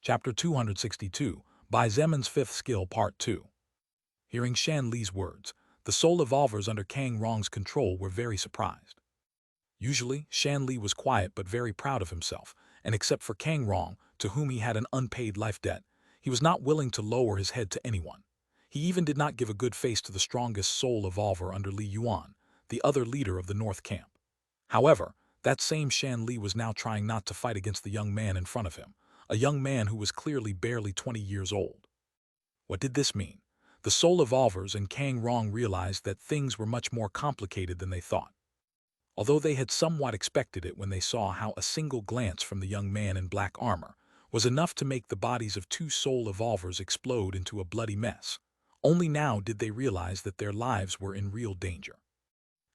Chapter 262, Bai Zemin's Fifth Skill Part 2. Hearing Shan Li's words, the soul evolvers under Kang Rong's control were very surprised. Usually, Shan Li was quiet but very proud of himself, and except for Kang Rong, to whom he had an unpaid life debt, he was not willing to lower his head to anyone. He even did not give a good face to the strongest soul evolver under Li Yuan, the other leader of the North Camp. However, that same Shan Li was now trying not to fight against the young man in front of him, a young man who was clearly barely 20 years old. What did this mean? The soul evolvers and Kang Rong realized that things were much more complicated than they thought. Although they had somewhat expected it when they saw how a single glance from the young man in black armor was enough to make the bodies of two soul evolvers explode into a bloody mess, only now did they realize that their lives were in real danger.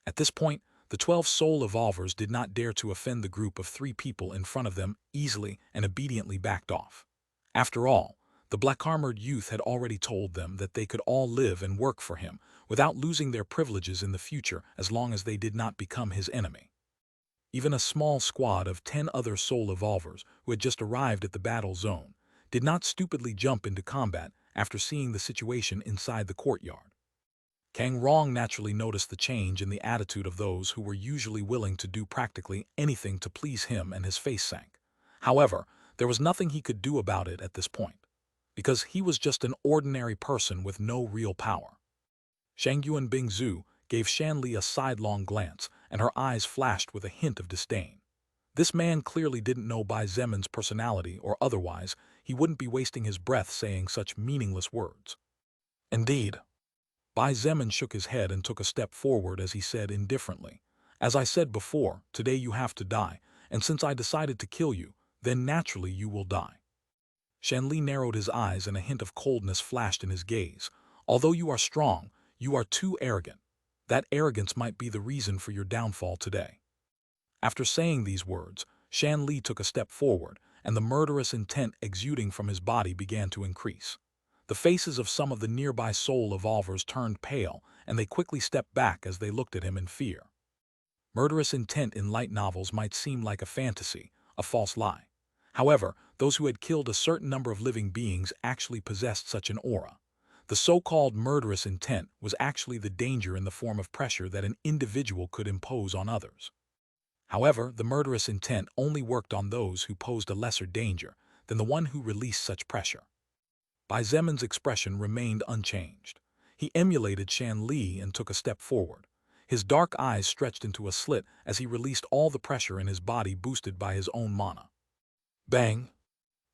At this point, the 12 soul evolvers did not dare to offend the group of 3 people in front of them easily and obediently backed off. After all, the black-armored youth had already told them that they could all live and work for him without losing their privileges in the future as long as they did not become his enemy. Even a small squad of 10 other soul evolvers who had just arrived at the battle zone did not stupidly jump into combat after seeing the situation inside the courtyard. Kang Rong naturally noticed the change in the attitude of those who were usually willing to do practically anything to please him, and his face sank. However, there was nothing he could do about it at this point, because he was just an ordinary person with no real power. Shang Yuan Bingzu gave Shan Li a sidelong glance, and her eyes flashed with a hint of disdain. This man clearly didn't know Bai Zemin's personality, or otherwise he wouldn't be wasting his breath saying such meaningless words. Indeed. Bai Zemin shook his head and took a step forward as he said indifferently, "As I said before, today you have to die, and since I decided to kill you, then naturally you will die." Shan Li narrowed his eyes and a hint of coldness flashed in his gaze. "Although you are strong, you are too arrogant. That arrogance might be the reason for your downfall today." After saying these words, Shan Li took a step forward, and the murderous intent exuding from his body began to increase. The faces of some of the nearby soul evolvers turned pale, and they quickly stepped back as they looked at him in fear. Murderous intent in light novels might seem like a fantasy, a false lie. However, those who had killed a certain number of living beings actually possessed such an aura. The so-called murderous intent was actually the danger in the form of pressure that an individual could impose on others. However, the murderous intent only worked on those who posed a lesser danger than the one who released such pressure. Bai Zemin's expression remained unchanged. He emulated Shan Li and took a step forward. His dark eyes stretched into a slit as he released all the pressure in his body boosted by his own mana. Bang!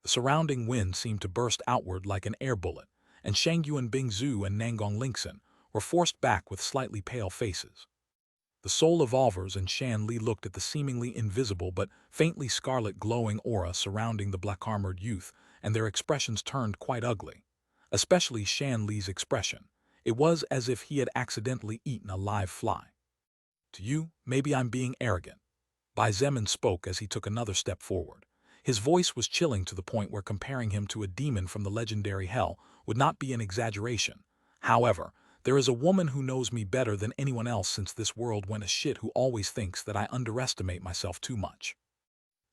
The surrounding wind seemed to burst outward like an air bullet, and Shangyuan Bingzu and Nangong Lingxin were forced back with slightly pale faces. The soul evolvers and Shan Li looked at the seemingly invisible but faintly scarlet glowing aura surrounding the black-armored youth, and their expressions turned quite ugly. Especially Shan Li's expression. It was as if he had accidentally eaten a live fly. "To you, maybe I'm being arrogant." Bai Zemin spoke as he took another step forward. His voice was chilling to the point where comparing him to a demon from the legendary hell would not be an exaggeration. "However, there is a woman who knows me better than anyone else since this world went to shit who always thinks that I underestimate myself too much."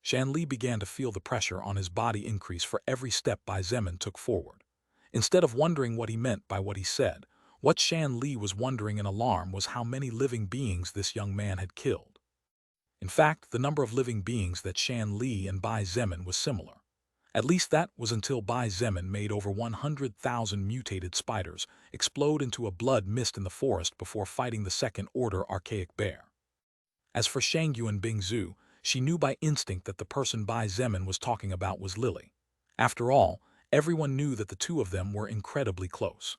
Shan Li began to feel the pressure on his body increase for every step Bai Zemin took forward. Instead of wondering what he meant by what he said, what Shan Li was wondering in alarm was how many living beings this young man had killed. In fact, the number of living beings that Shan Li and Bai Zemin was similar. At least that was until Bai Zemin made over 100,000 mutated spiders explode into a blood mist in the forest before fighting the second-order archaic bear. As for Shangyuan Bingzu, she knew by instinct that the person Bai Zemin was talking about was Lily. After all, everyone knew that the two of them were incredibly close.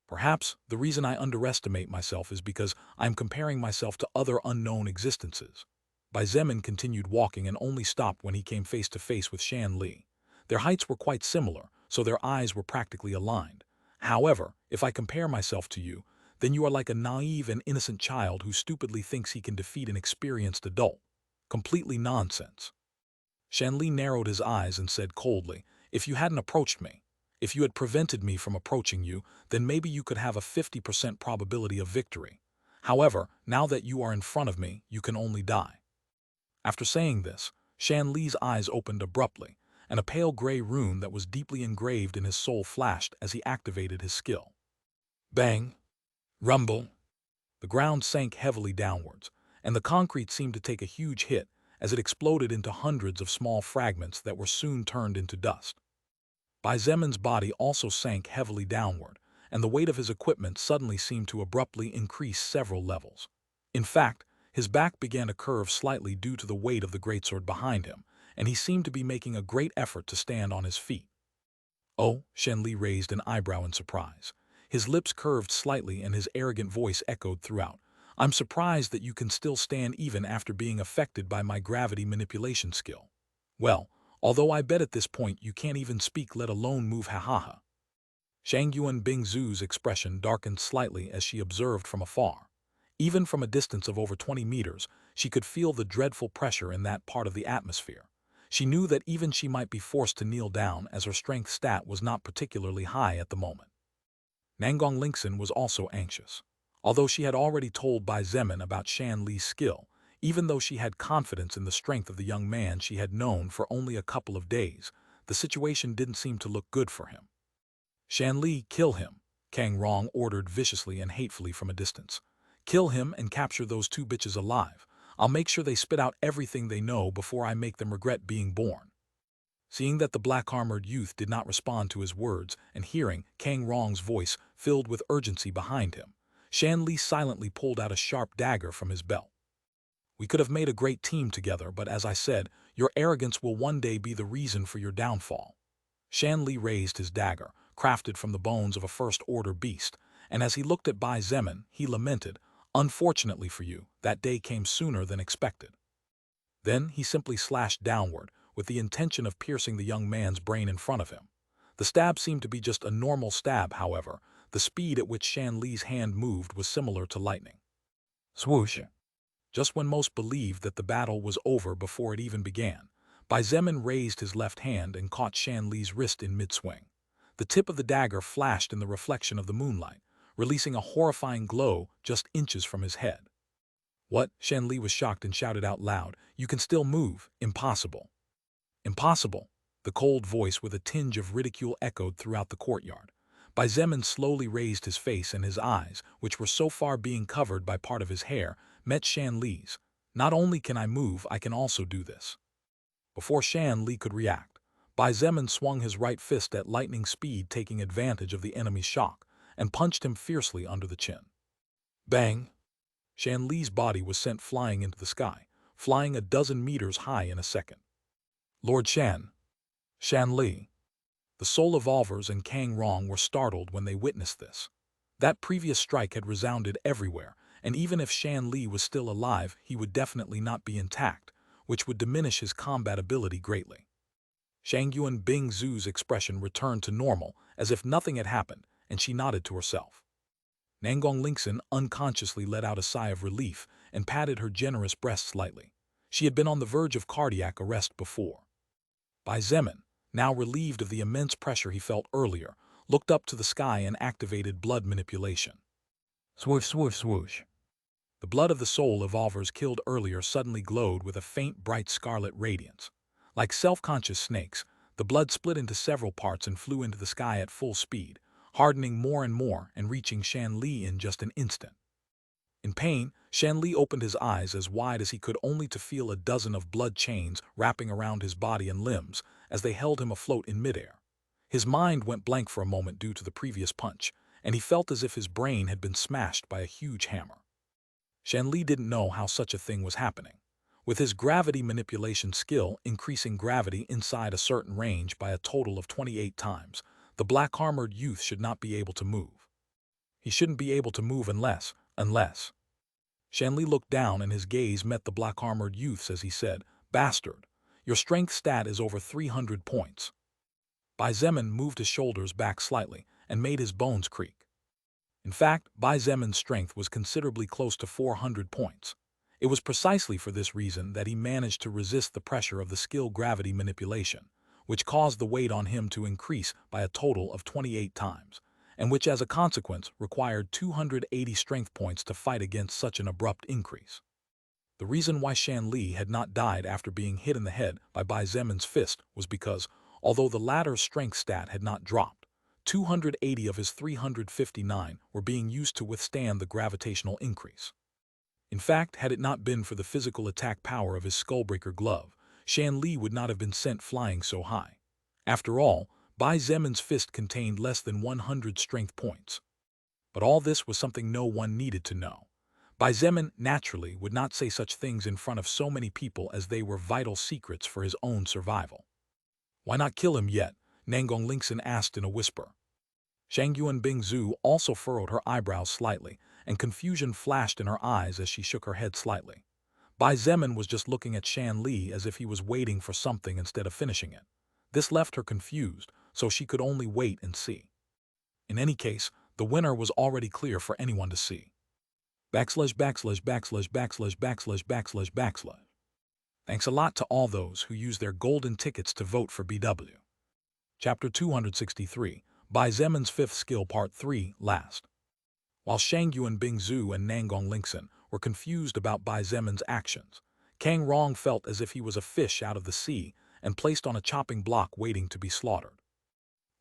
Perhaps the reason I underestimate myself is because I'm comparing myself to other unknown existences. Bai Zemin continued walking and only stopped when he came face to face with Shan Li. Their heights were quite similar, so their eyes were practically aligned. "However, if I compare myself to you, then you are like a naive and innocent child who stupidly thinks he can defeat an experienced adult. Completely nonsense." Shan Li narrowed his eyes and said coldly, "If you hadn't approached me, if you had prevented me from approaching you, then maybe you could have a 50% probability of victory. However, now that you are in front of me, you can only die." After saying this, Shan Li's eyes opened abruptly, and a pale gray rune that was deeply engraved in his soul flashed as he activated his skill. Bang! Rumble! The ground sank heavily downwards, and the concrete seemed to take a huge hit as it exploded into hundreds of small fragments that were soon turned into dust. Bai Zemin's body also sank heavily downward, and the weight of his equipment suddenly seemed to abruptly increase several levels. In fact, his back began to curve slightly due to the weight of the greatsword behind him, and he seemed to be making a great effort to stand on his feet. "Oh," Shan Li raised an eyebrow in surprise. His lips curved slightly and his arrogant voice echoed throughout. "I'm surprised that you can still stand even after being affected by my gravity manipulation skill. Well, although I bet at this point you can't even speak let alone move ha-ha-ha." Shangyuan Bingzu's expression darkened slightly as she observed from afar. Even from a distance of over 20 meters, she could feel the dreadful pressure in that part of the atmosphere. She knew that even she might be forced to kneel down as her strength stat was not particularly high at the moment. Nangong Lingxin was also anxious. Although she had already told Bai Zemin about Shan Li's skill, even though she had confidence in the strength of the young man she had known for only a couple of days, the situation didn't seem to look good for him. "Shan Li, kill him," Kang Rong ordered viciously and hatefully from a distance. "Kill him and capture those two bitches alive. I'll make sure they spit out everything they know before I make them regret being born." Seeing that the black-armored youth did not respond to his words and hearing Kang Rong's voice filled with urgency behind him, Shan Li silently pulled out a sharp dagger from his belt. "We could have made a great team together, but as I said, your arrogance will one day be the reason for your downfall." Shan Li raised his dagger, crafted from the bones of a first-order beast, and as he looked at Bai Zemin, he lamented, "Unfortunately for you, that day came sooner than expected." Then he simply slashed downward, with the intention of piercing the young man's brain in front of him. The stab seemed to be just a normal stab, however. The speed at which Shan Li's hand moved was similar to lightning. Swoosh! Just when most believed that the battle was over before it even began, Bai Zemin raised his left hand and caught Shan Li's wrist in mid-swing. The tip of the dagger flashed in the reflection of the moonlight, releasing a horrifying glow just inches from his head. What? Shan Li was shocked and shouted out loud. You can still move. Impossible. Impossible. The cold voice with a tinge of ridicule echoed throughout the courtyard. Bai Zemin slowly raised his face, and his eyes, which were so far being covered by part of his hair, met Shan Li's. Not only can I move, I can also do this. Before Shan Li could react, Bai Zemin swung his right fist at lightning speed, taking advantage of the enemy's shock, and punched him fiercely under the chin. Bang! Shan Li's body was sent flying into the sky, flying a dozen meters high in a second. Lord Shan. Shan Li. The Soul Evolvers and Kang Rong were startled when they witnessed this. That previous strike had resounded everywhere, and even if Shan Li was still alive, he would definitely not be intact, which would diminish his combat ability greatly. Shangyuan Bing Zhu's expression returned to normal, as if nothing had happened, and she nodded to herself. Nangong Lingxin unconsciously let out a sigh of relief and patted her generous breast slightly. She had been on the verge of cardiac arrest before. Bai Zemin, now relieved of the immense pressure he felt earlier, looked up to the sky and activated blood manipulation. Swoosh, swoosh, swoosh. The blood of the Soul Evolvers killed earlier suddenly glowed with a faint, bright scarlet radiance. Like self-conscious snakes, the blood split into several parts and flew into the sky at full speed, hardening more and more and reaching Shan Li in just an instant. In pain, Shan Li opened his eyes as wide as he could, only to feel a dozen of blood chains wrapping around his body and limbs as they held him afloat in midair. His mind went blank for a moment due to the previous punch, and he felt as if his brain had been smashed by a huge hammer. Shan Li didn't know how such a thing was happening. With his gravity manipulation skill increasing gravity inside a certain range by a total of 28 times, the black-armored youth should not be able to move. He shouldn't be able to move unless... Shan Li looked down and his gaze met the black-armored youth's as he said, "Bastard, your strength stat is over 300 points." Bai Zemin moved his shoulders back slightly and made his bones creak. In fact, Bai Zemin's strength was considerably close to 400 points. It was precisely for this reason that he managed to resist the pressure of the skill gravity manipulation, which caused the weight on him to increase by a total of 28 times, and which as a consequence required 280 strength points to fight against such an abrupt increase. The reason why Shan Li had not died after being hit in the head by Bai Zemin's fist was because, although the latter's strength stat had not dropped, 280 of his 359 were being used to withstand the gravitational increase. In fact, had it not been for the physical attack power of his Skullbreaker glove, Shan Li would not have been sent flying so high. After all, Bai Zemin's fist contained less than 100 strength points. But all this was something no one needed to know. Bai Zemin, naturally, would not say such things in front of so many people as they were vital secrets for his own survival. "Why not kill him yet?" Nangong Lingxin asked in a whisper. Shangyuan Bingzhu also furrowed her eyebrows slightly, and confusion flashed in her eyes as she shook her head slightly. Bai Zemin was just looking at Shan Li as if he was waiting for something instead of finishing it. This left her confused, so she could only wait and see. In any case, the winner was already clear for anyone to see. Thanks a lot to all those who used their golden tickets to vote for BW. Chapter 263, Bai Zemin's Fifth Skill Part 3, Last. While Shangyuan Bingzhu and Nangong Lingxin were confused about Bai Zemin's actions, Kang Rong felt as if he was a fish out of the sea and placed on a chopping block waiting to be slaughtered.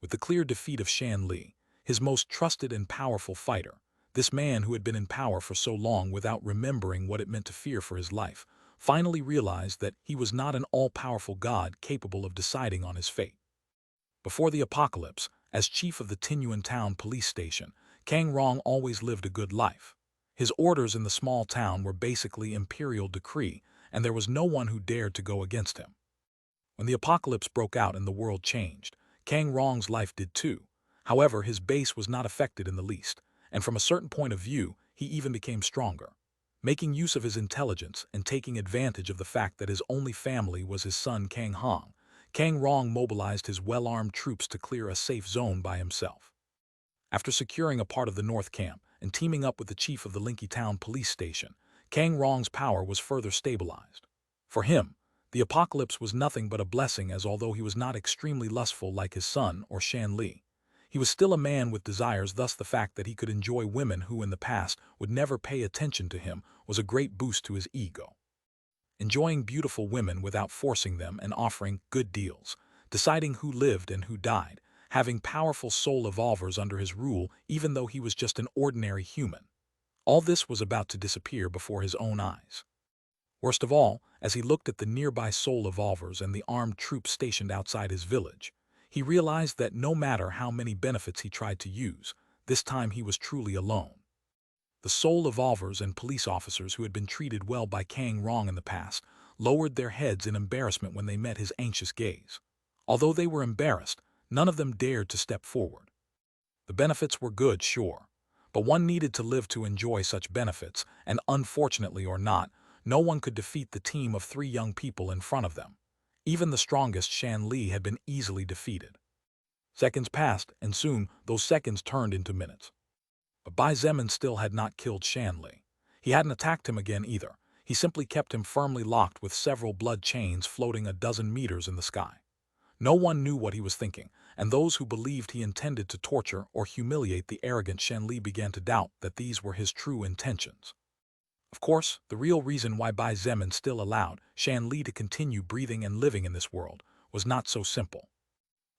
With the clear defeat of Shan Li, his most trusted and powerful fighter, this man who had been in power for so long without remembering what it meant to fear for his life, finally realized that he was not an all-powerful god capable of deciding on his fate. Before the apocalypse, as chief of the Tinyuan Town police station, Kang Rong always lived a good life. His orders in the small town were basically imperial decree, and there was no one who dared to go against him. When the apocalypse broke out and the world changed, Kang Rong's life did too. However, his base was not affected in the least, and from a certain point of view, he even became stronger. Making use of his intelligence and taking advantage of the fact that his only family was his son Kang Hong, Kang Rong mobilized his well-armed troops to clear a safe zone by himself. After securing a part of the North Camp and teaming up with the chief of the Linky Town police station, Kang Rong's power was further stabilized. For him, the apocalypse was nothing but a blessing, as although he was not extremely lustful like his son or Shan Li, he was still a man with desires. Thus the fact that he could enjoy women who in the past would never pay attention to him was a great boost to his ego. Enjoying beautiful women without forcing them and offering good deals, deciding who lived and who died, having powerful soul evolvers under his rule even though he was just an ordinary human. All this was about to disappear before his own eyes. Worst of all, as he looked at the nearby soul evolvers and the armed troops stationed outside his village, he realized that no matter how many benefits he tried to use, this time he was truly alone. The soul evolvers and police officers who had been treated well by Kang Rong in the past lowered their heads in embarrassment when they met his anxious gaze. Although they were embarrassed, none of them dared to step forward. The benefits were good, sure, but one needed to live to enjoy such benefits, and unfortunately or not, no one could defeat the team of 3 young people in front of them. Even the strongest Shan Li had been easily defeated. Seconds passed, and soon those seconds turned into minutes. But Bai Zemin still had not killed Shan Li. He hadn't attacked him again either. He simply kept him firmly locked with several blood chains floating a dozen meters in the sky. No one knew what he was thinking, and those who believed he intended to torture or humiliate the arrogant Shan Li began to doubt that these were his true intentions. Of course, the real reason why Bai Zemin still allowed Shan Li to continue breathing and living in this world was not so simple.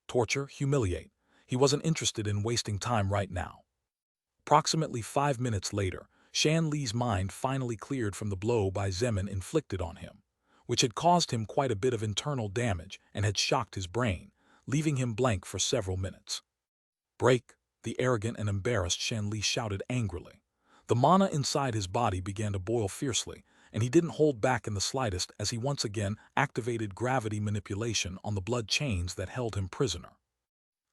Torture, humiliate. He wasn't interested in wasting time right now. Approximately 5 minutes later, Shan Li's mind finally cleared from the blow Bai Zemin inflicted on him, which had caused him quite a bit of internal damage and had shocked his brain, leaving him blank for several minutes. "Break!" the arrogant and embarrassed Shan Li shouted angrily. The mana inside his body began to boil fiercely, and he didn't hold back in the slightest as he once again activated gravity manipulation on the blood chains that held him prisoner.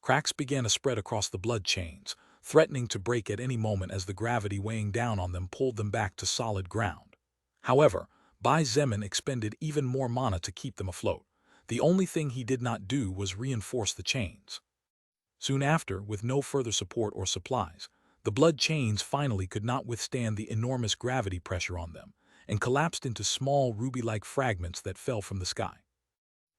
Cracks began to spread across the blood chains, threatening to break at any moment as the gravity weighing down on them pulled them back to solid ground. However, Bai Zemin expended even more mana to keep them afloat. The only thing he did not do was reinforce the chains. Soon after, with no further support or supplies, the blood chains finally could not withstand the enormous gravity pressure on them and collapsed into small ruby-like fragments that fell from the sky.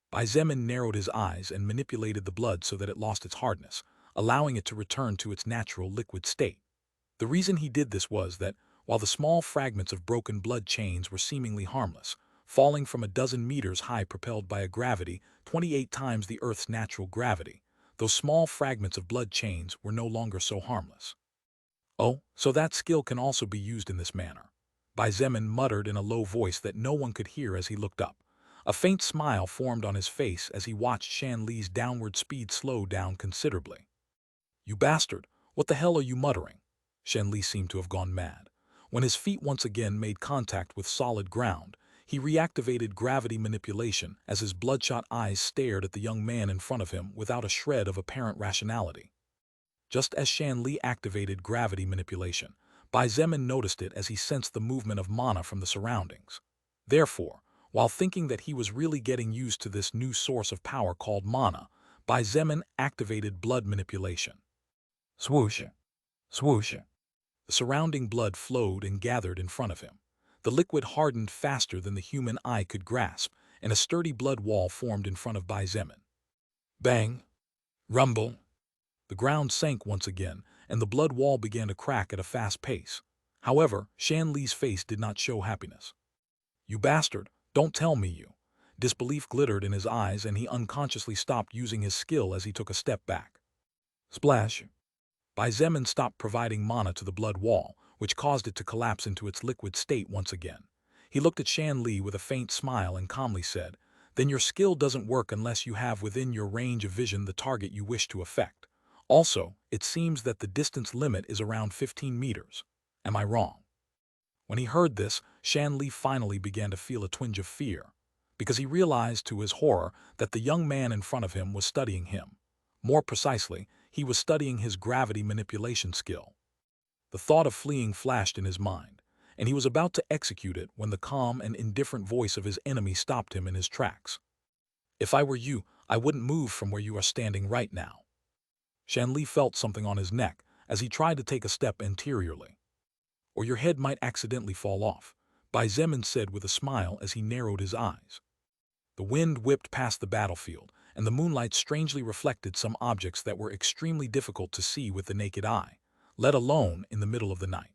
Bai Zemin narrowed his eyes and manipulated the blood so that it lost its hardness, allowing it to return to its natural liquid state. The reason he did this was that, while the small fragments of broken blood chains were seemingly harmless, falling from a dozen meters high propelled by a gravity 28 times the Earth's natural gravity, those small fragments of blood chains were no longer so harmless. "Oh, so that skill can also be used in this manner," Bai Zemin muttered in a low voice that no one could hear as he looked up. A faint smile formed on his face as he watched Shan Li's downward speed slow down considerably. "You bastard, what the hell are you muttering?" Shan Li seemed to have gone mad. When his feet once again made contact with solid ground, he reactivated gravity manipulation as his bloodshot eyes stared at the young man in front of him without a shred of apparent rationality. Just as Shan Li activated gravity manipulation, Bai Zemin noticed it as he sensed the movement of mana from the surroundings. Therefore, while thinking that he was really getting used to this new source of power called mana, Bai Zemin activated blood manipulation. Swoosh! Swoosh! The surrounding blood flowed and gathered in front of him. The liquid hardened faster than the human eye could grasp, and a sturdy blood wall formed in front of Bai Zemin. Bang! Rumble! The ground sank once again, and the blood wall began to crack at a fast pace. However, Shan Li's face did not show happiness. "You bastard, don't tell me you." Disbelief glittered in his eyes, and he unconsciously stopped using his skill as he took a step back. Splash! Bai Zemin stopped providing mana to the blood wall, which caused it to collapse into its liquid state once again. He looked at Shan Li with a faint smile and calmly said, "Then your skill doesn't work unless you have within your range of vision the target you wish to affect. Also, it seems that the distance limit is around 15 meters. Am I wrong?" When he heard this, Shan Li finally began to feel a twinge of fear, because he realized to his horror that the young man in front of him was studying him. More precisely, he was studying his gravity manipulation skill. The thought of fleeing flashed in his mind, and he was about to execute it when the calm and indifferent voice of his enemy stopped him in his tracks. "If I were you, I wouldn't move from where you are standing right now." Shan Li felt something on his neck as he tried to take a step anteriorly. "Or your head might accidentally fall off. Bai Zemin said with a smile as he narrowed his eyes. The wind whipped past the battlefield, and the moonlight strangely reflected some objects that were extremely difficult to see with the naked eye, let alone in the middle of the night.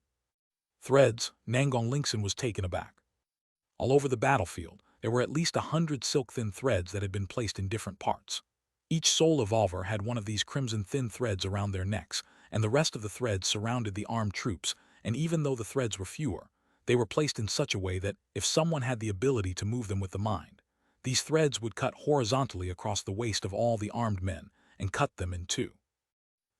Threads, Nangong Lingxin was taken aback. All over the battlefield, there were at least 100 silk-thin threads that had been placed in different parts. Each soul evolver had one of these crimson thin threads around their necks, and the rest of the threads surrounded the armed troops, and even though the threads were fewer, they were placed in such a way that, if someone had the ability to move them with the mind, these threads would cut horizontally across the waist of all the armed men and cut them in two.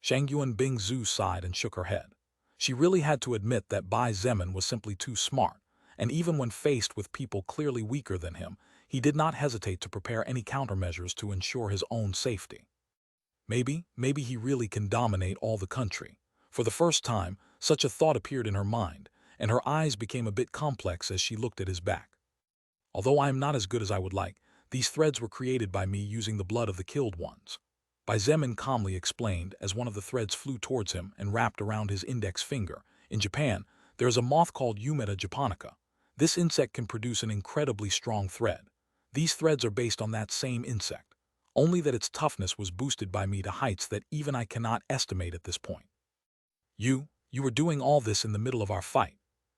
Shangyuan Bingzu sighed and shook her head. She really had to admit that Bai Zemin was simply too smart, and even when faced with people clearly weaker than him, he did not hesitate to prepare any countermeasures to ensure his own safety. Maybe he really can dominate all the country. For the first time, such a thought appeared in her mind, and her eyes became a bit complex as she looked at his back. Although I am not as good as I would like, these threads were created by me using the blood of the killed ones. Bai Zemin calmly explained as one of the threads flew towards him and wrapped around his index finger. In Japan, there is a moth called Eumeta japonica. This insect can produce an incredibly strong thread. These threads are based on that same insect, only that its toughness was boosted by me to heights that even I cannot estimate at this point. You were doing all this in the middle of our fight.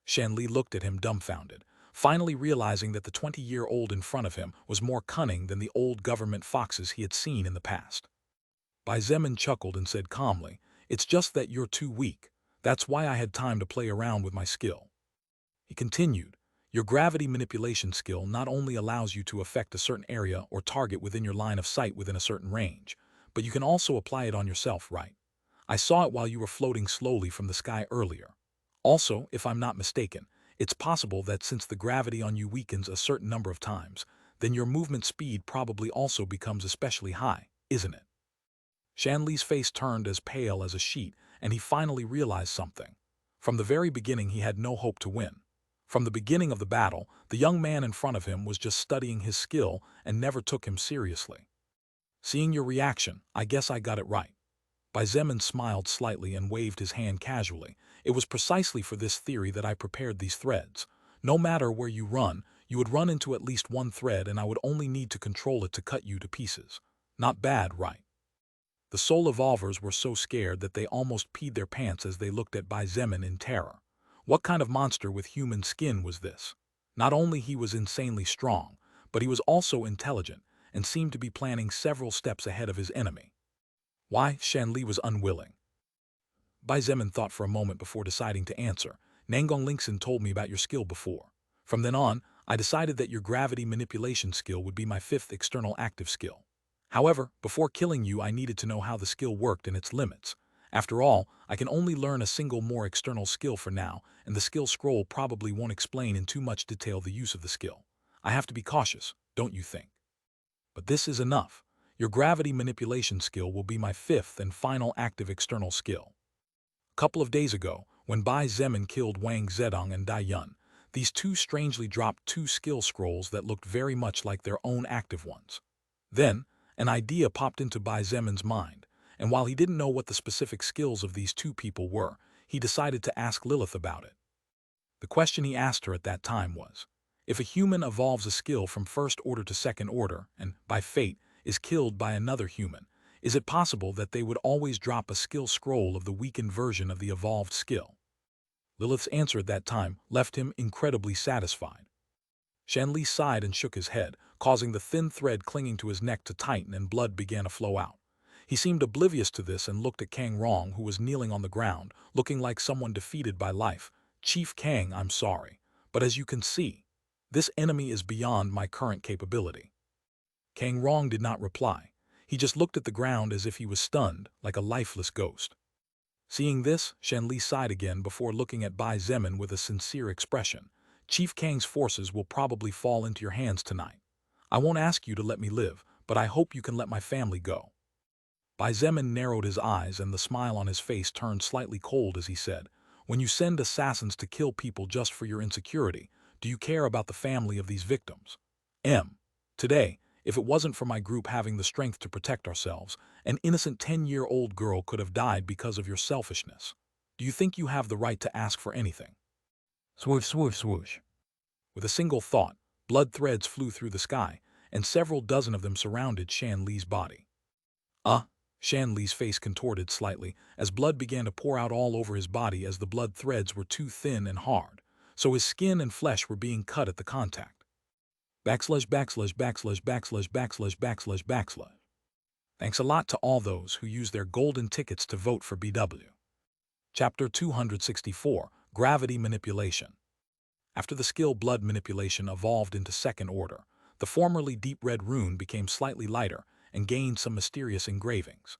Shanli looked at him dumbfounded, finally realizing that the 20-year-old in front of him was more cunning than the old government foxes he had seen in the past. Bai Zemin chuckled and said calmly, "It's just that you're too weak. That's why I had time to play around with my skill." He continued, "Your gravity manipulation skill not only allows you to affect a certain area or target within your line of sight within a certain range, but you can also apply it on yourself, right? I saw it while you were floating slowly from the sky earlier. Also, if I'm not mistaken, it's possible that since the gravity on you weakens a certain number of times, then your movement speed probably also becomes especially high, isn't it?" Shanli's face turned as pale as a sheet, and he finally realized something. From the very beginning he had no hope to win. From the beginning of the battle, the young man in front of him was just studying his skill and never took him seriously. "Seeing your reaction, I guess I got it right." Bai Zemin smiled slightly and waved his hand casually. "It was precisely for this theory that I prepared these threads. No matter where you run, you would run into at least one thread and I would only need to control it to cut you to pieces. Not bad, right?" The soul evolvers were so scared that they almost peed their pants as they looked at Bai Zemin in terror. What kind of monster with human skin was this? Not only he was insanely strong, but he was also intelligent and seemed to be planning several steps ahead of his enemy. Why? Shanli was unwilling. Bai Zemin thought for a moment before deciding to answer. "Nangong Lingxin told me about your skill before. From then on, I decided that your gravity manipulation skill would be my 5th external active skill. However, before killing you I needed to know how the skill worked and its limits. After all, I can only learn a single more external skill for now, and the skill scroll probably won't explain in too much detail the use of the skill. I have to be cautious, don't you think? But this is enough. Your gravity manipulation skill will be my 5th and final active external skill." A couple of days ago, when Bai Zemin killed Wang Zedong and Dai Yun, these two strangely dropped 2 skill scrolls that looked very much like their own active ones. Then, an idea popped into Bai Zemin's mind, and while he didn't know what the specific skills of these 2 people were, he decided to ask Lilith about it. The question he asked her at that time was, if a human evolves a skill from 1st order to 2nd order and, by fate, is killed by another human, is it possible that they would always drop a skill scroll of the weakened version of the evolved skill? Lilith's answer at that time left him incredibly satisfied. Shanli sighed and shook his head, causing the thin thread clinging to his neck to tighten and blood began to flow out. He seemed oblivious to this and looked at Kang Rong, who was kneeling on the ground, looking like someone defeated by life. "Chief Kang, I'm sorry, but as you can see, this enemy is beyond my current capability." Kang Rong did not reply. He just looked at the ground as if he was stunned, like a lifeless ghost. Seeing this, Shanli sighed again before looking at Bai Zemin with a sincere expression. "Chief Kang's forces will probably fall into your hands tonight. I won't ask you to let me live, but I hope you can let my family go." Bai Zemin narrowed his eyes and the smile on his face turned slightly cold as he said, "When you send assassins to kill people just for your insecurity, do you care about the family of these victims? Today, if it wasn't for my group having the strength to protect ourselves, an innocent 10-year-old girl could have died because of your selfishness. Do you think you have the right to ask for anything?" Swoosh, swoosh, swoosh. With a single thought, blood threads flew through the sky, and several dozen of them surrounded Shan Li's body. Uh, Shan Li's face contorted slightly as blood began to pour out all over his body as the blood threads were too thin and hard, so his skin and flesh were being cut at the contact. Backslash backslash backslash backslash backslash backslash backslash. Thanks a lot to all those who used their golden tickets to vote for BW. Chapter 264, Gravity Manipulation. After the skill blood manipulation evolved into second order, the formerly deep red rune became slightly lighter and gained some mysterious engravings.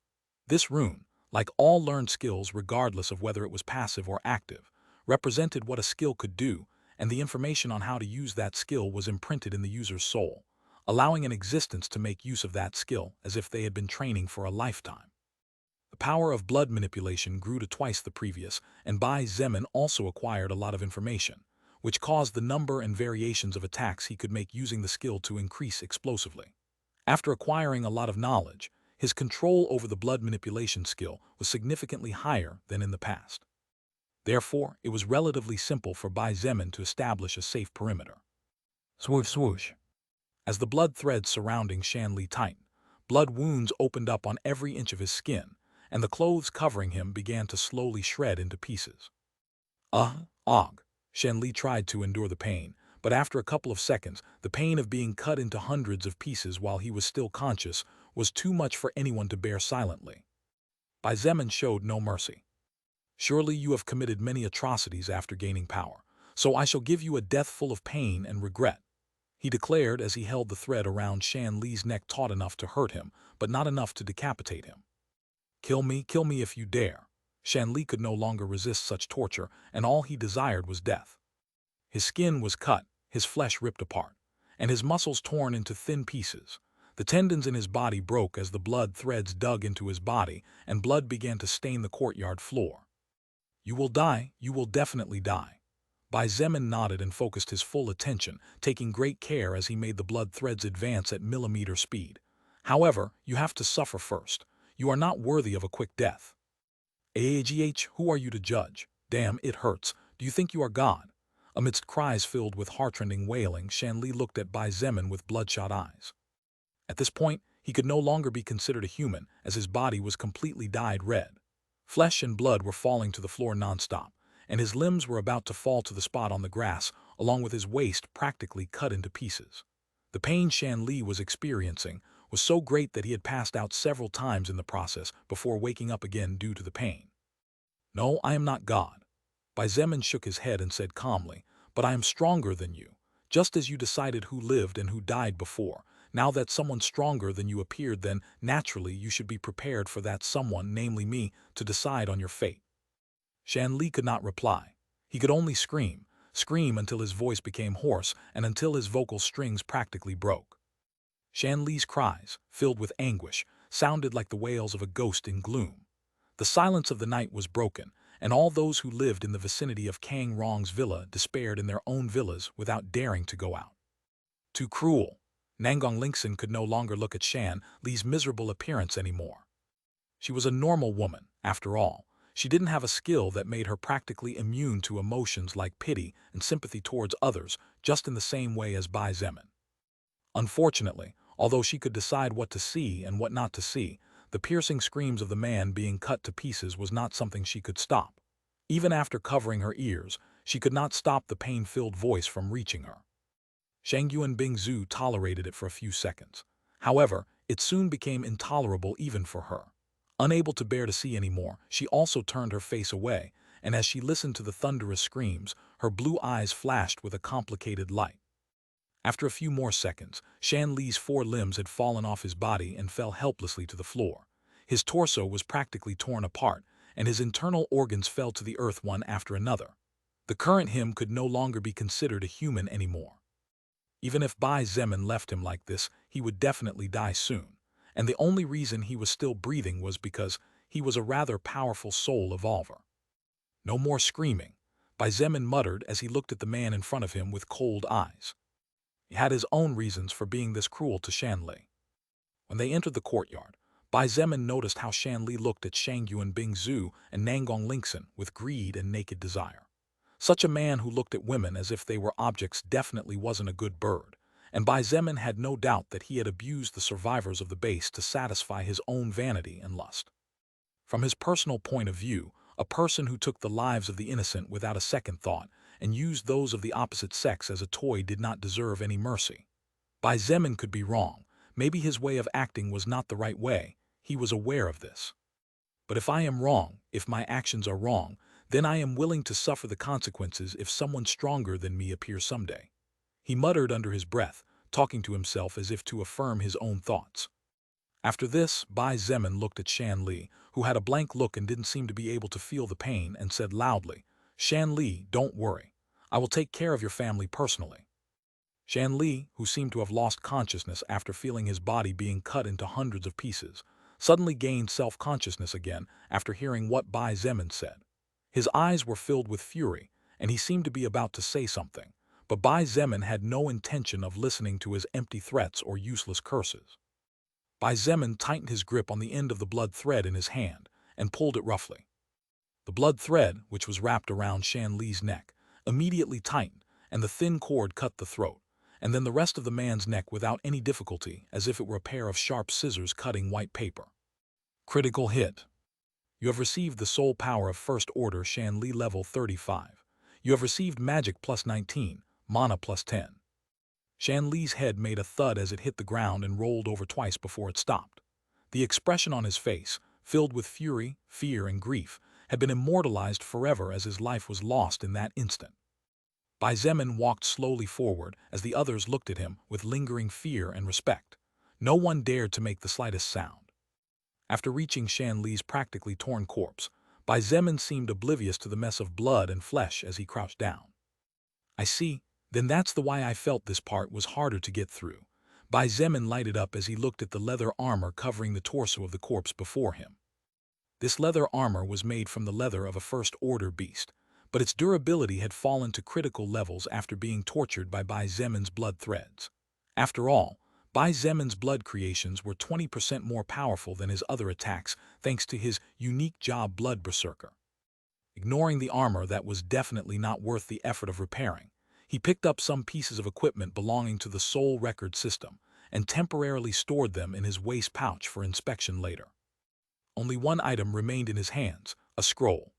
This rune, like all learned skills regardless of whether it was passive or active, represented what a skill could do, and the information on how to use that skill was imprinted in the user's soul, allowing an existence to make use of that skill as if they had been training for a lifetime. The power of blood manipulation grew to twice the previous, and Bai Zemin also acquired a lot of information, which caused the number and variations of attacks he could make using the skill to increase explosively. After acquiring a lot of knowledge, his control over the blood manipulation skill was significantly higher than in the past. Therefore, it was relatively simple for Bai Zemin to establish a safe perimeter. Swoosh swoosh. As the blood threads surrounding Shan Li tightened, blood wounds opened up on every inch of his skin, and the clothes covering him began to slowly shred into pieces. Og. Shan Li tried to endure the pain, but after a couple of seconds, the pain of being cut into hundreds of pieces while he was still conscious was too much for anyone to bear silently. Bai Zemin showed no mercy. Surely you have committed many atrocities after gaining power, so I shall give you a death full of pain and regret, he declared as he held the thread around Shan Li's neck taut enough to hurt him, but not enough to decapitate him. Kill me if you dare. Shan Li could no longer resist such torture, and all he desired was death. His skin was cut, his flesh ripped apart, and his muscles torn into thin pieces. The tendons in his body broke as the blood threads dug into his body, and blood began to stain the courtyard floor. You will die, you will definitely die. Bai Zemin nodded and focused his full attention, taking great care as he made the blood threads advance at millimeter speed. However, you have to suffer first. You are not worthy of a quick death. AAGH, who are you to judge? Damn, it hurts. Do you think you are God? Amidst cries filled with heartrending wailing, Shan Li looked at Bai Zemin with bloodshot eyes. At this point, he could no longer be considered a human, as his body was completely dyed red. Flesh and blood were falling to the floor nonstop, and his limbs were about to fall to the spot on the grass, along with his waist practically cut into pieces. The pain Shan Li was experiencing was so great that he had passed out several times in the process before waking up again due to the pain. No, I am not God. Bai Zemin shook his head and said calmly, but I am stronger than you, just as you decided who lived and who died before. Now that someone stronger than you appeared, then naturally you should be prepared for that someone, namely me, to decide on your fate. Shan Li could not reply. He could only scream until his voice became hoarse and until his vocal strings practically broke. Shan Li's cries, filled with anguish, sounded like the wails of a ghost in gloom. The silence of the night was broken, and all those who lived in the vicinity of Kang Rong's villa despaired in their own villas without daring to go out. Too cruel. Nangong Lingxin could no longer look at Shan Li's miserable appearance anymore. She was a normal woman, after all. She didn't have a skill that made her practically immune to emotions like pity and sympathy towards others, just in the same way as Bai Zemin. Unfortunately, although she could decide what to see and what not to see, the piercing screams of the man being cut to pieces was not something she could stop. Even after covering her ears, she could not stop the pain-filled voice from reaching her. Shangyuan Bingzhu tolerated it for a few seconds. However, it soon became intolerable even for her. Unable to bear to see anymore, she also turned her face away, and as she listened to the thunderous screams, her blue eyes flashed with a complicated light. After a few more seconds, Shan Li's 4 limbs had fallen off his body and fell helplessly to the floor. His torso was practically torn apart, and his internal organs fell to the earth one after another. The current him could no longer be considered a human anymore. Even if Bai Zemin left him like this, he would definitely die soon, and the only reason he was still breathing was because he was a rather powerful soul evolver. No more screaming, Bai Zemin muttered as he looked at the man in front of him with cold eyes. He had his own reasons for being this cruel to Shan Li. When they entered the courtyard, Bai Zemin noticed how Shan Li looked at Shangyuan Bingzhu and Nangong Lingxin with greed and naked desire. Such a man who looked at women as if they were objects definitely wasn't a good bird, and Bai Zemin had no doubt that he had abused the survivors of the base to satisfy his own vanity and lust. From his personal point of view, a person who took the lives of the innocent without a second thought and used those of the opposite sex as a toy did not deserve any mercy. Bai Zemin could be wrong. Maybe his way of acting was not the right way. He was aware of this. But if I am wrong, if my actions are wrong, then I am willing to suffer the consequences if someone stronger than me appears someday. He muttered under his breath, talking to himself as if to affirm his own thoughts. After this, Bai Zemin looked at Shan Li, who had a blank look and didn't seem to be able to feel the pain, and said loudly, "Shan Li, don't worry. I will take care of your family personally." Shan Li, who seemed to have lost consciousness after feeling his body being cut into hundreds of pieces, suddenly gained self-consciousness again after hearing what Bai Zemin said. His eyes were filled with fury, and he seemed to be about to say something, but Bai Zemin had no intention of listening to his empty threats or useless curses. Bai Zemin tightened his grip on the end of the blood thread in his hand and pulled it roughly. The blood thread, which was wrapped around Shan Li's neck, immediately tightened, and the thin cord cut the throat, and then the rest of the man's neck without any difficulty, as if it were a pair of sharp scissors cutting white paper. Critical hit. You have received the soul power of First Order Shan Li level 35. You have received magic plus 19, mana plus 10. Shan Li's head made a thud as it hit the ground and rolled over twice before it stopped. The expression on his face, filled with fury, fear, and grief, had been immortalized forever as his life was lost in that instant. Bai Zemin walked slowly forward as the others looked at him with lingering fear and respect. No one dared to make the slightest sound. After reaching Shan Li's practically torn corpse, Bai Zemin seemed oblivious to the mess of blood and flesh as he crouched down. "I see. Then that's the why I felt this part was harder to get through." Bai Zemin lighted up as he looked at the leather armor covering the torso of the corpse before him. This leather armor was made from the leather of a first-order beast, but its durability had fallen to critical levels after being tortured by Bai Zemin's blood threads. After all, Bai Zemin's blood creations were 20% more powerful than his other attacks thanks to his unique job Blood Berserker. Ignoring the armor that was definitely not worth the effort of repairing, he picked up some pieces of equipment belonging to the Soul Record System and temporarily stored them in his waist pouch for inspection later. Only one item remained in his hands, a scroll.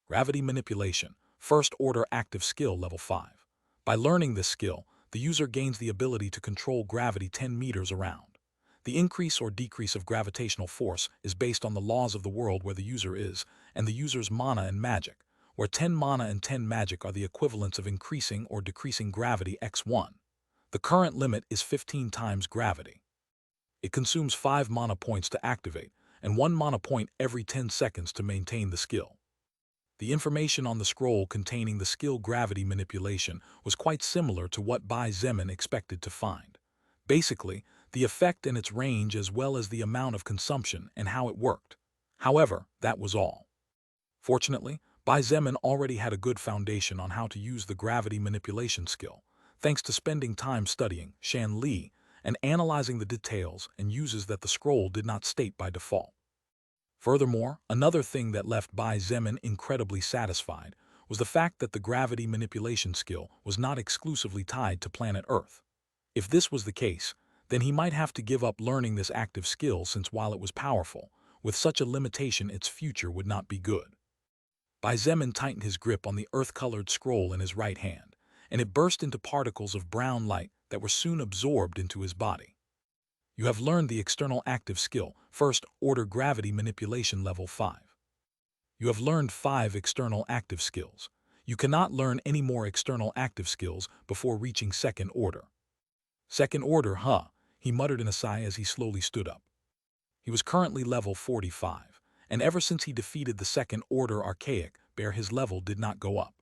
Gravity Manipulation, First Order Active Skill Level 5. By learning this skill, the user gains the ability to control gravity 10 meters around. The increase or decrease of gravitational force is based on the laws of the world where the user is and the user's mana and magic, where 10 mana and 10 magic are the equivalents of increasing or decreasing gravity x1. The current limit is 15 times gravity. It consumes 5 mana points to activate, and 1 mana point every 10 seconds to maintain the skill. The information on the scroll containing the skill Gravity Manipulation was quite similar to what Bai Zemin expected to find. Basically, the effect and its range as well as the amount of consumption and how it worked. However, that was all. Fortunately, Bai Zemin already had a good foundation on how to use the gravity manipulation skill, thanks to spending time studying Shan Li and analyzing the details and uses that the scroll did not state by default. Furthermore, another thing that left Bai Zemin incredibly satisfied was the fact that the gravity manipulation skill was not exclusively tied to planet Earth. If this was the case, then he might have to give up learning this active skill since while it was powerful, with such a limitation its future would not be good. Bai Zemin tightened his grip on the earth-colored scroll in his right hand, and it burst into particles of brown light that were soon absorbed into his body. You have learned the external active skill, First Order Gravity Manipulation Level 5. You have learned 5 external active skills. You cannot learn any more external active skills before reaching Second Order. Second Order, huh? He muttered in a sigh as he slowly stood up. He was currently level 45, and ever since he defeated the Second Order Archaic Bear his level did not go up.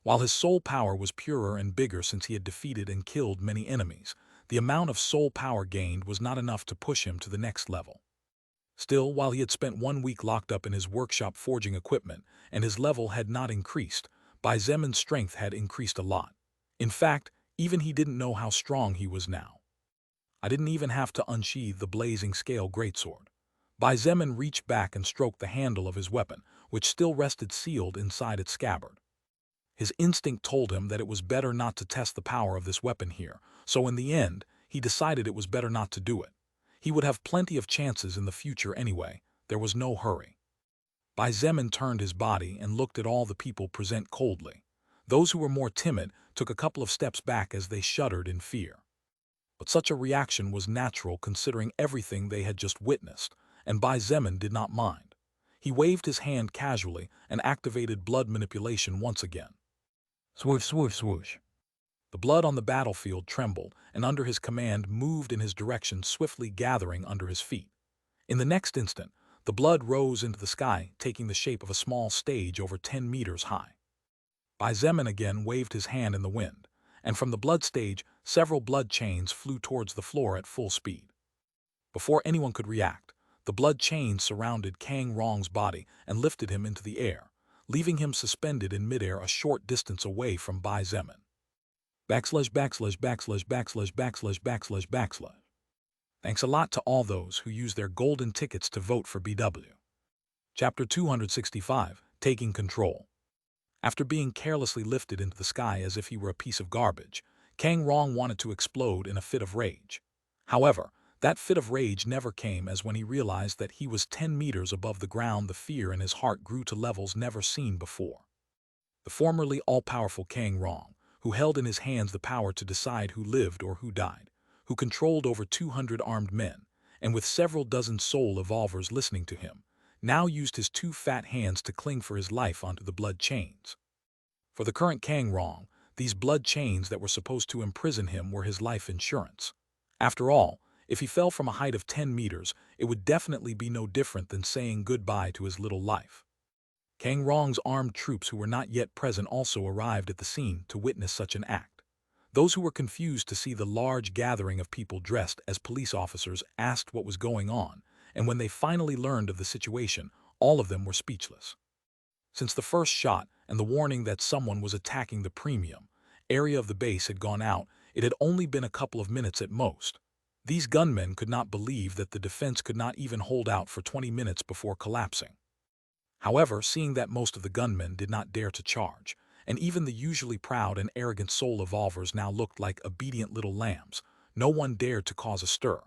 While his soul power was purer and bigger since he had defeated and killed many enemies, the amount of soul power gained was not enough to push him to the next level. Still, while he had spent 1 week locked up in his workshop forging equipment and his level had not increased, Bai Zemin's strength had increased a lot. In fact, even he didn't know how strong he was now. I didn't even have to unsheathe the blazing scale greatsword. Bai Zemin reached back and stroked the handle of his weapon, which still rested sealed inside its scabbard. His instinct told him that it was better not to test the power of this weapon here, so in the end, he decided it was better not to do it. He would have plenty of chances in the future anyway. There was no hurry. Bai Zemin turned his body and looked at all the people present coldly. Those who were more timid took a couple of steps back as they shuddered in fear. But such a reaction was natural considering everything they had just witnessed, and Bai Zemin did not mind. He waved his hand casually and activated blood manipulation once again. Swoosh, swoosh, swoosh. The blood on the battlefield trembled, and under his command moved in his direction, swiftly gathering under his feet. In the next instant, the blood rose into the sky, taking the shape of a small stage over 10 meters high. Bai Zemin again waved his hand in the wind, and from the blood stage, several blood chains flew towards the floor at full speed. Before anyone could react, the blood chains surrounded Kang Rong's body and lifted him into the air, leaving him suspended in midair a short distance away from Bai Zemin. Backslash, backslash, backslash, backslash, backslash, backslash, backslash. Thanks a lot to all those who used their golden tickets to vote for BW. Chapter 265, Taking Control. After being carelessly lifted into the sky as if he were a piece of garbage, Kang Rong wanted to explode in a fit of rage. However, that fit of rage never came, as when he realized that he was 10 meters above the ground, the fear in his heart grew to levels never seen before. The formerly all-powerful Kang Rong, who held in his hands the power to decide who lived or who died, who controlled over 200 armed men, and with several dozen soul evolvers listening to him, now used his 2 fat hands to cling for his life onto the blood chains. For the current Kang Rong, these blood chains that were supposed to imprison him were his life insurance. After all, if he fell from a height of 10 meters, it would definitely be no different than saying goodbye to his little life. Kang Rong's armed troops who were not yet present also arrived at the scene to witness such an act. Those who were confused to see the large gathering of people dressed as police officers asked what was going on, and when they finally learned of the situation, all of them were speechless. Since the first shot and the warning that someone was attacking the premium area of the base had gone out, it had only been a couple of minutes at most. These gunmen could not believe that the defense could not even hold out for 20 minutes before collapsing. However, seeing that most of the gunmen did not dare to charge, and even the usually proud and arrogant soul evolvers now looked like obedient little lambs, no one dared to cause a stir.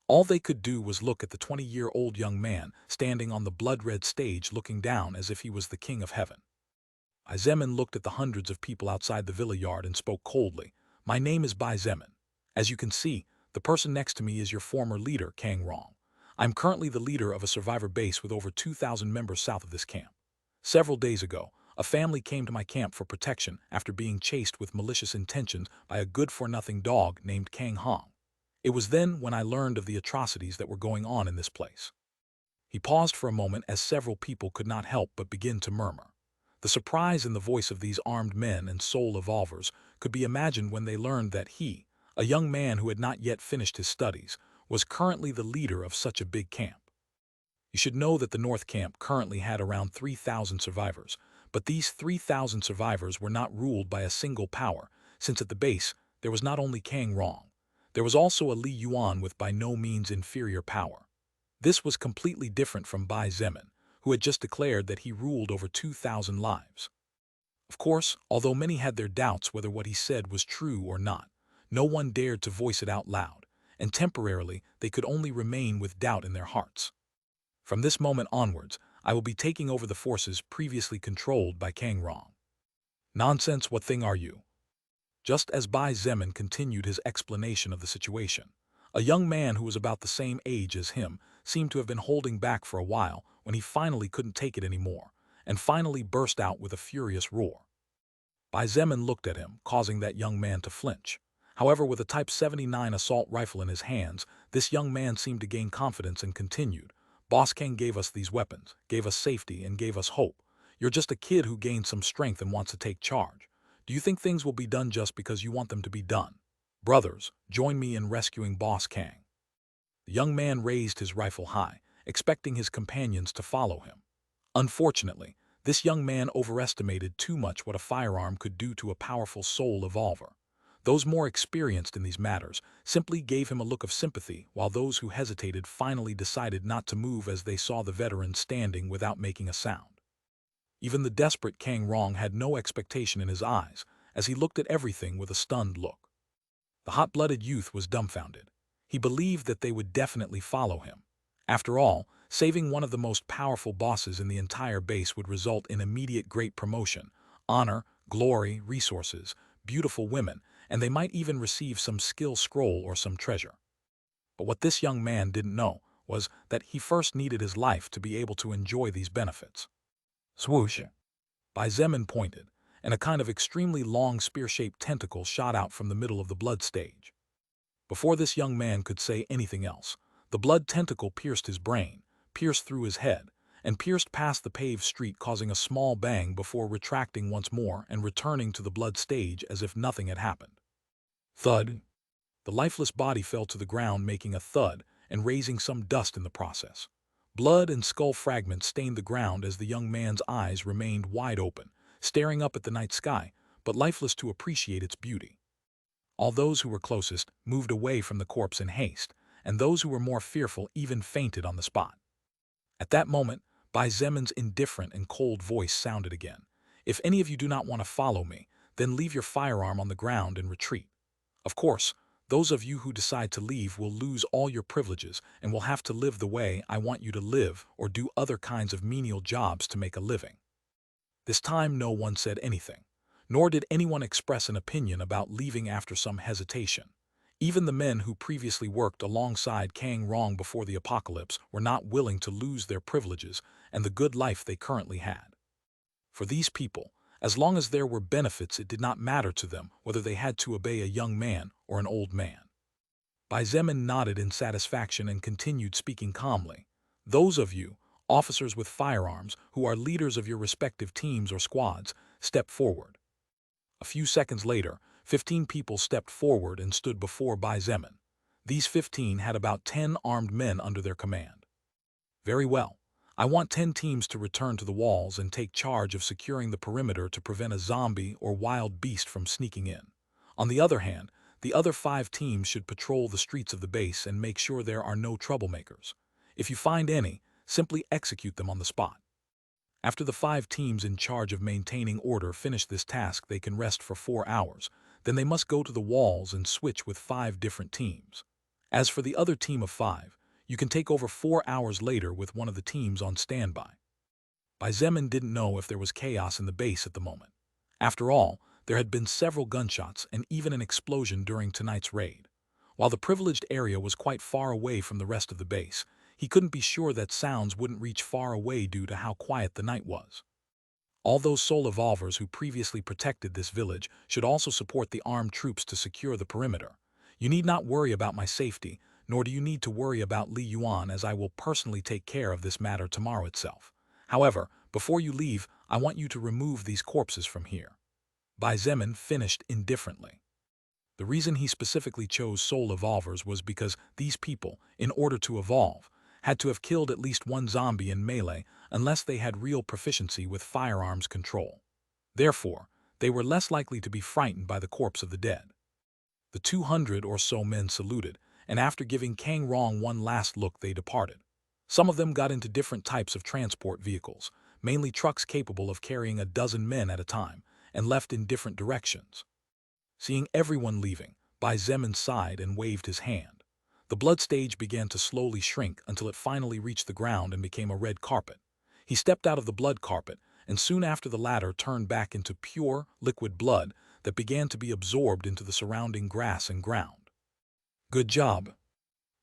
All they could do was look at the 20-year-old young man standing on the blood-red stage, looking down as if he was the king of heaven. Bai Zemin looked at the hundreds of people outside the villa yard and spoke coldly. "My name is Bai Zemin. As you can see, the person next to me is your former leader, Kang Rong. I'm currently the leader of a survivor base with over 2,000 members south of this camp. Several days ago, a family came to my camp for protection after being chased with malicious intentions by a good-for-nothing dog named Kang Hong. It was then when I learned of the atrocities that were going on in this place." He paused for a moment as several people could not help but begin to murmur. The surprise in the voice of these armed men and soul evolvers could be imagined when they learned that he, a young man who had not yet finished his studies, was currently the leader of such a big camp. You should know that the North Camp currently had around 3,000 survivors, but these 3,000 survivors were not ruled by a single power, since at the base there was not only Kang Rong, there was also a Li Yuan with by no means inferior power. This was completely different from Bai Zemin, who had just declared that he ruled over 2,000 lives. Of course, although many had their doubts whether what he said was true or not, no one dared to voice it out loud, and temporarily they could only remain with doubt in their hearts. From this moment onwards, I will be taking over the forces previously controlled by Kang Rong. Nonsense, what thing are you? Just as Bai Zemin continued his explanation of the situation, a young man who was about the same age as him seemed to have been holding back for a while when he finally couldn't take it anymore, and finally burst out with a furious roar. Bai Zemin looked at him, causing that young man to flinch. However, with a Type 79 assault rifle in his hands, this young man seemed to gain confidence and continued. "Boss Kang gave us these weapons, gave us safety, and gave us hope. You're just a kid who gained some strength and wants to take charge. Do you think things will be done just because you want them to be done? Brothers, join me in rescuing Boss Kang." The young man raised his rifle high, expecting his companions to follow him. Unfortunately, this young man overestimated too much what a firearm could do to a powerful soul evolver. Those more experienced in these matters simply gave him a look of sympathy, while those who hesitated finally decided not to move as they saw the veteran standing without making a sound. Even the desperate Kang Rong had no expectation in his eyes, as he looked at everything with a stunned look. The hot-blooded youth was dumbfounded. He believed that they would definitely follow him. After all, saving one of the most powerful bosses in the entire base would result in immediate great promotion, honor, glory, resources, beautiful women, and they might even receive some skill scroll or some treasure. But what this young man didn't know was that he first needed his life to be able to enjoy these benefits. Swoosh! Bai Zemin pointed, and a kind of extremely long spear-shaped tentacle shot out from the middle of the blood stage. Before this young man could say anything else, the blood tentacle pierced his brain, pierced through his head, and pierced past the paved street, causing a small bang before retracting once more and returning to the blood stage as if nothing had happened. Thud! The lifeless body fell to the ground, making a thud and raising some dust in the process. Blood and skull fragments stained the ground as the young man's eyes remained wide open, staring up at the night sky, but lifeless to appreciate its beauty. All those who were closest moved away from the corpse in haste, and those who were more fearful even fainted on the spot. At that moment, Bai Zemin's indifferent and cold voice sounded again. "If any of you do not want to follow me, then leave your firearm on the ground and retreat. Of course, those of you who decide to leave will lose all your privileges and will have to live the way I want you to live or do other kinds of menial jobs to make a living." This time no one said anything, nor did anyone express an opinion about leaving after some hesitation. Even the men who previously worked alongside Kang Rong before the apocalypse were not willing to lose their privileges and the good life they currently had. For these people, as long as there were benefits, it did not matter to them whether they had to obey a young man or an old man. Bai Zemin nodded in satisfaction and continued speaking calmly. "Those of you, officers with firearms, who are leaders of your respective teams or squads, step forward." A few seconds later, 15 people stepped forward and stood before Bai Zemin. These 15 had about 10 armed men under their command. "Very well. I want 10 teams to return to the walls and take charge of securing the perimeter to prevent a zombie or wild beast from sneaking in. On the other hand, the other 5 teams should patrol the streets of the base and make sure there are no troublemakers. If you find any, simply execute them on the spot." After the 5 teams in charge of maintaining order finish this task, they can rest for 4 hours. Then they must go to the walls and switch with 5 different teams. As for the other team of 5, you can take over 4 hours later with one of the teams on standby. Bai Zemin didn't know if there was chaos in the base at the moment. After all, there had been several gunshots and even an explosion during tonight's raid. While the privileged area was quite far away from the rest of the base, he couldn't be sure that sounds wouldn't reach far away due to how quiet the night was. All those soul evolvers who previously protected this village should also support the armed troops to secure the perimeter. You need not worry about my safety, nor do you need to worry about Li Yuan, as I will personally take care of this matter tomorrow itself. However, before you leave, I want you to remove these corpses from here." Bai Zemin finished indifferently. The reason he specifically chose soul evolvers was because these people, in order to evolve, had to have killed at least one zombie in melee unless they had real proficiency with firearms control. Therefore, they were less likely to be frightened by the corpse of the dead. The 200 or so men saluted, and after giving Kang Rong one last look, they departed. Some of them got into different types of transport vehicles, mainly trucks capable of carrying a dozen men at a time, and left in different directions. Seeing everyone leaving, Bai Zemin sighed and waved his hand. The blood stage began to slowly shrink until it finally reached the ground and became a red carpet. He stepped out of the blood carpet, and soon after the latter turned back into pure, liquid blood that began to be absorbed into the surrounding grass and ground. "Good job."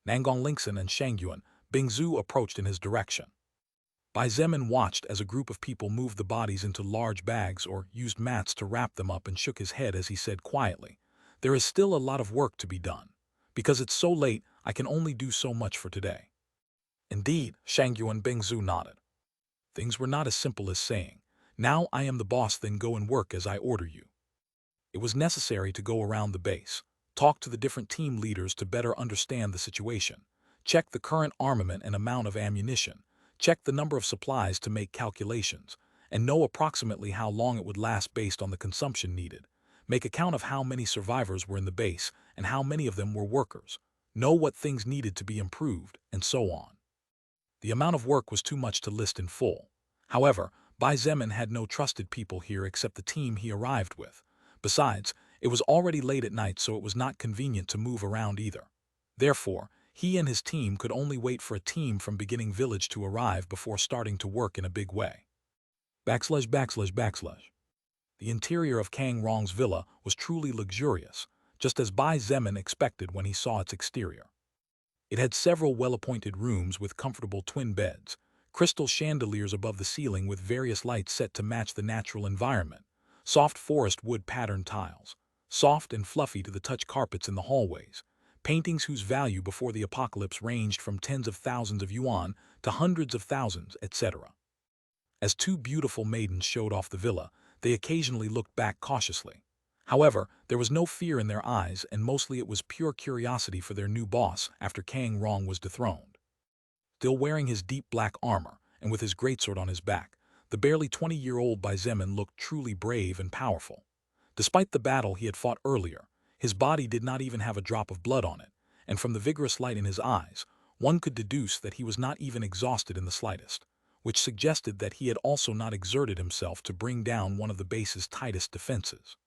Nangong Lingxin and Shangyuan Bingzu approached in his direction. Bai Zemin watched as a group of people moved the bodies into large bags or used mats to wrap them up and shook his head as he said quietly, "There is still a lot of work to be done. Because it's so late, I can only do so much for today." "Indeed," Shangyuan Bingzu nodded. Things were not as simple as saying, "Now I am the boss, then go and work as I order you." It was necessary to go around the base, talk to the different team leaders to better understand the situation, check the current armament and amount of ammunition, check the number of supplies to make calculations, and know approximately how long it would last based on the consumption needed, make account of how many survivors were in the base and how many of them were workers, know what things needed to be improved, and so on. The amount of work was too much to list in full. However, Bai Zemin had no trusted people here except the team he arrived with. Besides, it was already late at night, so it was not convenient to move around either. Therefore, he and his team could only wait for a team from beginning village to arrive before starting to work in a big way. /////. The interior of Kang Rong's villa was truly luxurious, just as Bai Zemin expected when he saw its exterior. It had several well-appointed rooms with comfortable twin beds, crystal chandeliers above the ceiling with various lights set to match the natural environment, soft forest wood patterned tiles, soft and fluffy to the touch carpets in the hallways, paintings whose value before the apocalypse ranged from tens of thousands of yuan to hundreds of thousands, etc. As two beautiful maidens showed off the villa, they occasionally looked back cautiously. However, there was no fear in their eyes, and mostly it was pure curiosity for their new boss after Kang Rong was dethroned. Still wearing his deep black armor, and with his greatsword on his back, the barely 20-year-old Bai Zemin looked truly brave and powerful. Despite the battle he had fought earlier, his body did not even have a drop of blood on it, and from the vigorous light in his eyes, one could deduce that he was not even exhausted in the slightest, which suggested that he had also not exerted himself to bring down one of the base's tightest defenses.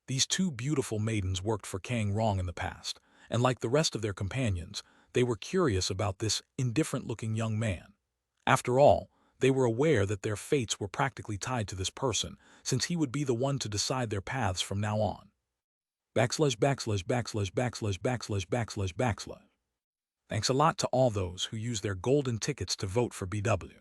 These two beautiful maidens worked for Kang Rong in the past, and like the rest of their companions, they were curious about this indifferent-looking young man. After all, they were aware that their fates were practically tied to this person, since he would be the one to decide their paths from now on. //////////////// Thanks a lot to all those who used their golden tickets to vote for BW.